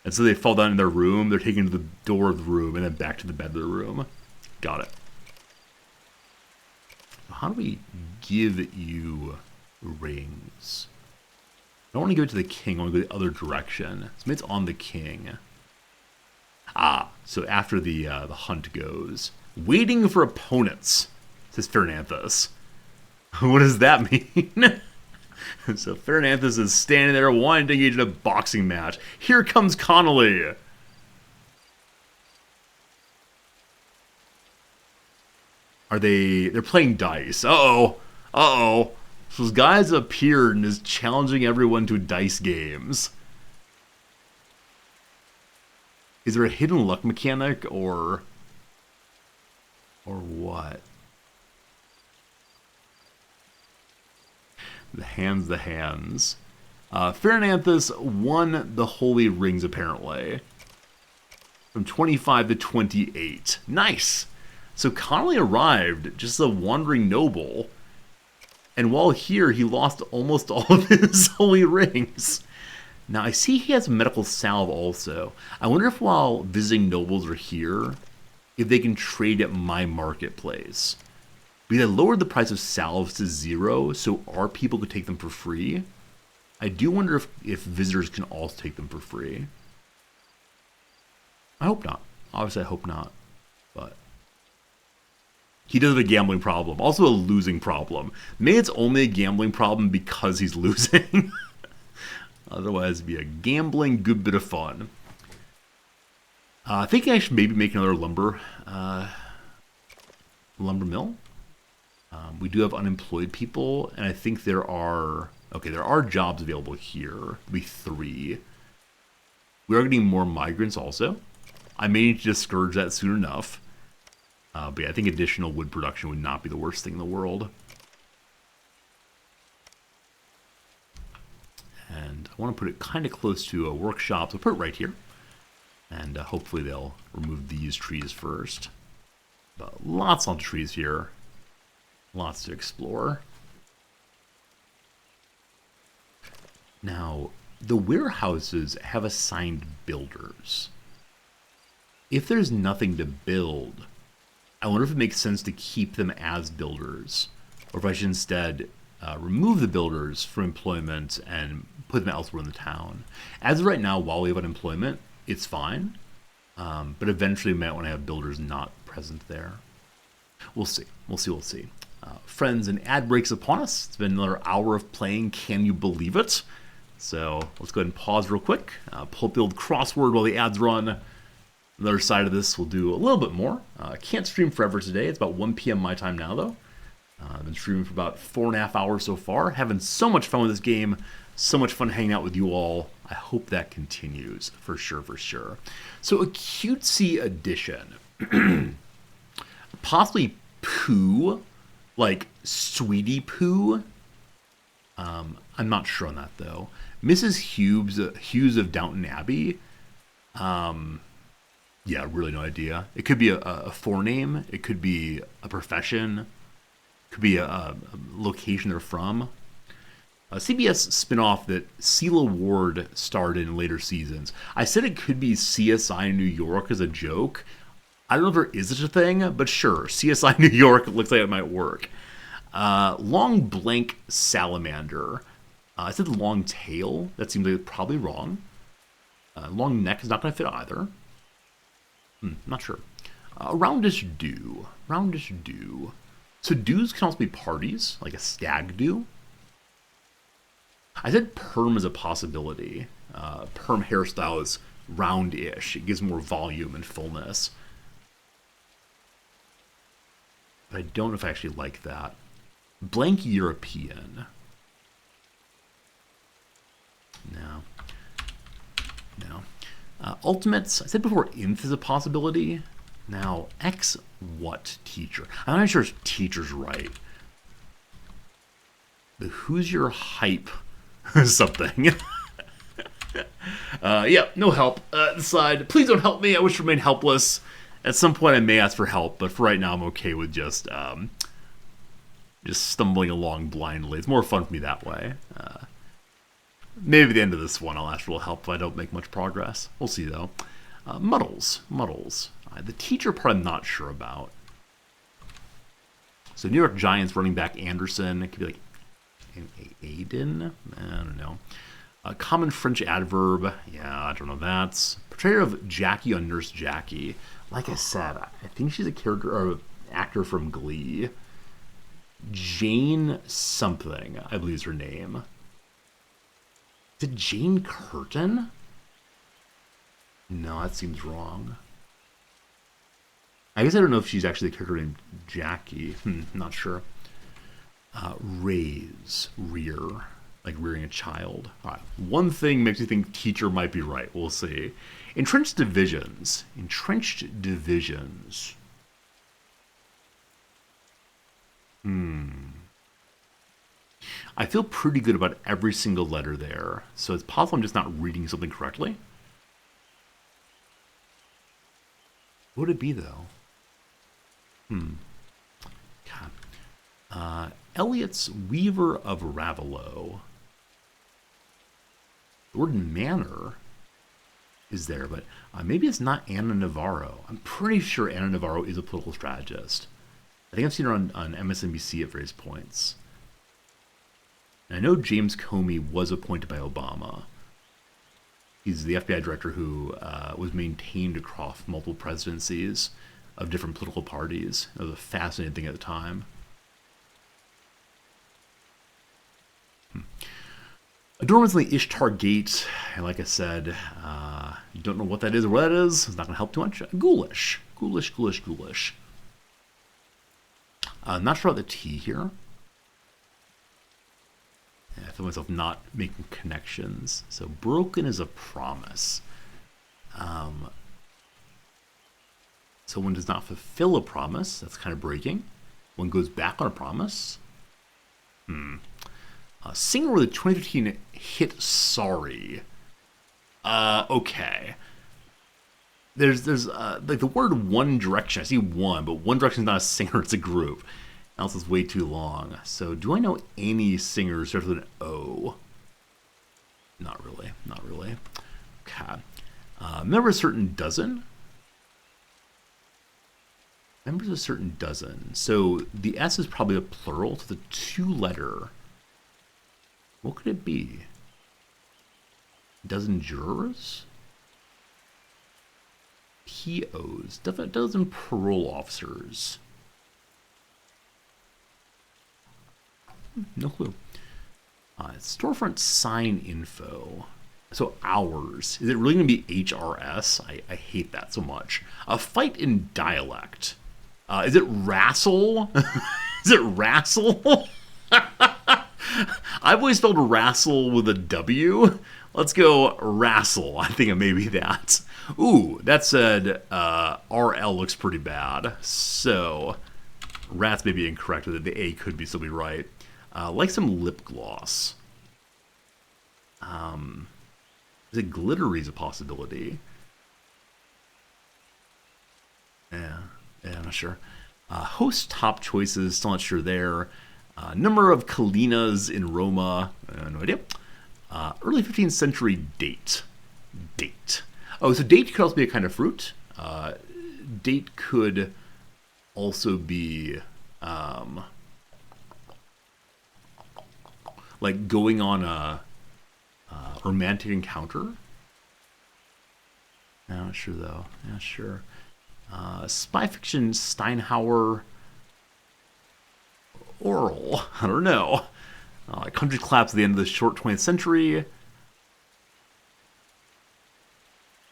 And so they fall down in their room, they're taken to the door of the room, and then back to the bed of the room. Got it. How do we give you rings? I don't want to give it to the king, I want to go the other direction. So maybe it's on the king. Ah, so after the hunt goes. Waiting for opponents, says Pheronanthus. What does that mean? So Pheronanthus is standing there wanting to engage in a boxing match. Here comes Connolly. They're playing dice. Uh-oh. Uh-oh. So this guy's appeared and is challenging everyone to dice games. Is there a hidden luck mechanic or what? The hands. Pheronanthus won the Holy Rings, apparently. From 25 to 28. Nice! So Connolly arrived, just a wandering noble. And while here, he lost almost all of his Holy Rings. Now, I see he has medical salve also. I wonder if while visiting nobles are here, if they can trade at my marketplace. Because I lowered the price of salves to 0, so our people could take them for free. I do wonder if visitors can also take them for free. I hope not. Obviously, I hope not. But he does have a gambling problem. Also a losing problem. Maybe it's only a gambling problem because he's losing. Otherwise, it'd be a gambling good bit of fun. I think I should maybe make another lumber mill. We do have unemployed people, and I think there are jobs available here. There'll be 3. We are getting more migrants also. I may need to discourage that soon enough. But yeah, I think additional wood production would not be the worst thing in the world. And I want to put it kind of close to a workshop, so I'll put it right here. And hopefully they'll remove these trees first. But lots of trees here. Lots to explore. Now, the warehouses have assigned builders. If there's nothing to build, I wonder if it makes sense to keep them as builders. Or if I should instead remove the builders from employment and put them elsewhere in the town. As of right now, while we have unemployment, it's fine. But eventually we might want to have builders not present there. We'll see. We'll see. Friends, an ad breaks upon us. It's been another hour of playing. Can you believe it? So let's go ahead and pause real quick. Pull up the old crossword while the ads run. On the other side of this, we'll do a little bit more. Can't stream forever today. It's about 1 p.m. my time now, though. I've been streaming for about 4.5 hours so far. Having so much fun with this game. So much fun hanging out with you all. I hope that continues, for sure. So a cutesy addition. Possibly Pooh, like Sweetie Pooh. I'm not sure on that, though. Mrs. Hughes of Downton Abbey. Yeah, really no idea. It could be a forename. It could be a profession. It could be a location they're from. A CBS spinoff that Celia Ward starred in later seasons. I said it could be CSI New York as a joke. I don't know if there is such a thing, but sure. CSI New York looks like it might work. Long blank salamander. I said long tail. That seems like probably wrong. Long neck is not going to fit either. Not sure. Roundish do. So do's can also be parties, like a stag do. I said perm is a possibility. Perm hairstyle is roundish. It gives more volume and fullness. But I don't know if I actually like that. Blank European. No. Ultimates. I said before inf is a possibility. Now, X what teacher? I'm not sure if teacher's right. The who's your hype something. Yeah, no help. Decide. Please don't help me. I wish to remain helpless. At some point I may ask for help, but for right now I'm okay with just stumbling along blindly. It's more fun for me that way. Maybe at the end of this one I'll ask for a little help if I don't make much progress. We'll see, though. Muddles. The teacher part I'm not sure about. So New York Giants running back Anderson. It could be like Aiden? I don't know. A common French adverb. Yeah, I don't know that. Portrayal of Jackie on Nurse Jackie. Like I said, I think she's a character or actor from Glee. Jane something, I believe is her name. Is it Jane Curtin? No, that seems wrong. I guess I don't know if she's actually a character named Jackie. Not sure. Rear, like rearing a child. All right. One thing makes me think teacher might be right. We'll see. Entrenched divisions. I feel pretty good about every single letter there, so it's possible I'm just not reading something correctly. What would it be, though? God. Elliot's Weaver of Raveloe. The word manor is there, but maybe it's not Anna Navarro. I'm pretty sure Anna Navarro is a political strategist. I think I've seen her on MSNBC at various points. And I know James Comey was appointed by Obama. He's the FBI director who was maintained across multiple presidencies of different political parties. It was a fascinating thing at the time. Adornment's Ishtar Gate, and like I said, you don't know what that is or what that is. It's not going to help too much. Ghoulish. Not sure about the T here. I feel myself not making connections. So broken is a promise. So one does not fulfill a promise. That's kind of breaking. One goes back on a promise. Singer with the 2015 hit Sorry. Okay. There's like the word One Direction. I see one, but One Direction is not a singer, it's a group. Else is way too long. So do I know any singers starts with an O? Not really. Okay. Remember a certain dozen? Members of a certain dozen. So the S is probably a plural to the two-letter. What could it be? Dozen jurors? POs, definite dozen parole officers. No clue. Storefront sign info. So hours. Is it really going to be HRS? I hate that so much. A fight in dialect. Is it wrestle? Is it wrestle? I've always spelled wrestle with a W. Let's go wrestle. I think it may be that. Ooh, that said, RL looks pretty bad. So, rats may be incorrect. The A could be still be right. Like some lip gloss. Is it glittery is a possibility? Yeah, I'm not sure. Host top choices, still not sure there. Number of Kalinas in Roma, no idea. Early 15th century date. Oh, so date could also be a kind of fruit. Date could also be like going on a romantic encounter. I'm not sure though. Yeah, sure. Spy fiction, Steinhauer, oral. I don't know. Country collapse at the end of the short 20th century.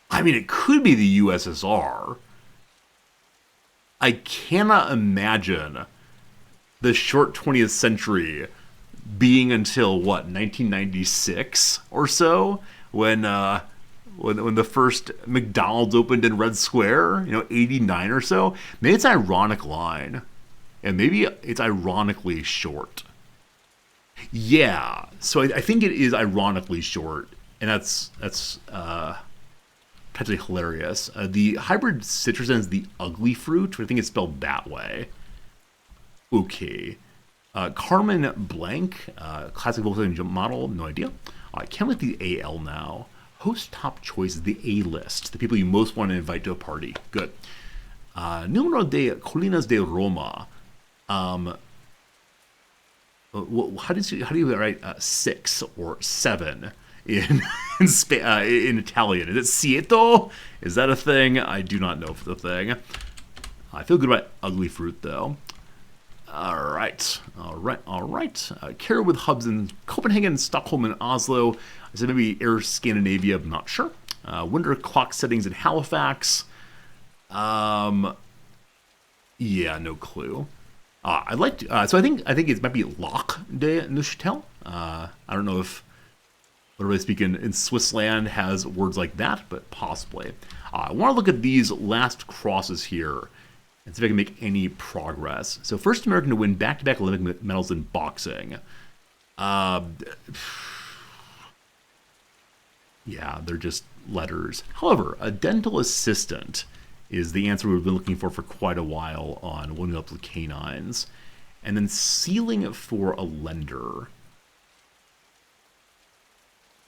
I mean, it could be the USSR. I cannot imagine the short 20th century being until, what, 1996 or so? When the first McDonald's opened in Red Square, 89 or so. Maybe it's an ironic line. And maybe it's ironically short. Yeah, so I think it is ironically short, and that's potentially hilarious. The hybrid citrus is the ugly fruit, I think it's spelled that way. Okay. Carmen Blank, classic Volkswagen model, no idea. I can't like the AL now. Host top choice is the A list, the people you most want to invite to a party. Good. Numero de Colinas de Roma. How do you write 6 or 7 in Italian? Is it Sieto? Is that a thing? I do not know if it's a thing. I feel good about ugly fruit though. All right. Care with hubs in Copenhagen, Stockholm, and Oslo. I said maybe Air Scandinavia. I'm not sure. Winter clock settings in Halifax. Yeah, no clue. I'd like to. So I think it might be Lac de Neuchâtel. I don't know if what do I speak in Switzerland has words like that, but possibly. I want to look at these last crosses here and see if I can make any progress. So first American to win back-to-back Olympic medals in boxing. Yeah, they're just letters. However, a dental assistant is the answer we've been looking for quite a while on One Up with Canines. And then sealing for a lender.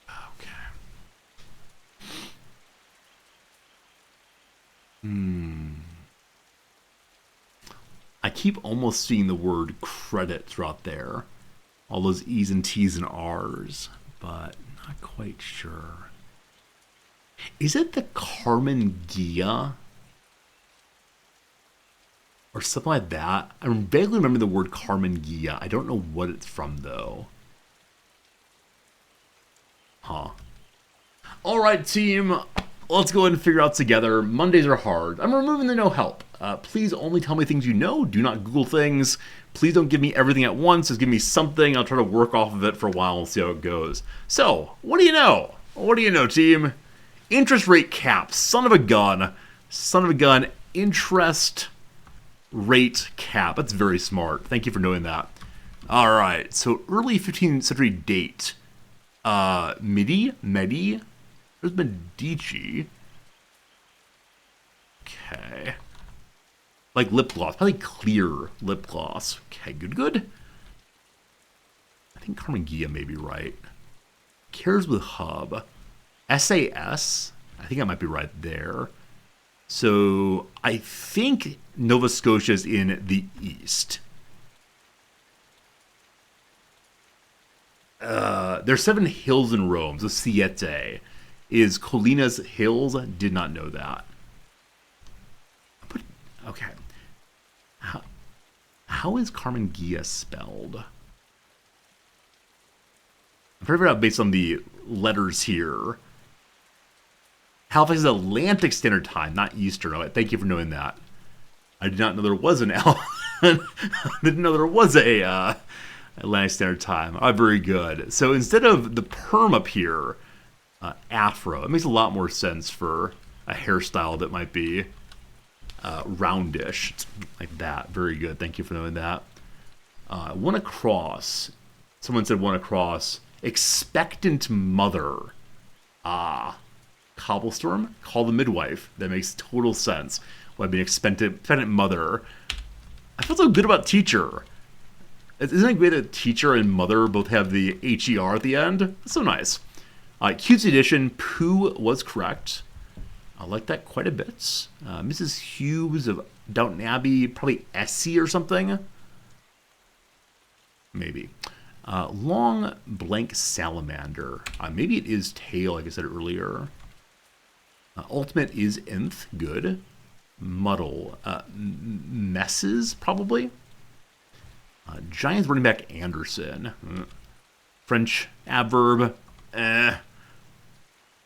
Okay. I keep almost seeing the word credit throughout there. All those E's and T's and R's, but not quite sure. Is it the Carmen Gia? Or something like that. I vaguely remember the word Carmen Gia. I don't know what it's from, though. Huh. All right, team. Let's go ahead and figure out together. Mondays are hard. I'm removing the no help. Please only tell me things you know. Do not Google things. Please don't give me everything at once. Just give me something. I'll try to work off of it for a while and see how it goes. So, what do you know? What do you know, team? Interest rate caps. Son of a gun. Son of a gun. Interest rate cap. That's very smart. Thank you for knowing that. All right. So early 15th century date. Medi. There's Medici. Okay. Like lip gloss. Probably clear lip gloss. Okay, good. I think Carmen Gia may be right. Cares with hub. SAS. I think I might be right there. So I think Nova Scotia is in the east. There's 7 hills in Rome, so Siete. Is Colinas Hills? Did not know that. Okay. How is Carmen Gia spelled? I'm trying to figure out based on the letters here. Halifax is Atlantic Standard Time, not Eastern. Oh, thank you for knowing that. I did not know there was an L. I didn't know there was a Atlantic Standard Time. Oh, very good. So instead of the perm up here, afro. It makes a lot more sense for a hairstyle that might be roundish, like that. Very good. Thank you for knowing that. One across. Someone said one across. Expectant mother. Cobblestorm? Call the midwife. That makes total sense. Well, I've been expectant mother. I feel so good about teacher. Isn't it great that teacher and mother both have the HER at the end? That's so nice. Cutesy edition, Pooh was correct. I like that quite a bit. Mrs. Hughes of Downton Abbey, probably Essie or something. Maybe. Long blank salamander. Maybe it is tail, like I said earlier. Ultimate is nth, good. Muddle. Messes, probably. Giants running back Anderson. French adverb.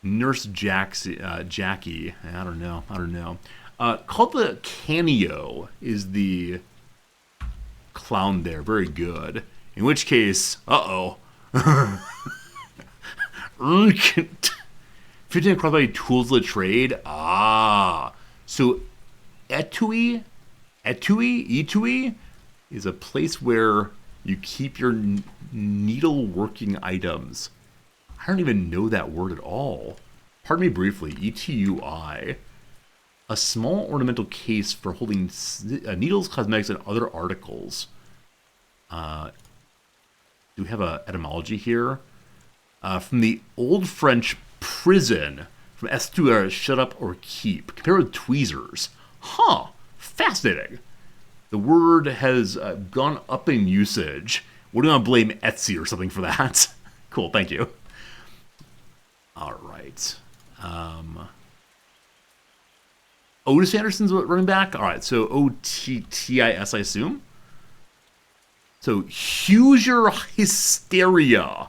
Nurse Jackie. I don't know. Called the Canio is the clown there. Very good. In which case, 15 across by tools of the trade. So etui is a place where you keep your needle working items. I don't even know that word at all. Pardon me briefly. ETUI. A small ornamental case for holding needles, cosmetics, and other articles. Do we have an etymology here? From the Old French prison, from estuer, shut up or keep. Compared with tweezers. Fascinating. The word has gone up in usage. What do you want to blame Etsy or something for that? Cool, thank you. All right. Otis Anderson's running back? All right, so OTTIS, I assume. So, Hoosier Hysteria.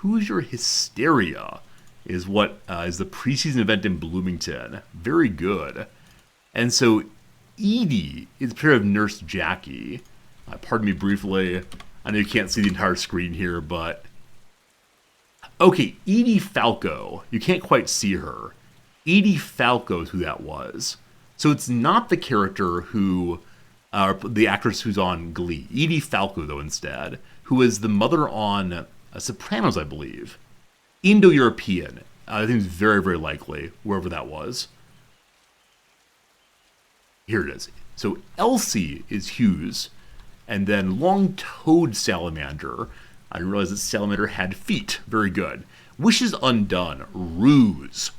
Hoosier Hysteria is what is the preseason event in Bloomington. Very good. And so, Edie is a pair of Nurse Jackie. Pardon me briefly. I know you can't see the entire screen here, but... Okay, Edie Falco. You can't quite see her. Edie Falco is who that was. So it's not the character who... the actress who's on Glee. Edie Falco, though, instead. Who is the mother on Sopranos, I believe. Indo-European. I think it's very, very likely, wherever that was. Here it is. So Elsie is Hughes. And then long-toed salamander. I didn't realize that salamander had feet. Very good. Wishes undone. Ruse.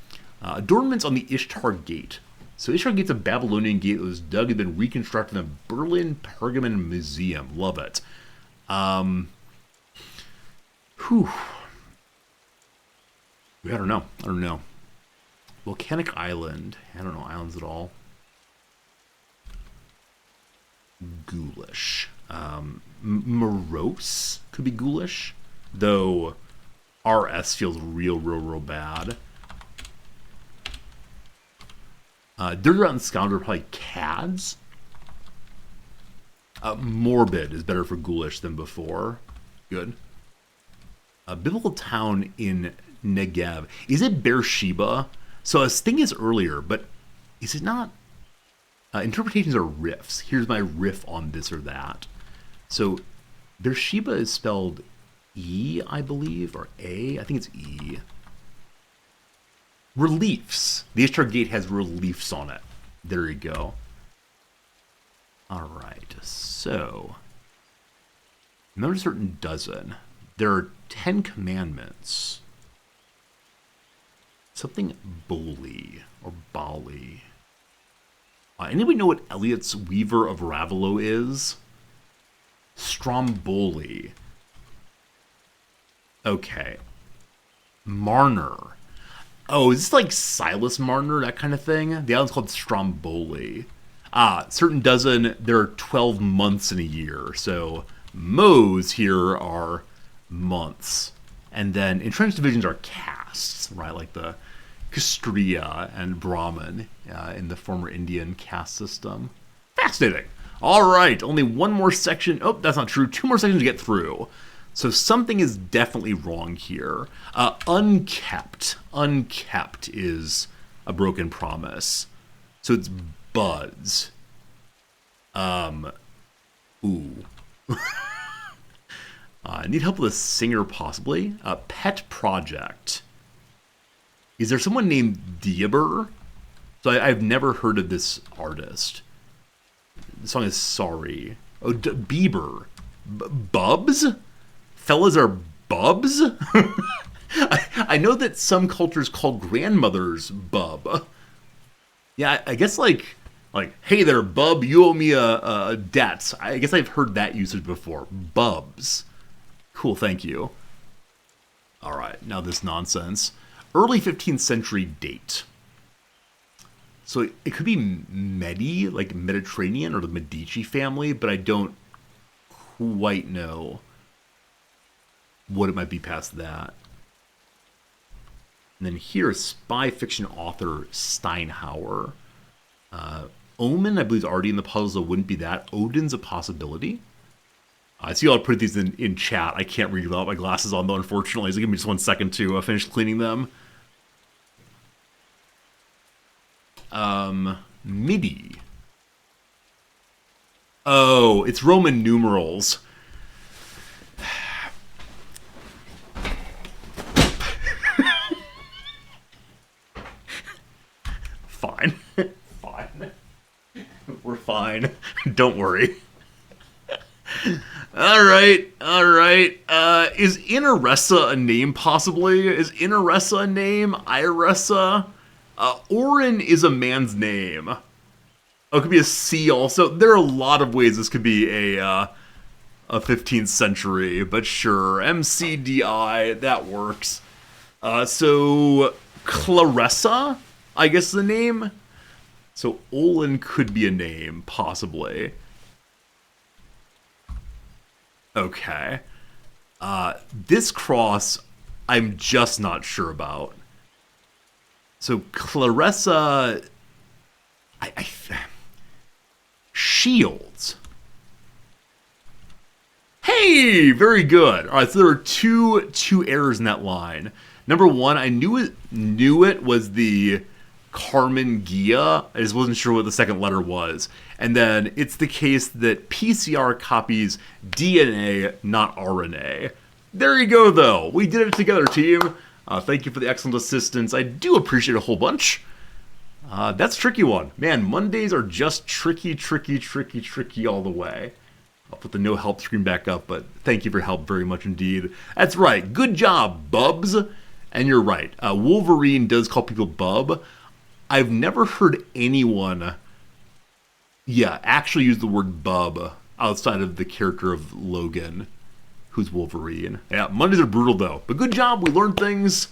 Adornments on the Ishtar Gate. So Ishtar Gate's a Babylonian gate that was dug and been reconstructed in the Berlin Pergamon Museum. Love it. Whew. I don't know. Volcanic Island. I don't know islands at all. Ghoulish. Morose could be ghoulish, though RS feels real bad. Dirty Rotten Scoundrel probably cads. Morbid is better for ghoulish than before. Good. Biblical town in Negev. Is it Beersheba? So I was thinking this earlier, but is it not? Interpretations are riffs. Here's my riff on this or that. So Beersheba is spelled E, I believe, or A. I think it's E. Reliefs. The Ishtar Gate has reliefs on it. There you go. All right. So, remember a certain dozen. There are 10 commandments. Something Boli or Bali. Anybody know what Elliot's Weaver of Ravelo is? Stromboli. Okay. Marner. Oh, is this like Silas Marner, that kind of thing? The island's called Stromboli. Certain dozen, there are 12 months in a year. So modes here are months. And then entrenched divisions are castes, right? Like the Kshatriya and Brahmin in the former Indian caste system. Fascinating. All right, only one more section. Oh, that's not true. Two more sections to get through. So something is definitely wrong here. Unkept. Unkept is a broken promise. So it's buds. Ooh. I need help with a singer, possibly. Pet project. Is there someone named Dieber? So I've never heard of this artist. The song is Sorry. Oh, Bieber. Bubs? Fellas are bubs? I know that some cultures call grandmothers bub. Yeah, I guess like, hey there, bub, you owe me a debt. I guess I've heard that usage before. Bubs. Cool, thank you. All right, now this nonsense. Early 15th century date. So it could be Medi, like Mediterranean, or the Medici family, but I don't quite know what it might be past that. And then here is spy fiction author Steinhauer. Omen, I believe, is already in the puzzle, so it wouldn't be that. Odin's a possibility. I see I'll put these in chat. I can't read without my glasses on, though, unfortunately. So give me just 1 second to finish cleaning them. MIDI. Oh, it's Roman numerals. Fine. Fine. We're fine. Don't worry. All right. Is Ineressa a name, possibly? Is Ineressa a name? Iressa? Orin is a man's name. Oh, it could be a C also. There are a lot of ways this could be a 15th century, but sure. MCDI, that works. So, Clarissa, I guess is the name. So, Olin could be a name, possibly. Okay. This cross, I'm just not sure about. So Clarissa, Shields. Hey, very good. All right, so there were two errors in that line. Number one, I knew it was the Carmen Gia. I just wasn't sure what the second letter was. And then it's the case that PCR copies DNA, not RNA. There you go, though. We did it together, team. Thank you for the excellent assistance. I do appreciate a whole bunch. That's a tricky one. Man, Mondays are just tricky all the way. I'll put the no help screen back up, but thank you for your help very much indeed. That's right. Good job, Bubs. And you're right. Wolverine does call people Bub. I've never heard anyone, actually use the word Bub outside of the character of Logan, who's Wolverine. Yeah, Mondays are brutal, though. But good job. We learned things.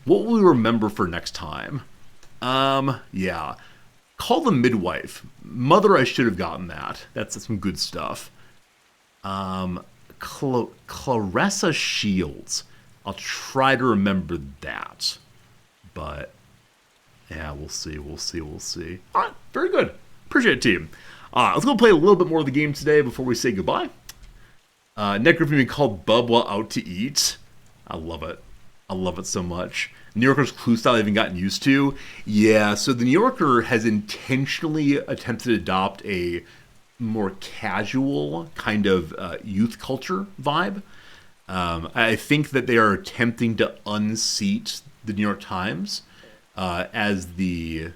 What will we remember for next time? Call the midwife. Mother, I should have gotten that. That's some good stuff. Clarissa Shields. I'll try to remember that. But, yeah, we'll see. All right, very good. Appreciate it, team. Let's go play a little bit more of the game today before we say goodbye. Nick Griffin being called Bub while out to eat. I love it. I love it so much. New Yorker's clue style I've even gotten used to. Yeah, so the New Yorker has intentionally attempted to adopt a more casual kind of youth culture vibe. I think that they are attempting to unseat the New York Times as the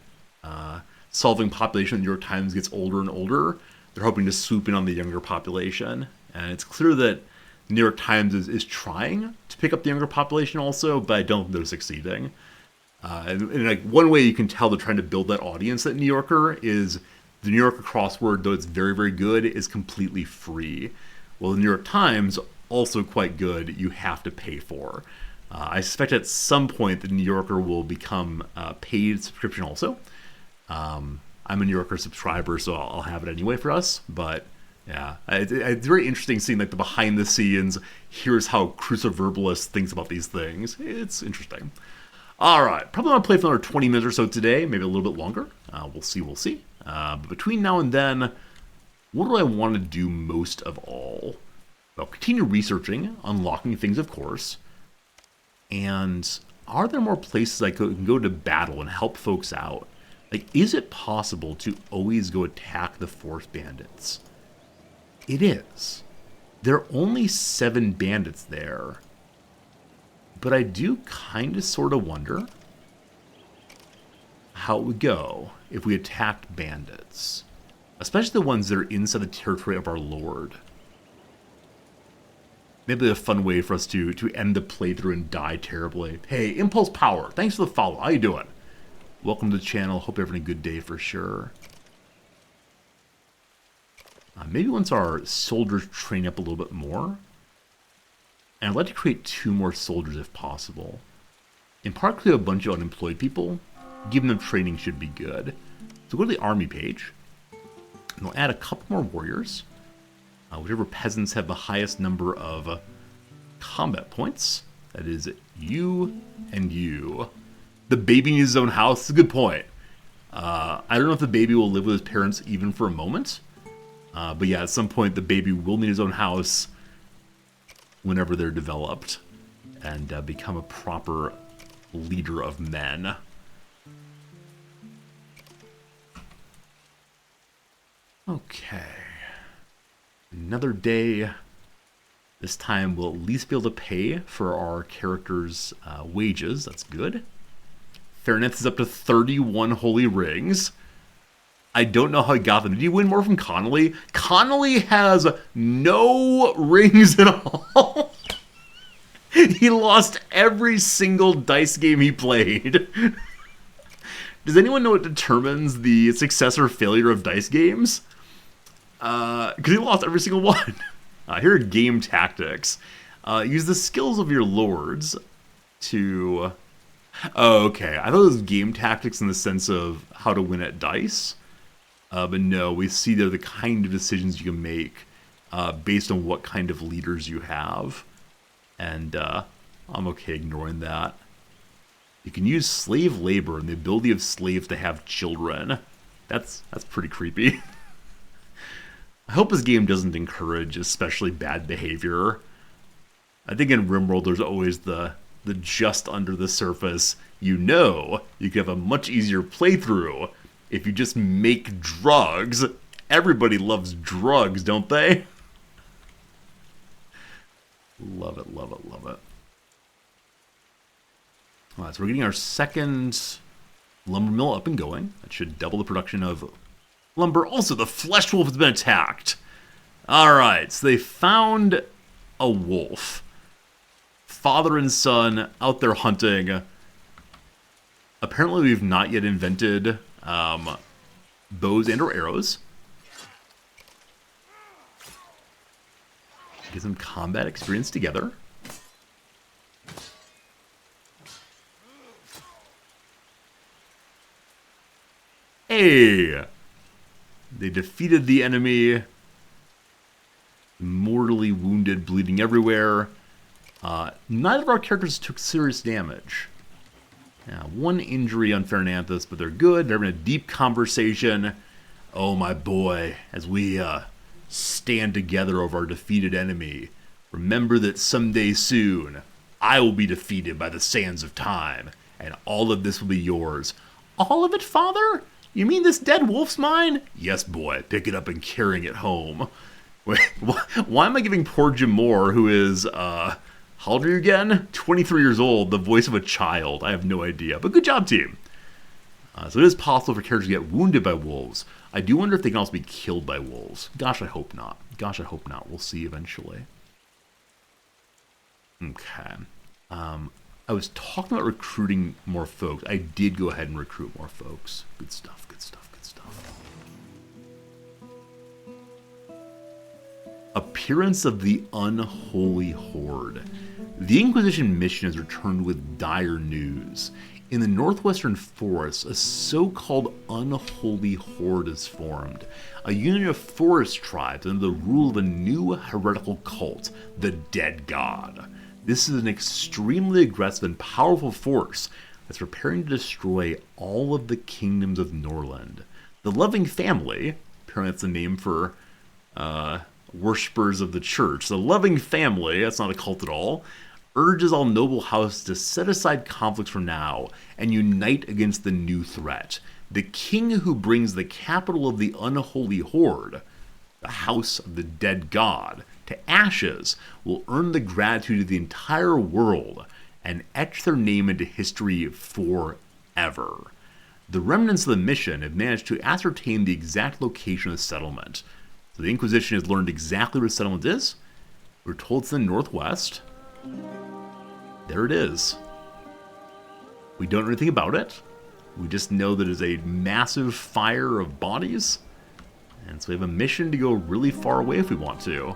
solving population of the New York Times gets older and older. They're hoping to swoop in on the younger population. And it's clear that the New York Times is trying to pick up the younger population also, but I don't think they're succeeding. And like one way you can tell they're trying to build that audience at New Yorker is the New Yorker crossword, though it's very, very good, is completely free. Well, the New York Times, also quite good, you have to pay for. I suspect at some point the New Yorker will become a paid subscription also. I'm a New Yorker subscriber, so I'll have it anyway for us. But yeah, it's very interesting seeing like the behind the scenes. Here's how Cruciverbalist thinks about these things. It's interesting. All right, probably want to play for another 20 minutes or so today, maybe a little bit longer. We'll see. But between now and then, what do I want to do most of all? Well, continue researching, unlocking things, of course. And are there more places I can go to battle and help folks out? Like, is it possible to always go attack the forest bandits? It is. There are only 7 bandits there. But I do kind of sort of wonder how it would go if we attacked bandits. Especially the ones that are inside the territory of our lord. Maybe a fun way for us to end the playthrough and die terribly. Hey, Impulse Power, thanks for the follow. How you doing? Welcome to the channel. Hope you're having a good day for sure. Maybe once our soldiers train up a little bit more. And I'd like to create 2 more soldiers if possible. In part, clear a bunch of unemployed people. Giving them training should be good. So go to the army page. And we'll add a couple more warriors. Whichever peasants have the highest number of combat points. That is you and you. The baby needs his own house. It's a good point. I don't know if the baby will live with his parents even for a moment. But yeah, at some point the baby will need his own house whenever they're developed and become a proper leader of men. Okay. Another day. This time we'll at least be able to pay for our characters' wages. That's good. Fairness is up to 31 holy rings. I don't know how he got them. Did he win more from Connolly? Connolly has no rings at all. He lost every single dice game he played. Does anyone know what determines the success or failure of dice games? Because he lost every single one. Here are game tactics. Use the skills of your lords to... Oh, okay. I thought it was game tactics in the sense of how to win at dice. But no, we see they're the kind of decisions you can make based on what kind of leaders you have. And I'm okay ignoring that. You can use slave labor and the ability of slaves to have children. That's pretty creepy. I hope this game doesn't encourage especially bad behavior. I think in RimWorld there's always the just under the surface. You know, you can have a much easier playthrough if you just make drugs. Everybody loves drugs, don't they? Love it, love it, love it. All right, so we're getting our second lumber mill up and going. That should double the production of lumber. Also, the flesh wolf has been attacked. All right, so they found a wolf. Father and son out there hunting. Apparently, we've not yet invented bows and or arrows. Get some combat experience together. Hey! They defeated the enemy. Mortally wounded, bleeding everywhere. Neither of our characters took serious damage. Yeah, 1 injury on Fernanthus, but they're good. They're having a deep conversation. Oh, my boy, as we stand together over our defeated enemy, remember that someday soon, I will be defeated by the sands of time, and all of this will be yours. All of it, father? You mean this dead wolf's mine? Yes, boy, pick it up and carrying it home. Wait, why am I giving poor Jim Moore, who is, how old are you again? 23 years old, the voice of a child? I have no idea, but good job, team. So it is possible for characters to get wounded by wolves. I do wonder if they can also be killed by wolves. Gosh, I hope not. Gosh, I hope not. We'll see eventually. Okay. I was talking about recruiting more folks. I did go ahead and recruit more folks. Good stuff, good stuff, good stuff. Appearance of the Unholy Horde. The Inquisition mission has returned with dire news. In the northwestern forest, a so-called unholy horde is formed, a union of forest tribes under the rule of a new heretical cult, the Dead God. This is an extremely aggressive and powerful force that's preparing to destroy all of the kingdoms of Norland. The Loving Family, apparently that's the name for worshippers of the church. The Loving Family, that's not a cult at all, urges all noble houses to set aside conflicts for now and unite against the new threat. The king who brings the capital of the unholy horde, the house of the dead god, to ashes will earn the gratitude of the entire world and etch their name into history forever. The remnants of the mission have managed to ascertain the exact location of the settlement. So the Inquisition has learned exactly where the settlement is. We're told it's in the northwest. There it is. We don't know anything about it. We just know that it's a massive fire of bodies. And so we have a mission to go really far away if we want to.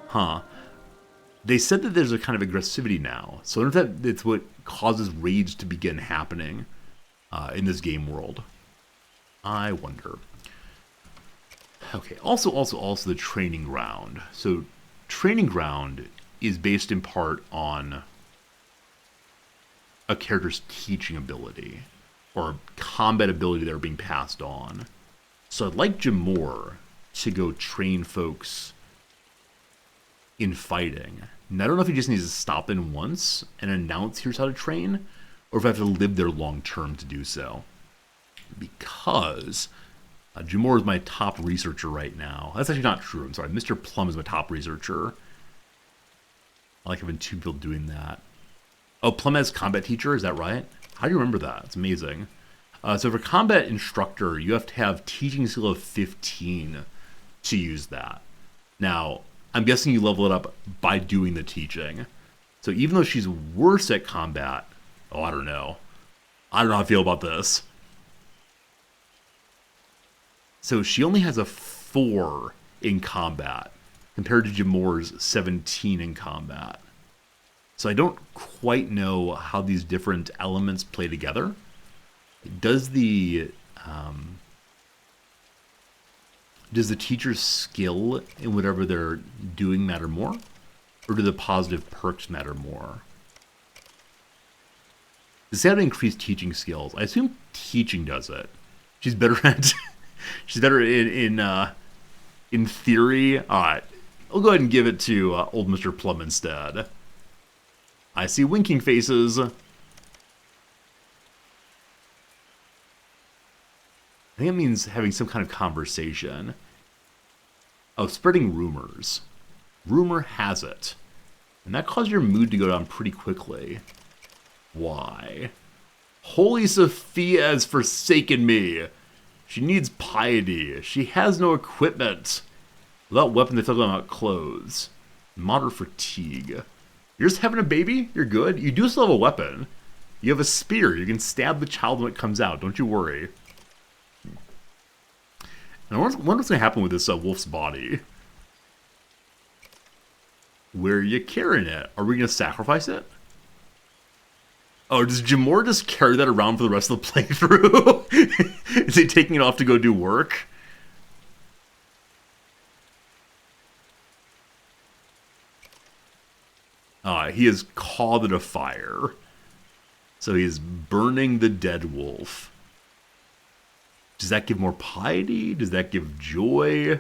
Huh. They said that there's a kind of aggressivity now. So I wonder if that's what causes rage to begin happening in this game world. I wonder. Okay, also the training ground. So training ground is based in part on a character's teaching ability or combat ability that are being passed on. So I'd like Jamor to go train folks in fighting. And I don't know if he just needs to stop in once and announce here's how to train, or if I have to live there long term to do so. Because Jamor is my top researcher right now. That's actually not true. I'm sorry. Mr. Plum is my top researcher. I like having two people doing that. Oh, Plum has combat teacher, is that right? How do you remember that? It's amazing. So for combat instructor, you have to have teaching skill of 15 to use that. Now, I'm guessing you level it up by doing the teaching. So even though she's worse at combat, I don't know. I don't know how I feel about this. So she only has a 4 in combat compared to Jamor's 17 in combat. So I don't quite know how these different elements play together. Does the teacher's skill in whatever they're doing matter more? Or do the positive perks matter more? Does that increase teaching skills? I assume teaching does it. She's better at she's better in theory. Alright. I'll go ahead and give it to old Mr. Plum instead. I see winking faces. I think it means having some kind of conversation. Oh, spreading rumors. Rumor has it. And that caused your mood to go down pretty quickly. Why? Holy Sophia has forsaken me. She needs piety. She has no equipment. Without weapon, they talk about clothes. Moderate fatigue. You're just having a baby? You're good? You do still have a weapon. You have a spear. You can stab the child when it comes out. Don't you worry. And I wonder what's going to happen with this wolf's body. Where are you carrying it? Are we going to sacrifice it? Oh, does Jamor just carry that around for the rest of the playthrough? Is he taking it off to go do work? He has called it a fire. So he is burning the dead wolf. Does that give more piety? Does that give joy?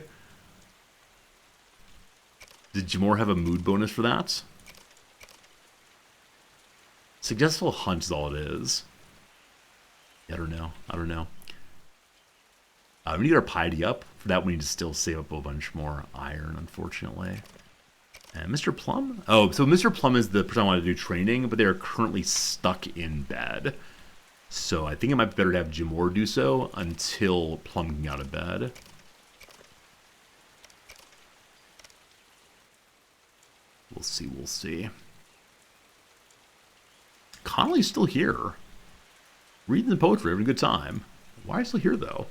Did Jamor have a mood bonus for that? Successful hunt is all it is. I don't know. We need to get our piety up. For that, we need to still save up a bunch more iron, unfortunately. And Mr. Plum? Oh, so Mr. Plum is the person I want to do training, but they are currently stuck in bed. So I think it might be better to have Jamor do so until Plum can get out of bed. We'll see. Connolly's still here. Reading the poetry, having a good time. Why are you still here, though?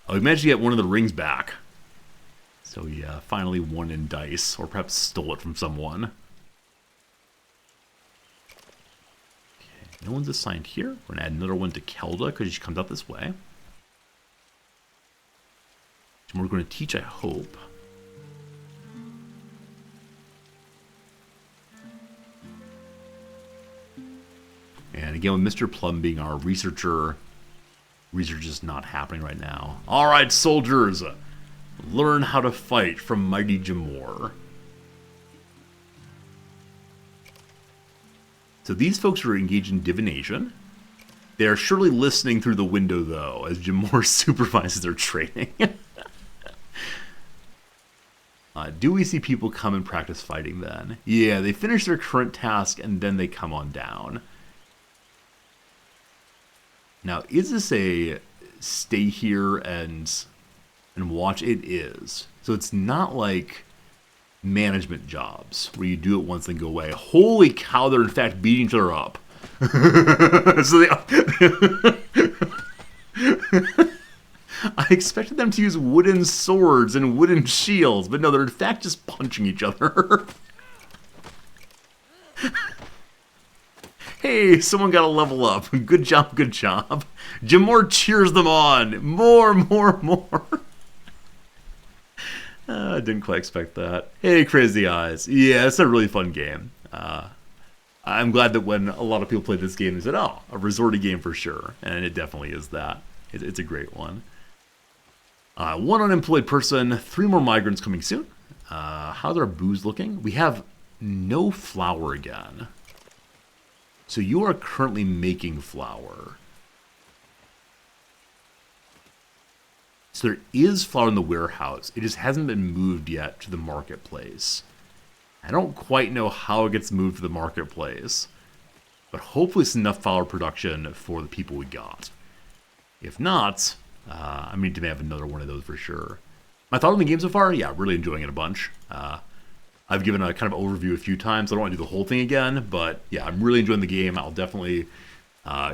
Oh, he managed to get one of the rings back. So he finally won in dice, or perhaps stole it from someone. No one's assigned here. We're going to add another one to Kelda because she comes out this way. And we're going to teach, I hope. And again, with Mr. Plum being our researcher, research is not happening right now. All right, soldiers, learn how to fight from Mighty Jamor. So these folks are engaged in divination. They are surely listening through the window, though, as Jamor supervises their training. Do we see people come and practice fighting then? Yeah, they finish their current task and then they come on down. Now, is this a stay here and watch? It is. So it's not like management jobs where you do it once and go away. Holy cow, they're in fact beating each other up. So I expected them to use wooden swords and wooden shields, but no, they're in fact just punching each other. Hey, someone got a level up. Good job, good job. Jamor cheers them on. More. I didn't quite expect that. Hey, Crazy Eyes. Yeah, it's a really fun game. I'm glad that when a lot of people played this game, they said, oh, a resorty game for sure. And it definitely is that. It's a great one. One unemployed person, 3 more migrants coming soon. How's our booze looking? We have no flour again. So you are currently making flour. So there is flour in the warehouse. It just hasn't been moved yet to the marketplace. I don't quite know how it gets moved to the marketplace, but hopefully it's enough flour production for the people we got. If not, I need to have another one of those for sure. My thought on the game so far? Yeah, really enjoying it a bunch. I've given a kind of overview a few times. I don't want to do the whole thing again, but yeah, I'm really enjoying the game. I'll definitely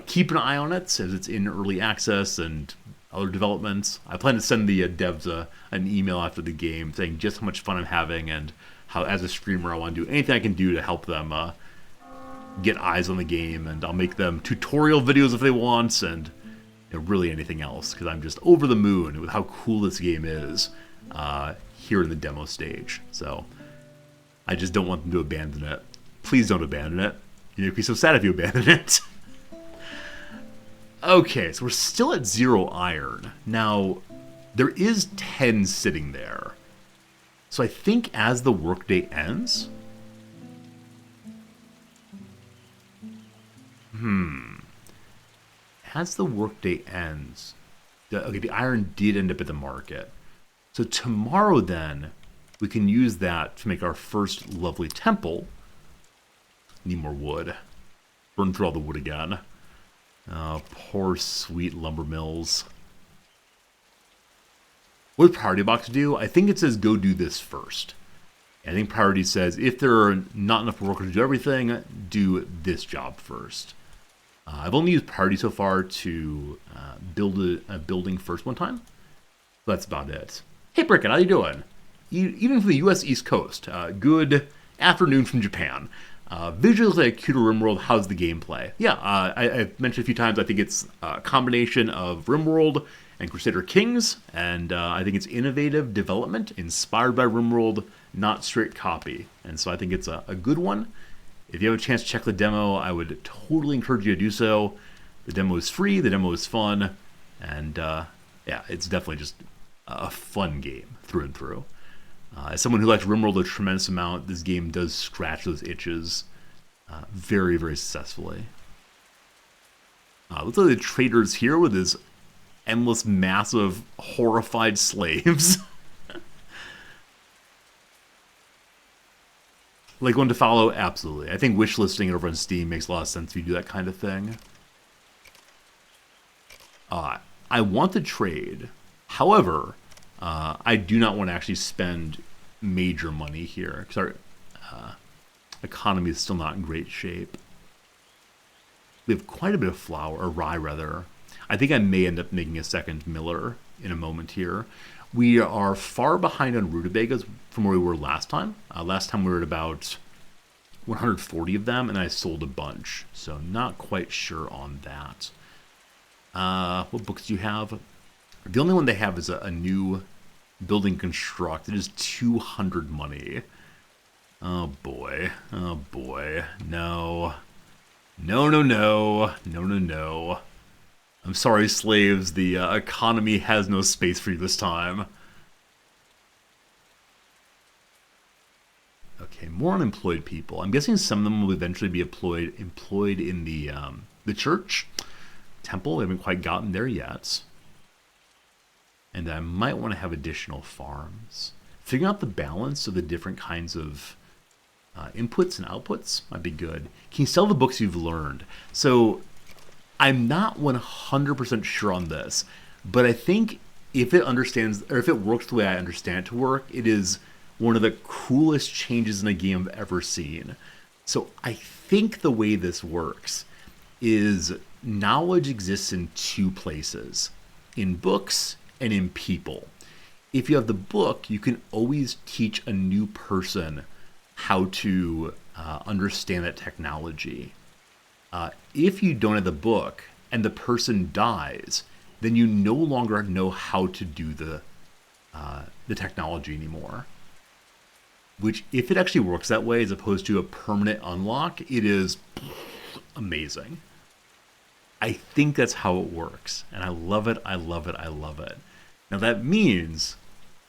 keep an eye on it as it's in early access and other developments. I plan to send the devs an email after the game saying just how much fun I'm having and how, as a streamer, I want to do anything I can do to help them get eyes on the game, and I'll make them tutorial videos if they want, and really anything else, because I'm just over the moon with how cool this game is here in the demo stage. So I just don't want them to abandon it. Please don't abandon it. It'd be so sad if you abandon it. Okay, so we're still at 0 iron. Now, there is 10 sitting there. So I think as the workday ends... As the workday ends... Okay, the iron did end up at the market. So tomorrow then, we can use that to make our first lovely temple. Need more wood. Burn through all the wood again. Oh, poor sweet lumber mills. What did Priority Box do? I think it says go do this first. I think Priority says if there are not enough workers to do everything, do this job first. I've only used Priority so far to build a building first one time. That's about it. Hey, Brickett, how you doing? Even from the U.S. East Coast, good afternoon from Japan. Visuals like a cuter RimWorld. How's the gameplay? Yeah, I've mentioned a few times. I think it's a combination of RimWorld and Crusader Kings, and I think it's innovative development inspired by RimWorld, not straight copy. And so I think it's a good one. If you have a chance to check the demo, I would totally encourage you to do so. The demo is free. The demo is fun, and yeah, it's definitely just a fun game through and through. As someone who likes RimWorld a tremendous amount, this game does scratch those itches very, very successfully. Looks like the trader's here with his endless mass of horrified slaves. Like one to follow? Absolutely. I think wishlisting it over on Steam makes a lot of sense if you do that kind of thing. I want to trade. However, I do not want to actually spend major money here because our economy is still not in great shape. We have quite a bit of flour, or rye rather. I think I may end up making a second miller in a moment here. We are far behind on rutabagas from where we were last time. Last time we were at about 140 of them, and I sold a bunch. So not quite sure on that. What books do you have? The only one they have is a new building construct. It is 200 money. Oh boy. Oh boy. No. No, no, no. No, no, no. I'm sorry, slaves. The economy has no space for you this time. Okay, more unemployed people. I'm guessing some of them will eventually be employed in the church. Temple, we haven't quite gotten there yet. And I might want to have additional farms. Figuring out the balance of the different kinds of inputs and outputs might be good. Can you sell the books you've learned? So I'm not 100% sure on this, but I think if it understands, or if it works the way I understand it to work, it is one of the coolest changes in a game I've ever seen. So I think the way this works is knowledge exists in two places, in books and in people. If you have the book, you can always teach a new person how to understand that technology. If you don't have the book and the person dies, then you no longer know how to do the technology anymore. Which, if it actually works that way as opposed to a permanent unlock, it is amazing. I think that's how it works, and I love it, I love it, I love it. Now that means,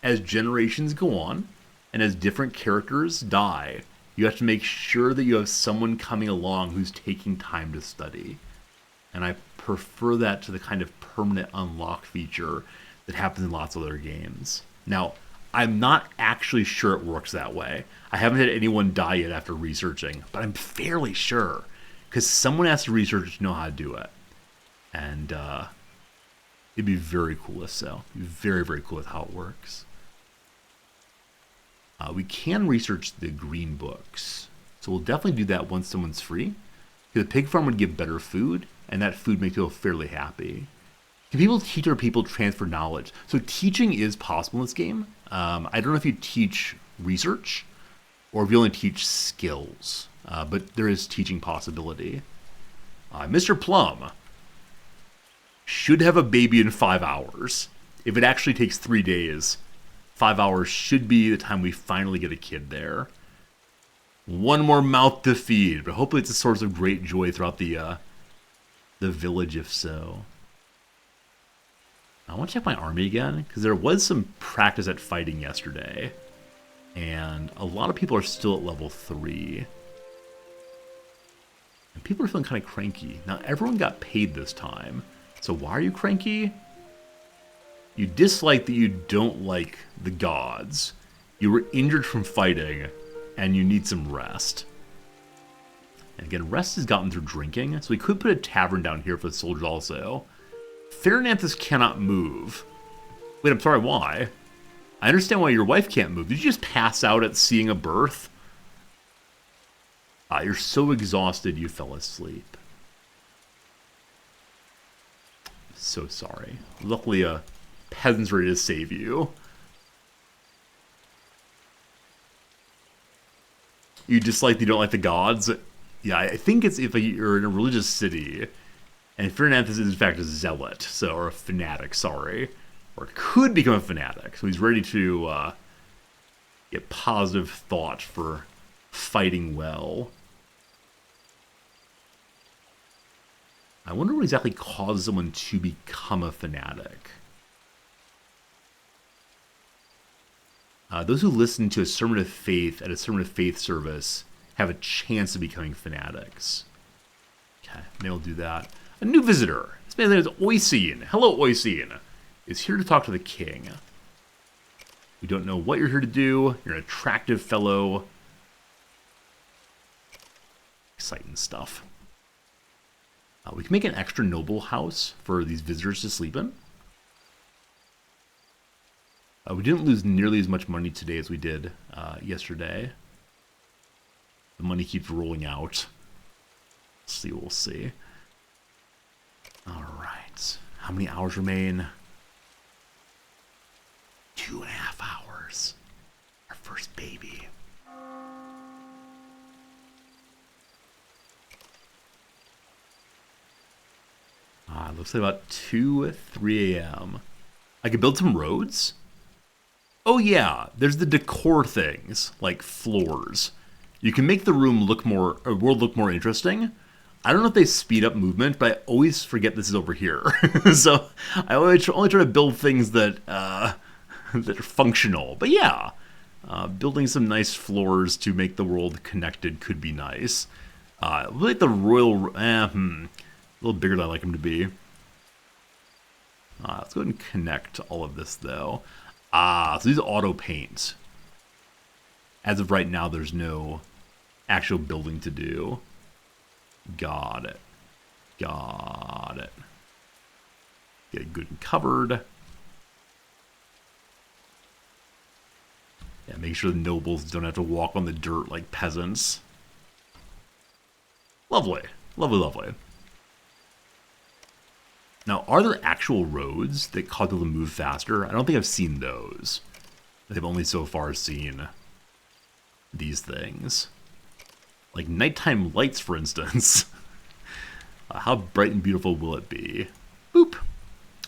as generations go on, and as different characters die, you have to make sure that you have someone coming along who's taking time to study. And I prefer that to the kind of permanent unlock feature that happens in lots of other games. Now, I'm not actually sure it works that way. I haven't had anyone die yet after researching, but I'm fairly sure, because someone has to research to know how to do it. And it'd be very cool if so. It'd be very, very cool with how it works. We can research the green books. So we'll definitely do that once someone's free. The pig farm would give better food, and that food makes people fairly happy. Can people teach or people transfer knowledge? So teaching is possible in this game. I don't know if you teach research or if you only teach skills, but there is teaching possibility. Mr. Plum should have a baby in 5 hours. If it actually takes 3 days, 5 hours should be the time we finally get a kid there. One more mouth to feed, but hopefully it's a source of great joy throughout the village if so. I want to check my army again, because there was some practice at fighting yesterday. And a lot of people are still at level 3. And people are feeling kind of cranky. Now, everyone got paid this time. So why are you cranky? You dislike that you don't like the gods. You were injured from fighting, and you need some rest. And again, rest is gotten through drinking, so we could put a tavern down here for the soldiers also. Farinanthus cannot move. Wait, I'm sorry, why? I understand why your wife can't move. Did you just pass out at seeing a birth? You're so exhausted you fell asleep. So sorry. Luckily, a peasant's ready to save you. You dislike that you don't like the gods? Yeah, I think it's if you're in a religious city, and Farinanthus is in fact a zealot, or a fanatic, sorry. Or could become a fanatic. So he's ready to get positive thought for fighting well. I wonder what exactly causes someone to become a fanatic. Those who listen to a sermon of faith at a sermon of faith service have a chance of becoming fanatics. Okay, maybe we'll do that. A new visitor. This man's name is Oisin. Hello, Oisin. Is here to talk to the king. We don't know what you're here to do. You're an attractive fellow. Exciting stuff. We can make an extra noble house for these visitors to sleep in. We didn't lose nearly as much money today as we did yesterday. The money keeps rolling out. We'll see. All right. How many hours remain? 2.5 hours. Our first baby. looks like about 2, 3 a.m. I could build some roads. Oh yeah, there's the decor things, like floors. You can make the world look more interesting. I don't know if they speed up movement, but I always forget this is over here. So I only try to build things that that are functional. But yeah, building some nice floors to make the world connected could be nice. Like the royal, a little bigger than I like them to be. Let's go ahead and connect all of this though. So these auto paint. As of right now, there's no actual building to do. Got it. Got it. Get it good and covered. Yeah, make sure the nobles don't have to walk on the dirt like peasants. Lovely. Lovely, lovely. Now, are there actual roads that cause people to move faster? I don't think I've seen those. They've only so far seen these things. Like nighttime lights, for instance. How bright and beautiful will it be? Boop.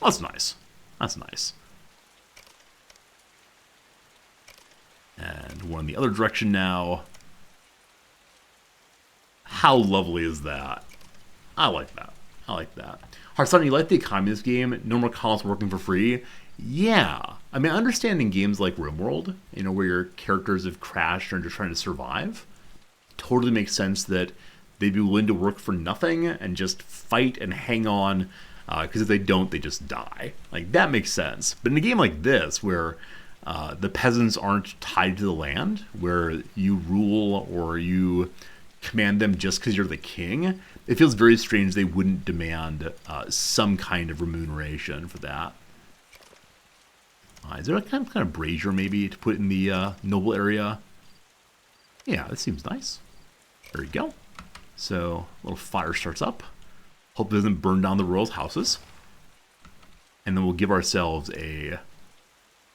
Oh, that's nice. That's nice. And one in the other direction now. How lovely is that? I like that. I like that. Hearthstone, you like the economy of this game? No more colonists working for free? Yeah. I mean, I understand in games like RimWorld, you know, where your characters have crashed and are just trying to survive. Totally makes sense that they'd be willing to work for nothing and just fight and hang on, because if they don't, they just die. Like, that makes sense. But in a game like this, where the peasants aren't tied to the land, where you rule or you command them just because you're the king, it feels very strange they wouldn't demand some kind of remuneration for that. Is there a kind of brazier maybe to put in the noble area? Yeah, that seems nice. There we go. So, a little fire starts up. Hope it doesn't burn down the royals' houses. And then we'll give ourselves a...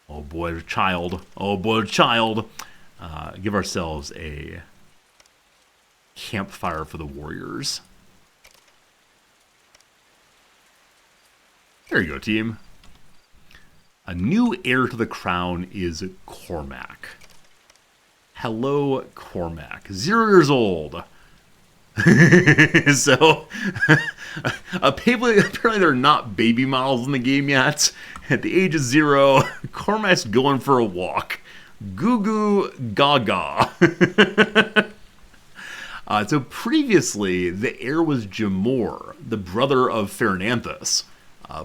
Oh boy, child. Oh boy, child. Give ourselves a campfire for the warriors. There you go, team. A new heir to the crown is Cormac. Hello, Cormac. 0 years old. So, apparently they're not baby models in the game yet. At the age of 0, Cormac's going for a walk. Goo goo gaga. So previously, the heir was Jamor, the brother of Fernanthus.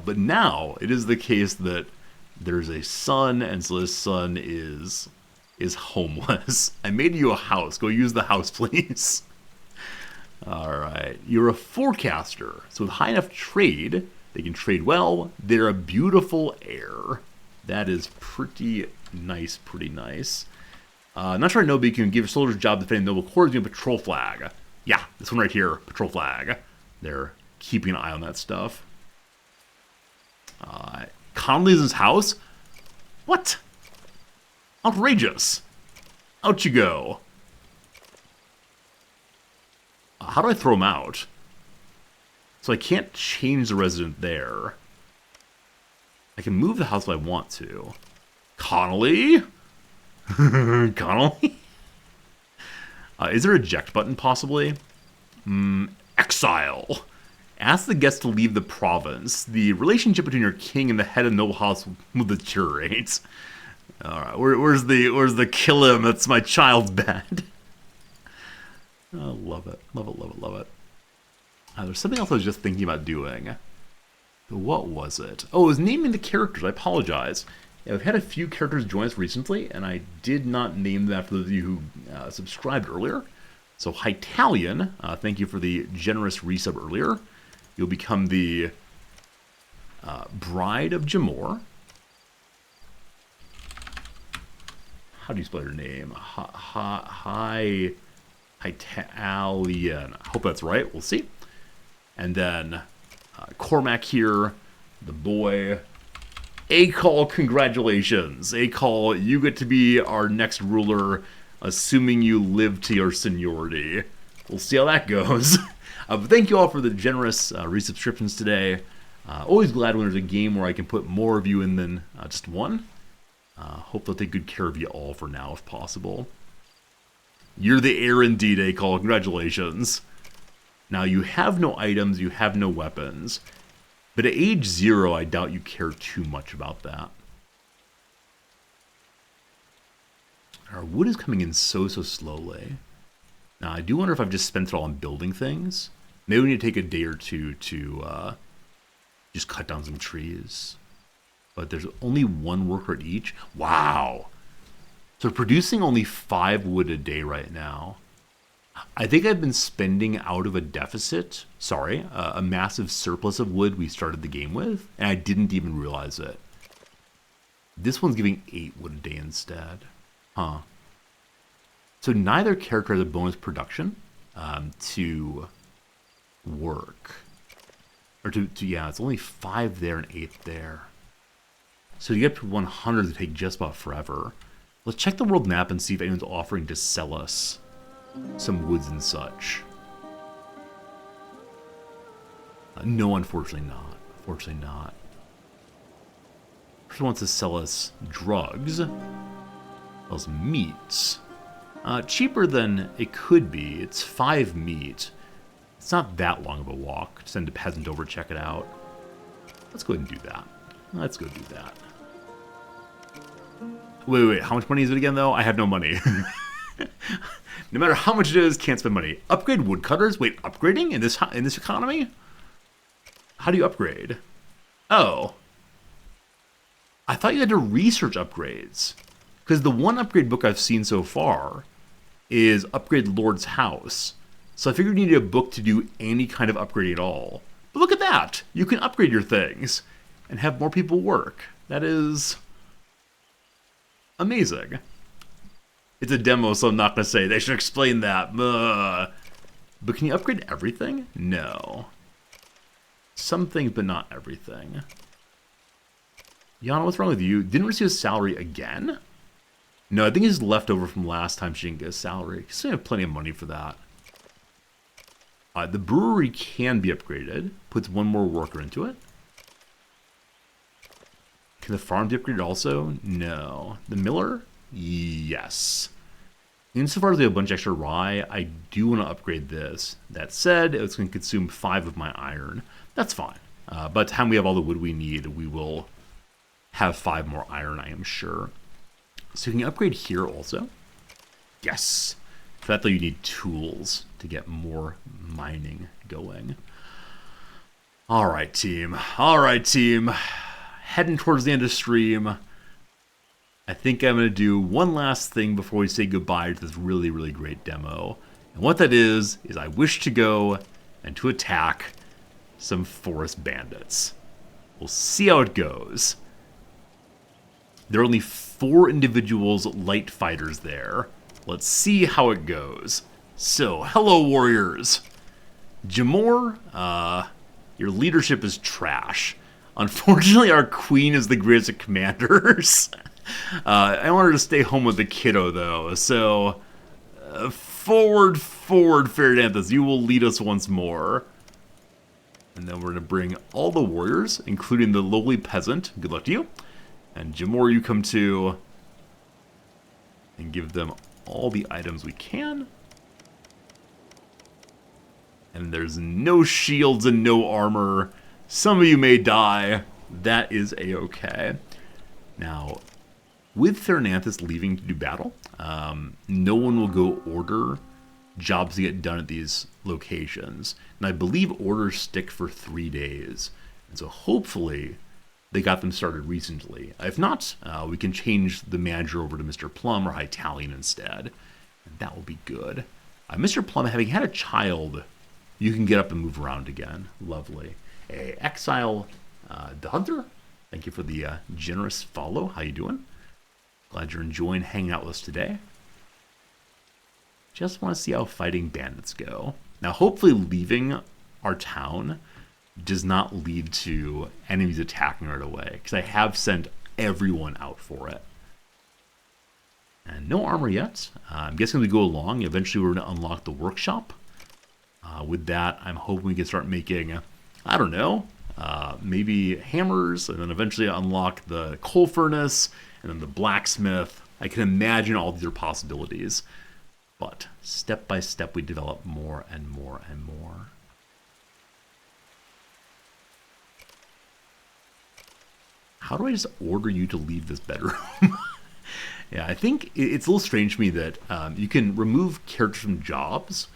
But now, it is the case that there's a son, and so this son is homeless. I made you a house. Go use the house, please. Alright. You're a forecaster. So with high enough trade, they can trade well. They're a beautiful heir. That is pretty nice, pretty nice. Not sure I know, but you can give soldiers a job defending noble quarters using a patrol flag. Yeah, this one right here, patrol flag. They're keeping an eye on that stuff. Conley's in his house? What? Outrageous. Out you go. How do I throw him out? So I can't change the resident there. I can move the house if I want to. Connolly? Connolly? Is there an eject button, possibly? Exile. Ask the guest to leave the province. The relationship between your king and the head of noble house will deteriorate. Alright, where's the kill him? That's my child's bed. Oh, love it. Love it, love it, love it. There's something else I was just thinking about doing. What was it? Oh, it was naming the characters. I apologize. Yeah, we've had a few characters join us recently, and I did not name them for those of you who subscribed earlier. So, Hytalian, thank you for the generous resub earlier. You'll become the bride of Jamor. How do you spell your name? Hytalian. I hope that's right. We'll see. And then Cormac here, the boy. Akal, congratulations. Akal, you get to be our next ruler, assuming you live to your seniority. We'll see how that goes. But thank you all for the generous resubscriptions today. Always glad when there's a game where I can put more of you in than just one. Hope they'll take good care of you all for now, if possible. You're the heir indeed, A-Call. Congratulations. Now, you have no items, you have no weapons. But at age 0, I doubt you care too much about that. Our wood is coming in so slowly. Now, I do wonder if I've just spent it all on building things. Maybe we need to take a day or two to just cut down some trees. But there's only one worker at each. Wow. So producing only 5 wood a day right now. I think I've been spending out of a deficit. Sorry, a massive surplus of wood we started the game with. And I didn't even realize it. This one's giving 8 wood a day instead. Huh. So neither character has a bonus production to work. Or yeah, it's only 5 there and 8 there. So to get up to 100 to take just about forever. Let's check the world map and see if anyone's offering to sell us some woods and such. No, unfortunately not. Unfortunately not. Person wants to sell us drugs. Sells meats. Cheaper than it could be. It's 5 meat. It's not that long of a walk. Send a peasant over, check it out. Let's go ahead and do that. Let's go do that. Wait. How much money is it again, though? I have no money. No matter how much it is, can't spend money. Upgrade woodcutters? Wait, upgrading in this economy? How do you upgrade? Oh. I thought you had to research upgrades. Because the one upgrade book I've seen so far is Upgrade Lord's House. So I figured you needed a book to do any kind of upgrade at all. But look at that! You can upgrade your things and have more people work. That is amazing. It's a demo, so I'm not going to say they should explain that. But can you upgrade everything? No. Some things, but not everything. Yana, what's wrong with you? Didn't receive a salary again? No, I think it's left over from last time she didn't get a salary. Because we have plenty of money for that. The brewery can be upgraded. Puts one more worker into it. Can the farm be upgraded also? No. The miller? Yes. Insofar as we have a bunch of extra rye, I do want to upgrade this. That said, it's going to consume 5 of my iron. That's fine. By the time we have all the wood we need, we will have 5 more iron, I am sure. So can you upgrade here also? Yes. For that, though, you need tools to get more mining going. All right, team. All right, team. Heading towards the end of stream. I think I'm going to do one last thing before we say goodbye to this really, really great demo. And what that is I wish to go and to attack some forest bandits. We'll see how it goes. There are only 4 individuals, light fighters there. Let's see how it goes. So, hello warriors. Jamor, your leadership is trash. Unfortunately, our queen is the greatest of commanders. I want her to stay home with the kiddo, though. So, forward, Ferdinandus. You will lead us once more. And then we're going to bring all the warriors, including the lowly peasant. Good luck to you. And Jamor, you come too. And give them all the items we can. And there's no shields and no armor. Some of you may die. That is a-okay. Now, with Therananthus leaving to do battle, no one will go order jobs to get done at these locations. And I believe orders stick for 3 days. And so hopefully they got them started recently. If not, we can change the manager over to Mr. Plum or Italian instead. And that will be good. Mr. Plum, having had a child, you can get up and move around again. Lovely. Exile the Hunter, thank you for the generous follow. How you doing? Glad you're enjoying hanging out with us today. Just want to see how fighting bandits go. Now, hopefully leaving our town does not lead to enemies attacking right away, because I have sent everyone out for it. And no armor yet. I'm guessing we go along. Eventually we're going to unlock the workshop. With that, I'm hoping we can start making, I don't know, maybe hammers, and then eventually unlock the coal furnace, and then the blacksmith. I can imagine all these are possibilities. But step by step, we develop more and more and more. How do I just order you to leave this bedroom? Yeah, I think it's a little strange to me that you can remove characters from jobs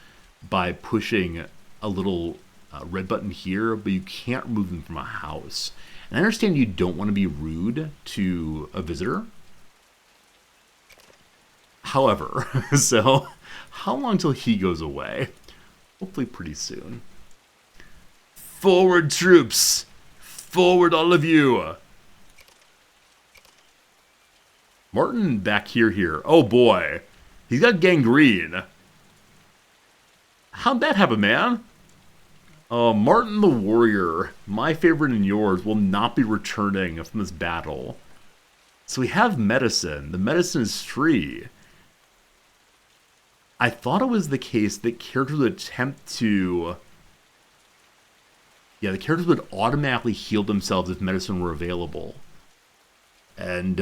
by pushing a little red button here, but you can't remove them from a house. And I understand you don't want to be rude to a visitor. However, so how long till he goes away? Hopefully pretty soon. Forward, troops! Forward, all of you! Martin back here. Oh boy. He's got gangrene. How'd that happen, man? Martin the warrior, my favorite and yours, will not be returning from this battle. So we have medicine. The medicine is free. I thought it was the case that characters would attempt to... Yeah, the characters would automatically heal themselves if medicine were available. And,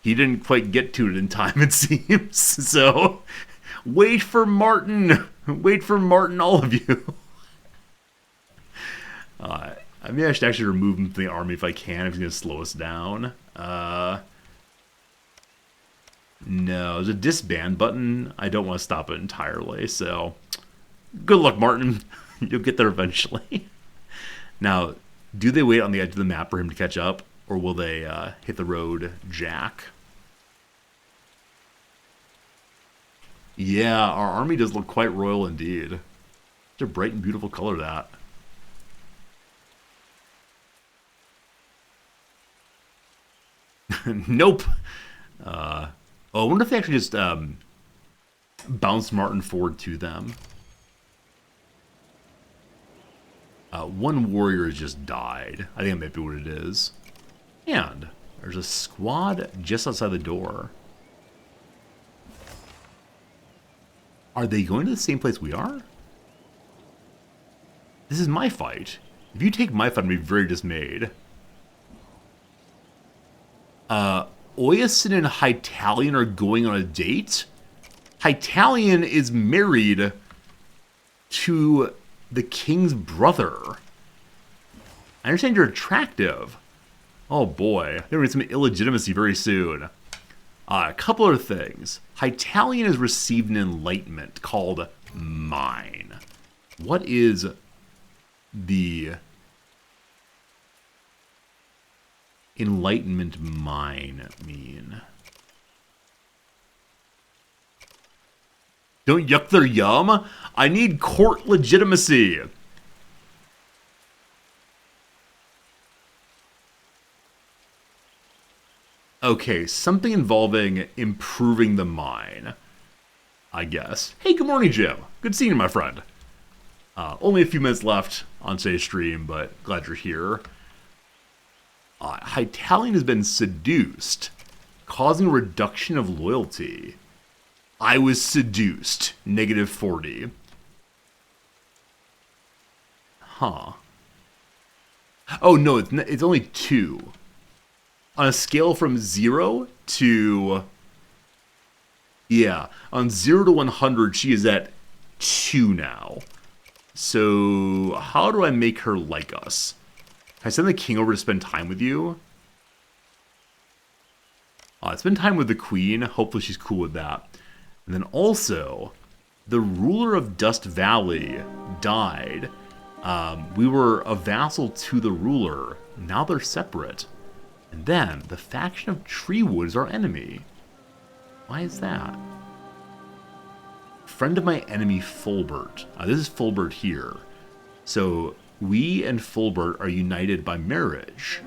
he didn't quite get to it in time, it seems. So, wait for Martin. Wait for Martin, all of you. I mean, I should actually remove him from the army if I can, if he's going to slow us down. No, there's a disband button. I don't want to stop it entirely, so... Good luck, Martin. You'll get there eventually. Now, do they wait on the edge of the map for him to catch up? Or will they hit the road jack? Yeah, our army does look quite royal indeed. Such a bright and beautiful color, that. Nope. Oh, I wonder if they actually just bounce Martin forward to them. One warrior has just died. I think that might be what it is. And there's a squad just outside the door. Are they going to the same place we are? This is my fight. If you take my fight, I'd be very dismayed. Oyasin and Hytalion are going on a date? Hytalion is married to the king's brother. I understand you're attractive. Oh boy, there will be some illegitimacy very soon. A couple of things. Hytalion has received an enlightenment called Mine. What is the enlightenment Mine mean? Don't yuck their yum? I need court legitimacy. Okay, something involving improving the mine, I guess. Hey, good morning, Jim. Good seeing you, my friend. Only a few minutes left on today's stream, but glad you're here. Hytalion has been seduced, causing a reduction of loyalty. I was seduced. -40. Huh. Oh, no, it's only 2. On a scale from 0 to... Yeah, on 0 to 100, she is at 2 now. So, how do I make her like us? Can I send the king over to spend time with you? Spend time with the queen. Hopefully she's cool with that. And then also, the ruler of Dust Valley died. We were a vassal to the ruler. Now they're separate. And then, the faction of Treewood is our enemy. Why is that? Friend of my enemy, Fulbert. This is Fulbert here. So, we and Fulbert are united by marriage.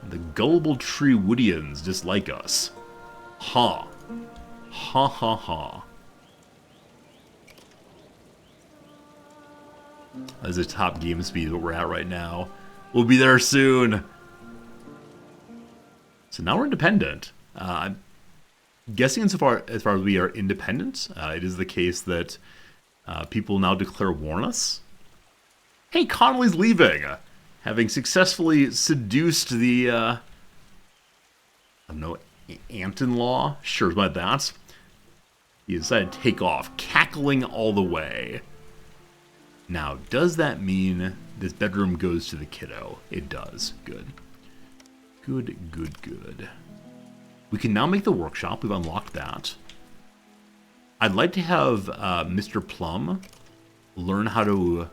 The gullible Treewoodians dislike us. Ha. Ha ha ha. That's a top game speed what we're at right now. We'll be there soon. So now we're independent. I'm guessing as far as we are independent, it is the case that people now declare war on us. Hey, Connolly's leaving. Having successfully seduced the, I don't know, aunt-in-law? Sure about that. He decided to take off, cackling all the way. Now, does that mean this bedroom goes to the kiddo? It does. Good. Good, good, good. We can now make the workshop. We've unlocked that. I'd like to have Mr. Plum learn how to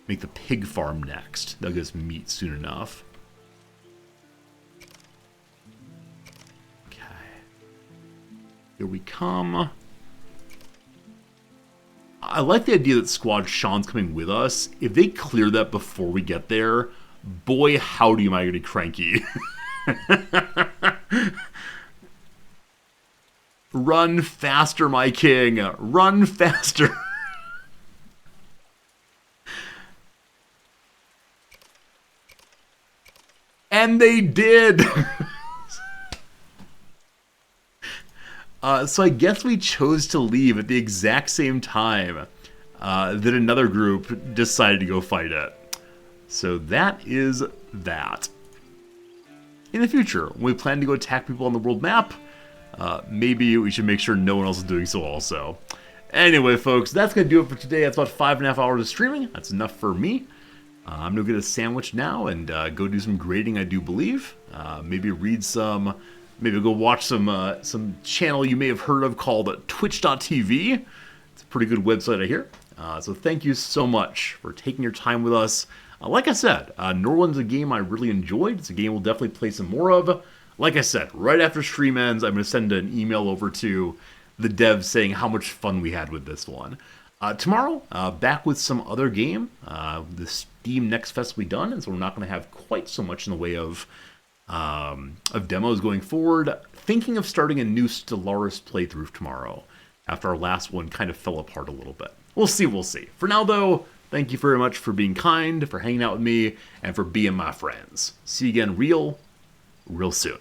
make the pig farm next. That'll get us meat soon enough. Okay. Here we come. I like the idea that Squad Sean's coming with us. If they clear that before we get there, boy, howdy am I going to be cranky. Run faster, my king. Run faster. And they did. So I guess we chose to leave at the exact same time that another group decided to go fight it. So that is that. In the future, when we plan to go attack people on the world map, maybe we should make sure no one else is doing so also. Anyway, folks, that's going to do it for today. That's about 5.5 hours of streaming. That's enough for me. I'm going to get a sandwich now and go do some grading, I do believe. Maybe read some... Maybe go watch some channel you may have heard of called Twitch.tv. It's a pretty good website, I hear. So thank you so much for taking your time with us. Like I said, Norland's a game I really enjoyed. It's a game we'll definitely play some more of. Like I said, right after stream ends, I'm going to send an email over to the devs saying how much fun we had with this one. Tomorrow, back with some other game. The Steam Next Fest will be done, and so we're not going to have quite so much in the way of demos going forward. Thinking of starting a new Stellaris playthrough tomorrow, after our last one kind of fell apart a little bit. We'll see, we'll see. For now, though, thank you very much for being kind, for hanging out with me, and for being my friends. See you again real soon.